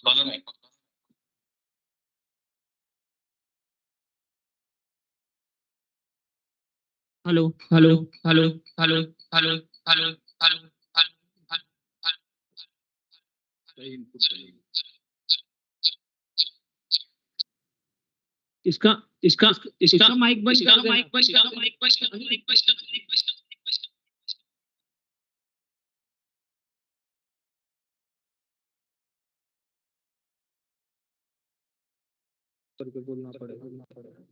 caller mic hello hello hello hello hello hello hello इसका इसका इसका माइक बंद कर देना। करके बोलना पड़ेगा।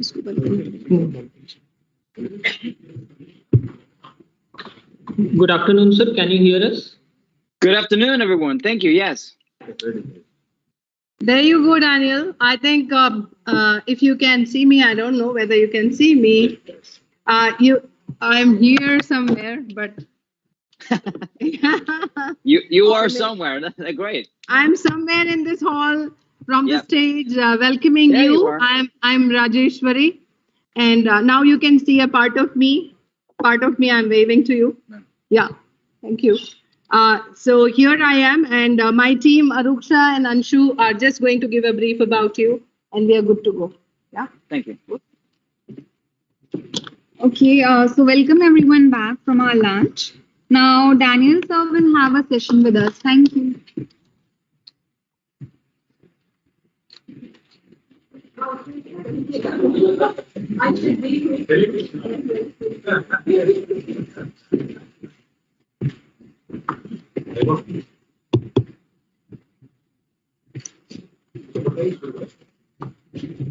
Good afternoon, sir. Can you hear us? Good afternoon, everyone. Thank you. Yes. There you go, Daniel. I think if you can see me, I don't know whether you can see me. I'm here somewhere, but You are somewhere. That's great. I'm somewhere in this hall from the Yep. stage welcoming There you you. are. I'm Rajeshwari, and now you can see a part of me. Part of me, I'm waving to you. Yeah, thank you. So here I am, and my team, Aruksha and Anshu, are just going to give a brief about you, and we are good to go. Yeah. Thank you. Okay, so welcome everyone back from our lunch. Now, Daniel sir will have a session with us. Thank you.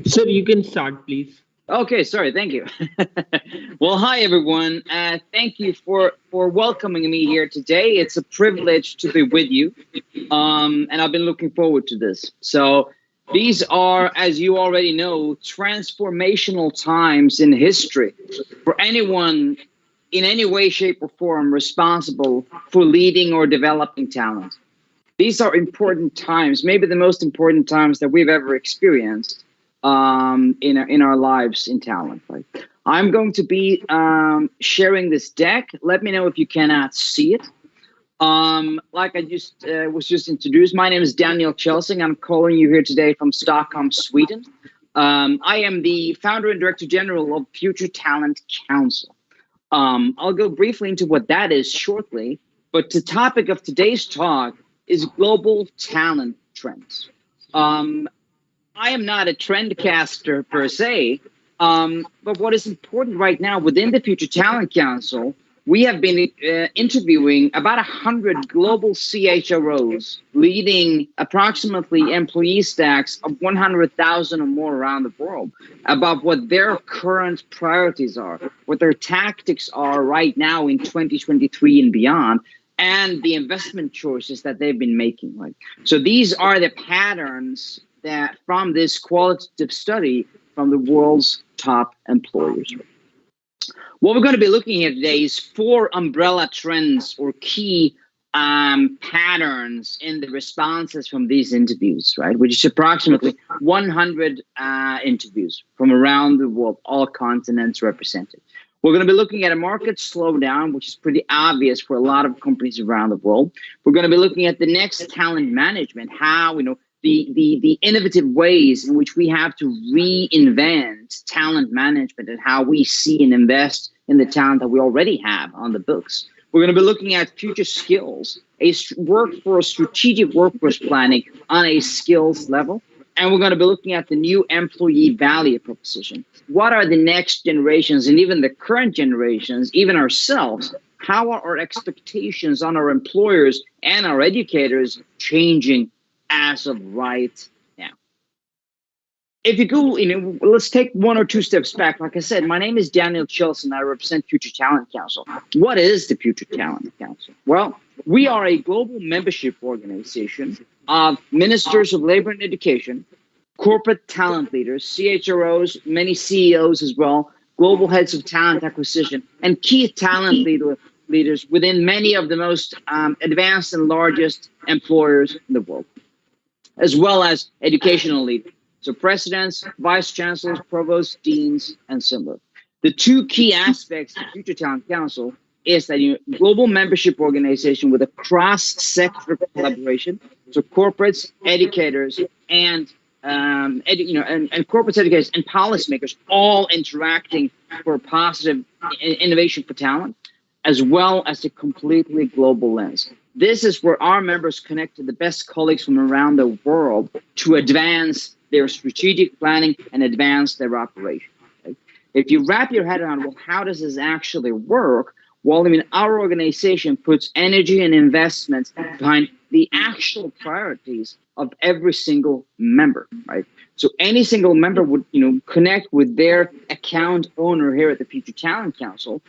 Sir, you can start, please. Okay, sorry. Thank you. Well, hi everyone. Thank you for welcoming me here today. It's a privilege to be with you, and I've been looking forward to this. So these are, as you already know, transformational times in history for anyone in any way, shape, or form responsible for leading or developing talent. These are important times, maybe the most important times that we've ever experienced in our lives in talent. Right? I'm going to be sharing this deck. Let me know if you cannot see it. Like I was just introduced, my name is Daniel Chelsing. I'm calling you here today from Stockholm, Sweden. I am the founder and director general of Future Talent Council. I'll go briefly into what that is shortly, but the topic of today's talk is global talent trends. I am not a trend caster per se, but what is important right now within the Future Talent Council, we have been interviewing about 100 global CHROs leading approximately employee stacks of 100,000 or more around the world about what their current priorities are, what their tactics are right now in 2023 and beyond, and the investment choices that they've been making. Right? So these are the patterns that from this qualitative study from the world's top employers. What we're going to be looking at today is 4 umbrella trends or key patterns in the responses from these interviews, right? Which is approximately 100 interviews from around the world, all continents represented. We're going to be looking at a market slowdown, which is pretty obvious for a lot of companies around the world. We're going to be looking at the next talent management, how, the innovative ways in which we have to reinvent talent management and how we see and invest in the talent that we already have on the books. We're going to be looking at future skills, strategic workforce planning on a skills level. And we're going to be looking at the new employee value proposition. What are the next generations and even the current generations, even ourselves, how are our expectations on our employers and our educators changing as of right now? If you go, let's take 1 or 2 steps back. Like I said, my name is Daniel Chilson. I represent Future Talent Council. What is the Future Talent Council? Well, we are a global membership organization of ministers of labor and education, corporate talent leaders, CHROs, many CEOs as well, global heads of talent acquisition, and key talent leaders within many of the most advanced and largest employers in the world, as well as educational leaders. So presidents, vice chancellors, provosts, deans, and similar. The 2 key aspects of Future Talent Council is that global membership organization with a cross-sector collaboration. So corporates, educators, and corporate educators and policymakers all interacting for positive innovation for talent, as well as a completely global lens. This is where our members connect to the best colleagues from around the world to advance their strategic planning and advance their operation. Okay? If you wrap your head around, well, how does this actually work? Well, our organization puts energy and investments behind the actual priorities of every single member, right? So any single member would, connect with their account owner here at the Future Talent Council.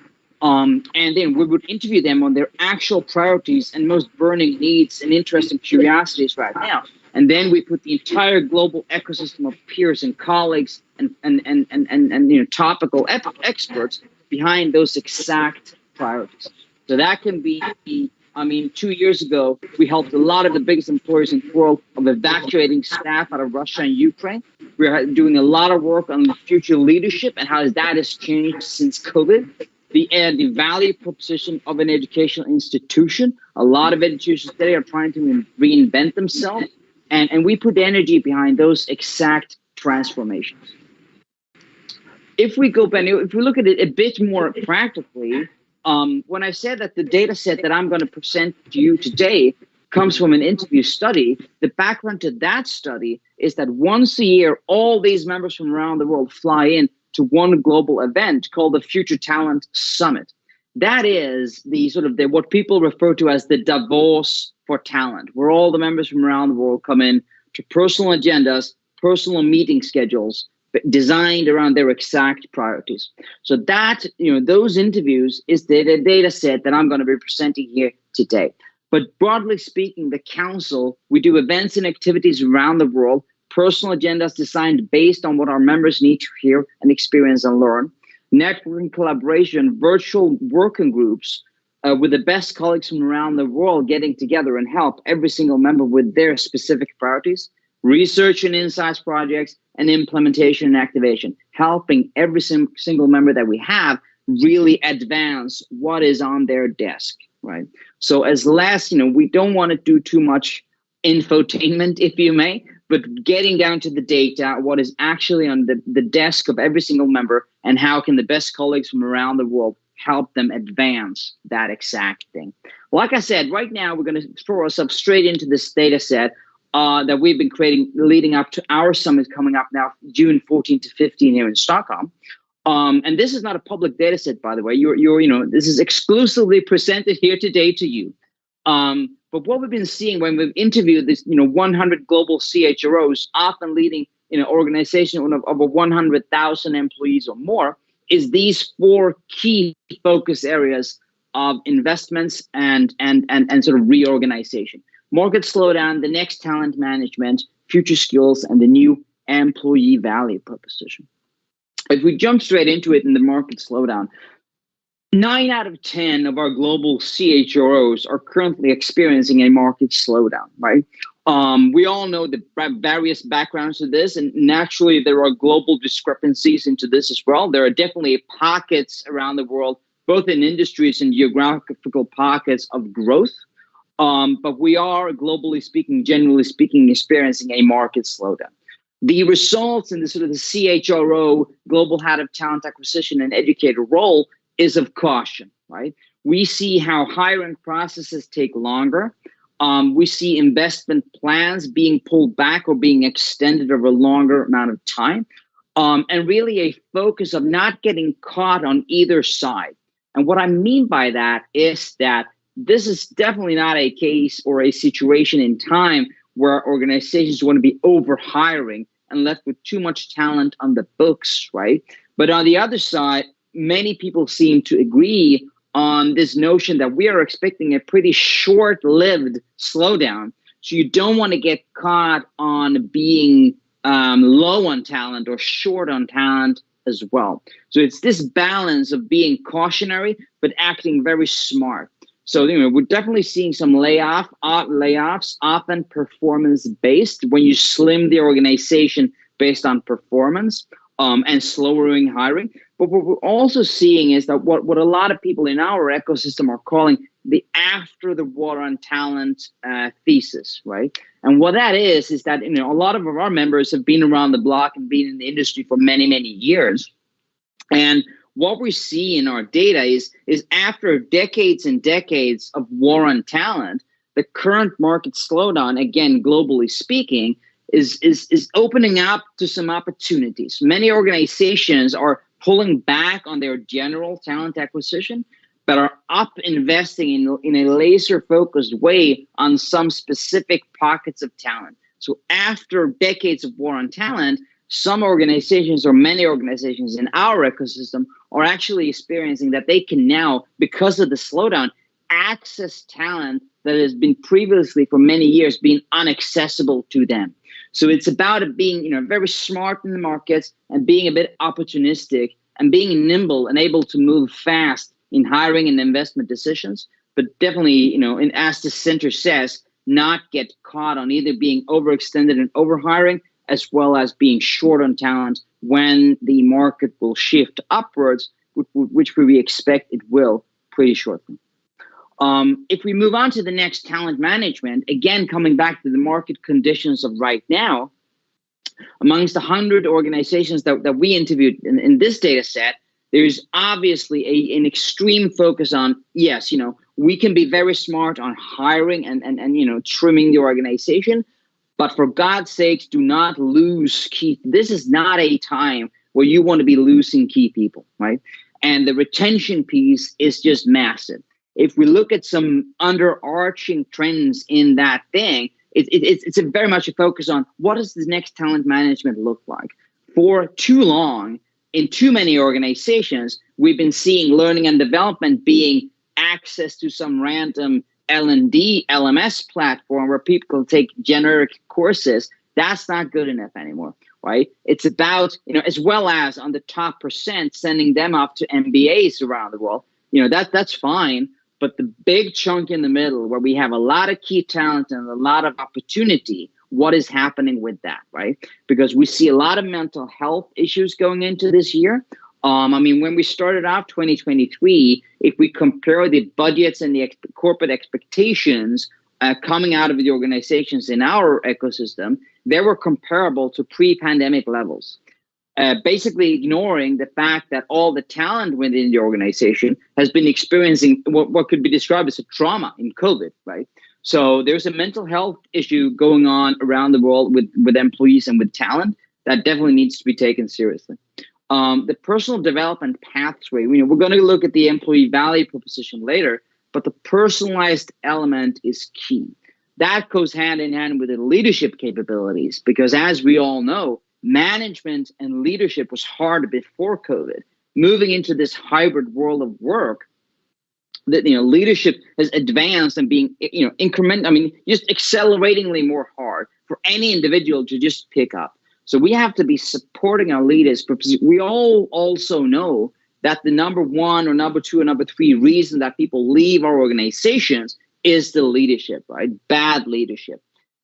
And then we would interview them on their actual priorities and most burning needs and interests and curiosities right now. And then we put the entire global ecosystem of peers and colleagues and topical experts behind those exact priorities. So that can be, 2 years ago, we helped a lot of the biggest employers in the world of evacuating staff out of Russia and Ukraine. We're doing a lot of work on future leadership and how that has changed since COVID. The value proposition of an educational institution. A lot of institutions today are trying to reinvent themselves. And we put energy behind those exact transformations. If we go back, if we look at it a bit more practically, when I said that the data set that I'm going to present to you today comes from an interview study, the background to that study is that once a year, all these members from around the world fly in to one global event called the Future Talent Summit. That is the what people refer to as the Davos for talent, where all the members from around the world come in to personal agendas, personal meeting schedules designed around their exact priorities. So that, those interviews is the data set that I'm going to be presenting here today. But broadly speaking, the council, we do events and activities around the world, personal agendas designed based on what our members need to hear and experience and learn, networking, collaboration, virtual working groups with the best colleagues from around the world getting together and help every single member with their specific priorities, research and insights projects, and implementation and activation, helping every single member that we have really advance what is on their desk, right? So as last, we don't want to do too much infotainment, if you may, but getting down to the data, what is actually on the desk of every single member, and how can the best colleagues from around the world help them advance that exact thing. Like I said, right now, we're going to throw ourselves straight into this data set that we've been creating leading up to our summit coming up now, June 14 to 15 here in Stockholm. And this is not a public data set, by the way. This is exclusively presented here today to you. But what we've been seeing when we've interviewed this, 100 global CHROs, often leading in an organization of over 100,000 employees or more, is these 4 key focus areas of investments and sort of reorganization. Market slowdown, the next talent management, future skills, and the new employee value proposition. If we jump straight into it in the market slowdown, 9 out of 10 of our global CHROs are currently experiencing a market slowdown, right? We all know the various backgrounds to this, and naturally there are global discrepancies into this as well. There are definitely pockets around the world, both in industries and geographical pockets of growth. But we are, globally speaking, generally speaking, experiencing a market slowdown. The results in the sort of the CHRO, global head of talent acquisition and educator role, is of caution, right? We see how hiring processes take longer. We see investment plans being pulled back or being extended over a longer amount of time. And really a focus of not getting caught on either side. And what I mean by that is that this is definitely not a case or a situation in time where organizations want to be over hiring and left with too much talent on the books, right? But on the other side, many people seem to agree on this notion that we are expecting a pretty short-lived slowdown. So you don't want to get caught on being low on talent or short on talent as well. So it's this balance of being cautionary but acting very smart. So we're definitely seeing some layoffs, often performance-based, when you slim the organization based on performance and slowing hiring. But what we're also seeing is that what a lot of people in our ecosystem are calling the after the war on talent thesis, right? And what that is that a lot of our members have been around the block and been in the industry for many, many years. And what we see in our data is after decades and decades of war on talent, the current market slowdown, again, globally speaking, is opening up to some opportunities. Many organizations are pulling back on their general talent acquisition, but are up investing in a laser-focused way on some specific pockets of talent. So after decades of war on talent, some organizations or many organizations in our ecosystem are actually experiencing that they can now, because of the slowdown, access talent that has been previously for many years being inaccessible to them. So it's about it being, very smart in the markets and being a bit opportunistic and being nimble and able to move fast in hiring and investment decisions. But definitely, and as the center says, not get caught on either being overextended and overhiring, as well as being short on talent when the market will shift upwards, which we expect it will pretty shortly. If we move on to the next, talent management, again, coming back to the market conditions of right now, amongst the 100 organizations that we interviewed in this data set, there's obviously an extreme focus on, yes, we can be very smart on hiring and trimming the organization, but for God's sakes, do not lose key. This is not a time where you want to be losing key people, right? And the retention piece is just massive. If we look at some underarching trends in that thing, it's a very much a focus on what does the next talent management look like. For too long, in too many organizations, we've been seeing learning and development being access to some random L&D LMS platform where people can take generic courses. That's not good enough anymore, right? It's about, as well as on the top percent, sending them up to MBAs around the world. That's fine. But the big chunk in the middle where we have a lot of key talent and a lot of opportunity, what is happening with that, right? Because we see a lot of mental health issues going into this year. When we started off 2023, if we compare the budgets and the corporate expectations coming out of the organizations in our ecosystem, they were comparable to pre-pandemic levels. Basically ignoring the fact that all the talent within the organization has been experiencing what could be described as a trauma in COVID, right? So there's a mental health issue going on around the world with employees and with talent that definitely needs to be taken seriously. The personal development pathway, we're going to look at the employee value proposition later, but the personalized element is key. That goes hand in hand with the leadership capabilities, because as we all know, management and leadership was hard before COVID. Moving into this hybrid world of work, that leadership has advanced and being just acceleratingly more hard for any individual to just pick up. So we have to be supporting our leaders. We all also know that the number one or number two or number three reason that people leave our organizations is the leadership, right? Bad leadership.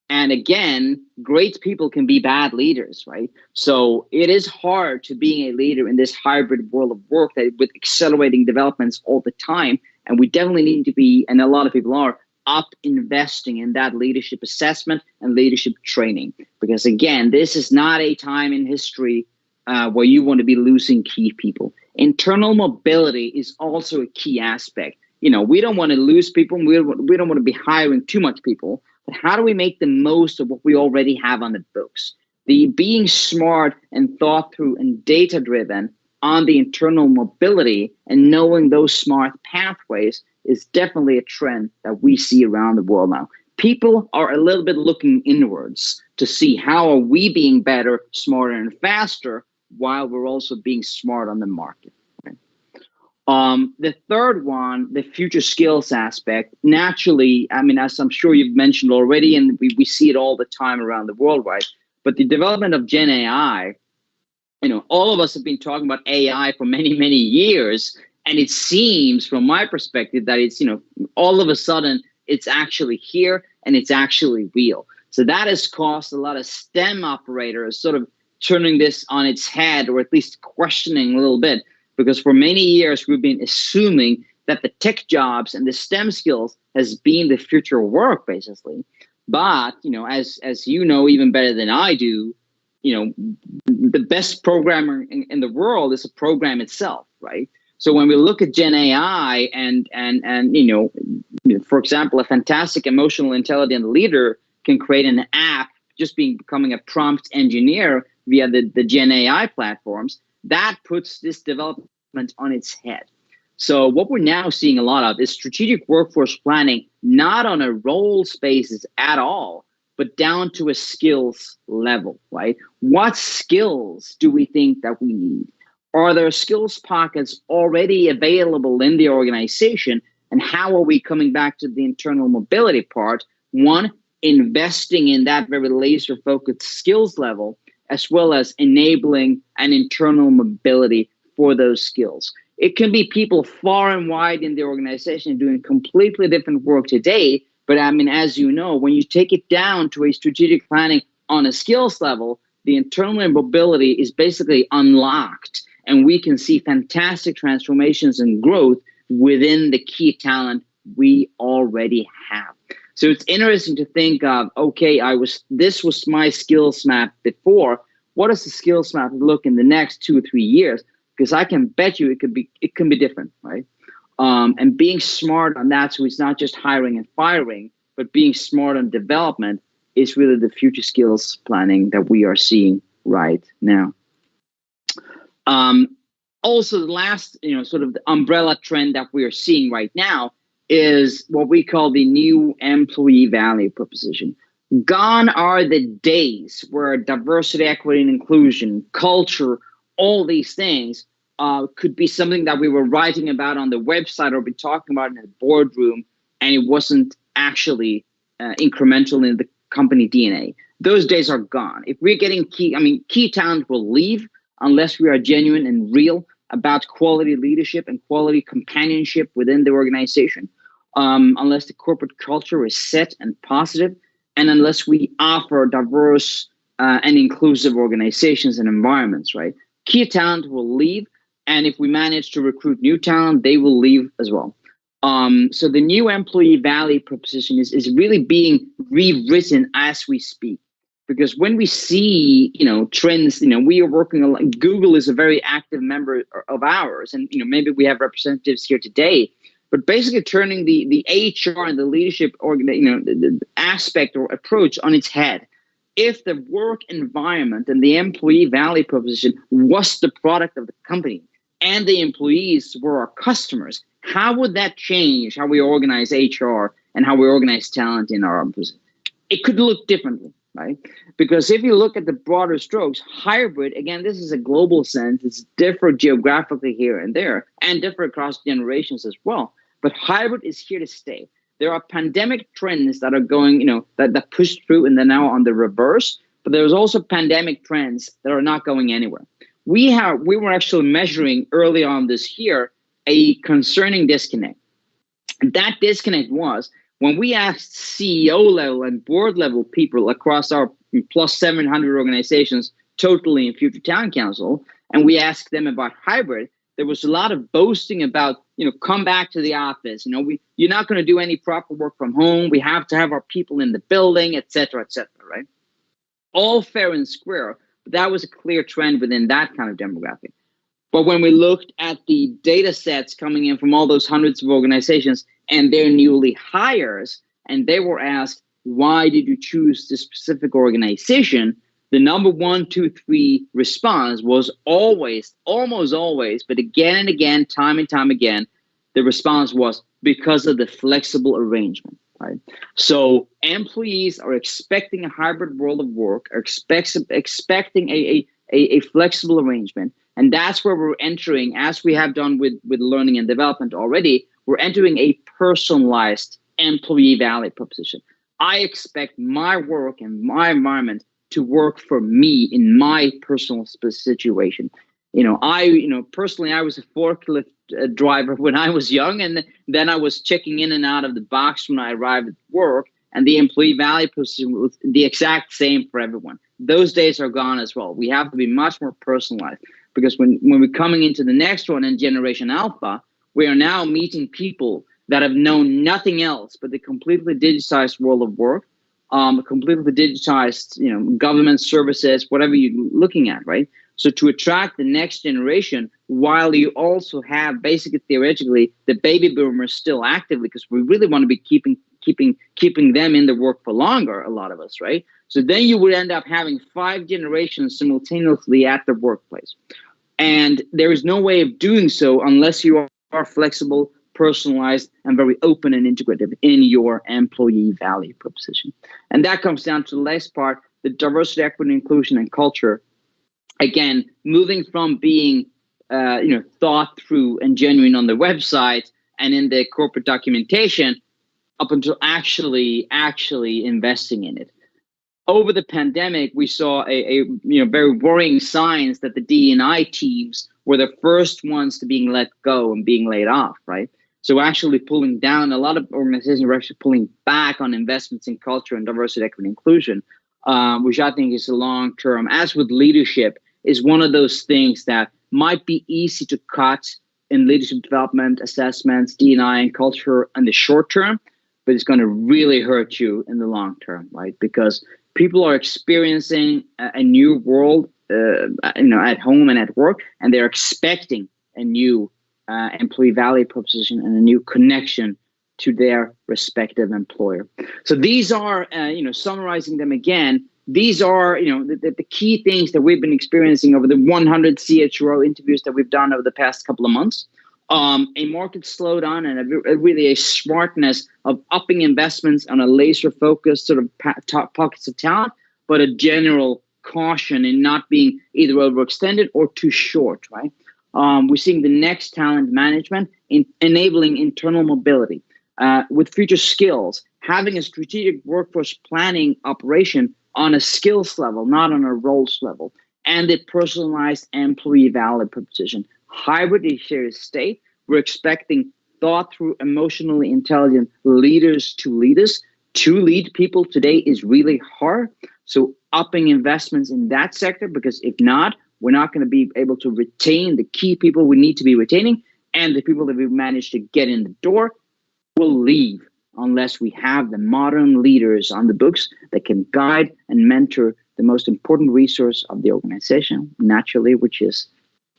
And again, great people can be bad leaders, right? So it is hard to being a leader in this hybrid world of work that with accelerating developments all the time. And we definitely need to be, and a lot of people are, up investing in that leadership assessment and leadership training. Because again, this is not a time in history where you want to be losing key people. Internal mobility is also a key aspect. We don't want to lose people. We don't want to be hiring too much people. But how do we make the most of what we already have on the books? The being smart and thought through and data driven on the internal mobility and knowing those smart pathways is definitely a trend that we see around the world now. People are a little bit looking inwards to see how are we being better, smarter, and faster while we're also being smart on the market. The third one, the future skills aspect, naturally, as I'm sure you've mentioned already, and we see it all the time around the world, right? But the development of Gen AI, all of us have been talking about AI for many, many years. And it seems, from my perspective, that it's, all of a sudden, it's actually here and it's actually real. So that has caused a lot of STEM operators sort of turning this on its head, or at least questioning a little bit. Because for many years, we've been assuming that the tech jobs and the STEM skills has been the future of work, basically. But, as you know even better than I do, the best programmer in the world is a program itself, right? So when we look at Gen AI and for example, a fantastic emotional intelligent leader can create an app just becoming a prompt engineer via the Gen AI platforms, that puts this development on its head. So what we're now seeing a lot of is strategic workforce planning, not on a role basis at all, but down to a skills level, right? What skills do we think that we need? Are there skills pockets already available in the organization? And how are we coming back to the internal mobility part? One, investing in that very laser focused skills level, as well as enabling an internal mobility for those skills. It can be people far and wide in the organization doing completely different work today. But I mean, as you know, when you take it down to a strategic planning on a skills level, the internal mobility is basically unlocked. And we can see fantastic transformations and growth within the key talent we already have. So it's interesting to think of, okay, this was my skills map before. What does the skills map look in the next 2 or 3 years? Because I can bet you it can be different, right? And being smart on that, so it's not just hiring and firing, but being smart on development is really the future skills planning that we are seeing right now. Also, the last, sort of the umbrella trend that we are seeing right now is what we call the new employee value proposition. Gone are the days where diversity, equity, and inclusion, culture, all these things could be something that we were writing about on the website or be talking about in the boardroom, and it wasn't actually incremental in the company DNA. Those days are gone. If we're getting key talent will leave unless we are genuine and real about quality leadership and quality companionship within the organization, unless the corporate culture is set and positive, and unless we offer diverse and inclusive organizations and environments, right? Key talent will leave, and if we manage to recruit new talent, they will leave as well. So the new employee value proposition is really being rewritten as we speak. Because when we see, trends, we are working a lot. Google is a very active member of ours, and maybe we have representatives here today. But basically, turning the HR and the leadership, the aspect or approach on its head. If the work environment and the employee value proposition was the product of the company, and the employees were our customers, how would that change how we organize HR and how we organize talent in our organization? It could look differently. Right? Because if you look at the broader strokes, hybrid, again, this is a global sense. It's different geographically here and there and different across generations as well. But hybrid is here to stay. There are pandemic trends that are going, that push through and they're now on the reverse. But there's also pandemic trends that are not going anywhere. We were actually measuring early on this year a concerning disconnect. That disconnect was when we asked CEO level and board level people across our plus 700 organizations totally in Future Talent Council, and we asked them about hybrid, there was a lot of boasting about, come back to the office. You're not going to do any proper work from home. We have to have our people in the building, et cetera, right? All fair and square, but that was a clear trend within that kind of demographic. But when we looked at the data sets coming in from all those hundreds of organizations and their newly hires, and they were asked, why did you choose this specific organization? The number 1, 2, 3 response was always, almost always, but again and again, time and time again, the response was because of the flexible arrangement, right? So employees are expecting a hybrid world of work, are expecting a flexible arrangement. And that's where we're entering, as we have done with learning and development already, we're entering a personalized employee value proposition. I expect my work and my environment to work for me in my personal situation. Personally, I was a forklift driver when I was young, and then I was checking in and out of the box when I arrived at work, and the employee value proposition was the exact same for everyone. Those days are gone as well. We have to be much more personalized. Because when we're coming into the next one in Generation Alpha, we are now meeting people that have known nothing else but the completely digitized world of work, completely digitized, government services, whatever you're looking at, right? So to attract the next generation, while you also have basically theoretically the baby boomers still actively, because we really want to be keeping them in the work for longer, a lot of us, right? So then you would end up having 5 generations simultaneously at the workplace. And there is no way of doing so unless you are flexible, personalized and very open and integrative in your employee value proposition. And that comes down to the last part, the diversity, equity, inclusion, and culture. Again, moving from being thought through and genuine on the website and in the corporate documentation up until actually investing in it. Over the pandemic, we saw a very worrying signs that the D&I teams were the first ones to being let go and being laid off, right? So actually pulling down, a lot of organizations were actually pulling back on investments in culture and diversity, equity, and inclusion, which I think is a long-term, as with leadership, is one of those things that might be easy to cut in leadership development, assessments, D&I, and culture in the short term, but it's going to really hurt you in the long term, right? Because people are experiencing a new world, at home and at work, and they're expecting a new employee value proposition and a new connection to their respective employer. So these are, summarizing them again, these are, the key things that we've been experiencing over the 100 CHRO interviews that we've done over the past couple of months. A market slowdown and really a smartness of upping investments on a laser focused sort of pockets of talent, but a general caution in not being either overextended or too short, right? We're seeing the next talent management in enabling internal mobility with future skills, having a strategic workforce planning operation on a skills level, not on a roles level, and the personalized employee value proposition. Hybrid is here to stay. We're expecting thought through, emotionally intelligent leaders to lead us. To lead people today is really hard. So upping investments in that sector, because if not, we're not going to be able to retain the key people we need to be retaining, and the people that we've managed to get in the door will leave unless we have the modern leaders on the books that can guide and mentor the most important resource of the organization, naturally, which is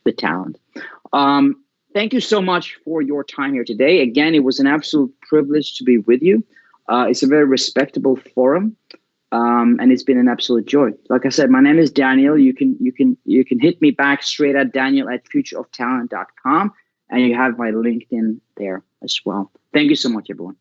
the talent. Thank you so much for your time here today. Again, it was an absolute privilege to be with you. It's a very respectable forum, and it's been an absolute joy. Like I said, my name is Daniel. You can hit me back straight at daniel@futureoftalent.com, and you have my LinkedIn there as well. Thank you so much, everyone.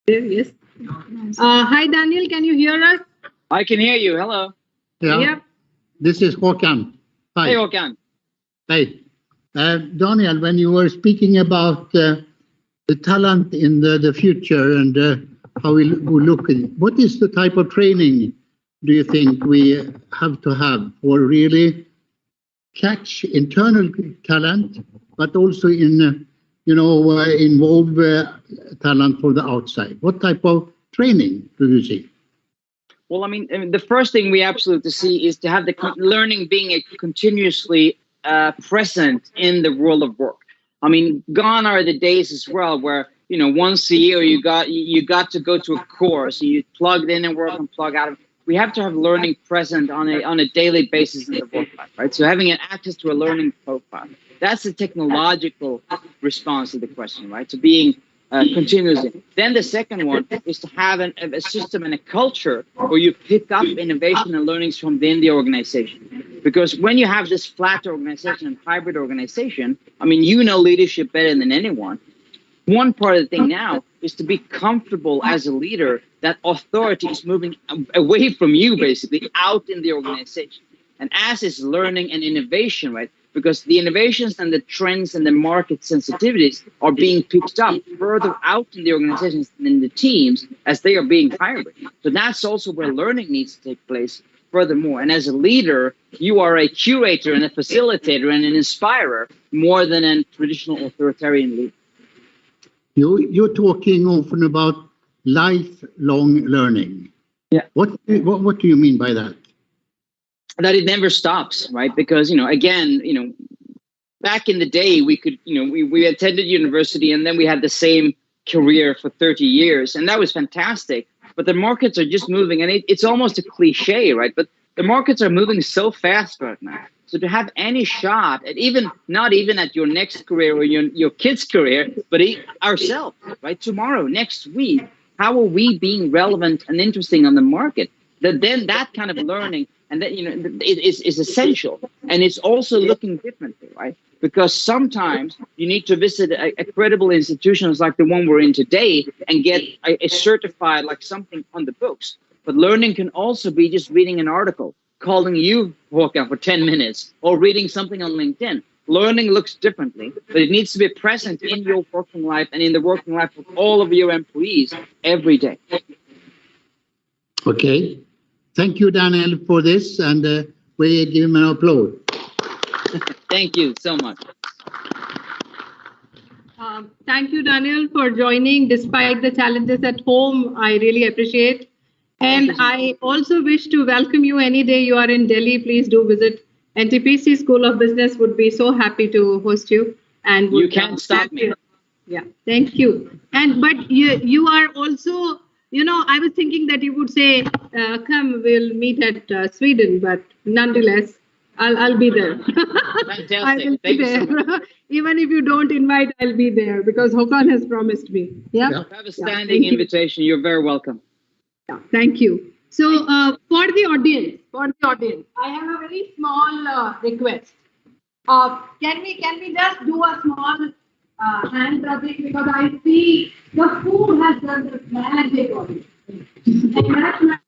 Yes. Hi, Daniel. Can you hear us? I can hear you. Hello. Yeah. This is Håkan. Hi. Hey, Håkan. Hey. Daniel, when you were speaking about the talent in the future and how we look at it, what is the type of training do you think we have to have for really catch internal talent, but also involve talent for the outside? What type of training do you see? Well, I mean, the first thing we absolutely see is to have the learning being a continuously present in the world of work. I mean, gone are the days as well where, once a year you got to go to a course, you plugged in and work and plug out. We have to have learning present on a daily basis in the work life, right? So having an access to a learning profile, that's the technological response to the question, right? So being continuously. Then the second one is to have a system and a culture where you pick up innovation and learnings from within the organization. Because when you have this flat organization and hybrid organization, I mean, leadership better than anyone. One part of the thing now is to be comfortable as a leader that authority is moving away from you, basically, out in the organization. And as is learning and innovation, right? Because the innovations and the trends and the market sensitivities are being picked up further out in the organizations and in the teams as they are being hybrid. So that's also where learning needs to take place furthermore. And as a leader, you are a curator and a facilitator and an inspirer more than a traditional authoritarian leader. You're talking often about lifelong learning. Yeah. What do you mean by that? That it never stops, right? Because, again, back in the day, we could, we attended university and then we had the same career for 30 years. And that was fantastic. But the markets are just moving, and it's almost a cliche, right? But the markets are moving so fast right now. So to have any shot at not even at your next career or your kid's career, but ourselves, right? Tomorrow, next week, how are we being relevant and interesting on the market? Then that kind of learning and that it is essential, and it's also looking differently, right? Because sometimes you need to visit a credible institutions like the one we're in today and get a certified, like something on the books. But learning can also be just reading an article, calling you, Håkan, for 10 minutes, or reading something on LinkedIn. Learning looks differently, but it needs to be present in your working life and in the working life of all of your employees every day. Okay. Thank you, Daniel, for this, and we give him an applause. Thank you so much. Thank you, Daniel, for joining despite the challenges at home. I really appreciate. And I also wish to welcome you any day you are in Delhi. Please do visit NTPC School of Business. Would be so happy to host you. And you can't stop me. Yeah, thank you. But you are also, I was thinking that you would say, come, we'll meet at Sweden, but nonetheless, I'll be there. Fantastic. I will Thank be you so there. much. Even if you don't invite, I'll be there because Håkan has promised me. Yeah. You have a standing invitation. You're very welcome. Yeah, thank you. So for the audience, I have a very small request. Can we just do a small hand rubbing, because I see the food has done the magic on it. And that's my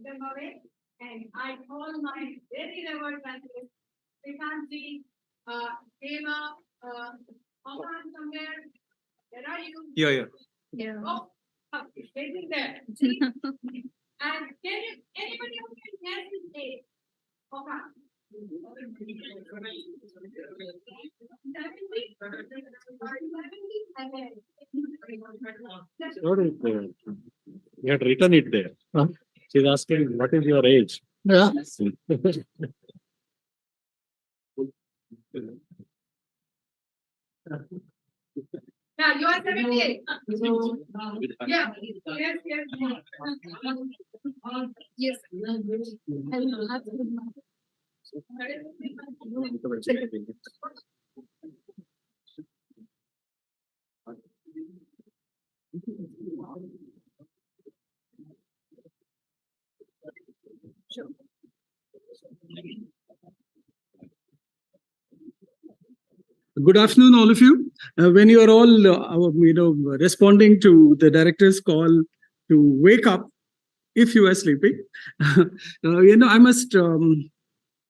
them away, and I call my very revered mentors. They can't see Deva, Håkan somewhere. Where are you? Yeah. Yeah. Oh, it's waiting there. See? And anybody who can guess his age? Håkan. You had written it there. Huh? She's asking, what is your age? Yeah. Yeah, you are 78. Yeah. Yes. Good afternoon, all of you. When you are all, responding to the director's call to wake up, if you are sleeping, I must,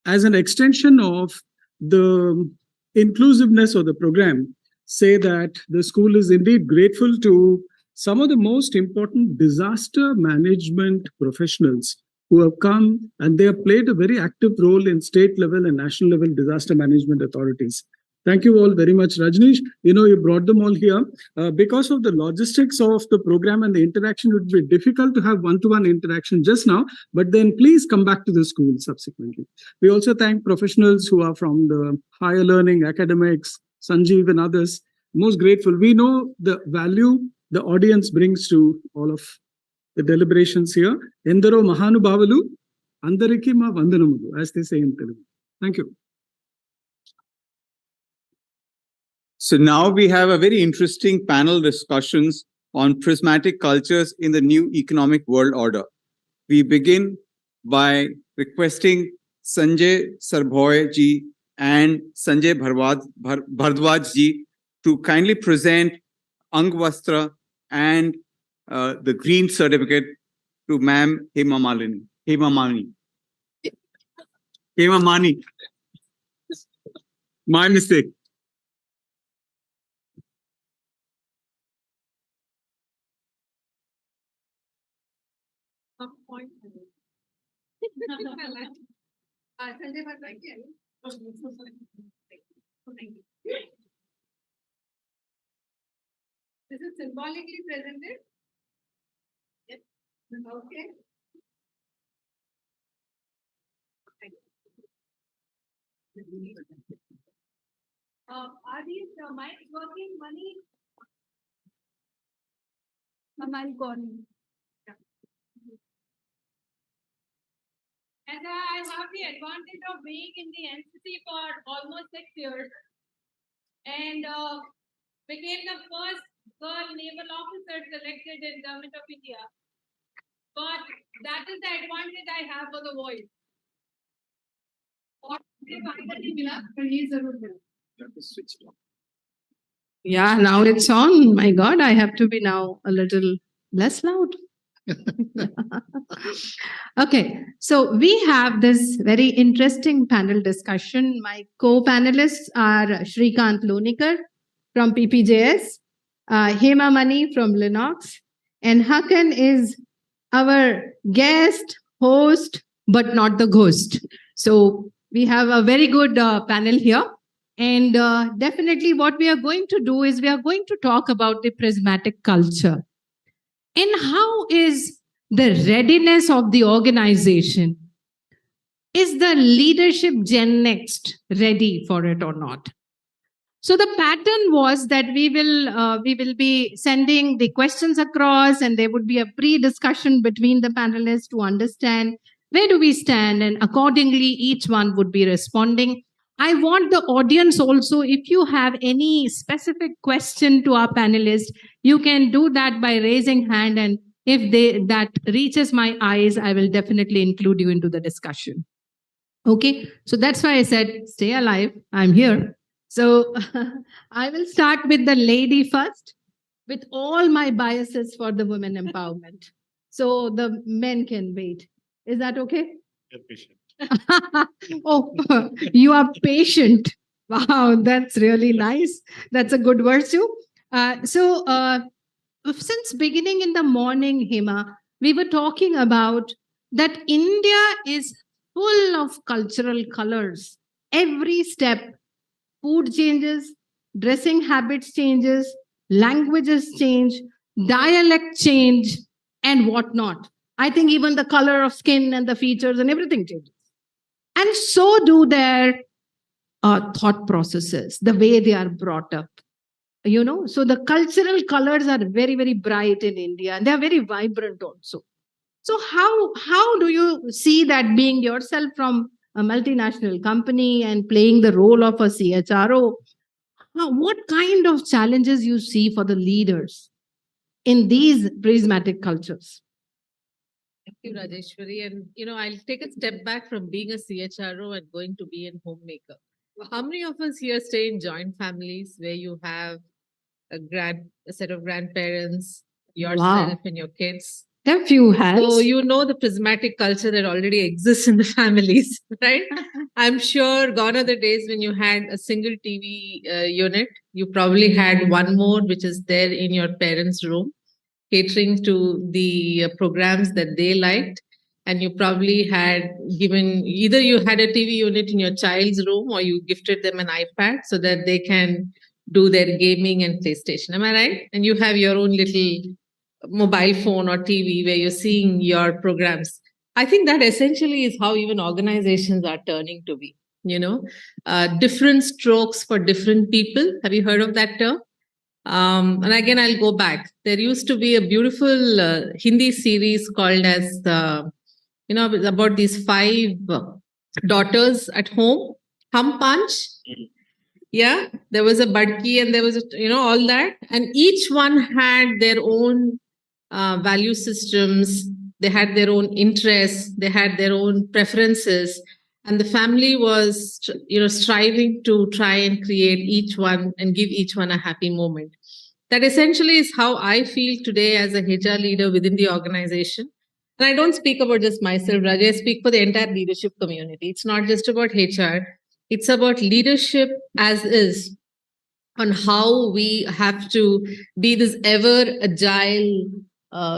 as an extension of the inclusiveness of the program, say that the school is indeed grateful to some of the most important disaster management professionals who have come, and they have played a very active role in state level and national level disaster management authorities. Thank you all very much, Rajneesh. You brought them all here. Because of the logistics of the program and the interaction, it would be difficult to have one-to-one interaction just now, but then please come back to the school subsequently. We also thank professionals who are from the higher learning, academics, Sanjeev and others. Most grateful. We know the value the audience brings to all of the deliberations here. Endaro Mahanubhavalu, Andariki ma Vandanamulu, as they say in Telugu. Thank you. So now we have a very interesting panel discussions on prismatic cultures in the new economic world order. We begin by requesting Sanjay Sarbhoy ji and Sanjay Bhardwaj ji to kindly present Angvastra and the green certificate to Ma'am Hemamani. My mistake. This is symbolically presented. Yes. Okay. Are these mics working, Money? Mic on. And I have the advantage of being in the NCC for almost 6 years and became the first girl naval officer selected in Government of India. But that is the advantage I have for the voice. Yeah, now it's on. My God, I have to be now a little less loud. Okay, so we have this very interesting panel discussion. My co-panelists are Shrikant Lonikar from PPJS, Hema Mani from Linux, and Hakan is our guest, host, but not the ghost. So we have a very good panel here. And definitely what we are going to do is we are going to talk about the prismatic culture. And how is the readiness of the organization? Is the leadership Gen Next ready for it or not? So the pattern was that we will be sending the questions across, and there would be a pre-discussion between the panelists to understand where do we stand, and accordingly each one would be responding. I want the audience also, if you have any specific question to our panelists, you can do that by raising hand, and if that reaches my eyes, I will definitely include you into the discussion. Okay, so that's why I said, stay alive, I'm here. So I will start with the lady first, with all my biases for the women empowerment. So the men can wait. Is that okay? You're patient. Oh, you are patient. Wow, that's really nice. That's a good virtue. Since beginning in the morning, Hema, we were talking about that India is full of cultural colors. Every step, food changes, dressing habits changes, languages change, dialect change, and whatnot. I think even the color of skin and the features and everything changes. And so do their thought processes, the way they are brought up. So the cultural colors are very, very bright in India, and they are very vibrant also. So how do you see that, being yourself from a multinational company and playing the role of a CHRO? What kind of challenges you see for the leaders in these prismatic cultures? Thank you, Rajeshwari. And, I'll take a step back from being a CHRO and going to be a homemaker. How many of us here stay in joint families where you have a set of grandparents, yourself, and your kids? There are few hands. So you know the prismatic culture that already exists in the families, right? I'm sure gone are the days when you had a single TV unit. You probably had one more, which is there in your parents' room, catering to the programs that they liked. and you probably had given, either you had a TV unit in your child's room or you gifted them an iPad so that they can do their gaming and PlayStation. Am I right? And you have your own little mobile phone or TV where you're seeing your programs. I think that essentially is how even organizations are turning to be, different strokes for different people. Have you heard of that term? And again, I'll go back. There used to be a beautiful Hindi series called as, about these 5 daughters at home, Hum Panch. Yeah, there was a Badki and there was, all that. And each one had their own value systems, they had their own interests, they had their own preferences. And the family was, striving to try and create each one and give each one a happy moment. That essentially is how I feel today as a HR leader within the organization. And I don't speak about just myself, Raj. I speak for the entire leadership community. It's not just about HR. It's about leadership as is, on how we have to be this ever agile,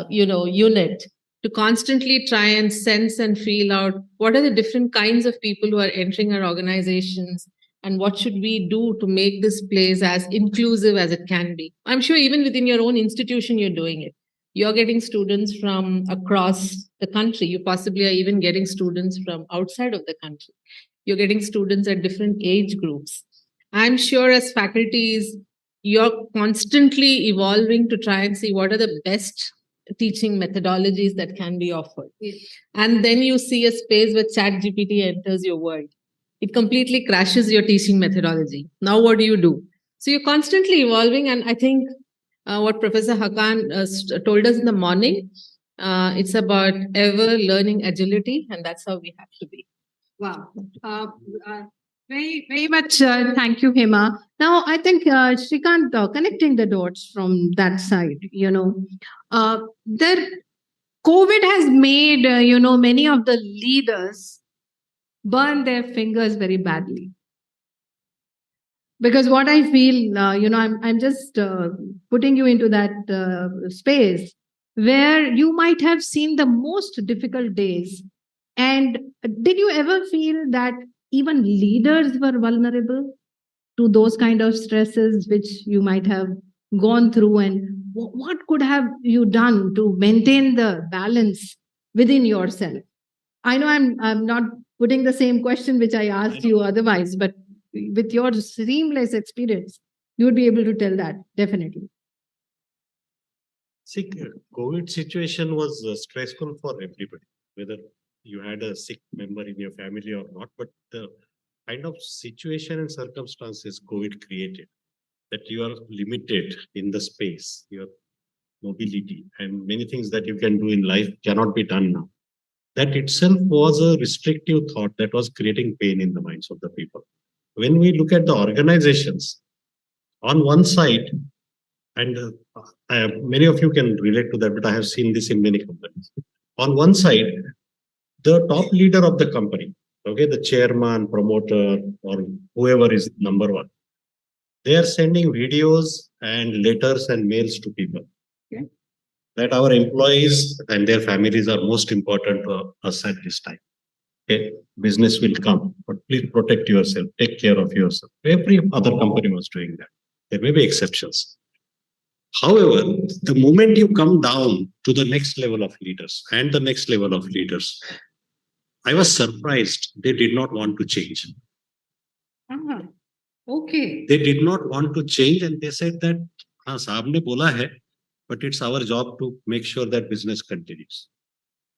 unit to constantly try and sense and feel out what are the different kinds of people who are entering our organizations and what should we do to make this place as inclusive as it can be. I'm sure even within your own institution, you're doing it. You're getting students from across the country. You possibly are even getting students from outside of the country. You're getting students at different age groups. I'm sure as faculties, you're constantly evolving to try and see what are the best teaching methodologies that can be offered. And then you see a space where ChatGPT enters your world. It completely crashes your teaching methodology. Now what do? So you're constantly evolving. And I think what Professor Hakan told us in the morning, it's about ever learning agility, and that's how we have to be. Wow. Very, very much thank you, Hema. Now, I think Shrikant, connecting the dots from that side, there COVID has made, many of the leaders burn their fingers very badly. Because what I feel, I'm just putting you into that space where you might have seen the most difficult days. And did you ever feel that even leaders were vulnerable to those kind of stresses which you might have gone through? And what could have you done to maintain the balance within yourself? I know I'm not putting the same question which I asked you otherwise, but with your seamless experience, you would be able to tell that definitely. See, COVID situation was stressful for everybody, whether you had a sick member in your family or not, but the kind of situation and circumstances COVID created, that you are limited in the space, your mobility, and many things that you can do in life cannot be done now. That itself was a restrictive thought that was creating pain in the minds of the people. When we look at the organizations, on one side, and many of you can relate to that, but I have seen this in many companies. On one side, the top leader of the company, okay, the chairman, promoter, or whoever is number one, they are sending videos and letters and mails to people. Okay. That our employees and their families are most important to us at this time. Okay, business will come, but please protect yourself, take care of yourself. Every other company was doing that. There may be exceptions. However, the moment you come down to the next level of leaders and the next level of leaders, I was surprised they did not want to change. Okay. They did not want to change, and they said that, saab ne bola hai, but it's our job to make sure that business continues.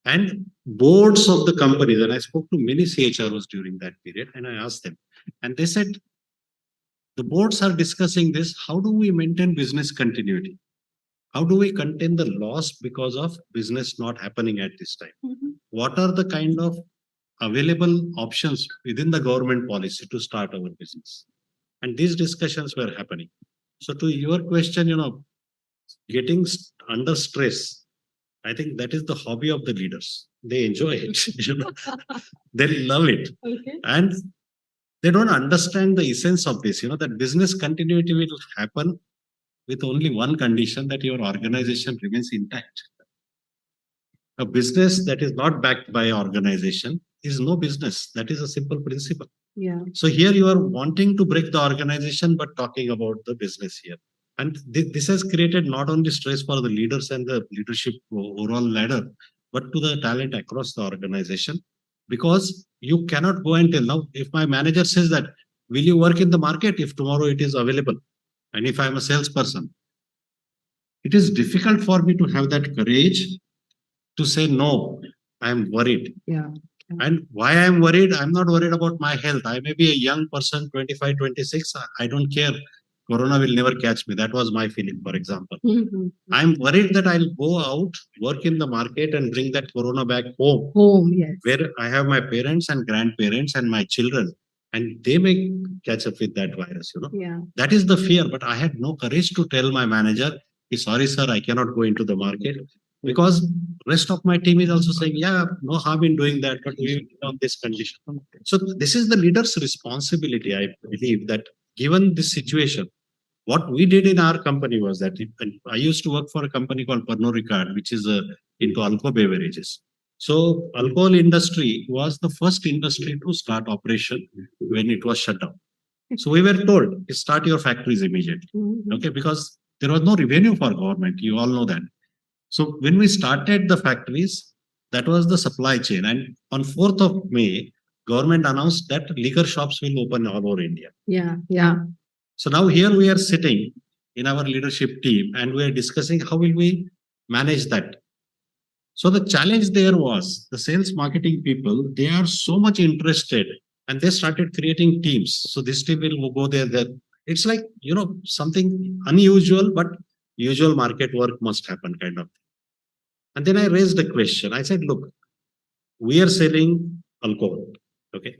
And boards of the companies, and I spoke to many CHROs during that period, and I asked them, and they said, the boards are discussing this. How do we maintain business continuity? How do we contain the loss because of business not happening at this time? What are the kind of available options within the government policy to start our business? And these discussions were happening. So to your question, getting under stress, I think that is the hobby of the leaders. They enjoy it. They love it. Okay. And they don't understand the essence of this, that business continuity will happen with only one condition, that your organization remains intact. A business that is not backed by organization is no business. That is a simple principle. Yeah. So here you are wanting to break the organization, but talking about the business here. And this has created not only stress for the leaders and the leadership overall ladder, but to the talent across the organization. Because you cannot go and tell now, if my manager says that, will you work in the market if tomorrow it is available? And if I'm a salesperson, it is difficult for me to have that courage to say, no, I'm worried. Yeah. And why I'm worried? I'm not worried about my health. I may be a young person, 25, 26. I don't care. Corona will never catch me. That was my feeling, for example. I'm worried that I'll go out, work in the market and bring that Corona back home. Home, yes. Where I have my parents and grandparents and my children, and they may catch up with that virus, Yeah. That is the fear, but I had no courage to tell my manager, sorry, sir, I cannot go into the market. Because rest of my team is also saying, yeah, no harm in doing that, but we will on this condition. So this is the leader's responsibility, I believe, that given this situation, what we did in our company was that I used to work for a company called Pernod Ricard, which is into alcohol beverages. So alcohol industry was the first industry to start operation when it was shut down. So we were told, start your factories immediately. Okay, because there was no revenue for government. You all know that. So when we started the factories, that was the supply chain. And on 4th of May, government announced that liquor shops will open all over India. Yeah. Yeah. So now here we are sitting in our leadership team and we are discussing how will we manage that. So the challenge there was the sales marketing people, they are so much interested and they started creating teams. So this team will go there. It's like, something unusual, but usual market work must happen kind of. And then I raised a question. I said, look, we are selling alcohol. Okay.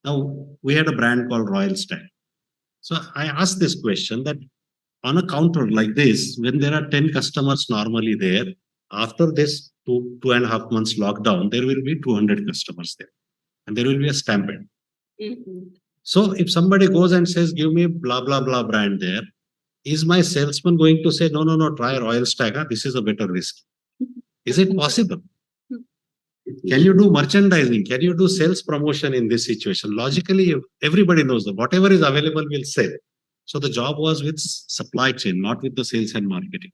Now we had a brand called Royal Stag. So I asked this question that on a counter like this, when there are 10 customers normally there, after this 2.5 months lockdown, there will be 200 customers there. And there will be a stampede. So if somebody goes and says, give me blah, blah, blah brand there, is my salesman going to say, no, try Royal Stag, this is a better risk? Is it possible? Can you do merchandising? Can you do sales promotion in this situation? Logically, everybody knows that whatever is available will sell. So the job was with supply chain, not with the sales and marketing.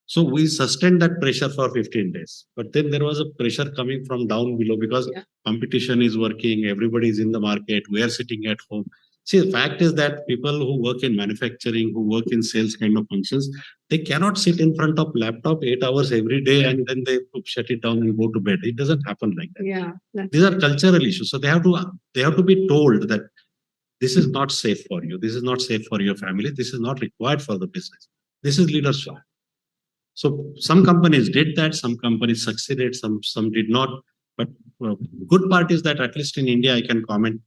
So we sustained that pressure for 15 days. But then there was a pressure coming from down below because competition is working, everybody is in the market, we are sitting at home. See, the fact is that people who work in manufacturing, who work in sales kind of functions, they cannot sit in front of laptop 8 hours every day and then they shut it down and go to bed. It doesn't happen like that. Yeah. These are cultural issues. So they have to be told that this is not safe for you. This is not safe for your family. This is not required for the business. This is leadership. So some companies did that. Some companies succeeded. Some did not. But good part is that at least in India, I can comment.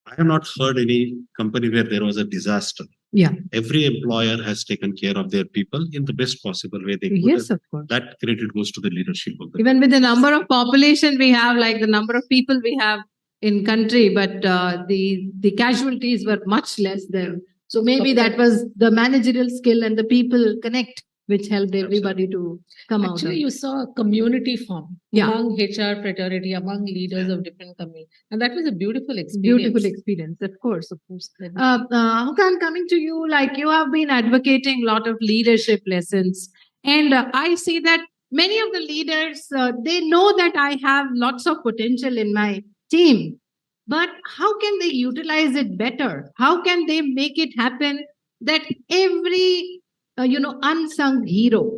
I have not heard any company where there was a disaster. Yeah. Every employer has taken care of their people in the best possible way they could. Yes, of course. That credit goes to the leadership of the Even with the number of population we have, like the number of people we have in country, but the casualties were much less there. So maybe that was the managerial skill and the people connect, which helped everybody to come out. Actually, you saw a community form among HR fraternity, among leaders of different communities. And that was a beautiful experience. Beautiful experience, of course. Hukan, coming to you, like you have been advocating a lot of leadership lessons. And I see that many of the leaders, they know that I have lots of potential in my team. But how can they utilize it better? How can they make it happen that every unsung hero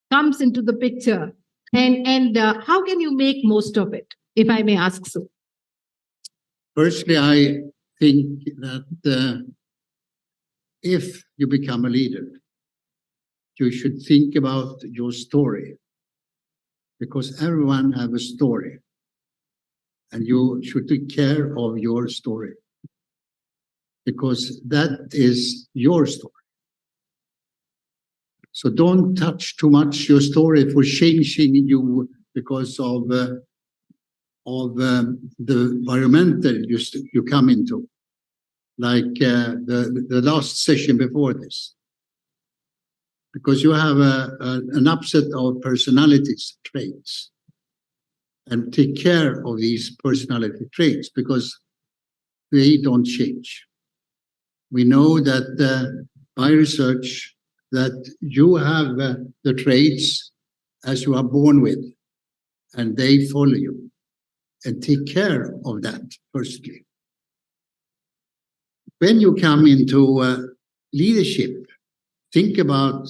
comes into the picture, and how can you make most of it, if I may ask so? Firstly, I think that if you become a leader, you should think about your story, because everyone has a story, and you should take care of your story, because that is your story. So don't touch too much your story for changing you because of the environmental you come into, like the last session before this. because you have an upset of personality traits, and take care of these personality traits because they don't change. We know that by research that you have the traits as you are born with, and they follow you. And take care of that personally. When you come into leadership, think about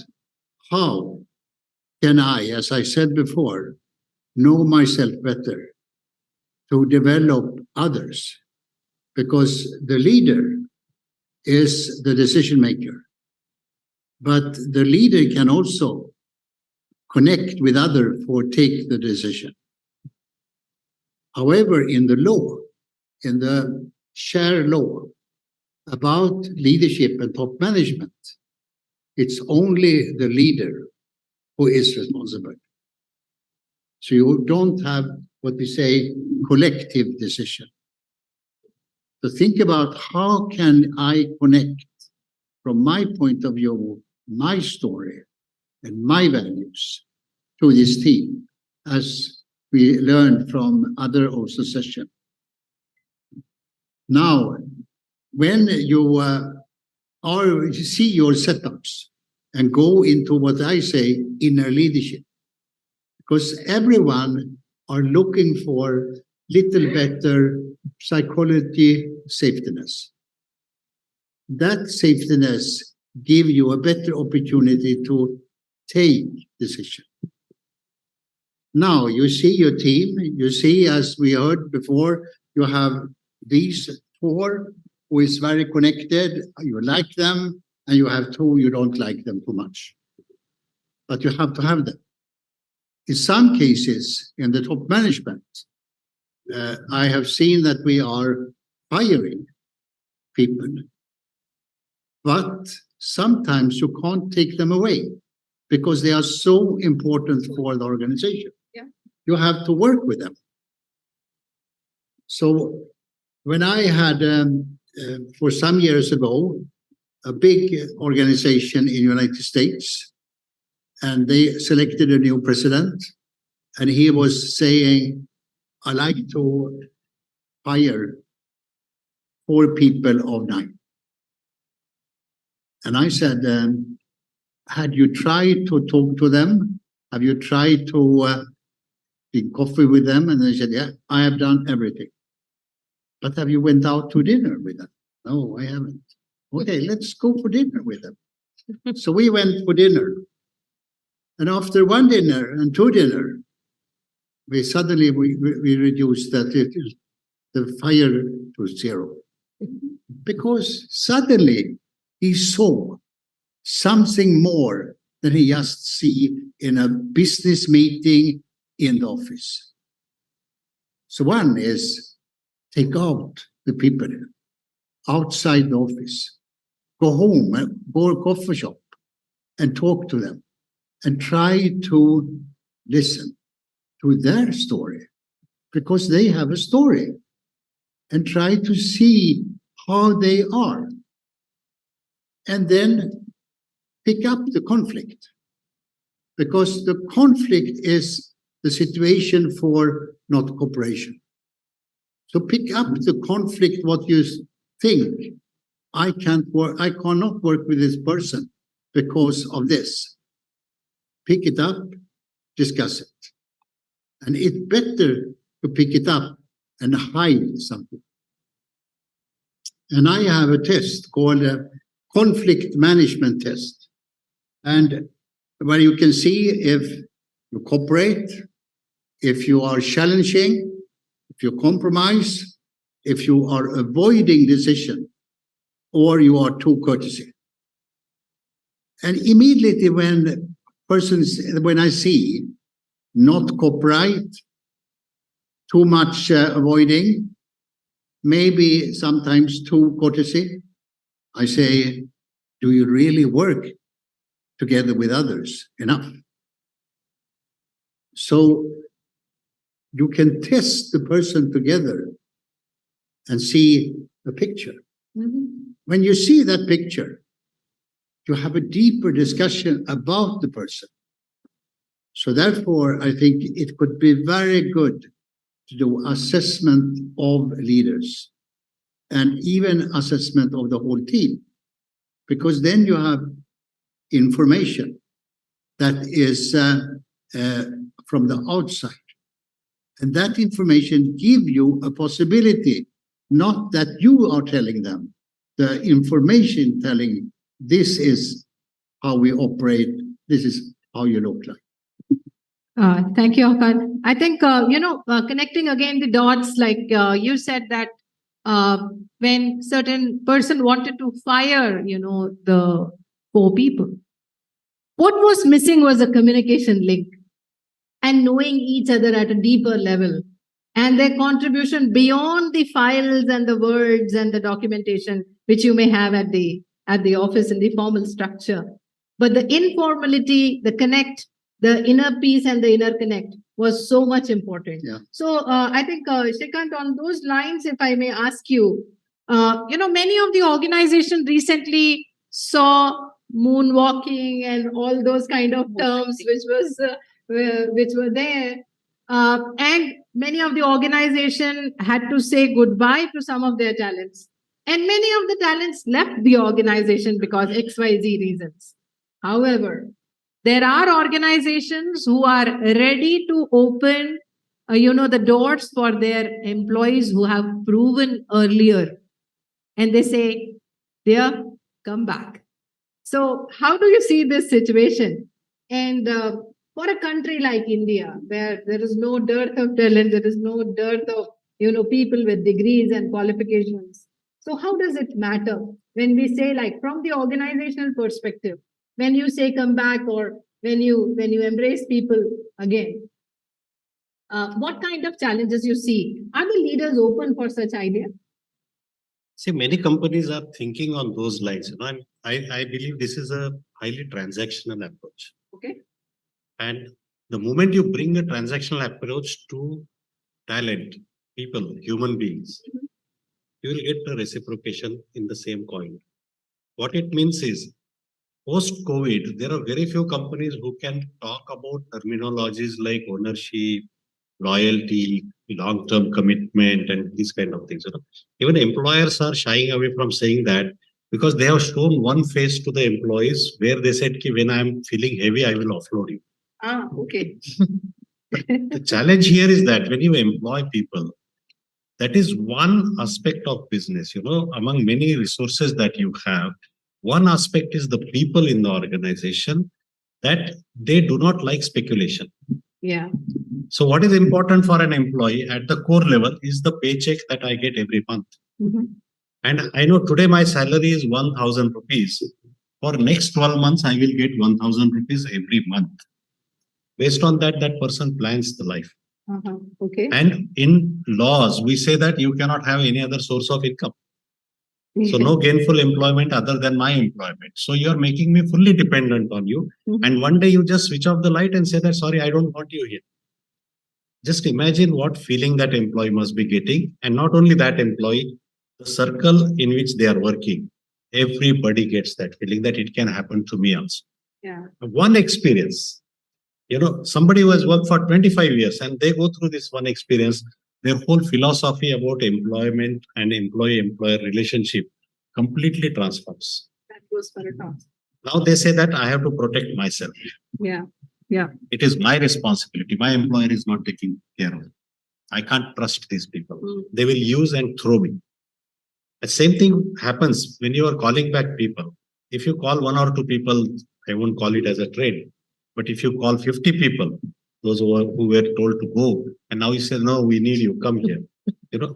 how can I, as I said before, know myself better to develop others, because the leader is the decision maker, but the leader can also connect with others or take the decision. However, in the law, in the share law about leadership and top management, it's only the leader who is responsible. So you don't have what we say collective decision. So think about how can I connect from my point of view, my story and my values to this team, as we learned from other also sessions. Now, when you see your setups and go into what I say inner leadership, because everyone are looking for little better psychology safetiness. That safetiness give you a better opportunity to take decision. Now you see your team, you see, as we heard before, you have these 4 who is very connected, you like them, and you have 2 you don't like them too much. But you have to have them. In some cases, in the top management, I have seen that we are firing people, but sometimes you can't take them away because they are so important for the organization. Yeah. You have to work with them. So when I had, for some years ago, a big organization in the United States, and they selected a new president, and he was saying, I like to hire 4 people of 9. And I said, had you tried to talk to them? Have you tried to drink coffee with them? And they said, yeah, I have done everything. But have you went out to dinner with them? No, I haven't. Okay, let's go for dinner with them. So we went for dinner. And after 1 dinner and 2 dinner, we suddenly reduced the fire to 0. Because suddenly he saw something more than he just see in a business meeting in the office. So one is take out the people outside the office, go home, go to a coffee shop and talk to them and try to listen to their story because they have a story, and try to see how they are. And then pick up the conflict, because the conflict is the situation for not cooperation. So pick up the conflict, what you think. I cannot work with this person because of this. Pick it up, discuss it. And it's better to pick it up and hide something. And I have a test called a conflict management test. And where you can see if you cooperate, if you are challenging, if you compromise, if you are avoiding decision, or you are too courteous. And immediately when I see not cooperate, too much avoiding, maybe sometimes too courtesy, I say, do you really work together with others enough? So you can test the person together and see a picture. Mm-hmm. When you see that picture, to have a deeper discussion about the person. So therefore, I think it could be very good to do assessment of leaders and even assessment of the whole team, because then you have information that is from the outside. And that information give you a possibility, not that you are telling them, the information telling this is how we operate, this is how you look like. Thank you, Hakan. I think, connecting again the dots, like you said that when certain person wanted to fire, the 4 people, what was missing was a communication link and knowing each other at a deeper level and their contribution beyond the files and the words and the documentation which you may have at the office in the formal structure. But the informality, the connect, the inner peace and the inner connect was so much important. Yeah. So I think, Shrikant, on those lines, if I may ask you, many of the organizations recently saw moonwalking and all those kind of terms which were there. And many of the organization had to say goodbye to some of their talents. And many of the talents left the organization because XYZ reasons. However, there are organizations who are ready to open, the doors for their employees who have proven earlier. And they say, dear, come back. So how do you see this situation? And for a country like India, where there is no dearth of talent, there is no dearth of, people with degrees and qualifications. So how does it matter when we say, like, from the organizational perspective, when you say come back or when you embrace people again, what kind of challenges you see? Are the leaders open for such idea? See, many companies are thinking on those lines, and I believe this is a highly transactional approach. Okay. And the moment you bring a transactional approach to talent, people, human beings, you will get a reciprocation in the same coin. What it means is, post-COVID, there are very few companies who can talk about terminologies like ownership, loyalty, long-term commitment, and these kind of things. Even employers are shying away from saying that because they have shown one face to the employees where they said, when I'm feeling heavy, I will offload you. Okay. The challenge here is that when you employ people, that is one aspect of business. Among many resources that you have, one aspect is the people in the organization, that they do not like speculation. Yeah. So what is important for an employee at the core level is the paycheck that I get every month. Mm-hmm. And I know today my salary is 1,000 rupees. For next 12 months, I will get 1,000 rupees every month. Based on that, that person plans the life. Okay. And in laws, we say that you cannot have any other source of income. So no gainful employment other than my employment. So you're making me fully dependent on you. Mm-hmm. And one day you just switch off the light and say that, sorry, I don't want you here. Just imagine what feeling that employee must be getting. And not only that employee, the circle in which they are working, everybody gets that feeling that it can happen to me also. Yeah. One experience, somebody who has worked for 25 years and they go through this one experience, their whole philosophy about employment and employee-employer relationship completely transforms. That goes for a toss. Now they say that I have to protect myself. Yeah. Yeah. It is my responsibility. My employer is not taking care of it. I can't trust these people. They will use and throw me. The same thing happens when you are calling back people. If you call 1 or 2 people, I won't call it as a trade. But if you call 50 people, those who were told to go, and now you say, no, we need you, come here.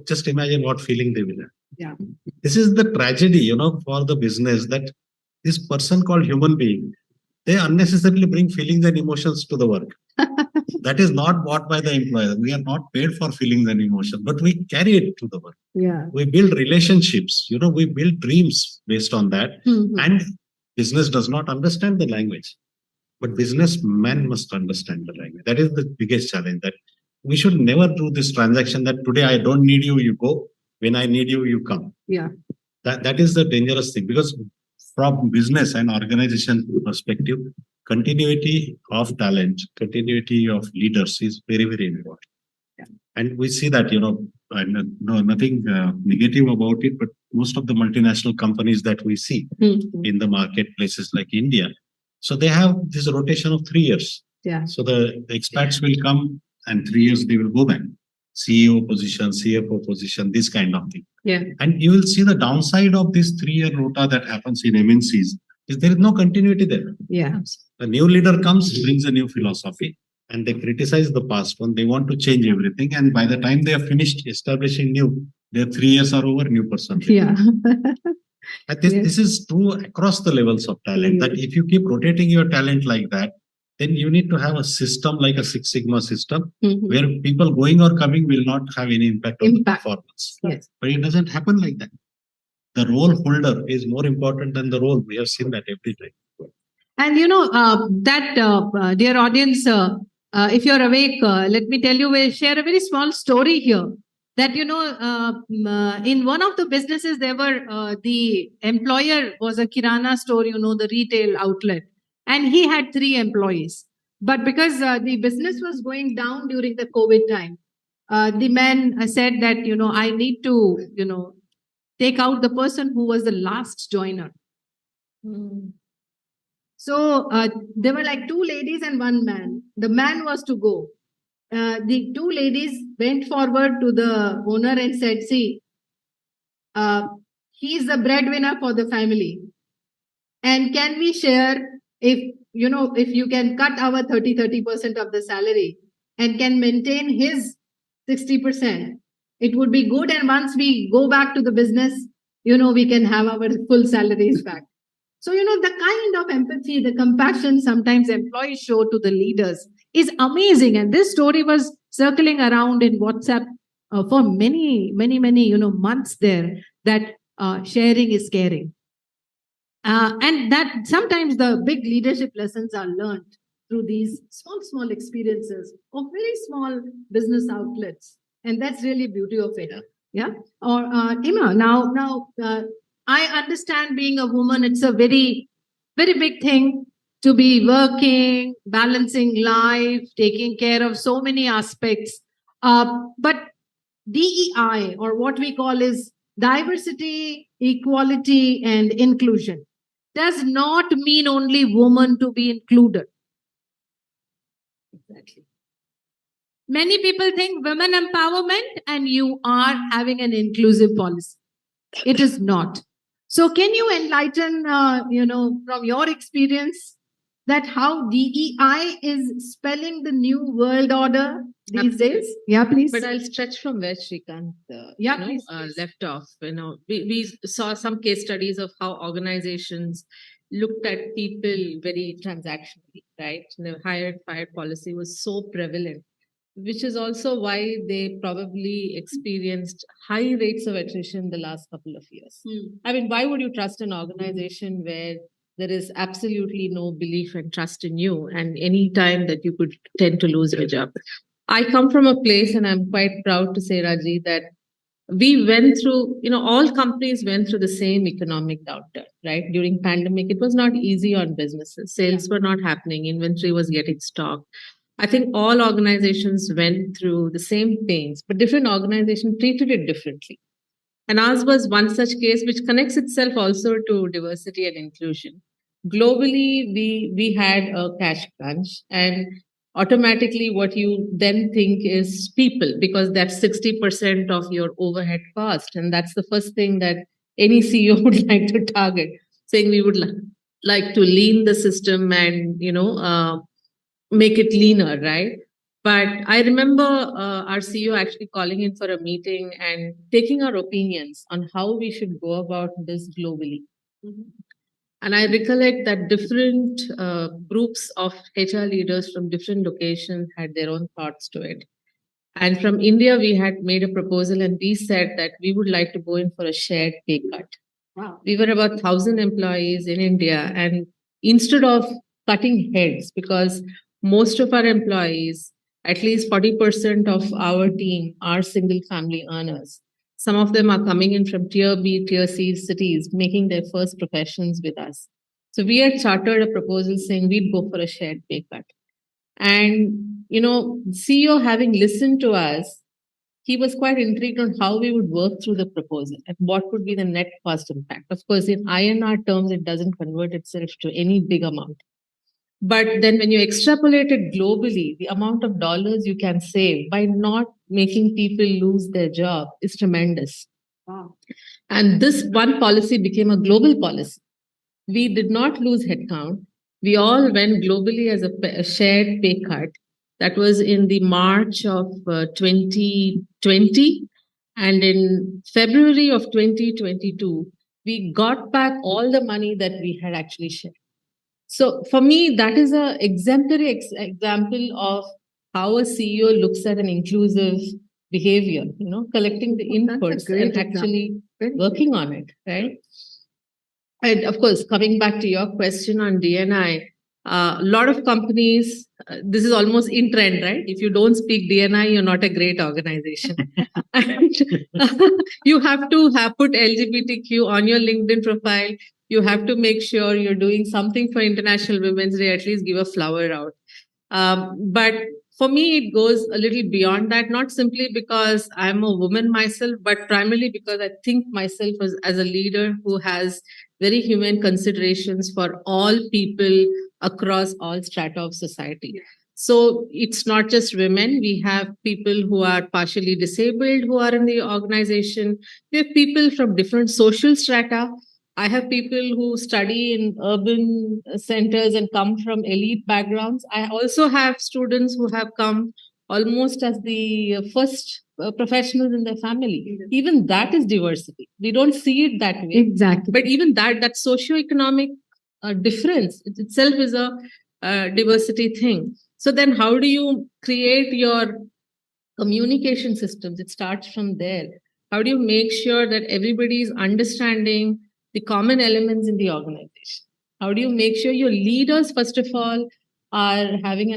Just imagine what feeling they will have. Yeah. This is the tragedy, for the business, that this person called human being, they unnecessarily bring feelings and emotions to the work. That is not bought by the employer. We are not paid for feelings and emotions, but we carry it to the work. Yeah. We build relationships, we build dreams based on that. Mm-hmm. And business does not understand the language. But businessmen must understand the language. That is the biggest challenge, that we should never do this transaction that today I don't need you, you go. When I need you, you come. Yeah. That is the dangerous thing, because from business and organization perspective, continuity of talent, continuity of leaders is very, very important. And we see that, nothing negative about it, but most of the multinational companies that we see in the marketplaces like India, so they have this rotation of 3 years. Yeah. So the expats will come and 3 years they will go back. CEO position, CFO position, this kind of thing. Yeah. And you will see the downside of this 3-year rota that happens in MNCs is there is no continuity there. Yeah. A new leader comes, brings a new philosophy, and they criticize the past one. They want to change everything. And by the time they are finished establishing new, their 3 years are over, new person. Yeah. And this is true across the levels of talent, that if you keep rotating your talent like that, then you need to have a system like a Six Sigma system where people going or coming will not have any impact on the performance. Yes. But it doesn't happen like that. The role holder is more important than the role. We have seen that every time. And dear audience, if you're awake, let me tell you, we'll share a very small story here. That, in one of the businesses, there were, the employer was a Kirana store, the retail outlet. And he had 3 employees. But because the business was going down during the COVID time, the man said that, I need to, take out the person who was the last joiner. So there were like 2 ladies and 1 man. The man was to go. The 2 ladies went forward to the owner and said, see, he's the breadwinner for the family. And can we share if you can cut our 30% of the salary and can maintain his 60%, it would be good. And once we go back to the business, we can have our full salaries back. So, the kind of empathy, the compassion sometimes employees show to the leaders is amazing. And this story was circling around in WhatsApp for many, months there, that sharing is caring. And that sometimes the big leadership lessons are learned through these small experiences of very small business outlets. And that's really beauty of it. Yeah. Or Ima, now I understand being a woman, it's a very, very big thing to be working, balancing life, taking care of so many aspects. But DEI, or what we call is diversity, equality, and inclusion, does not mean only women to be included. Exactly. Many people think women empowerment and you are having an inclusive policy. It is not. So can you enlighten, from your experience, that how DEI is spelling the new world order these days? Yeah, please. But I'll stretch from where Shrikant please. left off. We saw some case studies of how organizations looked at people very transactionally, right? The hired fired policy was so prevalent, which is also why they probably experienced high rates of attrition the last couple of years. I mean, why would you trust an organization where there is absolutely no belief and trust in you, and any time that you could tend to lose your job? I come from a place, and I'm quite proud to say, Raji, that we went through, all companies went through the same economic downturn, right? During pandemic, it was not easy on businesses. Sales were not happening. Inventory was getting stocked. I think all organizations went through the same pains, but different organizations treated it differently. And ours was one such case, which connects itself also to diversity and inclusion. Globally, we had a cash crunch, and automatically what you then think is people, because that's 60% of your overhead cost. And that's the first thing that any CEO would like to target, saying we would like to lean the system and, make it leaner, right? But I remember our CEO actually calling in for a meeting and taking our opinions on how we should go about this globally. And I recollect that different groups of HR leaders from different locations had their own thoughts to it. And from India, we had made a proposal, and we said that we would like to go in for a shared pay cut. Wow. We were about 1,000 employees in India, and instead of cutting heads, because most of our employees, at least 40% of our team, are single family earners. Some of them are coming in from tier B, tier C cities, making their first professions with us. So we had chartered a proposal saying we'd go for a shared pay cut. And, CEO having listened to us, he was quite intrigued on how we would work through the proposal and what would be the net cost impact. Of course, in INR terms, it doesn't convert itself to any big amount. But then when you extrapolate it globally, the amount of dollars you can save by not making people lose their job is tremendous. Wow. And this one policy became a global policy. We did not lose headcount. We all went globally as a shared pay cut. That was in the March of 2020. And in February of 2022, we got back all the money that we had actually shared. So for me, that is an exemplary example of how a CEO looks at an inclusive behavior, collecting the inputs and actually working on it, right? And of course, coming back to your question on D&I, a lot of companies, this is almost in trend, right? If you don't speak D&I, you're not a great organization. And you have to put LGBTQ on your LinkedIn profile. You have to make sure you're doing something for International Women's Day, at least give a flower out. But for me, it goes a little beyond that, not simply because I'm a woman myself, but primarily because I think myself as a leader who has very humane considerations for all people across all strata of society. So it's not just women. We have people who are partially disabled who are in the organization. We have people from different social strata. I have people who study in urban centers and come from elite backgrounds. I also have students who have come almost as the first professionals in their family. Even that is diversity. We don't see it that way. Exactly. But even that socioeconomic difference itself is a diversity thing. So then how do you create your communication systems? It starts from there. How do you make sure that everybody is understanding the common elements in the organization? How do you make sure your leaders, first of all, are having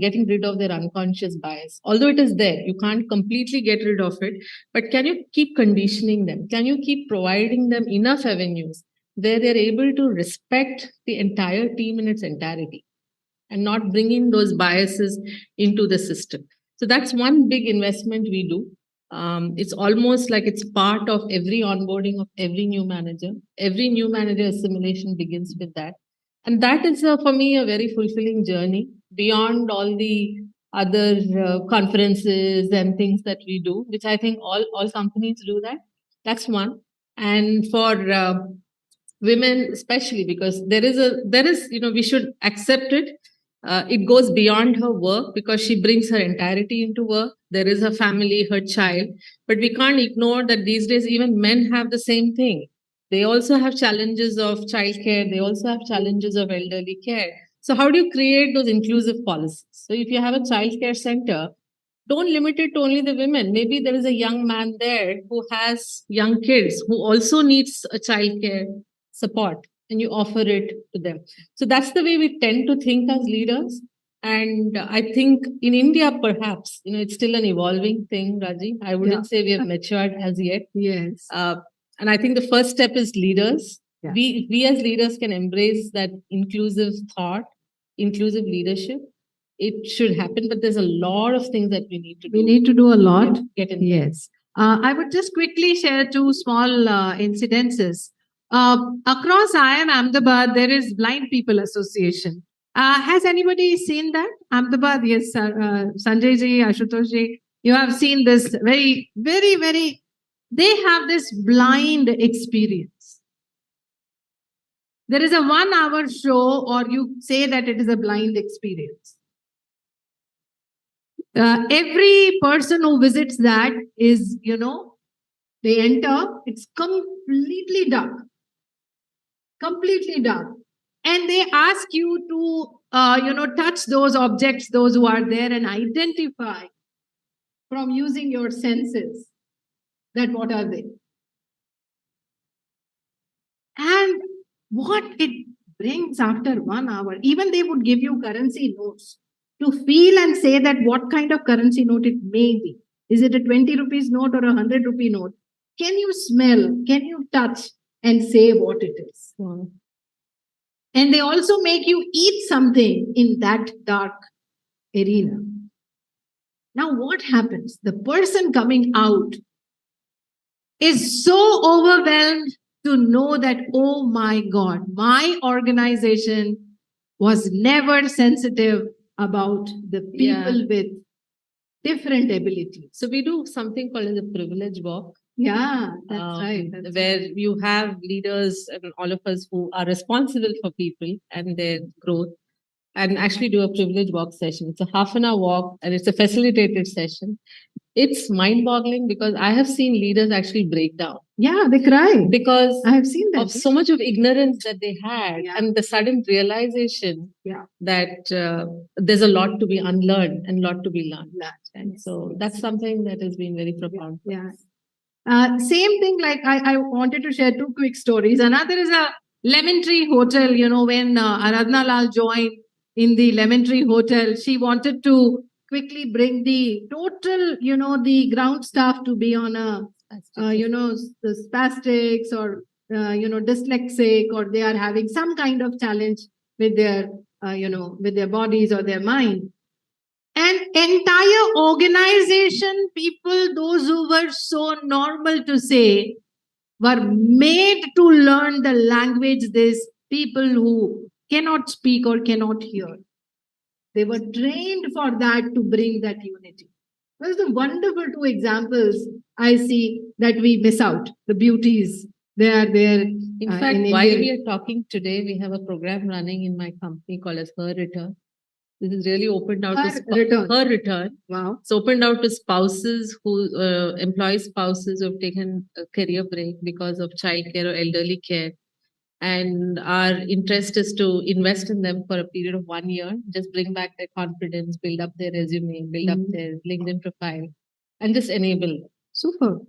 getting rid of their unconscious bias? Although it is there, you can't completely get rid of it, but can you keep conditioning them? Can you keep providing them enough avenues where they're able to respect the entire team in its entirety and not bringing those biases into the system? So that's one big investment we do. It's almost like it's part of every onboarding of every new manager. Every new manager assimilation begins with that. And that is, for me, a very fulfilling journey beyond all the other conferences and things that we do, which I think all companies do that. That's one. And for women especially, because there is we should accept it. It goes beyond her work because she brings her entirety into work. There is her family, her child, but we can't ignore that these days even men have the same thing. They also have challenges of childcare. They also have challenges of elderly care. So how do you create those inclusive policies? So if you have a childcare center, don't limit it to only the women. Maybe there is a young man there who has young kids who also needs a childcare support, and you offer it to them. So that's the way we tend to think as leaders. And I think in India, perhaps, it's still an evolving thing, Raji. I wouldn't say we have matured as yet. Yes. And I think the first step is leaders. Yeah. We as leaders can embrace that inclusive thought, inclusive leadership. It should happen, but there's a lot of things that we need to do. We need to do a lot. Get in. Yes. I would just quickly share two small incidences. Across IIM Ahmedabad, there is Blind People Association. Has anybody seen that? Ahmedabad, yes, Sanjay ji, Ashutosh ji, you have seen this very, very, very, they have this blind experience. There is a 1 hour show, or you say that it is a blind experience. Every person who visits that is, they enter, it's completely dark. Completely dark. And they ask you to, touch those objects, those who are there, and identify from using your senses that what are they. And what it brings after 1 hour, even they would give you currency notes to feel and say that what kind of currency note it may be. Is it a 20 rupees note or a 100 rupee note? Can you smell? Can you touch and say what it is? And they also make you eat something in that dark arena. Now, what happens? The person coming out is so overwhelmed to know that, oh my God, my organization was never sensitive about the people with different abilities. So we do something called as a privilege walk. Yeah, that's right. Where you have leaders and all of us who are responsible for people and their growth, and actually do a privilege walk session. It's a half an hour walk and it's a facilitated session. It's mind-boggling because I have seen leaders actually break down. Yeah, they cry. Because I have seen that. of so much of ignorance that they had and the sudden realization that there's a lot to be unlearned and a lot to be learned. And so that's something that has been very profound. Yeah. Same thing, like I wanted to share two quick stories. Another is a Lemon Tree Hotel. You know, when Aradhana Lal joined in the Lemon Tree Hotel, she wanted to quickly bring the total, the ground staff to be on a, the spastics or, dyslexic, or they are having some kind of challenge with their, with their bodies or their mind. An entire organization, people, those who were so normal to say, were made to learn the language these people who cannot speak or cannot hear. They were trained for that to bring that unity. Those are the wonderful two examples I see that we miss out. The beauties, they are there. In fact, while we are talking today, we have a program running in my company called as Her Return. This is really opened out to her return. Wow. It's opened out to spouses who employ spouses who have taken a career break because of childcare or elderly care. And our interest is to invest in them for a period of 1 year, just bring back their confidence, build up their resume, build up their LinkedIn profile, and just enable them. Super.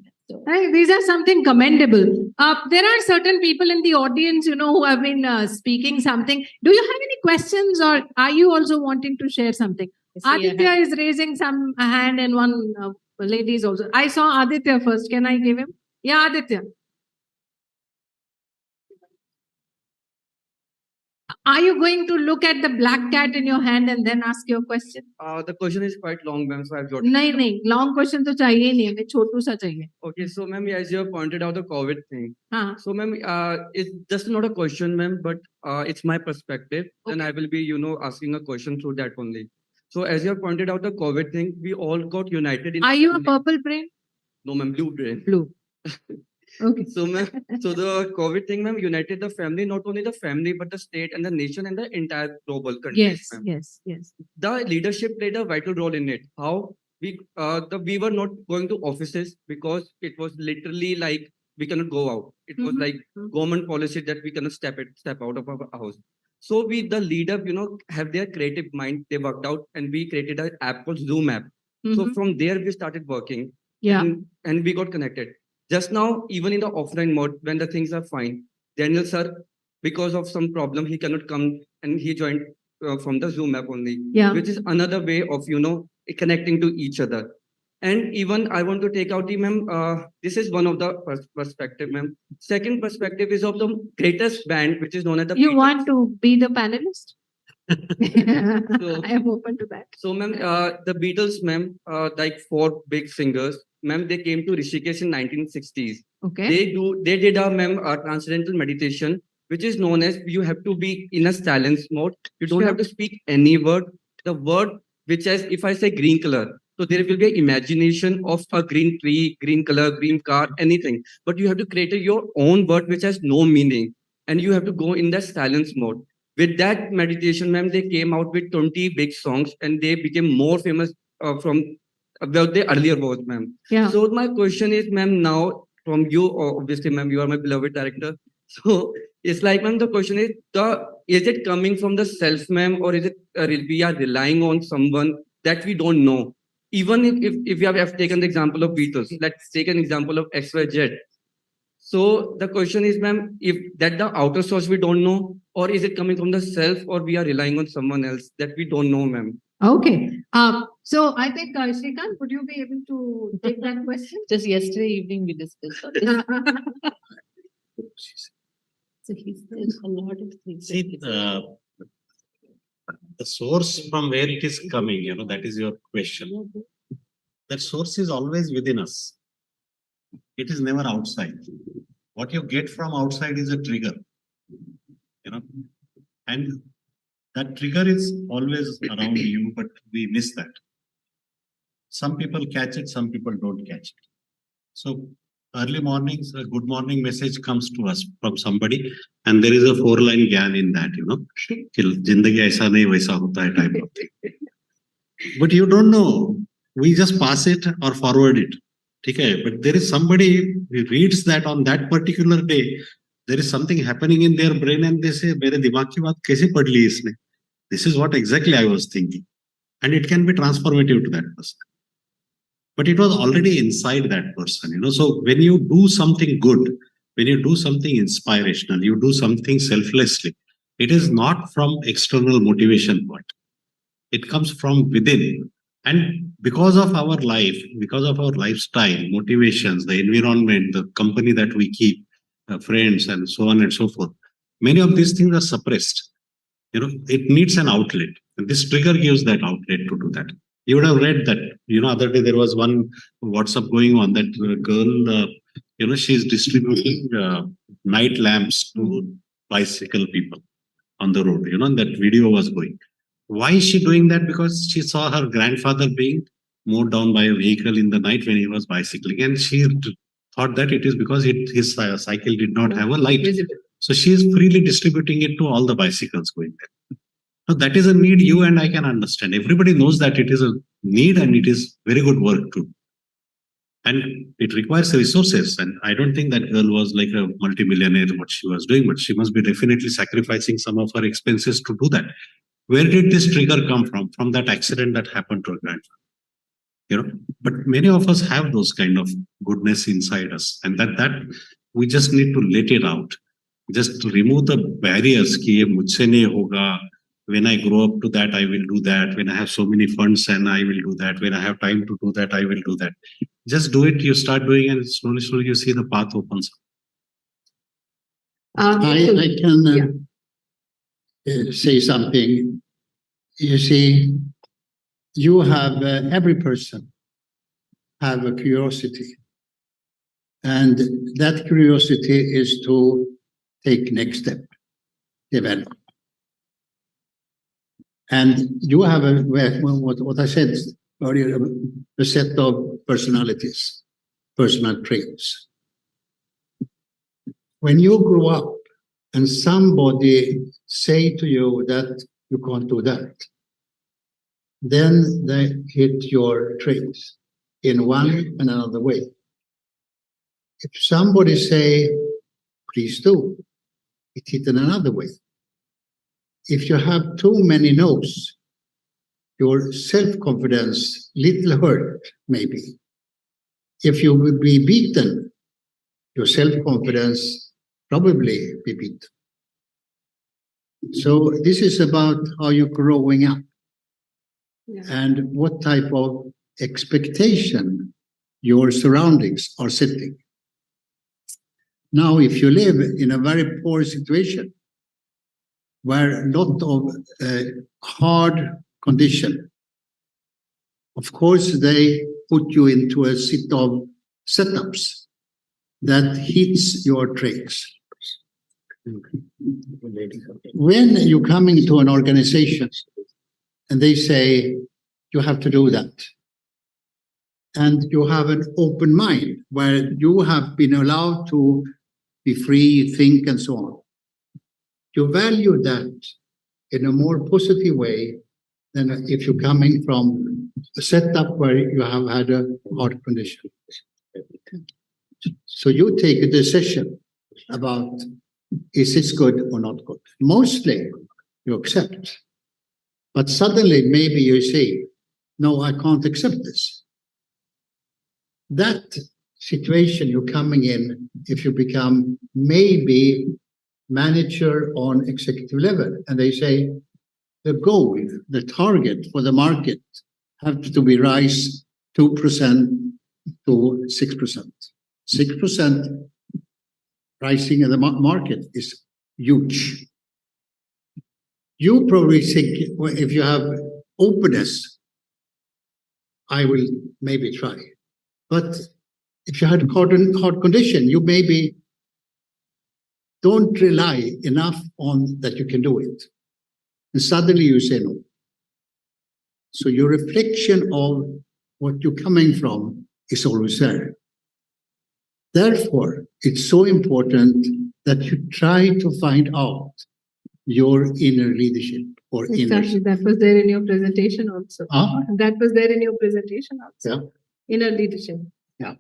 These are something commendable. There are certain people in the audience, who have been speaking something. Do you have any questions, or are you also wanting to share something? Aditya is raising some hand, and one lady is also. I saw Aditya first. Can I give him? Yeah, Aditya. Are you going to look at the black cat in your hand and then ask your question? The question is quite long, ma'am, so I've jotted. नहीं, long question तो चाहिए नहीं, हमें छोटू सा चाहिए. Okay, so ma'am, as you have pointed out the COVID thing. हाँ. So ma'am, it's just not a question, ma'am, but it's my perspective, and I will be, asking a question through that only. So as you have pointed out the COVID thing, we all got united in. Are you a purple brain? No, ma'am, blue brain. Blue. Okay. So ma'am, so the COVID thing, ma'am, united the family, not only the family, but the state and the nation and the entire global country. Yes, yes. The leadership played a vital role in it. How we were not going to offices because it was literally like we cannot go out. It was like government policy that we cannot step out of our house. So we, the leader, have their creative mind. They worked out, and we created an app called Zoom app. So from there we started working. Yeah. And we got connected. Just now, even in the offline mode, when the things are fine, Daniel sir, because of some problem, he cannot come, and he joined from the Zoom app only, which is another way of, connecting to each other. And even I want to take out the, ma'am, this is one of the perspective, ma'am. Second perspective is of the greatest band, which is known as the You want to be the panelist? So, I am open to that. So, ma'am, the Beatles, ma'am, like 4 big singers, ma'am, they came to Rishikesh in 1960s. Okay. They did a, ma'am, transcendental meditation, which is known as you have to be in a silence mode. You don't have to speak any word. The word which has, if I say green color, so there will be an imagination of a green tree, green color, green car, anything. But you have to create your own word which has no meaning, and you have to go in the silence mode. With that meditation, ma'am, they came out with 20 big songs, and they became more famous from about the earlier was, ma'am. Yeah. So my question is, ma'am, now from you, obviously, ma'am, you are my beloved director. So it's like, ma'am, the question is, is it coming from the self, ma'am, or is it we are relying on someone that we don't know? Even if we have taken the example of Beatles, let's take an example of XYZ. So the question is, ma'am, if that the outer source we don't know, or is it coming from the self, or we are relying on someone else that we don't know, ma'am? Okay. So I think, Shrikant, would you be able to take that question? Just yesterday evening we discussed on this. So he said a lot of things. See, the source from where it is coming, that is your question. That source is always within us. It is never outside. What you get from outside is a trigger, and that trigger is always around you, but we miss that. Some people catch it, some people don't catch it. So early mornings, a good morning message comes to us from somebody, and there is a 4-line gyan in that, Jindagi aisa nahi waisa hota hai type of thing. But you don't know. We just pass it or forward it. Okay, but there is somebody who reads that on that particular day, there is something happening in their brain and they say, mere dimag ki baat kaise pad li isne? This is what exactly I was thinking. And it can be transformative to that person. But it was already inside that person, So when you do something good, when you do something inspirational, you do something selflessly, it is not from external motivation point. It comes from within. And because of our life, because of our lifestyle, motivations, the environment, the company that we keep, friends, and so on and so forth, many of these things are suppressed. It needs an outlet. And this trigger gives that outlet to do that. You would have read that, other day there was one WhatsApp going on that girl, she's distributing night lamps to bicycle people on the road, and that video was going. Why is she doing that? Because she saw her grandfather being mowed down by a vehicle in the night when he was bicycling, and she thought that it is because his cycle did not have a light. So she is freely distributing it to all the bicycles going there. Now that is a need you and I can understand. Everybody knows that it is a need and it is very good work too. And it requires resources. And I don't think that girl was like a multimillionaire, what she was doing, but she must be definitely sacrificing some of her expenses to do that. Where did this trigger come from? From that accident that happened to her grandfather. But many of us have those kind of goodness inside us, and that we just need to let it out. Just remove the barriers. Ki ye mujhse nahi hoga. When I grow up to that, I will do that. When I have so many funds, and I will do that. When I have time to do that, I will do that. Just do it. You start doing, and slowly, you see the path opens up. I can say something. You see, you have every person have a curiosity, and that curiosity is to take next step, develop. And you have what I said earlier, a set of personalities, personal traits. When you grow up and somebody say to you that you can't do that, then they hit your traits in one and another way. If somebody say, please do, it hit in another way. If you have too many no's, your self-confidence little hurt, maybe. If you will be beaten, your self-confidence probably be beaten. So this is about how you're growing up and what type of expectation your surroundings are setting. Now, if you live in a very poor situation where a lot of hard condition, of course, they put you into a set of setups that hits your traits. When you come into an organization and they say, you have to do that, and you have an open mind where you have been allowed to be free, think, and so on, you value that in a more positive way than if you're coming from a setup where you have had a hard condition. So you take a decision about, is this good or not good? Mostly you accept. But suddenly maybe you say, no, I can't accept this. That situation you're coming in, if you become maybe manager on executive level, and they say, the goal, the target for the market have to be rise 2% to 6%. 6% rising in the market is huge. You probably think, well, if you have openness, I will maybe try. But if you had hard condition, you maybe don't rely enough on that you can do it. And suddenly you say no. So your reflection of what you're coming from is always there. Therefore, it's so important that you try to find out your inner leadership or Exactly. That was there in your presentation also. That was there in your presentation also. Yeah. Inner leadership. Yeah.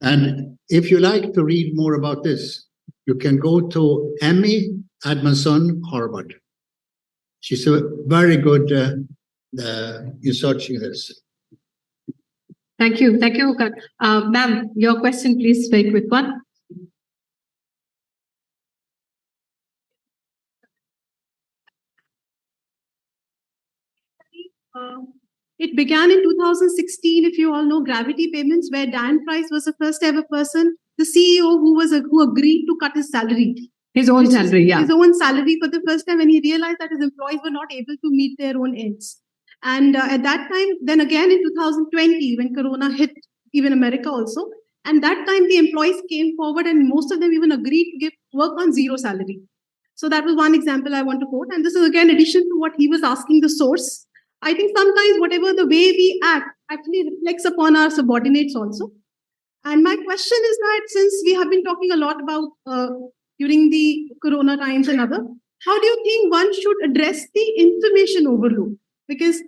And if you like to read more about this, you can go to Amy Edmondson, Harvard. She's a very good researching this. Thank you. Thank you, Hukan. Ma'am, your question, please, very quick one. It began in 2016, if you all know, Gravity Payments, where Dan Price was the first ever person, the CEO who agreed to cut his salary. His own salary, yeah. His own salary for the first time when he realized that his employees were not able to meet their own ends. And at that time, then again in 2020, when Corona hit even America also, and that time the employees came forward and most of them even agreed to work on zero salary. So that was one example I want to quote. And this is again addition to what he was asking the source. I think sometimes whatever the way we act actually reflects upon our subordinates also. And my question is that since we have been talking a lot about during the Corona times and other, how do you think one should address the information overload? Because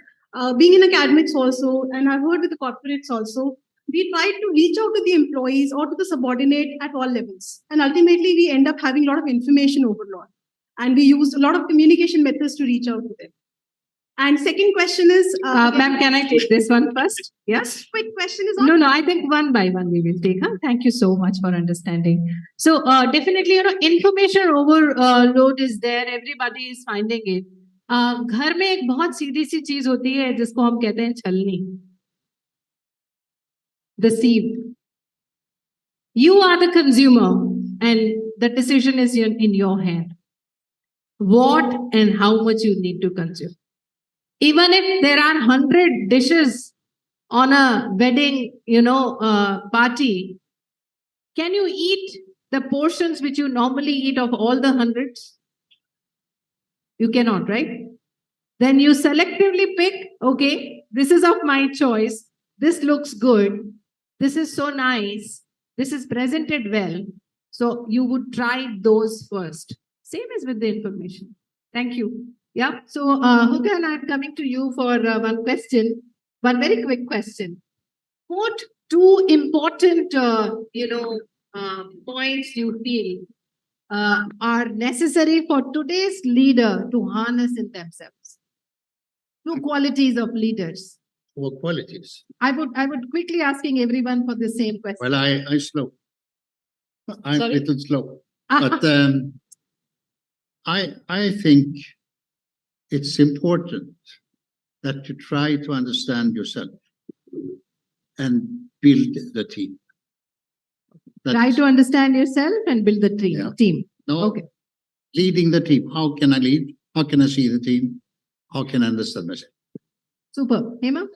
being in academics also, and I've heard with the corporates also, we try to reach out to the employees or to the subordinate at all levels. And ultimately, we end up having a lot of information overload. And we use a lot of communication methods to reach out to them. And second question is... Ma'am, can I take this one first? Yes? Quick question is... No, I think one by one we will take. Thank you so much for understanding. So definitely, information overload is there. Everybody is finding it. घर में एक बहुत सीधी सी चीज होती है जिसको हम कहते हैं छलनी. Deceived. You are the consumer and the decision is in your hand. What and how much you need to consume. Even if there are 100 dishes on a wedding, party, can you eat the portions which you normally eat of all the hundreds? You cannot, right? Then you selectively pick, okay, this is of my choice. This looks good. This is so nice. This is presented well. So you would try those first. Same as with the information. Thank you. Yeah. So, Hukan, I'm coming to you for one question. One very quick question. What two important, points you feel are necessary for today's leader to harness in themselves? Two qualities of leaders. What qualities? I would quickly asking everyone for the same question. Well, I'm slow. I'm Sorry? a little slow. But I think it's important that you try to understand yourself and build the team. Try to understand yourself and build the team. No, Okay. leading the team. How can I lead? How can I see the team? How can I understand myself? Super. Hema?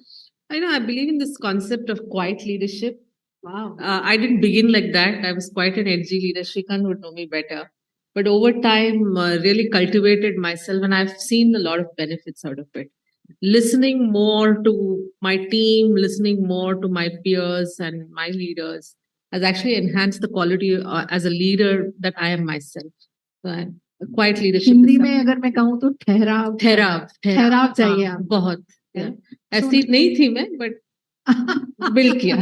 I believe in this concept of quiet leadership. Wow. I didn't begin like that. I was quite an edgy leader. Shrikant would know me better. But over time, really cultivated myself and I've seen a lot of benefits out of it. Listening more to my team, listening more to my peers and my leaders has actually enhanced the quality as a leader that I am myself. So quiet leadership. Hindi में अगर मैं कहूँ तो ठहराव चाहिए आपको. बहुत. ऐसी नहीं थी मैं, but बिल्ड किया.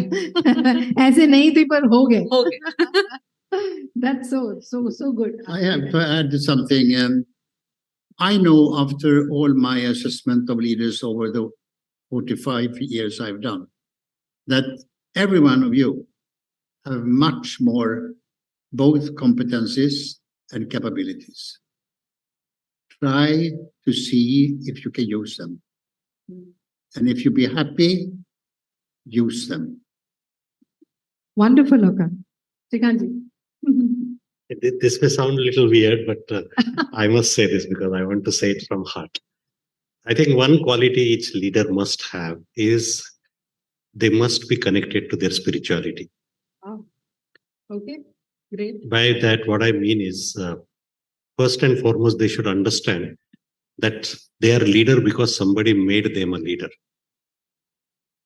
ऐसे नहीं थी पर हो गए. हो गए. That's so good. I have to add something. I know after all my assessment of leaders over the 45 years I've done, that every one of you have much more both competencies and capabilities. try to see if you can use them. And if you be happy, use them. Wonderful, Oka. Srikanji. This may sound a little weird, but I must say this because I want to say it from heart. I think one quality each leader must have is they must be connected to their spirituality. Oh, okay, great. By that, what I mean is, first and foremost, they should understand that they are leader because somebody made them a leader.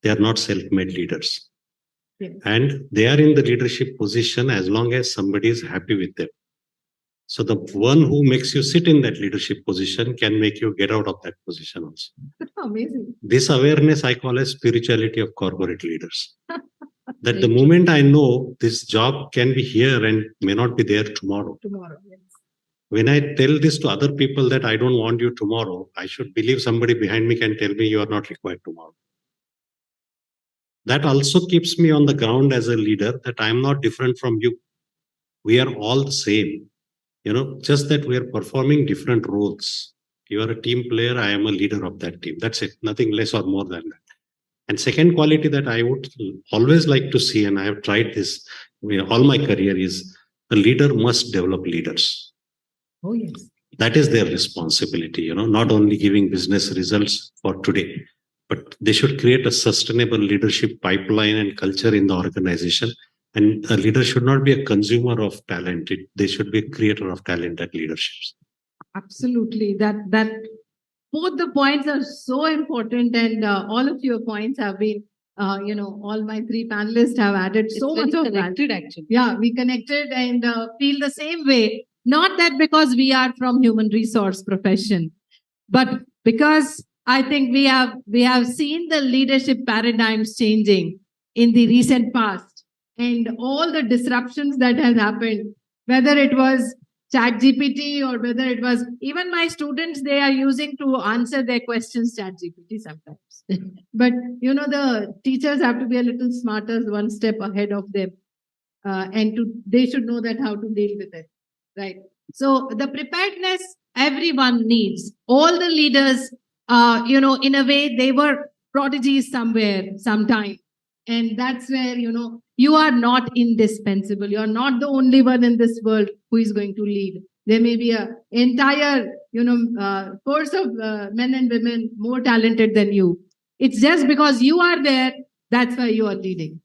They are not self-made leaders. Yes. And they are in the leadership position as long as somebody is happy with them. So the one who makes you sit in that leadership position can make you get out of that position also. Amazing. This awareness I call as spirituality of corporate leaders. That the moment I know this job can be here and may not be there tomorrow. Tomorrow, yes. When I tell this to other people that I don't want you tomorrow, I should believe somebody behind me can tell me you are not required tomorrow. That also keeps me on the ground as a leader, that I'm not different from you. We are all the same. Just that we are performing different roles. You are a team player, I am a leader of that team. That's it, nothing less or more than that. And second quality that I would always like to see, and I have tried this all my career, is a leader must develop leaders. Oh, yes. That is their responsibility, not only giving business results for today, but they should create a sustainable leadership pipeline and culture in the organization. And a leader should not be a consumer of talent. They should be a creator of talent and leaderships. Absolutely. That both the points are so important, and all of your points have been, all my three panelists have added so much of connected, value. actually. Yeah, we connected and feel the same way. Not that because we are from human resource profession, but because I think we have seen the leadership paradigms changing in the recent past, and all the disruptions that has happened, whether it was ChatGPT or whether it was even my students, they are using to answer their questions ChatGPT sometimes. But the teachers have to be a little smarter, one step ahead of them, and they should know that how to deal with it, right? So the preparedness everyone needs. All the leaders, in a way, they were prodigies somewhere, sometime, and that's where you are not indispensable. You are not the only one in this world who is going to lead. There may be a entire force of men and women more talented than you. It's just because you are there, that's why you are leading.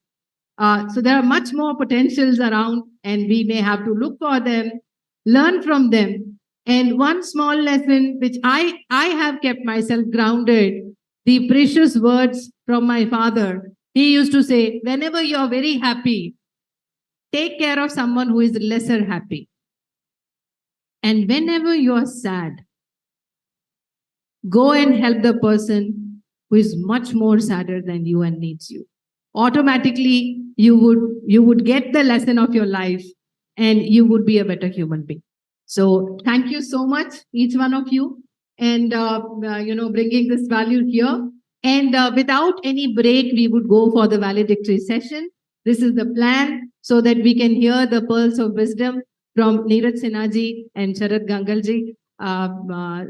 So there are much more potentials around, and we may have to look for them, learn from them. And one small lesson which I have kept myself grounded, the precious words from my father. He used to say, whenever you're very happy, take care of someone who is lesser happy. And whenever you're sad, go and help the person who is much more sadder than you and needs you. Automatically, you would get the lesson of your life, and you would be a better human being. So thank you so much, each one of you, and bringing this value here. And without any break, we would go for the valedictory session. This is the plan, so that we can hear the pearls of wisdom from Neeraj Sinhaji and Sharad Gangalji.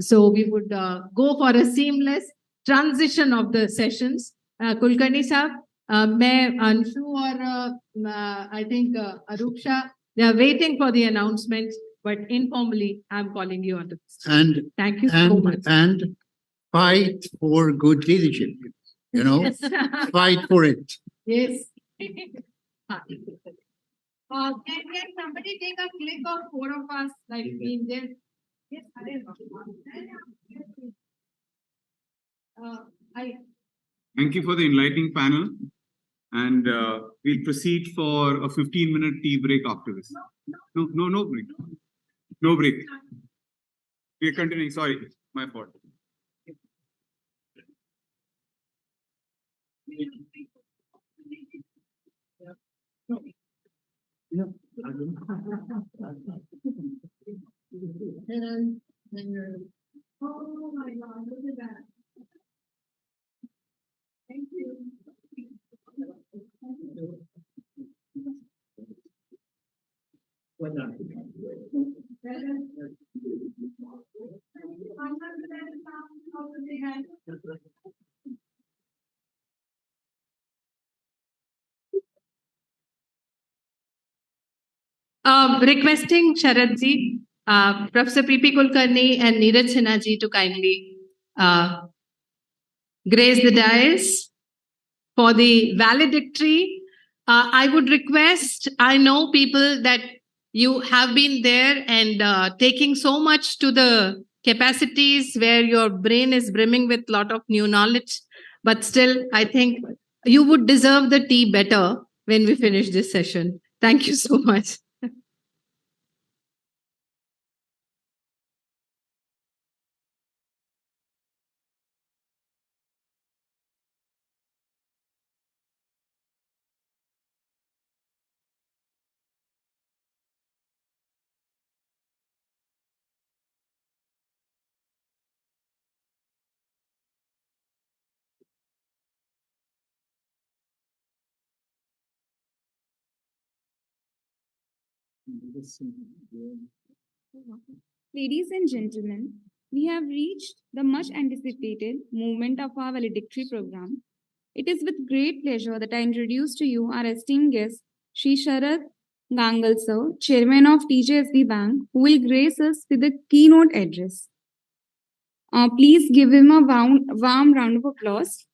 So we would go for a seamless transition of the sessions. Kulkarni Sahab, मैं Anshu और I think Aruksha, they are waiting for the announcement, but informally I'm calling you on the stage. And thank you so much. And fight for good leadership. Yes. Fight for it. Yes. Can somebody take a click of four of us, like being there? Yes, Thank you for the enlightening panel. And we'll proceed for a 15-minute tea break after this. No break. No break. We're continuing. Sorry, my fault. Oh my God, look at that. Thank you. Well done. requesting Sharadji, Professor P.P. Kulkarni and Neeraj Sinha ji to kindly grace the dais for the valedictory. I would request, I know people that you have been there and taking so much to the capacities where your brain is brimming with lot of new knowledge, but still, I think you would deserve the tea better when we finish this session. Thank you so much. Ladies and gentlemen, we have reached the much anticipated moment of our valedictory program. It is with great pleasure that I introduce to you our esteemed guest, Shri Sharad Gangal sir, Chairman of TJSB Bank, who will grace us with a keynote address. Please give him a warm round of applause.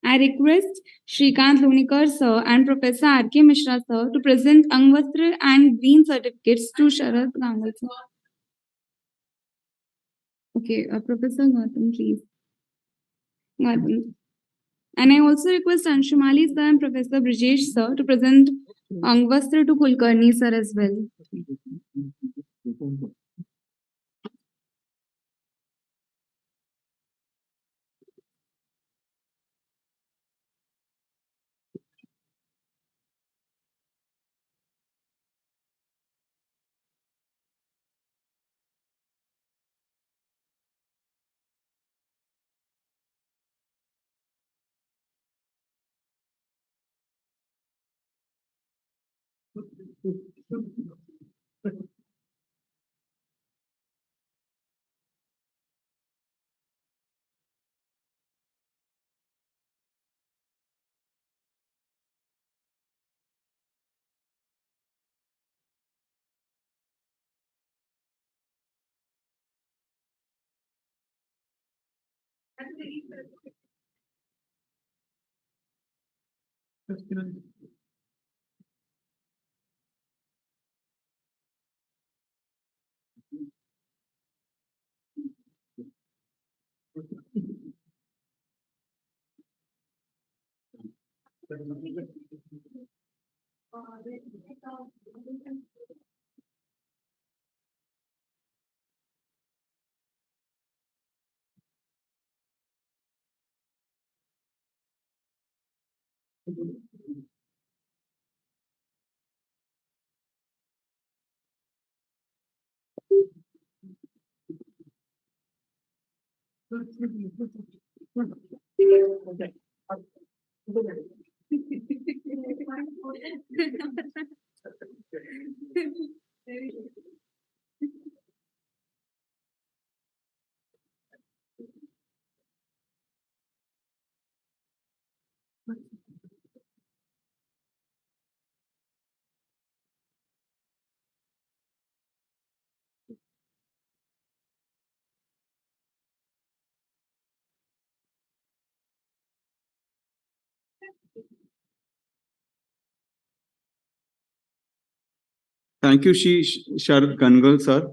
I request Shrikant Lunikar sir and Professor R.K. Mishra sir to present Angvastra and Green certificates to Sharad Gangal sir. Okay, Professor Gautam, please. Gautam. And I also request Anshumali sir and Professor Brijesh sir to present Angvastra to Kulkarni sir as well. Thank you, Sharad Gangal, sir,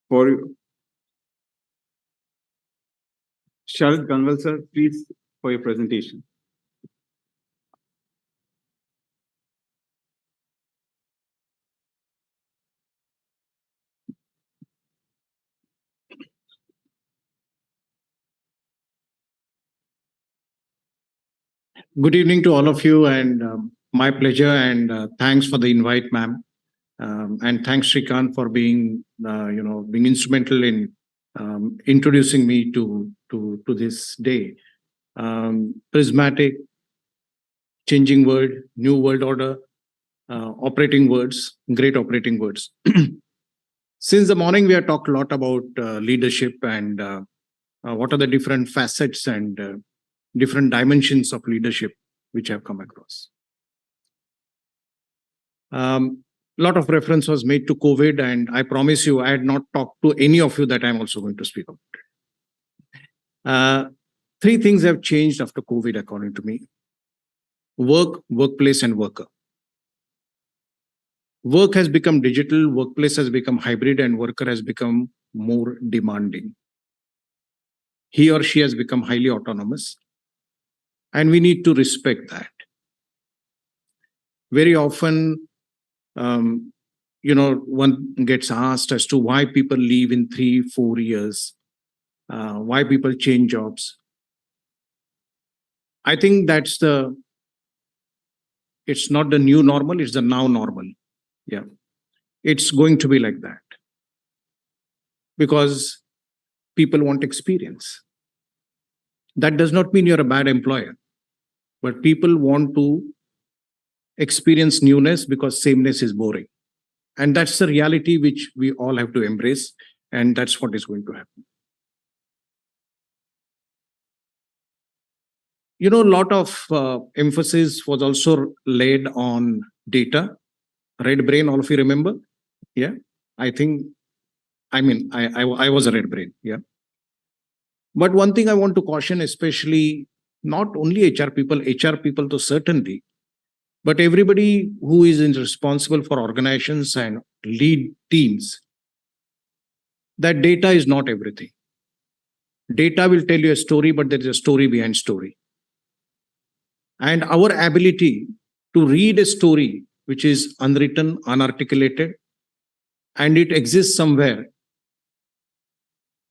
for Sharad Gangal, sir, please, for your presentation. Good evening to all of you, and my pleasure, and thanks for the invite, ma'am. And thanks, Shrikant, for being being instrumental in introducing me to this day. Prismatic, changing world, new world order, operating words, great operating words. Since the morning, we have talked a lot about leadership and what are the different facets and different dimensions of leadership which I've come across. Lot of reference was made to COVID, and I promise you, I had not talked to any of you that I'm also going to speak about. Three things have changed after COVID, according to me: work, workplace, and worker. Work has become digital, workplace has become hybrid, and worker has become more demanding. He or she has become highly autonomous, and we need to respect that. Very often, one gets asked as to why people leave in 3-4 years, why people change jobs. I think it's not the new normal, it's the now normal. Yeah. It's going to be like that. Because people want experience. That does not mean you're a bad employer, but people want to experience newness because sameness is boring. And that's the reality which we all have to embrace, and that's what is going to happen. A lot of emphasis was also laid on data. Red brain, all of you remember? Yeah, I was a red brain, yeah. But one thing I want to caution, especially not only HR people to certainty, but everybody who is responsible for organizations and lead teams, that data is not everything. Data will tell you a story, but there is a story behind story. And our ability to read a story which is unwritten, unarticulated, and it exists somewhere,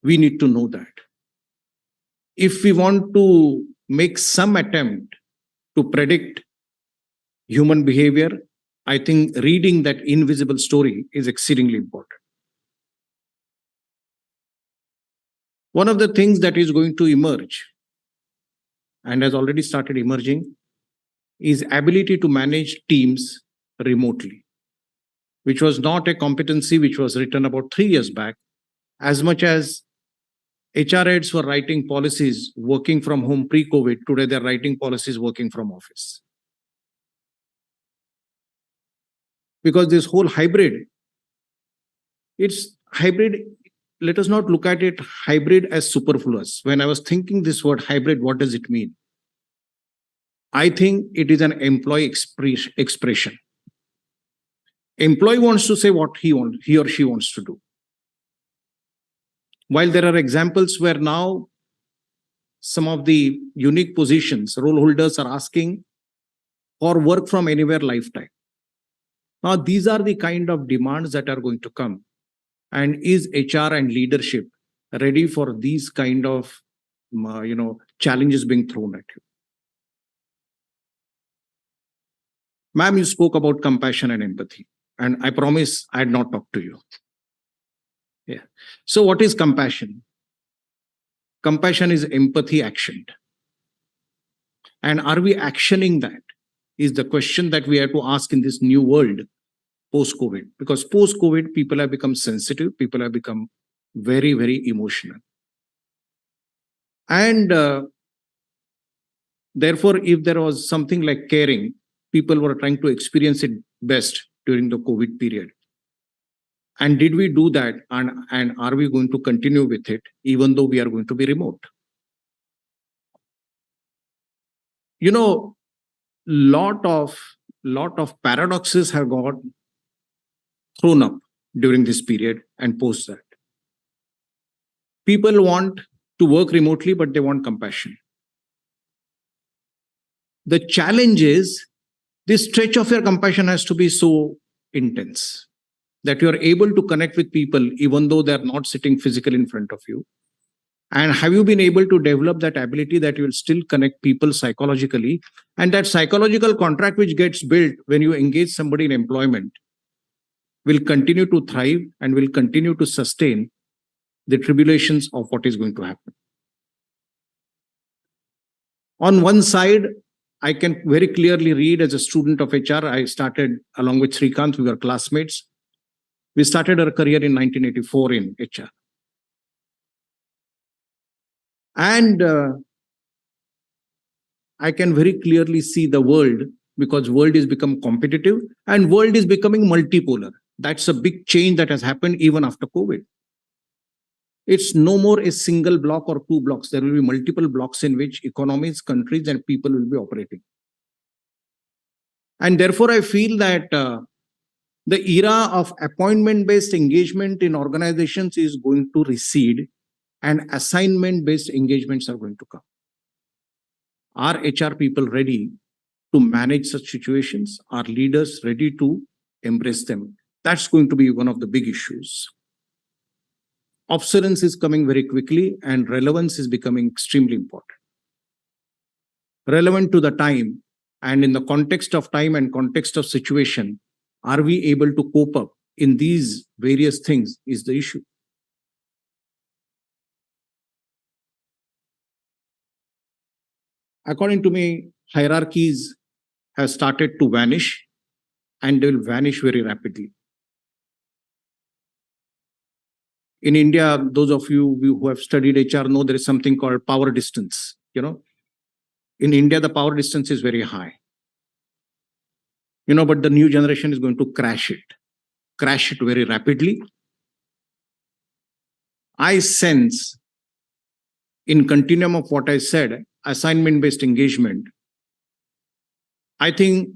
we need to know that. If we want to make some attempt to predict human behavior, I think reading that invisible story is exceedingly important. One of the things that is going to emerge and has already started emerging is ability to manage teams remotely, which was not a competency which was written about 3 years back. As much as HR heads were writing policies working from home pre-COVID, today they're writing policies working from office. Because this whole hybrid, it's hybrid. Let us not look at it hybrid as superfluous. When I was thinking this word hybrid, what does it mean? I think it is an employee expression. Employee wants to say what he or she wants to do. While there are examples where now some of the unique positions, role holders are asking for work from anywhere lifetime. Now, these are the kind of demands that are going to come. And is HR and leadership ready for these kind of challenges being thrown at you? Ma'am, you spoke about compassion and empathy, and I promise I had not talked to you. Yeah. So what is compassion? Compassion is empathy actioned. And are we actioning that? Is the question that we have to ask in this new world post-COVID. Because post-COVID, people have become sensitive, people have become very, very emotional. And therefore, if there was something like caring, people were trying to experience it best during the COVID period. And did we do that? And are we going to continue with it, even though we are going to be remote? Lot of paradoxes have got thrown up during this period and post that. People want to work remotely, but they want compassion. The challenge is this stretch of your compassion has to be so intense that you are able to connect with people even though they're not sitting physically in front of you. And have you been able to develop that ability that you will still connect people psychologically? And that psychological contract which gets built when you engage somebody in employment will continue to thrive and will continue to sustain the tribulations of what is going to happen. On one side, I can very clearly read as a student of HR, I started along with Srikant, we were classmates. We started our career in 1984 in HR. And I can very clearly see the world, because world is become competitive and world is becoming multipolar. That's a big change that has happened even after COVID. It's no more a single block or two blocks. There will be multiple blocks in which economies, countries, and people will be operating. And therefore, I feel that the era of appointment-based engagement in organizations is going to recede, and assignment-based engagements are going to come. Are HR people ready to manage such situations? Are leaders ready to embrace them? That's going to be one of the big issues. Obsolescence is coming very quickly, and relevance is becoming extremely important. Relevant to the time, and in the context of time and context of situation, are we able to cope up in these various things is the issue. According to me, hierarchies have started to vanish, and they will vanish very rapidly. In India, those of you who have studied HR know there is something called power distance. In India, the power distance is very high. But the new generation is going to crash it very rapidly. I sense, in continuum of what I said, assignment-based engagement, I think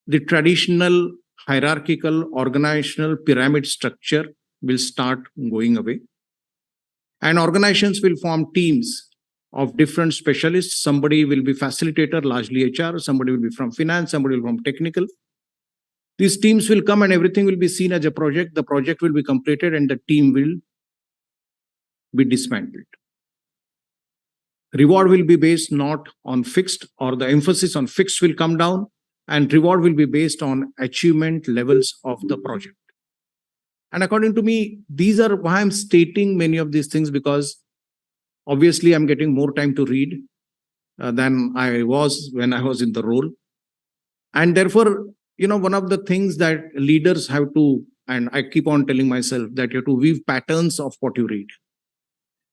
the traditional hierarchical organizational pyramid structure will start going away. And organizations will form teams of different specialists. Somebody will be facilitator, largely HR, somebody will be from finance, somebody will be from technical. These teams will come and everything will be seen as a project. The project will be completed and the team will be dismantled. Reward will be based not on fixed, or the emphasis on fixed will come down, and reward will be based on achievement levels of the project. And according to me, these are why I'm stating many of these things, because obviously I'm getting more time to read than I was when I was in the role. And therefore, one of the things that leaders have to, and I keep on telling myself, that you have to weave patterns of what you read.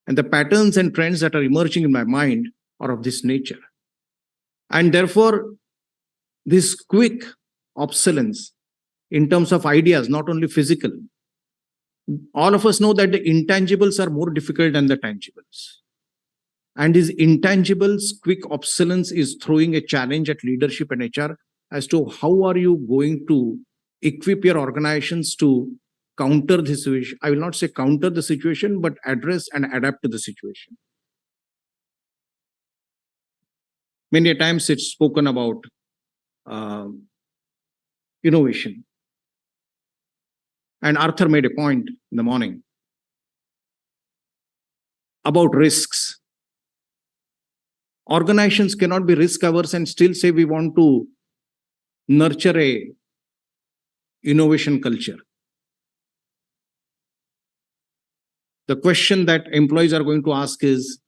And the patterns and trends that are emerging in my mind are of this nature. And therefore, this quick obsolescence in terms of ideas, not only physical, all of us know that the intangibles are more difficult than the tangibles. And these intangibles, quick obsolescence is throwing a challenge at leadership and HR as to how are you going to equip your organizations to counter this situation. I will not say counter the situation, but address and adapt to the situation. Many times it's spoken about innovation. And Arthur made a point in the morning about risks. Organizations cannot be risk averse and still say we want to nurture a innovation culture. The question that employees are going to ask is,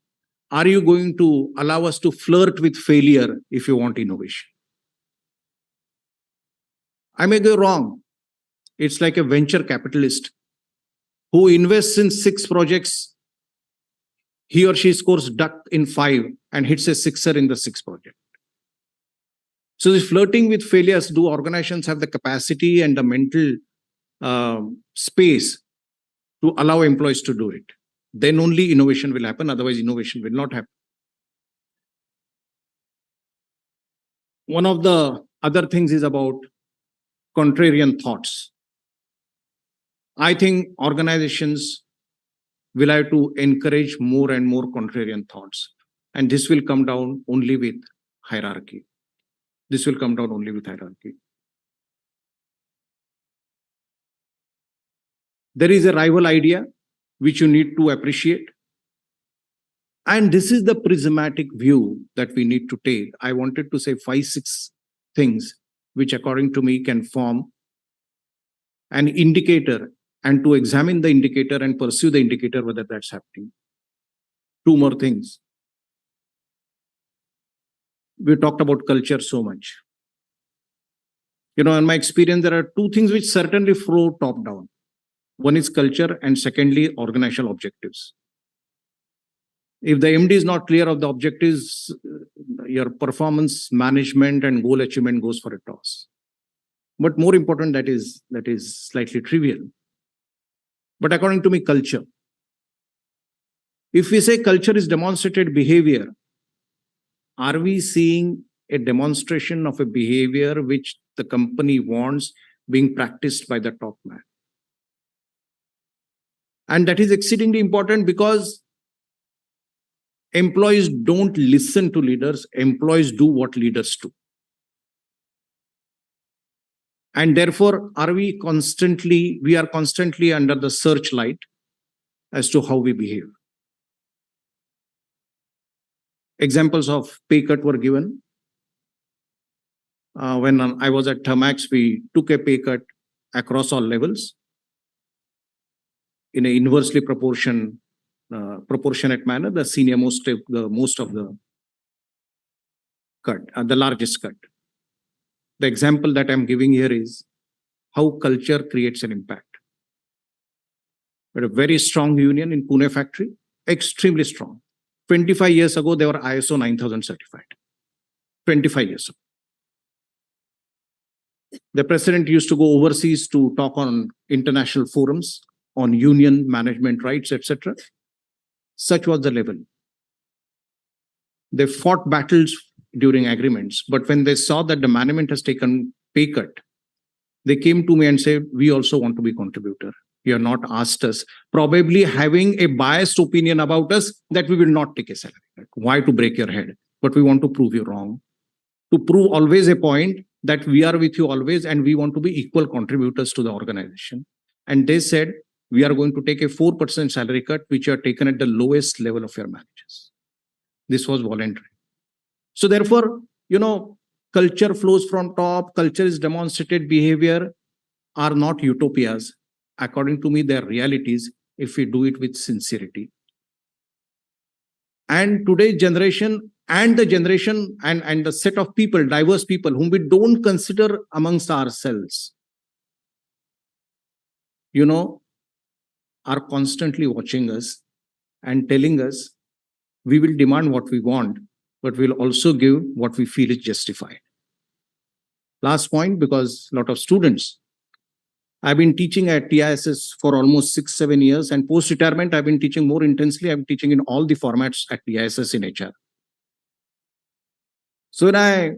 are you going to allow us to flirt with failure if you want innovation? I may go wrong. It's like a venture capitalist who invests in 6 projects. He or she scores duck in 5 and hits a 6er in the 6th project. So this flirting with failures, do organizations have the capacity and the mental space to allow employees to do it? Then only innovation will happen, otherwise innovation will not happen. One of the other things is about contrarian thoughts. I think organizations will have to encourage more and more contrarian thoughts. And this will come down only with hierarchy. This will come down only with hierarchy. There is a rival idea which you need to appreciate. And this is the prismatic view that we need to take. I wanted to say 5-6 things which according to me can form an indicator, and to examine the indicator and pursue the indicator whether that's happening. 2 more things. We talked about culture so much. In my experience, there are 2 things which certainly flow top down. One is culture, and secondly, organizational objectives. If the MD is not clear of the objectives, your performance management and goal achievement goes for a toss. But more important, that is slightly trivial. But according to me, culture. If we say culture is demonstrated behavior, are we seeing a demonstration of a behavior which the company wants being practiced by the top man? And that is exceedingly important because employees don't listen to leaders, employees do what leaders do. And therefore, we are constantly under the searchlight as to how we behave. Examples of pay cut were given. When I was at Thermax, we took a pay cut across all levels in an inversely proportionate manner. The senior most of the cut, the largest cut. The example that I'm giving here is how culture creates an impact. But a very strong union in Pune factory, extremely strong. 25 years ago, they were ISO 9000 certified. 25 years ago. The president used to go overseas to talk on international forums on union management rights, etc. Such was the level. They fought battles during agreements, but when they saw that the management has taken pay cut, they came to me and said, we also want to be contributor. You have not asked us, probably having a biased opinion about us that we will not take a salary cut. Why to break your head? But we want to prove you wrong. To prove always a point that we are with you always and we want to be equal contributors to the organization. And they said, we are going to take a 4% salary cut, which are taken at the lowest level of your managers. This was voluntary. So therefore, culture flows from top, culture is demonstrated behavior are not utopias. According to me, they are realities if we do it with sincerity. And today's generation and the set of people, diverse people whom we don't consider amongst ourselves, are constantly watching us and telling us we will demand what we want, but we'll also give what we feel is justified. Last point, because a lot of students, I've been teaching at TISS for almost 6-7 years, and post-retirement, I've been teaching more intensely. I'm teaching in all the formats at TISS in HR. So when I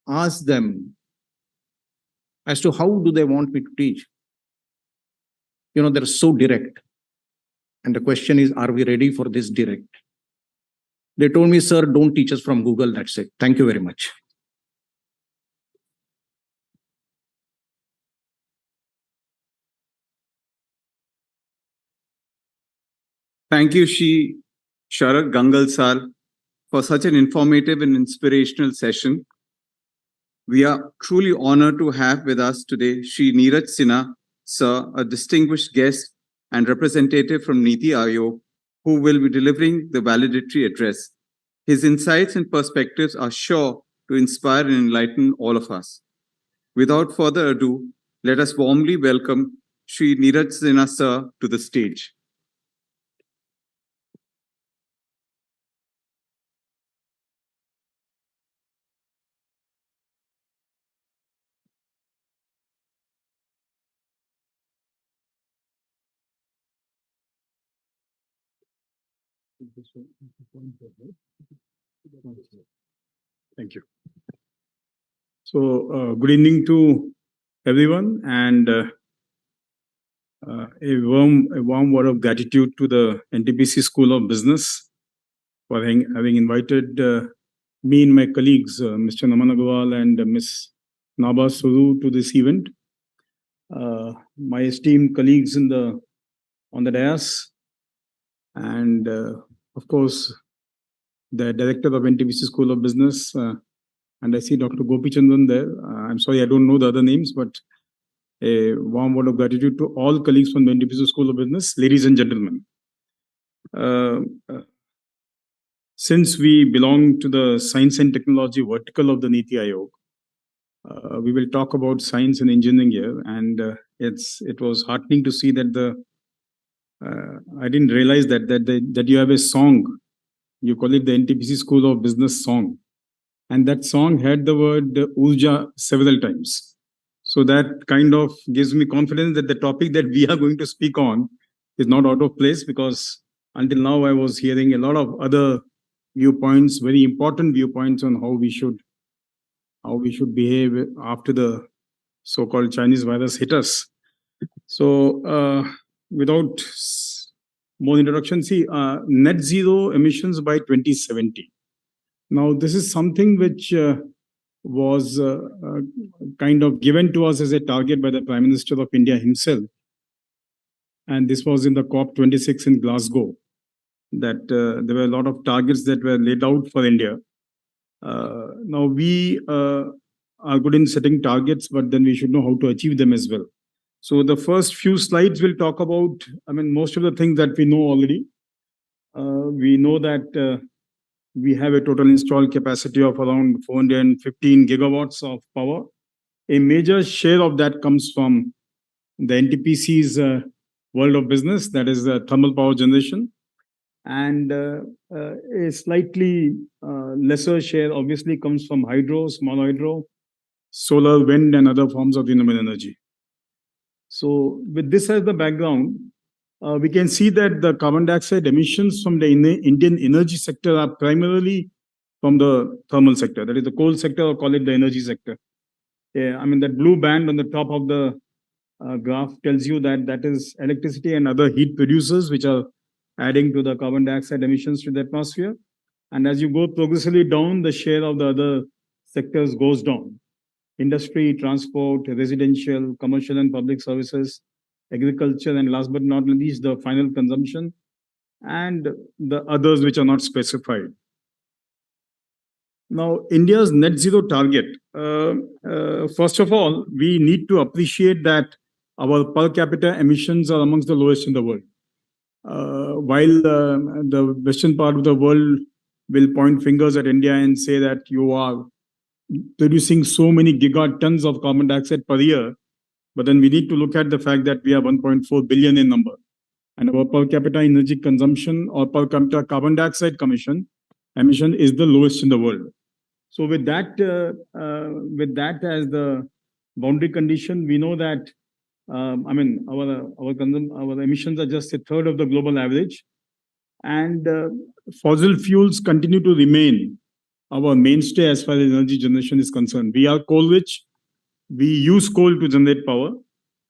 ask them as to how do they want me to teach, they're so direct. And the question is, are we ready for this direct? They told me, sir, don't teach us from Google. That's it. Thank you very much. Thank you, Sharat Gangal sir, for such an informative and inspirational session. We are truly honored to have with us today Shri Neeraj Sinha, sir, a distinguished guest and representative from Niti Aayog, who will be delivering the valedictory address. His insights and perspectives are sure to inspire and enlighten all of us. Without further ado, let us warmly welcome Shri Neeraj Sinha, sir, to the stage. Thank you. So, good evening to everyone, and a warm word of gratitude to the NTPC School of Business for having invited me and my colleagues, Mr. Naman Agarwal and Ms. Naba Suru, to this event. My esteemed colleagues on the dais, and of course, the director of NTPC School of Business, and I see Dr. Gopi Chandran there. I'm sorry, I don't know the other names, but a warm word of gratitude to all colleagues from the NTPC School of Business, ladies and gentlemen. Since we belong to the science and technology vertical of the Niti Aayog, we will talk about science and engineering here, and it was heartening to see that I didn't realize that you have a song You call it the NTPC School of Business song. And that song had the word Urja several times. So that kind of gives me confidence that the topic that we are going to speak on is not out of place, because until now I was hearing a lot of other viewpoints, very important viewpoints on how we should behave after the so-called Chinese virus hit us. So without more introduction, see, net zero emissions by 2070. Now, this is something which was kind of given to us as a target by the Prime Minister of India himself. And this was in the COP26 in Glasgow, that there were a lot of targets that were laid out for India. Now, we are good in setting targets, but then we should know how to achieve them as well. So the first few slides will talk about, most of the things that we know already. We know that we have a total installed capacity of around 415 gigawatts of power. A major share of that comes from the NTPC's world of business, that is thermal power generation. And a slightly lesser share obviously comes from hydro, small hydro, solar, wind, and other forms of renewable energy. So with this as the background, we can see that the carbon dioxide emissions from the Indian energy sector are primarily from the thermal sector, that is the coal sector, or call it the energy sector. Yeah, that blue band on the top of the graph tells you that that is electricity and other heat producers which are adding to the carbon dioxide emissions to the atmosphere. And as you go progressively down, the share of the other sectors goes down. Industry, transport, residential, commercial and public services, agriculture, and last but not least, the final consumption, and the others which are not specified. Now, India's net zero target, first of all, we need to appreciate that our per capita emissions are amongst the lowest in the world. While the western part of the world will point fingers at India and say that you are producing so many gigatons of carbon dioxide per year, but then we need to look at the fact that we are 1.4 billion in number, and our per capita energy consumption or per capita carbon dioxide emission is the lowest in the world. So with that as the boundary condition, we know that our emissions are just a third of the global average, and fossil fuels continue to remain our mainstay as far as energy generation is concerned. We are coal rich. We use coal to generate power,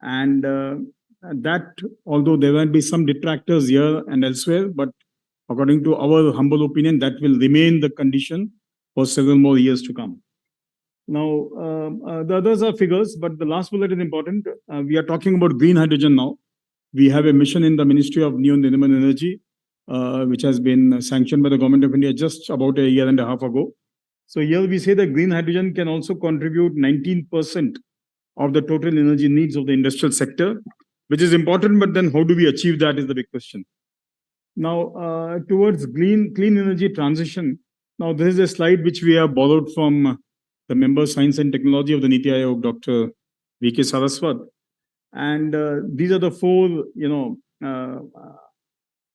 and that, although there might be some detractors here and elsewhere, but according to our humble opinion, that will remain the condition for several more years to come. Now, the others are figures, but the last bullet is important. We are talking about green hydrogen now. We have a mission in the Ministry of New and Renewable Energy, which has been sanctioned by the Government of India just about a year and a half ago. So here we say that green hydrogen can also contribute 19% of the total energy needs of the industrial sector, which is important, but then how do we achieve that is the big question. Now, towards clean energy transition, now this is a slide which we have borrowed from the member Science and Technology of the Niti Aayog, Dr. V.K. Saraswat. And these are the four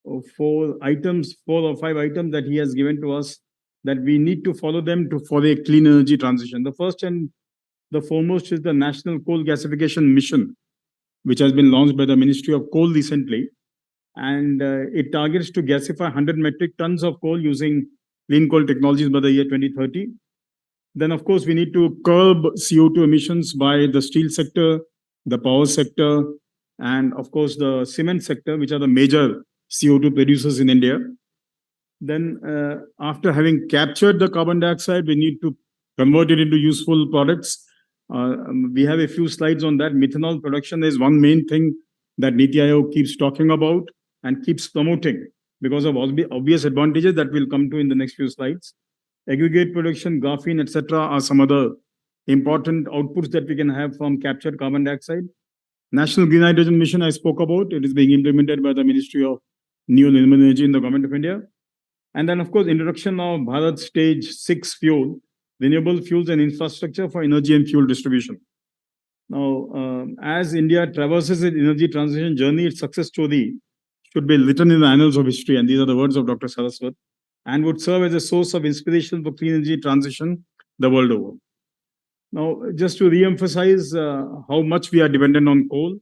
or five items that he has given to us that we need to follow them for a clean energy transition. The first and the foremost is the National Coal Gasification Mission, which has been launched by the Ministry of Coal recently. And it targets to gasify 100 metric tons of coal using clean coal technologies by the year 2030. Then, of course, we need to curb CO2 emissions by the steel sector, the power sector, and, of course, the cement sector, which are the major CO2 producers in India. Then, after having captured the carbon dioxide, we need to convert it into useful products. We have a few slides on that. Methanol production is one main thing that Niti Aayog keeps talking about and keeps promoting because of obvious advantages that we'll come to in the next few slides. Aggregate production, graphene, etc. are some other important outputs that we can have from captured carbon dioxide. National Green Hydrogen Mission I spoke about. It is being implemented by the Ministry of New and Renewable Energy in the Government of India. And then, of course, introduction of Bharat Stage 6 fuel, renewable fuels and infrastructure for energy and fuel distribution. Now, as India traverses its energy transition journey, its success story should be written in the annals of history. And these are the words of Dr. Saraswat. and would serve as a source of inspiration for clean energy transition the world over. Now, just to re-emphasize how much we are dependent on coal,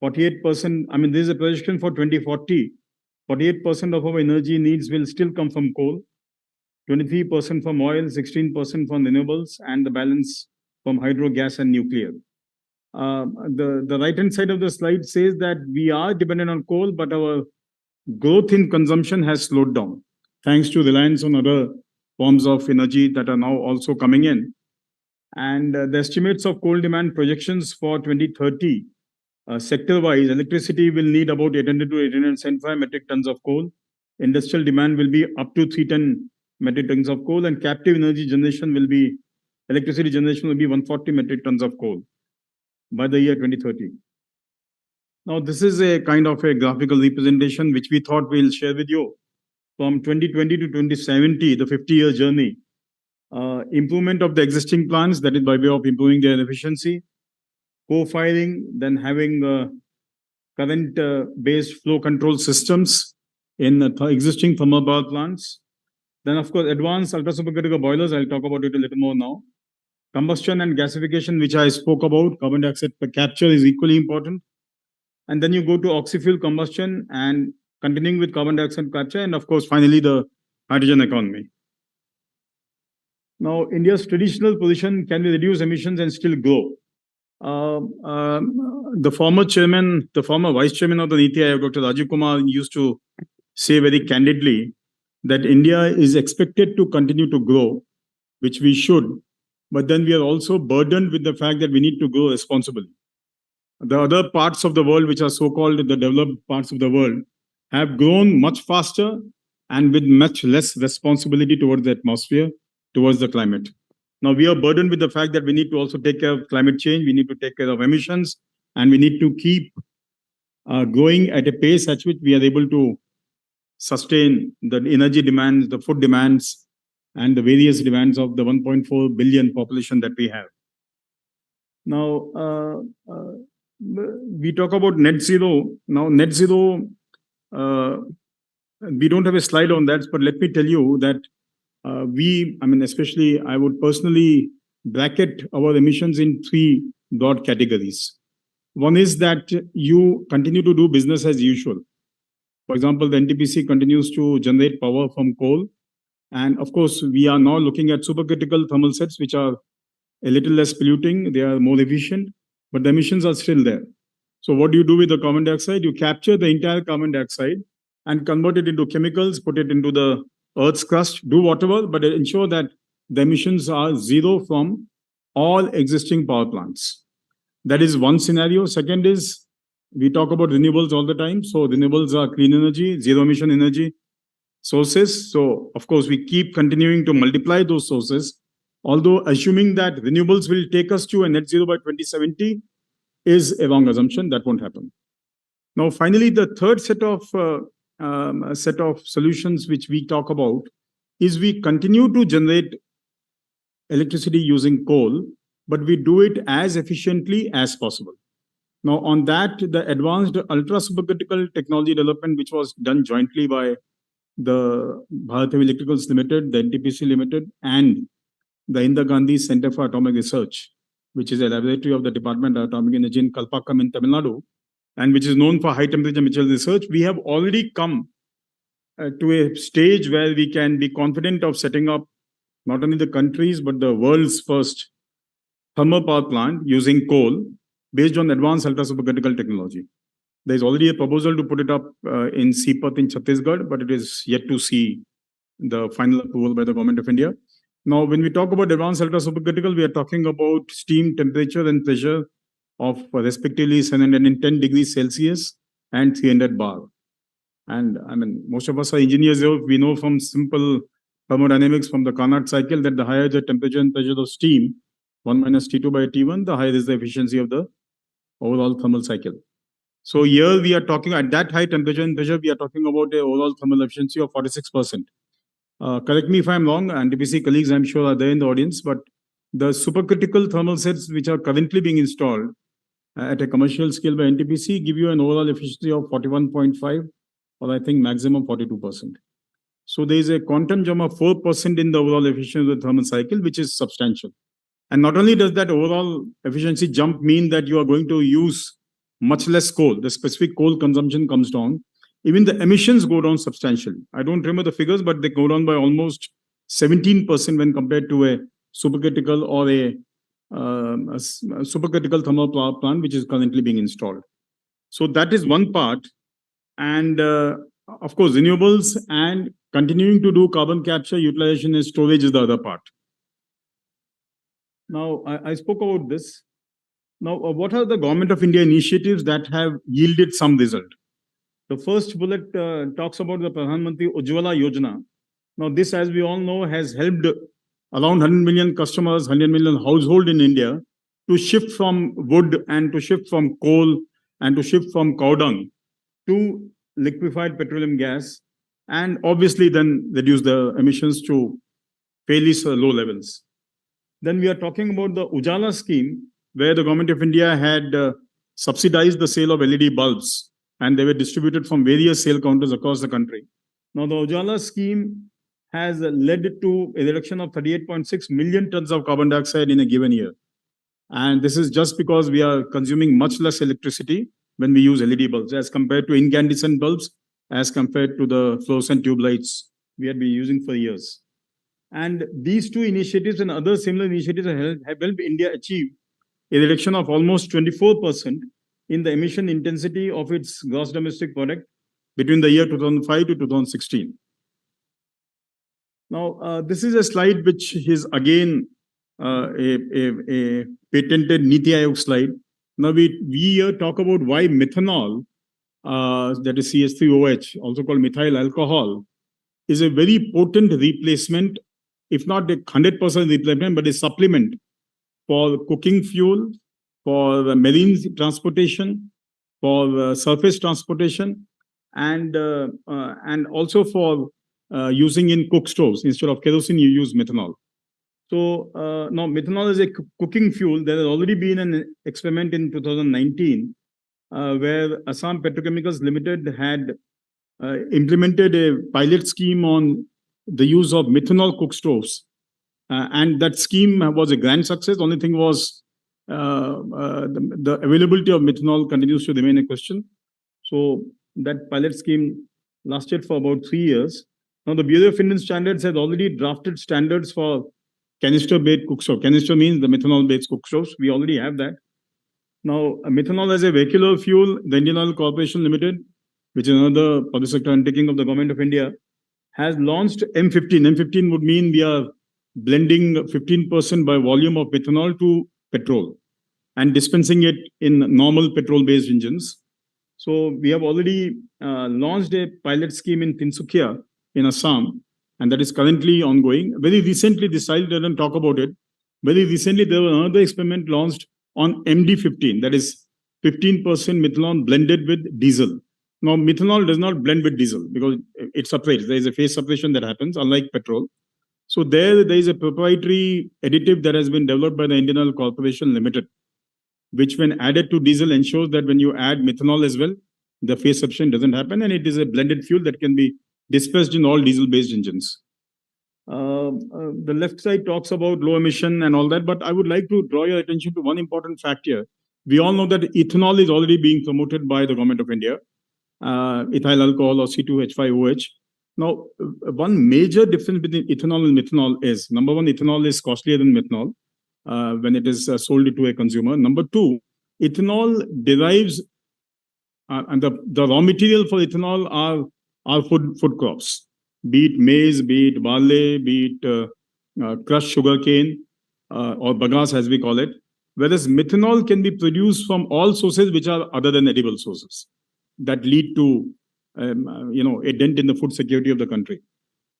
48%, I mean, this is a projection for 2040, 48% of our energy needs will still come from coal, 23% from oil, 16% from renewables, and the balance from hydro, gas, and nuclear. The right-hand side of the slide says that we are dependent on coal, but our growth in consumption has slowed down, thanks to reliance on other forms of energy that are now also coming in. And the estimates of coal demand projections for 2030, sector-wise, electricity will need about 800 to 875 metric tons of coal. Industrial demand will be up to 310 metric tons of coal, and captive energy generation will be, electricity generation will be 140 metric tons of coal by the year 2030. Now, this is a kind of a graphical representation which we thought we'll share with you. From 2020 to 2070, the 50-year journey, improvement of the existing plants, that is by way of improving their efficiency, co-firing, then having current-based flow control systems in existing thermal power plants. Then, of course, advanced ultra-supercritical boilers, I'll talk about it a little more now. Combustion and gasification, which I spoke about, carbon dioxide capture is equally important. And then you go to oxy-fuel combustion and continuing with carbon dioxide capture, and of course, finally, the hydrogen economy. Now, India's traditional position, can we reduce emissions and still grow? The former vice chairman of the NITI Aayog, Dr. Rajiv Kumar, used to say very candidly that India is expected to continue to grow, which we should, but then we are also burdened with the fact that we need to grow responsibly. The other parts of the world, which are so-called the developed parts of the world, have grown much faster and with much less responsibility towards the atmosphere, towards the climate. Now, we are burdened with the fact that we need to also take care of climate change, we need to take care of emissions, and we need to keep growing at a pace at which we are able to sustain the energy demands, the food demands, and the various demands of the 1.4 billion population that we have. Now, we talk about net zero. Now, net zero, we don't have a slide on that, but let me tell you that especially I would personally bracket our emissions in three broad categories. One is that you continue to do business as usual. For example, the NTPC continues to generate power from coal. And of course, we are now looking at supercritical thermal sets, which are a little less polluting. They are more efficient, but the emissions are still there. So what do you do with the carbon dioxide? You capture the entire carbon dioxide and convert it into chemicals, put it into the Earth's crust, do whatever, but ensure that the emissions are zero from all existing power plants. That is one scenario. Second is, we talk about renewables all the time. So renewables are clean energy, zero emission energy sources. So of course, we keep continuing to multiply those sources, although assuming that renewables will take us to a net zero by 2070 is a wrong assumption. That won't happen. Now, finally, the third set of solutions which we talk about is we continue to generate electricity using coal, but we do it as efficiently as possible. Now, on that, the advanced ultra-supercritical technology development, which was done jointly by the Bharat Heavy Electricals Limited, the NTPC Limited, and the Indira Gandhi Center for Atomic Research, which is a laboratory of the Department of Atomic Energy in Kalpakkam in Tamil Nadu, and which is known for high-temperature material research, we have already come to a stage where we can be confident of setting up not only the country's, but the world's first thermal power plant using coal based on advanced ultra-supercritical technology. There is already a proposal to put it up in Sipat in Chhattisgarh, but it is yet to see the final approval by the Government of India. Now, when we talk about advanced ultra-supercritical, we are talking about steam temperature and pressure of respectively 710 degrees Celsius and 300 bar. And most of us are engineers. We know from simple thermodynamics from the Carnot cycle that the higher the temperature and pressure of steam, 1 minus T2 by T1, the higher is the efficiency of the overall thermal cycle. So here we are talking at that high temperature and pressure, we are talking about an overall thermal efficiency of 46%. Correct me if I'm wrong, NTPC colleagues I'm sure are there in the audience, but the supercritical thermal sets which are currently being installed at a commercial scale by NTPC give you an overall efficiency of 41.5 or I think maximum 42%. So there is a quantum jump of 4% in the overall efficiency of the thermal cycle, which is substantial. And not only does that overall efficiency jump mean that you are going to use much less coal, the specific coal consumption comes down, even the emissions go down substantially. I don't remember the figures, but they go down by almost 17% when compared to a supercritical or a supercritical thermal power plant, which is currently being installed. So that is one part. And of course, renewables and continuing to do carbon capture, utilization and storage is the other part. Now, I spoke about this. Now, what are the Government of India initiatives that have yielded some result? The first bullet talks about the Pradhan Mantri Ujjwala Yojana. Now, this, as we all know, has helped around 100 million customers, 100 million households in India to shift from wood and to shift from coal and to shift from cow dung to liquefied petroleum gas, and obviously then reduce the emissions to fairly low levels. Then we are talking about the Ujala scheme, where the Government of India had subsidized the sale of LED bulbs, and they were distributed from various sale counters across the country. Now, the Ujala scheme has led to a reduction of 38.6 million tons of carbon dioxide in a given year. And this is just because we are consuming much less electricity when we use LED bulbs as compared to incandescent bulbs, as compared to the fluorescent tube lights we had been using for years. And these two initiatives and other similar initiatives have helped India achieve a reduction of almost 24% in the emission intensity of its gross domestic product between the year 2005 to 2016. Now, this is a slide which is again a patented Niti Aayog slide. Now, we here talk about why methanol, that is CH3OH, also called methyl alcohol, is a very potent replacement, if not a 100% replacement, but a supplement for cooking fuel, for marine transportation, for surface transportation, and also for using in cook stoves. Instead of kerosene, you use methanol. So now methanol is a cooking fuel. There has already been an experiment in 2019 where Assam Petrochemicals Limited had implemented a pilot scheme on the use of methanol cook stoves. And that scheme was a grand success. Only thing was the availability of methanol continues to remain a question. So that pilot scheme lasted for about 3 years. Now the Bureau of Indian Standards has already drafted standards for canister-based cook stove. Canister means the methanol-based cook stoves. We already have that. Now, methanol as a vehicular fuel, the Indian Oil Corporation Limited, which is another public sector undertaking of the Government of India, has launched M15. M15 would mean we are blending 15% by volume of methanol to petrol and dispensing it in normal petrol-based engines. So we have already launched a pilot scheme in Tinsukia in Assam, and that is currently ongoing. Very recently, this slide doesn't talk about it. Very recently, there was another experiment launched on MD15, that is 15% methanol blended with diesel. Now, methanol does not blend with diesel because it separates. There is a phase separation that happens, unlike petrol. So there is a proprietary additive that has been developed by the Indian Oil Corporation Limited, which when added to diesel ensures that when you add methanol as well, the phase separation doesn't happen, and it is a blended fuel that can be dispersed in all diesel-based engines. The left side talks about low emission and all that, but I would like to draw your attention to one important fact here. We all know that ethanol is already being promoted by the Government of India, ethyl alcohol or C2H5OH. Now, one major difference between ethanol and methanol is, number one, ethanol is costlier than methanol when it is sold to a consumer. Number two, ethanol derives, and the raw material for ethanol are food crops, be it maize, be it barley, be it crushed sugarcane or bagasse as we call it. Whereas methanol can be produced from all sources which are other than edible sources that lead to a dent in the food security of the country.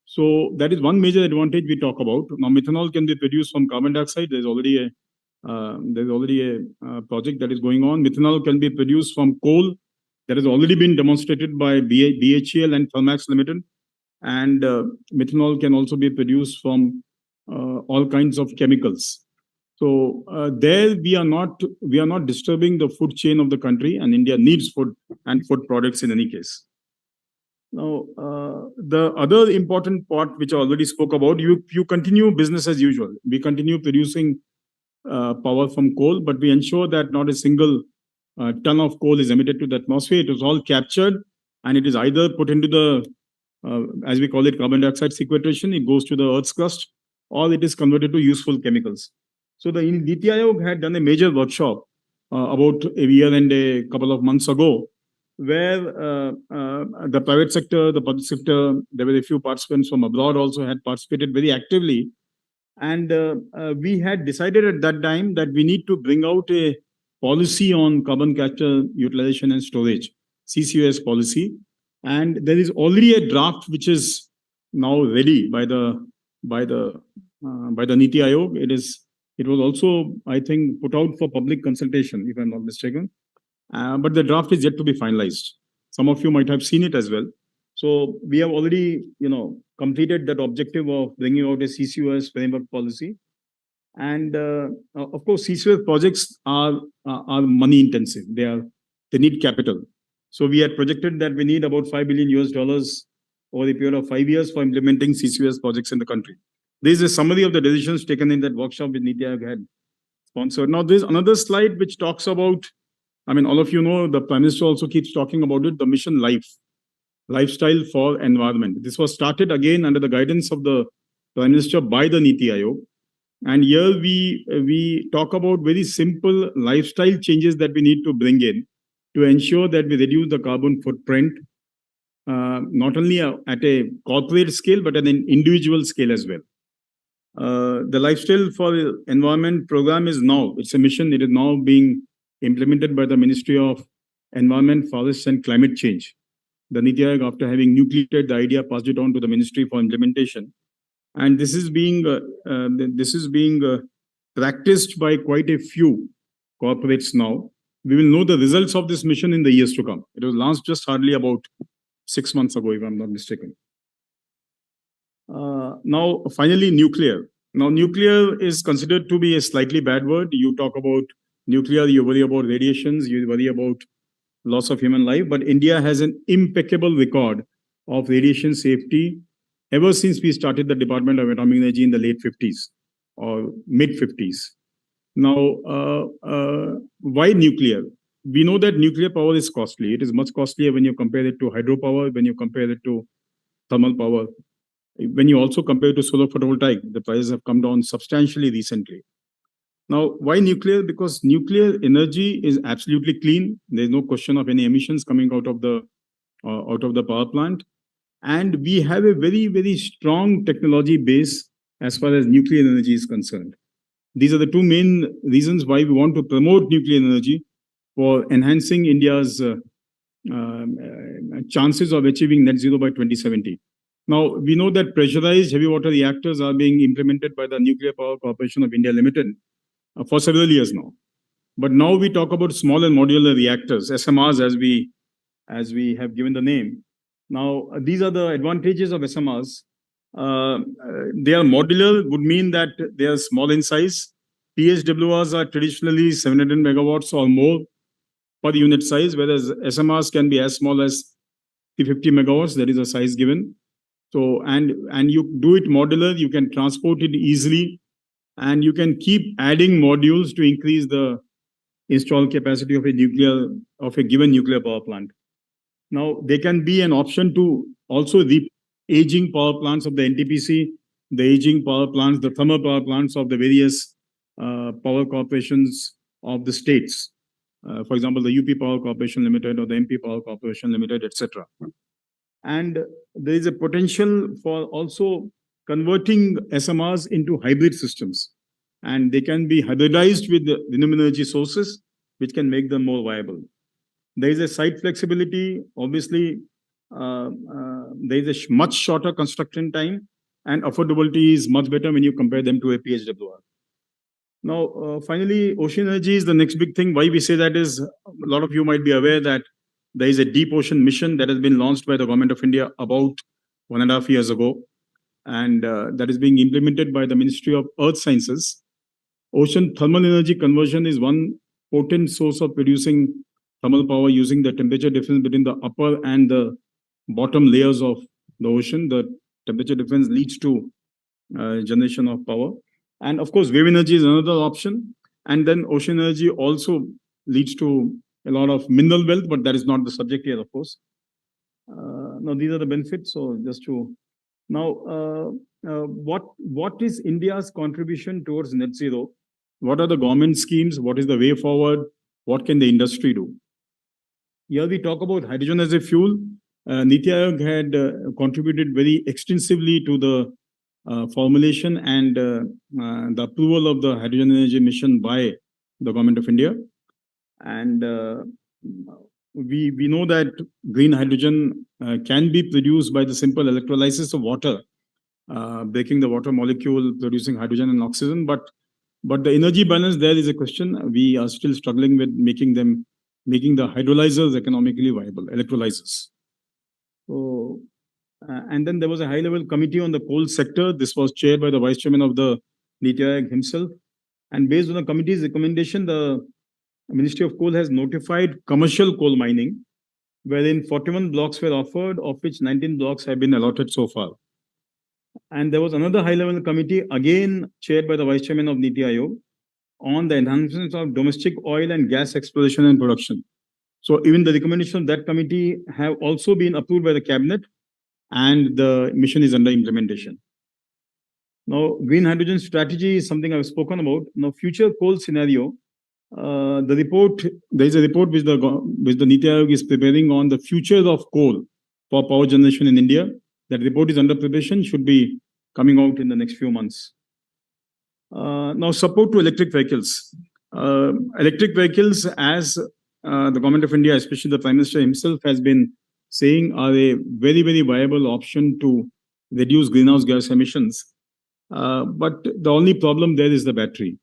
So that is one major advantage we talk about. Now, methanol can be produced from carbon dioxide. There's already a project that is going on. Methanol can be produced from coal. That has already been demonstrated by BHEL and Thermax Limited. And methanol can also be produced from all kinds of chemicals. So there we are not disturbing the food chain of the country, and India needs food and food products in any case. Now, the other important part, which I already spoke about, you continue business as usual. We continue producing power from coal, but we ensure that not a single ton of coal is emitted to the atmosphere. It is all captured, and it is either put into the, as we call it, carbon dioxide sequestration. It goes to the Earth's crust, or it is converted to useful chemicals. So the Niti Aayog had done a major workshop about a year and a couple of months ago, where the private sector, the public sector, there were a few participants from abroad also had participated very actively. And we had decided at that time that we need to bring out a policy on carbon capture, utilization and storage, CCUS policy. And there is already a draft which is now ready by the Niti Aayog. It was also, I think, put out for public consultation, if I'm not mistaken. But the draft is yet to be finalized. Some of you might have seen it as well. So we have already, completed that objective of bringing out a CCUS framework policy. And of course, CCUS projects are money intensive. They need capital. So we had projected that we need about $5 billion over the period of 5 years for implementing CCUS projects in the country. This is a summary of the decisions taken in that workshop with Niti Aayog had sponsored. Now, there's another slide which talks about, all of you know, the Prime Minister also keeps talking about it, the mission lifestyle for environment. This was started again under the guidance of the Prime Minister by the Niti Aayog. And here we talk about very simple lifestyle changes that we need to bring in to ensure that we reduce the carbon footprint, not only at a corporate scale, but at an individual scale as well. The Lifestyle for Environment program it's a mission. It is now being implemented by the Ministry of Environment, Forests and Climate Change. The Niti Aayog, after having nucleated the idea, passed it on to the Ministry for implementation. And this is being practiced by quite a few corporates now. We will know the results of this mission in the years to come. It was launched just hardly about 6 months ago, if I'm not mistaken. Now, finally, nuclear. Now, nuclear is considered to be a slightly bad word. You talk about nuclear, you worry about radiations, you worry about loss of human life, but India has an impeccable record of radiation safety ever since we started the Department of Atomic Energy in the late 50s or mid 50s. Now, why nuclear? We know that nuclear power is costly. It is much costlier when you compare it to hydropower, when you compare it to thermal power. When you also compare it to solar photovoltaic, the prices have come down substantially recently. Now, why nuclear? Because nuclear energy is absolutely clean. There's no question of any emissions coming out of the power plant. And we have a very, very strong technology base as far as nuclear energy is concerned. These are the two main reasons why we want to promote nuclear energy for enhancing India's chances of achieving net zero by 2070. Now, we know that pressurized heavy water reactors are being implemented by the Nuclear Power Corporation of India Limited for several years now. But now we talk about small and modular reactors, SMRs, as we have given the name. Now, these are the advantages of SMRs. They are modular, would mean that they are small in size. PHWRs are traditionally 700 megawatts or more per unit size, whereas SMRs can be as small as 350 megawatts. That is a size given. So, and you do it modular, you can transport it easily, and you can keep adding modules to increase the installed capacity of a given nuclear power plant. Now, they can be an option to also the aging power plants of the NTPC, the aging power plants, the thermal power plants of the various power corporations of the states. For example, the UP Power Corporation Limited or the MP Power Corporation Limited, etc. And there is a potential for also converting SMRs into hybrid systems. And they can be hybridized with the renewable energy sources, which can make them more viable. There is a site flexibility. Obviously, there is a much shorter construction time, and affordability is much better when you compare them to a PHWR. Now, finally, ocean energy is the next big thing. Why we say that is, a lot of you might be aware that there is a deep ocean mission that has been launched by the government of India about 1.5 years ago, and that is being implemented by the Ministry of Earth Sciences. Ocean thermal energy conversion is one potent source of producing thermal power using the temperature difference between the upper and the bottom layers of the ocean. The temperature difference leads to generation of power. And of course, wave energy is another option. And then ocean energy also leads to a lot of mineral wealth, but that is not the subject here, of course. Now, these are the benefits. So just to now, what is India's contribution towards net zero? What are the government schemes? What is the way forward? What can the industry do? Here we talk about hydrogen as a fuel. Niti Aayog had contributed very extensively to the formulation and the approval of the hydrogen energy mission by the government of India. And we know that green hydrogen can be produced by the simple electrolysis of water, breaking the water molecule, producing hydrogen and oxygen. But the energy balance there is a question. We are still struggling with making the hydrolyzers economically viable, electrolyzers. So, and then there was a high-level committee on the coal sector. This was chaired by the vice chairman of the Niti Aayog himself. And based on the committee's recommendation, the Ministry of Coal has notified commercial coal mining, wherein 41 blocks were offered, of which 19 blocks have been allotted so far. And there was another high-level committee, again chaired by the vice chairman of Niti Aayog, on the enhancements of domestic oil and gas exploration and production. So even the recommendation of that committee have also been approved by the cabinet, and the mission is under implementation. Now, green hydrogen strategy is something I've spoken about. Now, future coal scenario, there is a report which the Niti Aayog is preparing on the future of coal for power generation in India. That report is under preparation, should be coming out in the next few months. Now, support to electric vehicles. Electric vehicles, as the government of India, especially the Prime Minister himself, has been saying, are a very, very viable option to reduce greenhouse gas emissions. But the only problem there is the battery.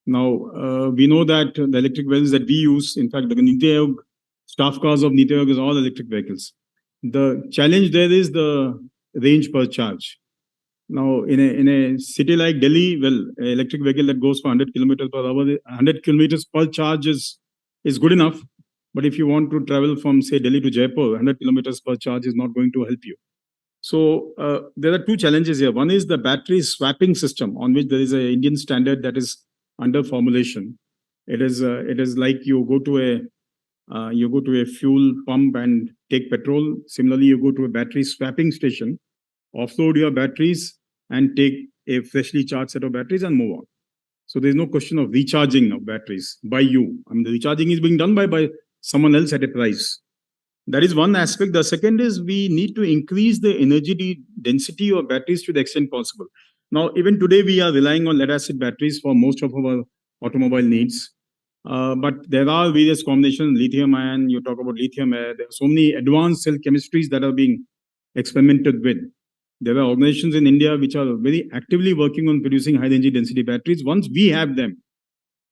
Now, we know that the electric vehicles that we use, in fact, the Niti Aayog staff cars of Niti Aayog is all electric vehicles. The challenge there is the range per charge. Now, in a city like Delhi, well, an electric vehicle that goes for 100 kilometers per hour, 100 kilometers per charge is good enough. But if you want to travel from, say, Delhi to Jaipur, 100 kilometers per charge is not going to help you. So there are two challenges here. One is the battery swapping system, on which there is an Indian standard that is under formulation. It is like you go to a fuel pump and take petrol. Similarly, you go to a battery swapping station, offload your batteries and take a freshly charged set of batteries and move on. So there's no question of recharging of batteries by you. I mean, the recharging is being done by someone else at a price. That is one aspect. The second is we need to increase the energy density of batteries to the extent possible. Now, even today, we are relying on lead-acid batteries for most of our automobile needs. But there are various combinations, lithium-ion, you talk about lithium-air. There are so many advanced cell chemistries that are being experimented with. There are organizations in India which are very actively working on producing high energy density batteries. Once we have them,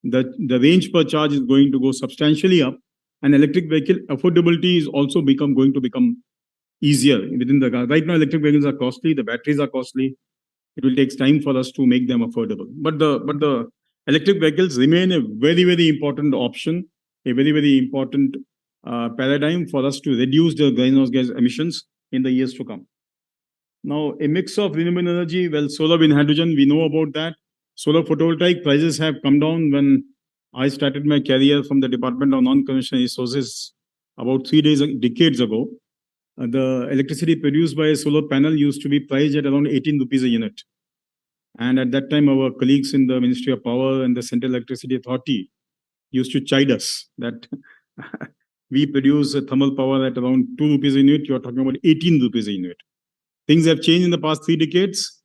the range per charge is going to go substantially up, and electric vehicle affordability is also going to become easier within the car. Right now, electric vehicles are costly, the batteries are costly. It will take time for us to make them affordable. But the electric vehicles remain a very, very important option, a very, very important paradigm for us to reduce the greenhouse gas emissions in the years to come. Now, a mix of renewable energy, well, solar, wind, hydrogen, we know about that. Solar photovoltaic prices have come down. When I started my career from the Department of Non-Conventional Resources about 3 decades ago, the electricity produced by a solar panel used to be priced at around 18 rupees a unit. And at that time, our colleagues in the Ministry of Power and the Central Electricity Authority used to chide us that we produce thermal power at around 2 rupees a unit. You are talking about 18 rupees a unit. Things have changed in the past 3 decades.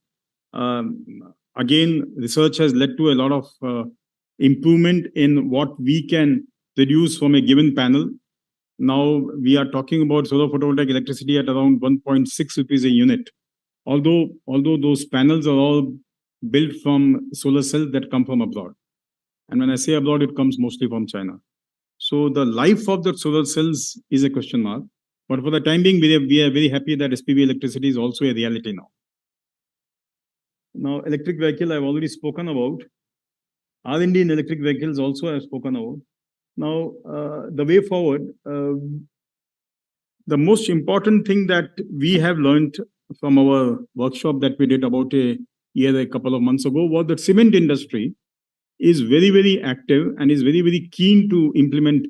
Again, research has led to a lot of improvement in what we can produce from a given panel. Now we are talking about solar photovoltaic electricity at around 1.6 rupees a unit. Although those panels are all built from solar cells that come from abroad. And when I say abroad, it comes mostly from China. So the life of the solar cells is a question mark. But for the time being, we are very happy that SPV electricity is also a reality now. Now, electric vehicle, I've already spoken about. R&D in electric vehicles also I've spoken about. Now, the way forward, the the most important thing that we have learned from our workshop that we did about a couple of months ago was that cement industry is very, very active and is very, very keen to implement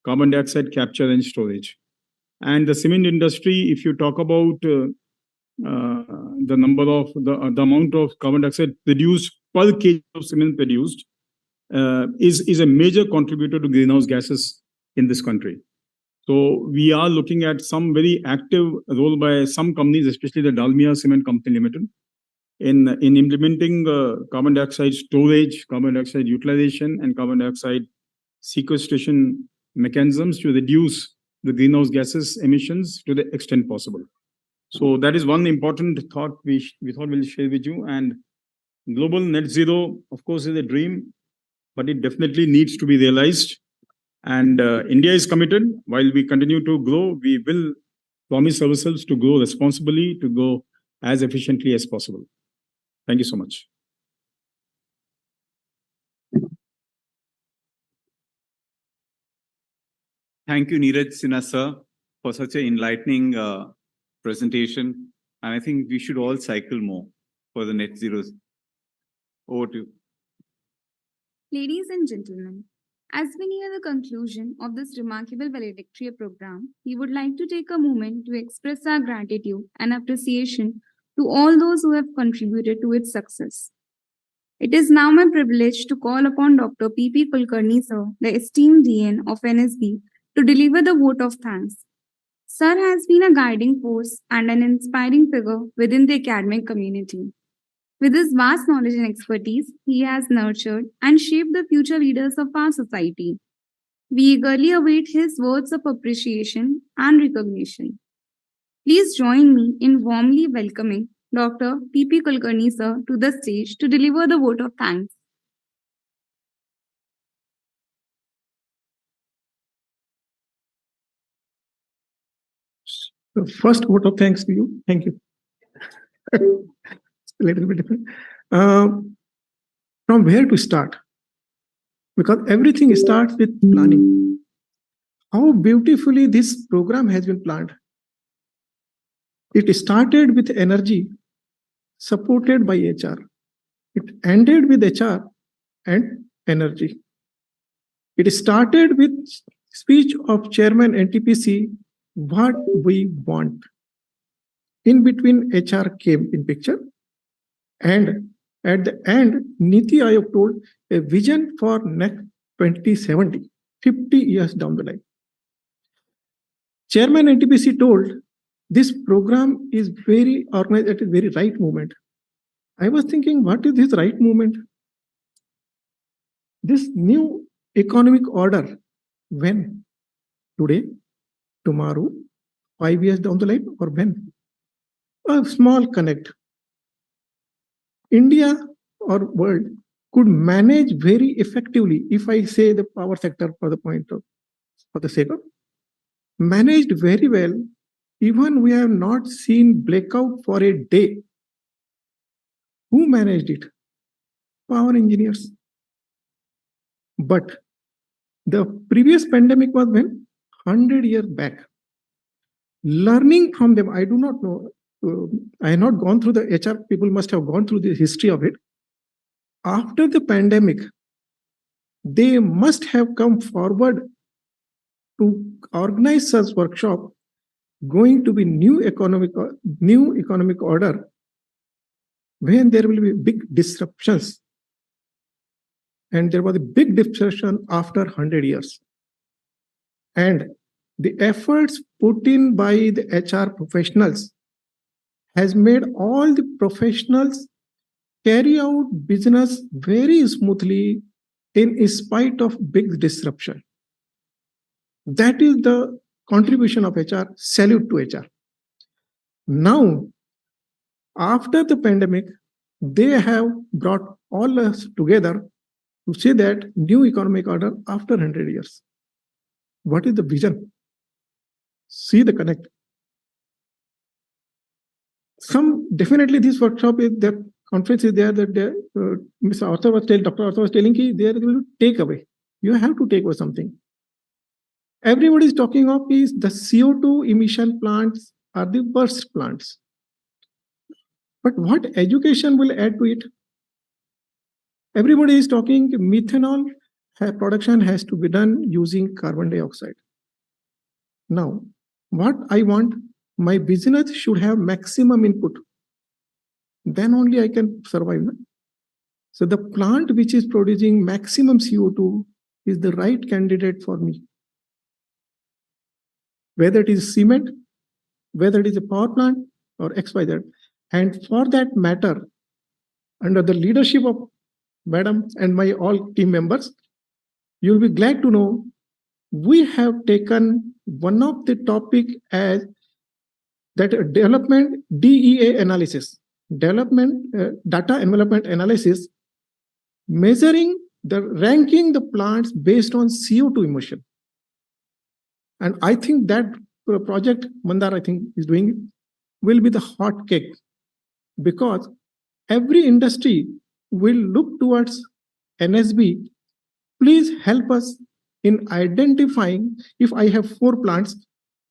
carbon dioxide capture and storage. And the cement industry, if you talk about the number of the amount of carbon dioxide produced per kg of cement produced, is a major contributor to greenhouse gases in this country. So we are looking at some very active role by some companies, especially the Dalmia Cement Company Limited, in implementing carbon dioxide storage, carbon dioxide utilization, and carbon dioxide sequestration mechanisms to reduce the greenhouse gases emissions to the extent possible. So that is one important thought we thought we'll share with you. And global net zero, of course, is a dream, but it definitely needs to be realized. And India is committed. While we continue to grow, we will promise ourselves to grow responsibly, to grow as efficiently as possible. Thank you so much. Thank you, Neeraj Sinha, sir, for such an enlightening presentation. And I think we should all cycle more for the net zeros. Over to you. Ladies and gentlemen, as we near the conclusion of this remarkable valedictory program, we would like to take a moment to express our gratitude and appreciation to all those who have contributed to its success. It is now my privilege to call upon Dr. P.P. Kulkarni, sir, the esteemed Dean of NSB, to deliver the vote of thanks. Sir has been a guiding force and an inspiring figure within the academic community. With his vast knowledge and expertise, he has nurtured and shaped the future leaders of our society. We eagerly await his words of appreciation and recognition. Please join me in warmly welcoming Dr. P.P. Kulkarni, sir, to the stage to deliver the vote of thanks. The first vote of thanks to you. Thank you. A little bit different. From where to start? Because everything starts with planning. How beautifully this program has been planned. It started with energy, supported by HR. It ended with HR and energy. It started with speech of Chairman NTPC, what we want. In between, HR came in picture. And at the end, Niti Aayog told a vision for next 2070, 50 years down the line. Chairman NTPC told this program is very organized at a very right moment. I was thinking, what is this right moment? This new economic order, when? Today, tomorrow, 5 years down the line, or when? A small connect. India or world could manage very effectively, if I say the power sector for the sake of, managed very well, even we have not seen blackout for a day. Who managed it? Power engineers. But the previous pandemic was when? 100 years back. Learning from them, I do not know. I have not gone through the HR, people must have gone through the history of it. After the pandemic, they must have come forward to organize such workshop, going to be new economic order, when there will be big disruptions. And there was a big disruption after 100 years. And the efforts put in by the HR professionals has made all the professionals carry out business very smoothly in spite of big disruption. That is the contribution of HR. Salute to HR. Now, after the pandemic, they have brought all us together to say that new economic order after 100 years. What is the vision? See the connect. Definitely this workshop is the conference is there that Dr. Arthur was telling they are going to take away. You have to take away something. Everybody is talking of is the CO2 emission plants are the worst plants. But what education will add to it? Everybody is talking methanol production has to be done using carbon dioxide. Now, what I want, my business should have maximum input. Then only I can survive. So the plant which is producing maximum CO2 is the right candidate for me. Whether it is cement, whether it is a power plant or XYZ. And for that matter, under the leadership of Madam and my all team members, you'll be glad to know we have taken one of the topic as that development DEA analysis, development data envelopment analysis, measuring the ranking the plants based on CO2 emission. And I think that project Mandar, I think, is doing it, will be the hot cake because every industry will look towards NSB. Please help us in identifying if I have 4 plants,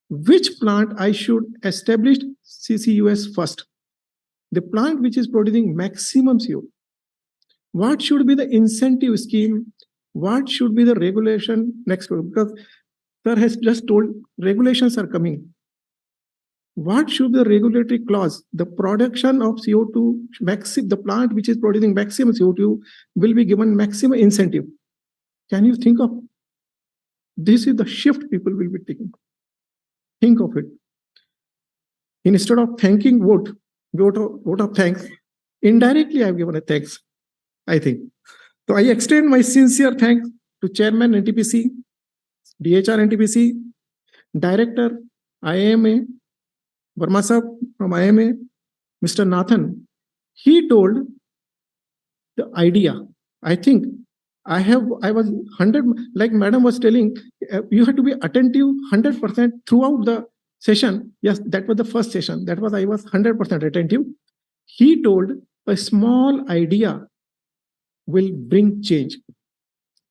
which plant I should establish CCUS first. The plant which is producing maximum CO. What should be the incentive scheme? What should be the regulation next? Because sir has just told regulations are coming. What should be the regulatory clause? The production of CO2, the plant which is producing maximum CO2 will be given maximum incentive. Can you think of? This is the shift people will be taking. Think of it. Instead of thanking vote of thanks, indirectly I've given a thanks, I think. So I extend my sincere thanks to Chairman NTPC, DHR NTPC, Director IAMA, Verma Sahab from IAMA, Mr. Nathan. He told the idea. I think I was 100, like Madam was telling, you have to be attentive 100% throughout the session. Yes, that was the first session. That was, I was 100% attentive. He told a small idea will bring change.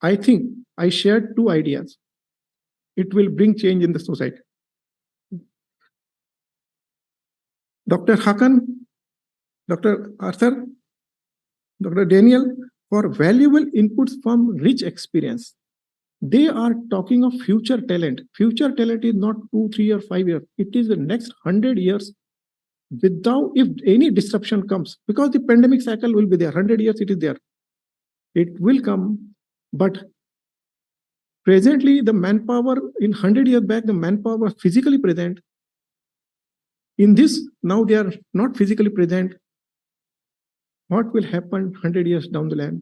I think I shared 2 ideas. It will bring change in the society. Dr. Hakan, Dr. Arthur, Dr. Daniel, for valuable inputs from rich experience. They are talking of future talent. Future talent is not 2, 3 or 5 years. It is the next 100 years without, if any disruption comes, because the pandemic cycle will be there. 100 years it is there. It will come, but presently the manpower in 100 years back, the manpower was physically present. In this, now they are not physically present. What will happen 100 years down the line?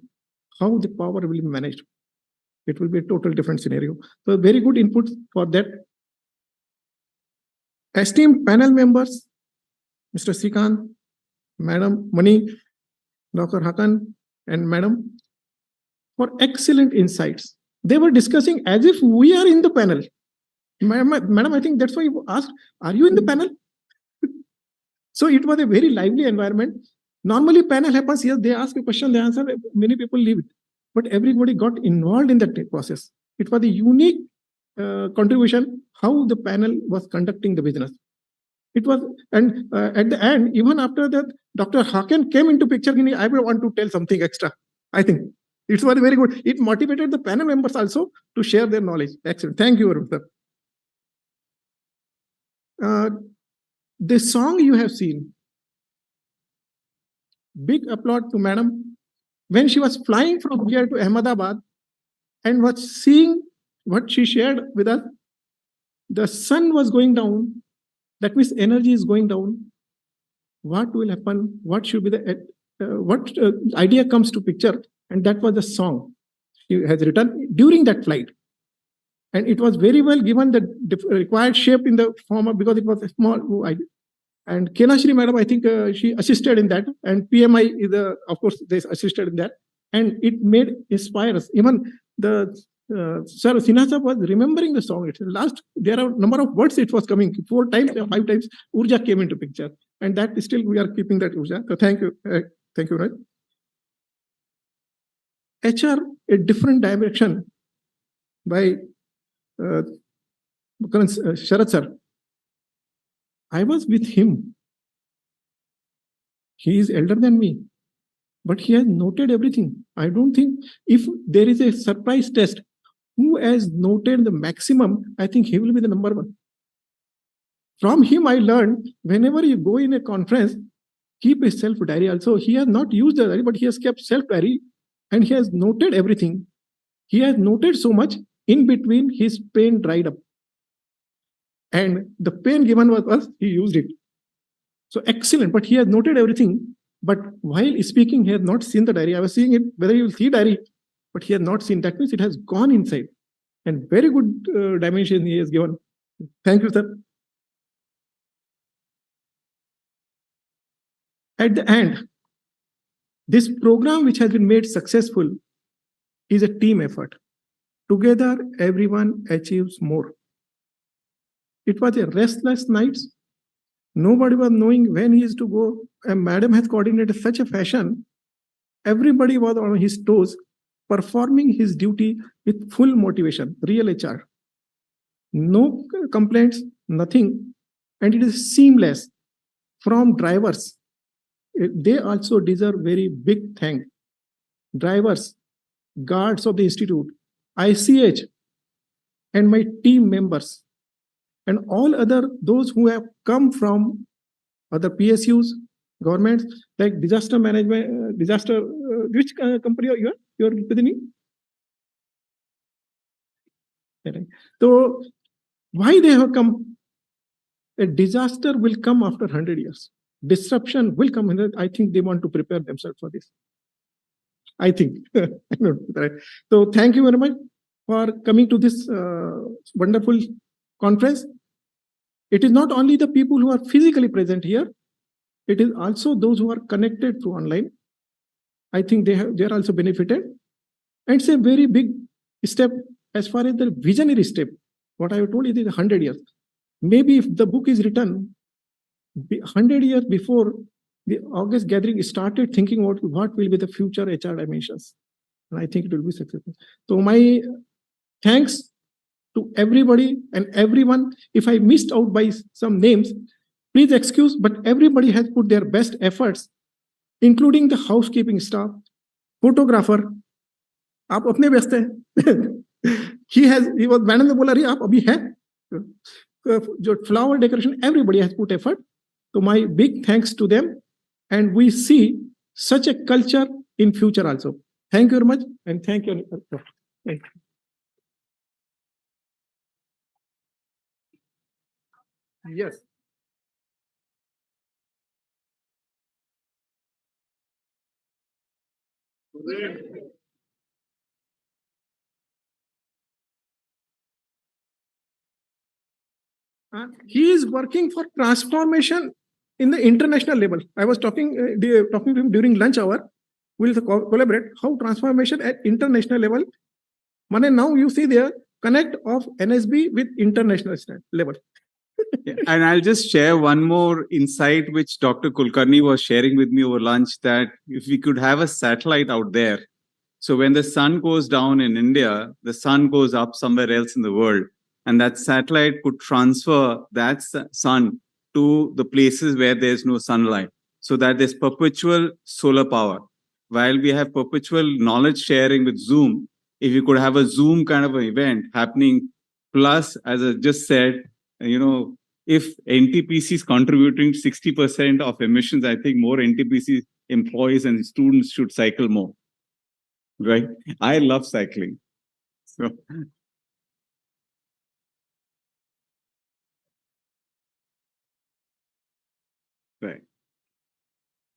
How the power will be managed? It will be a total different scenario. So very good input for that. Esteemed panel members, Mr. Srikanth, Madam Mani, Dr. Hakan, and Madam, for excellent insights. They were discussing as if we are in the panel. Madam, I think that's why you asked, are you in the panel? So it was a very lively environment. Normally panel happens here, they ask a question, they answer, many people leave it. But everybody got involved in that process. It was a unique contribution, how the panel was conducting the business. It was, and at the end, even after that, Dr. Hakan came into picture, I will want to tell something extra. I think it was very good. It motivated the panel members also to share their knowledge. Excellent. Thank you, sir. The song you have seen, big applaud to Madam. When she was flying from here to Ahmedabad and was seeing what she shared with us, the sun was going down. That means energy is going down. What will happen? What should be the idea comes to picture? And that was the song she has written during that flight. And it was very well given the required shape in the form of, because it was a small idea. And Kenashri Madam, I think she assisted in that. And PMI is, of course, they assisted in that. And it made inspire us. Even the Sir Sinha was remembering the song. It's last, there are a number of words it was coming. 4 times or 5 times, Urja came into picture. And that still we are keeping that Urja. So thank you. Thank you, Raj. HR, a different direction by Sharat sir, I was with him. He is elder than me, but he has noted everything. I don't think if there is a surprise test, who has noted the maximum, I think he will be the number one. From him, I learned whenever you go in a conference, keep a self diary. Also, he has not used the diary, but he has kept self diary and he has noted everything. He has noted so much in between his pen dried up. And the pen given was us, he used it. So excellent, but he has noted everything. But while speaking, he has not seen the diary. I was seeing it, whether you will see diary, but he has not seen. That means it has gone inside. And very good dimension he has given. Thank you, sir. At the end, this program which has been made successful is a team effort. Together, everyone achieves more. It was a restless night. Nobody was knowing when he is to go. And madam has coordinated such a fashion. Everybody was on his toes, performing his duty with full motivation, real HR. No complaints, nothing. And it is seamless from drivers. They also deserve very big thank. Drivers, guards of the institute, ICH, and my team members, and all other those who have come from other PSUs, governments, like disaster management, which company are you are representing? So why they have come? A disaster will come after 100 years. Disruption will come. I think they want to prepare themselves for this. I think. So thank you very much for coming to this wonderful conference. It is not only the people who are physically present here, it is also those who are connected through online. I think they are also benefited. And it's a very big step as far as the visionary step. What I have told you is 100 years. Maybe if the book is written 100 years before the August gathering started thinking what will be the future HR dimensions. And I think it will be successful. So my thanks to everybody and everyone. If I missed out by some names, please excuse, but everybody has put their best efforts, including the housekeeping staff, photographer. आप अपने व्यस्त हैं. He was madam ने बोला रही आप अभी हैं. जो flower decoration, everybody has put effort. So my big thanks to them, and we see such a culture in future also. Thank you very much, and thank you. Thank you. Yes. He is working for transformation in the international level. I was talking to him during lunch hour. We'll collaborate how transformation at international level. Mane, now you see there connect of NSB with international level. Yeah, and I'll just share one more insight which Dr. Kulkarni was sharing with me over lunch, that if we could have a satellite out there, so when the sun goes down in India, the sun goes up somewhere else in the world, and that satellite could transfer that sun to the places where there's no sunlight, so that there's perpetual solar power. While we have perpetual knowledge sharing with Zoom, if you could have a Zoom kind of an event happening, plus, as I just said, if NTPC is contributing 60% of emissions, I think more NTPC employees and students should cycle more. Right? I love cycling. So, right.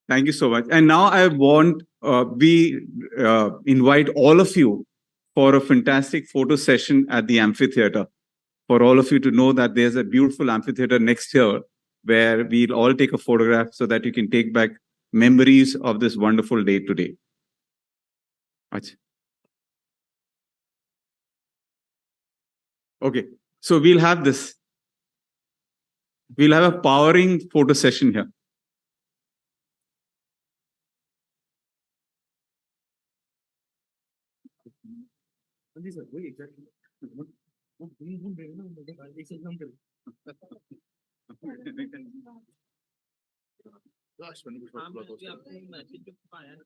Thank you so much. And now I want we invite all of you for a fantastic photo session at the amphitheater. For all of you to know that there's a beautiful amphitheater next year where we'll all take a photograph so that you can take back memories of this wonderful day today. Okay, so we'll have this. We'll have a powering photo session here. These are very exactly. Last one, before हाँ, block मैंने was भी आपको message जो पाया ना,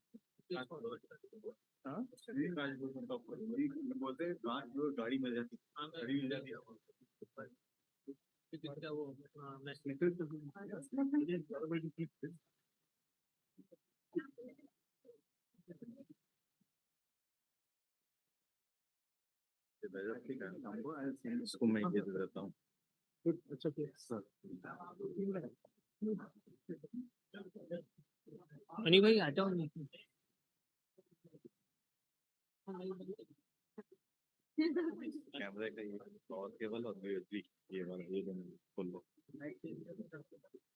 हाँ? नहीं, गाड़ी बोलते हैं, top पर। बोलते हैं, गाड़ी मिल जाती है। हाँ, गाड़ी मिल जाती है। क्या वो मैसेज ठीक है, हमको इसको मैं ये दे देता हूँ। It's okay. सर मनी भाई हटाओ नहीं कैमरे का ये और केबल और यूएसबी ये वाला ये दोनों खोल लो।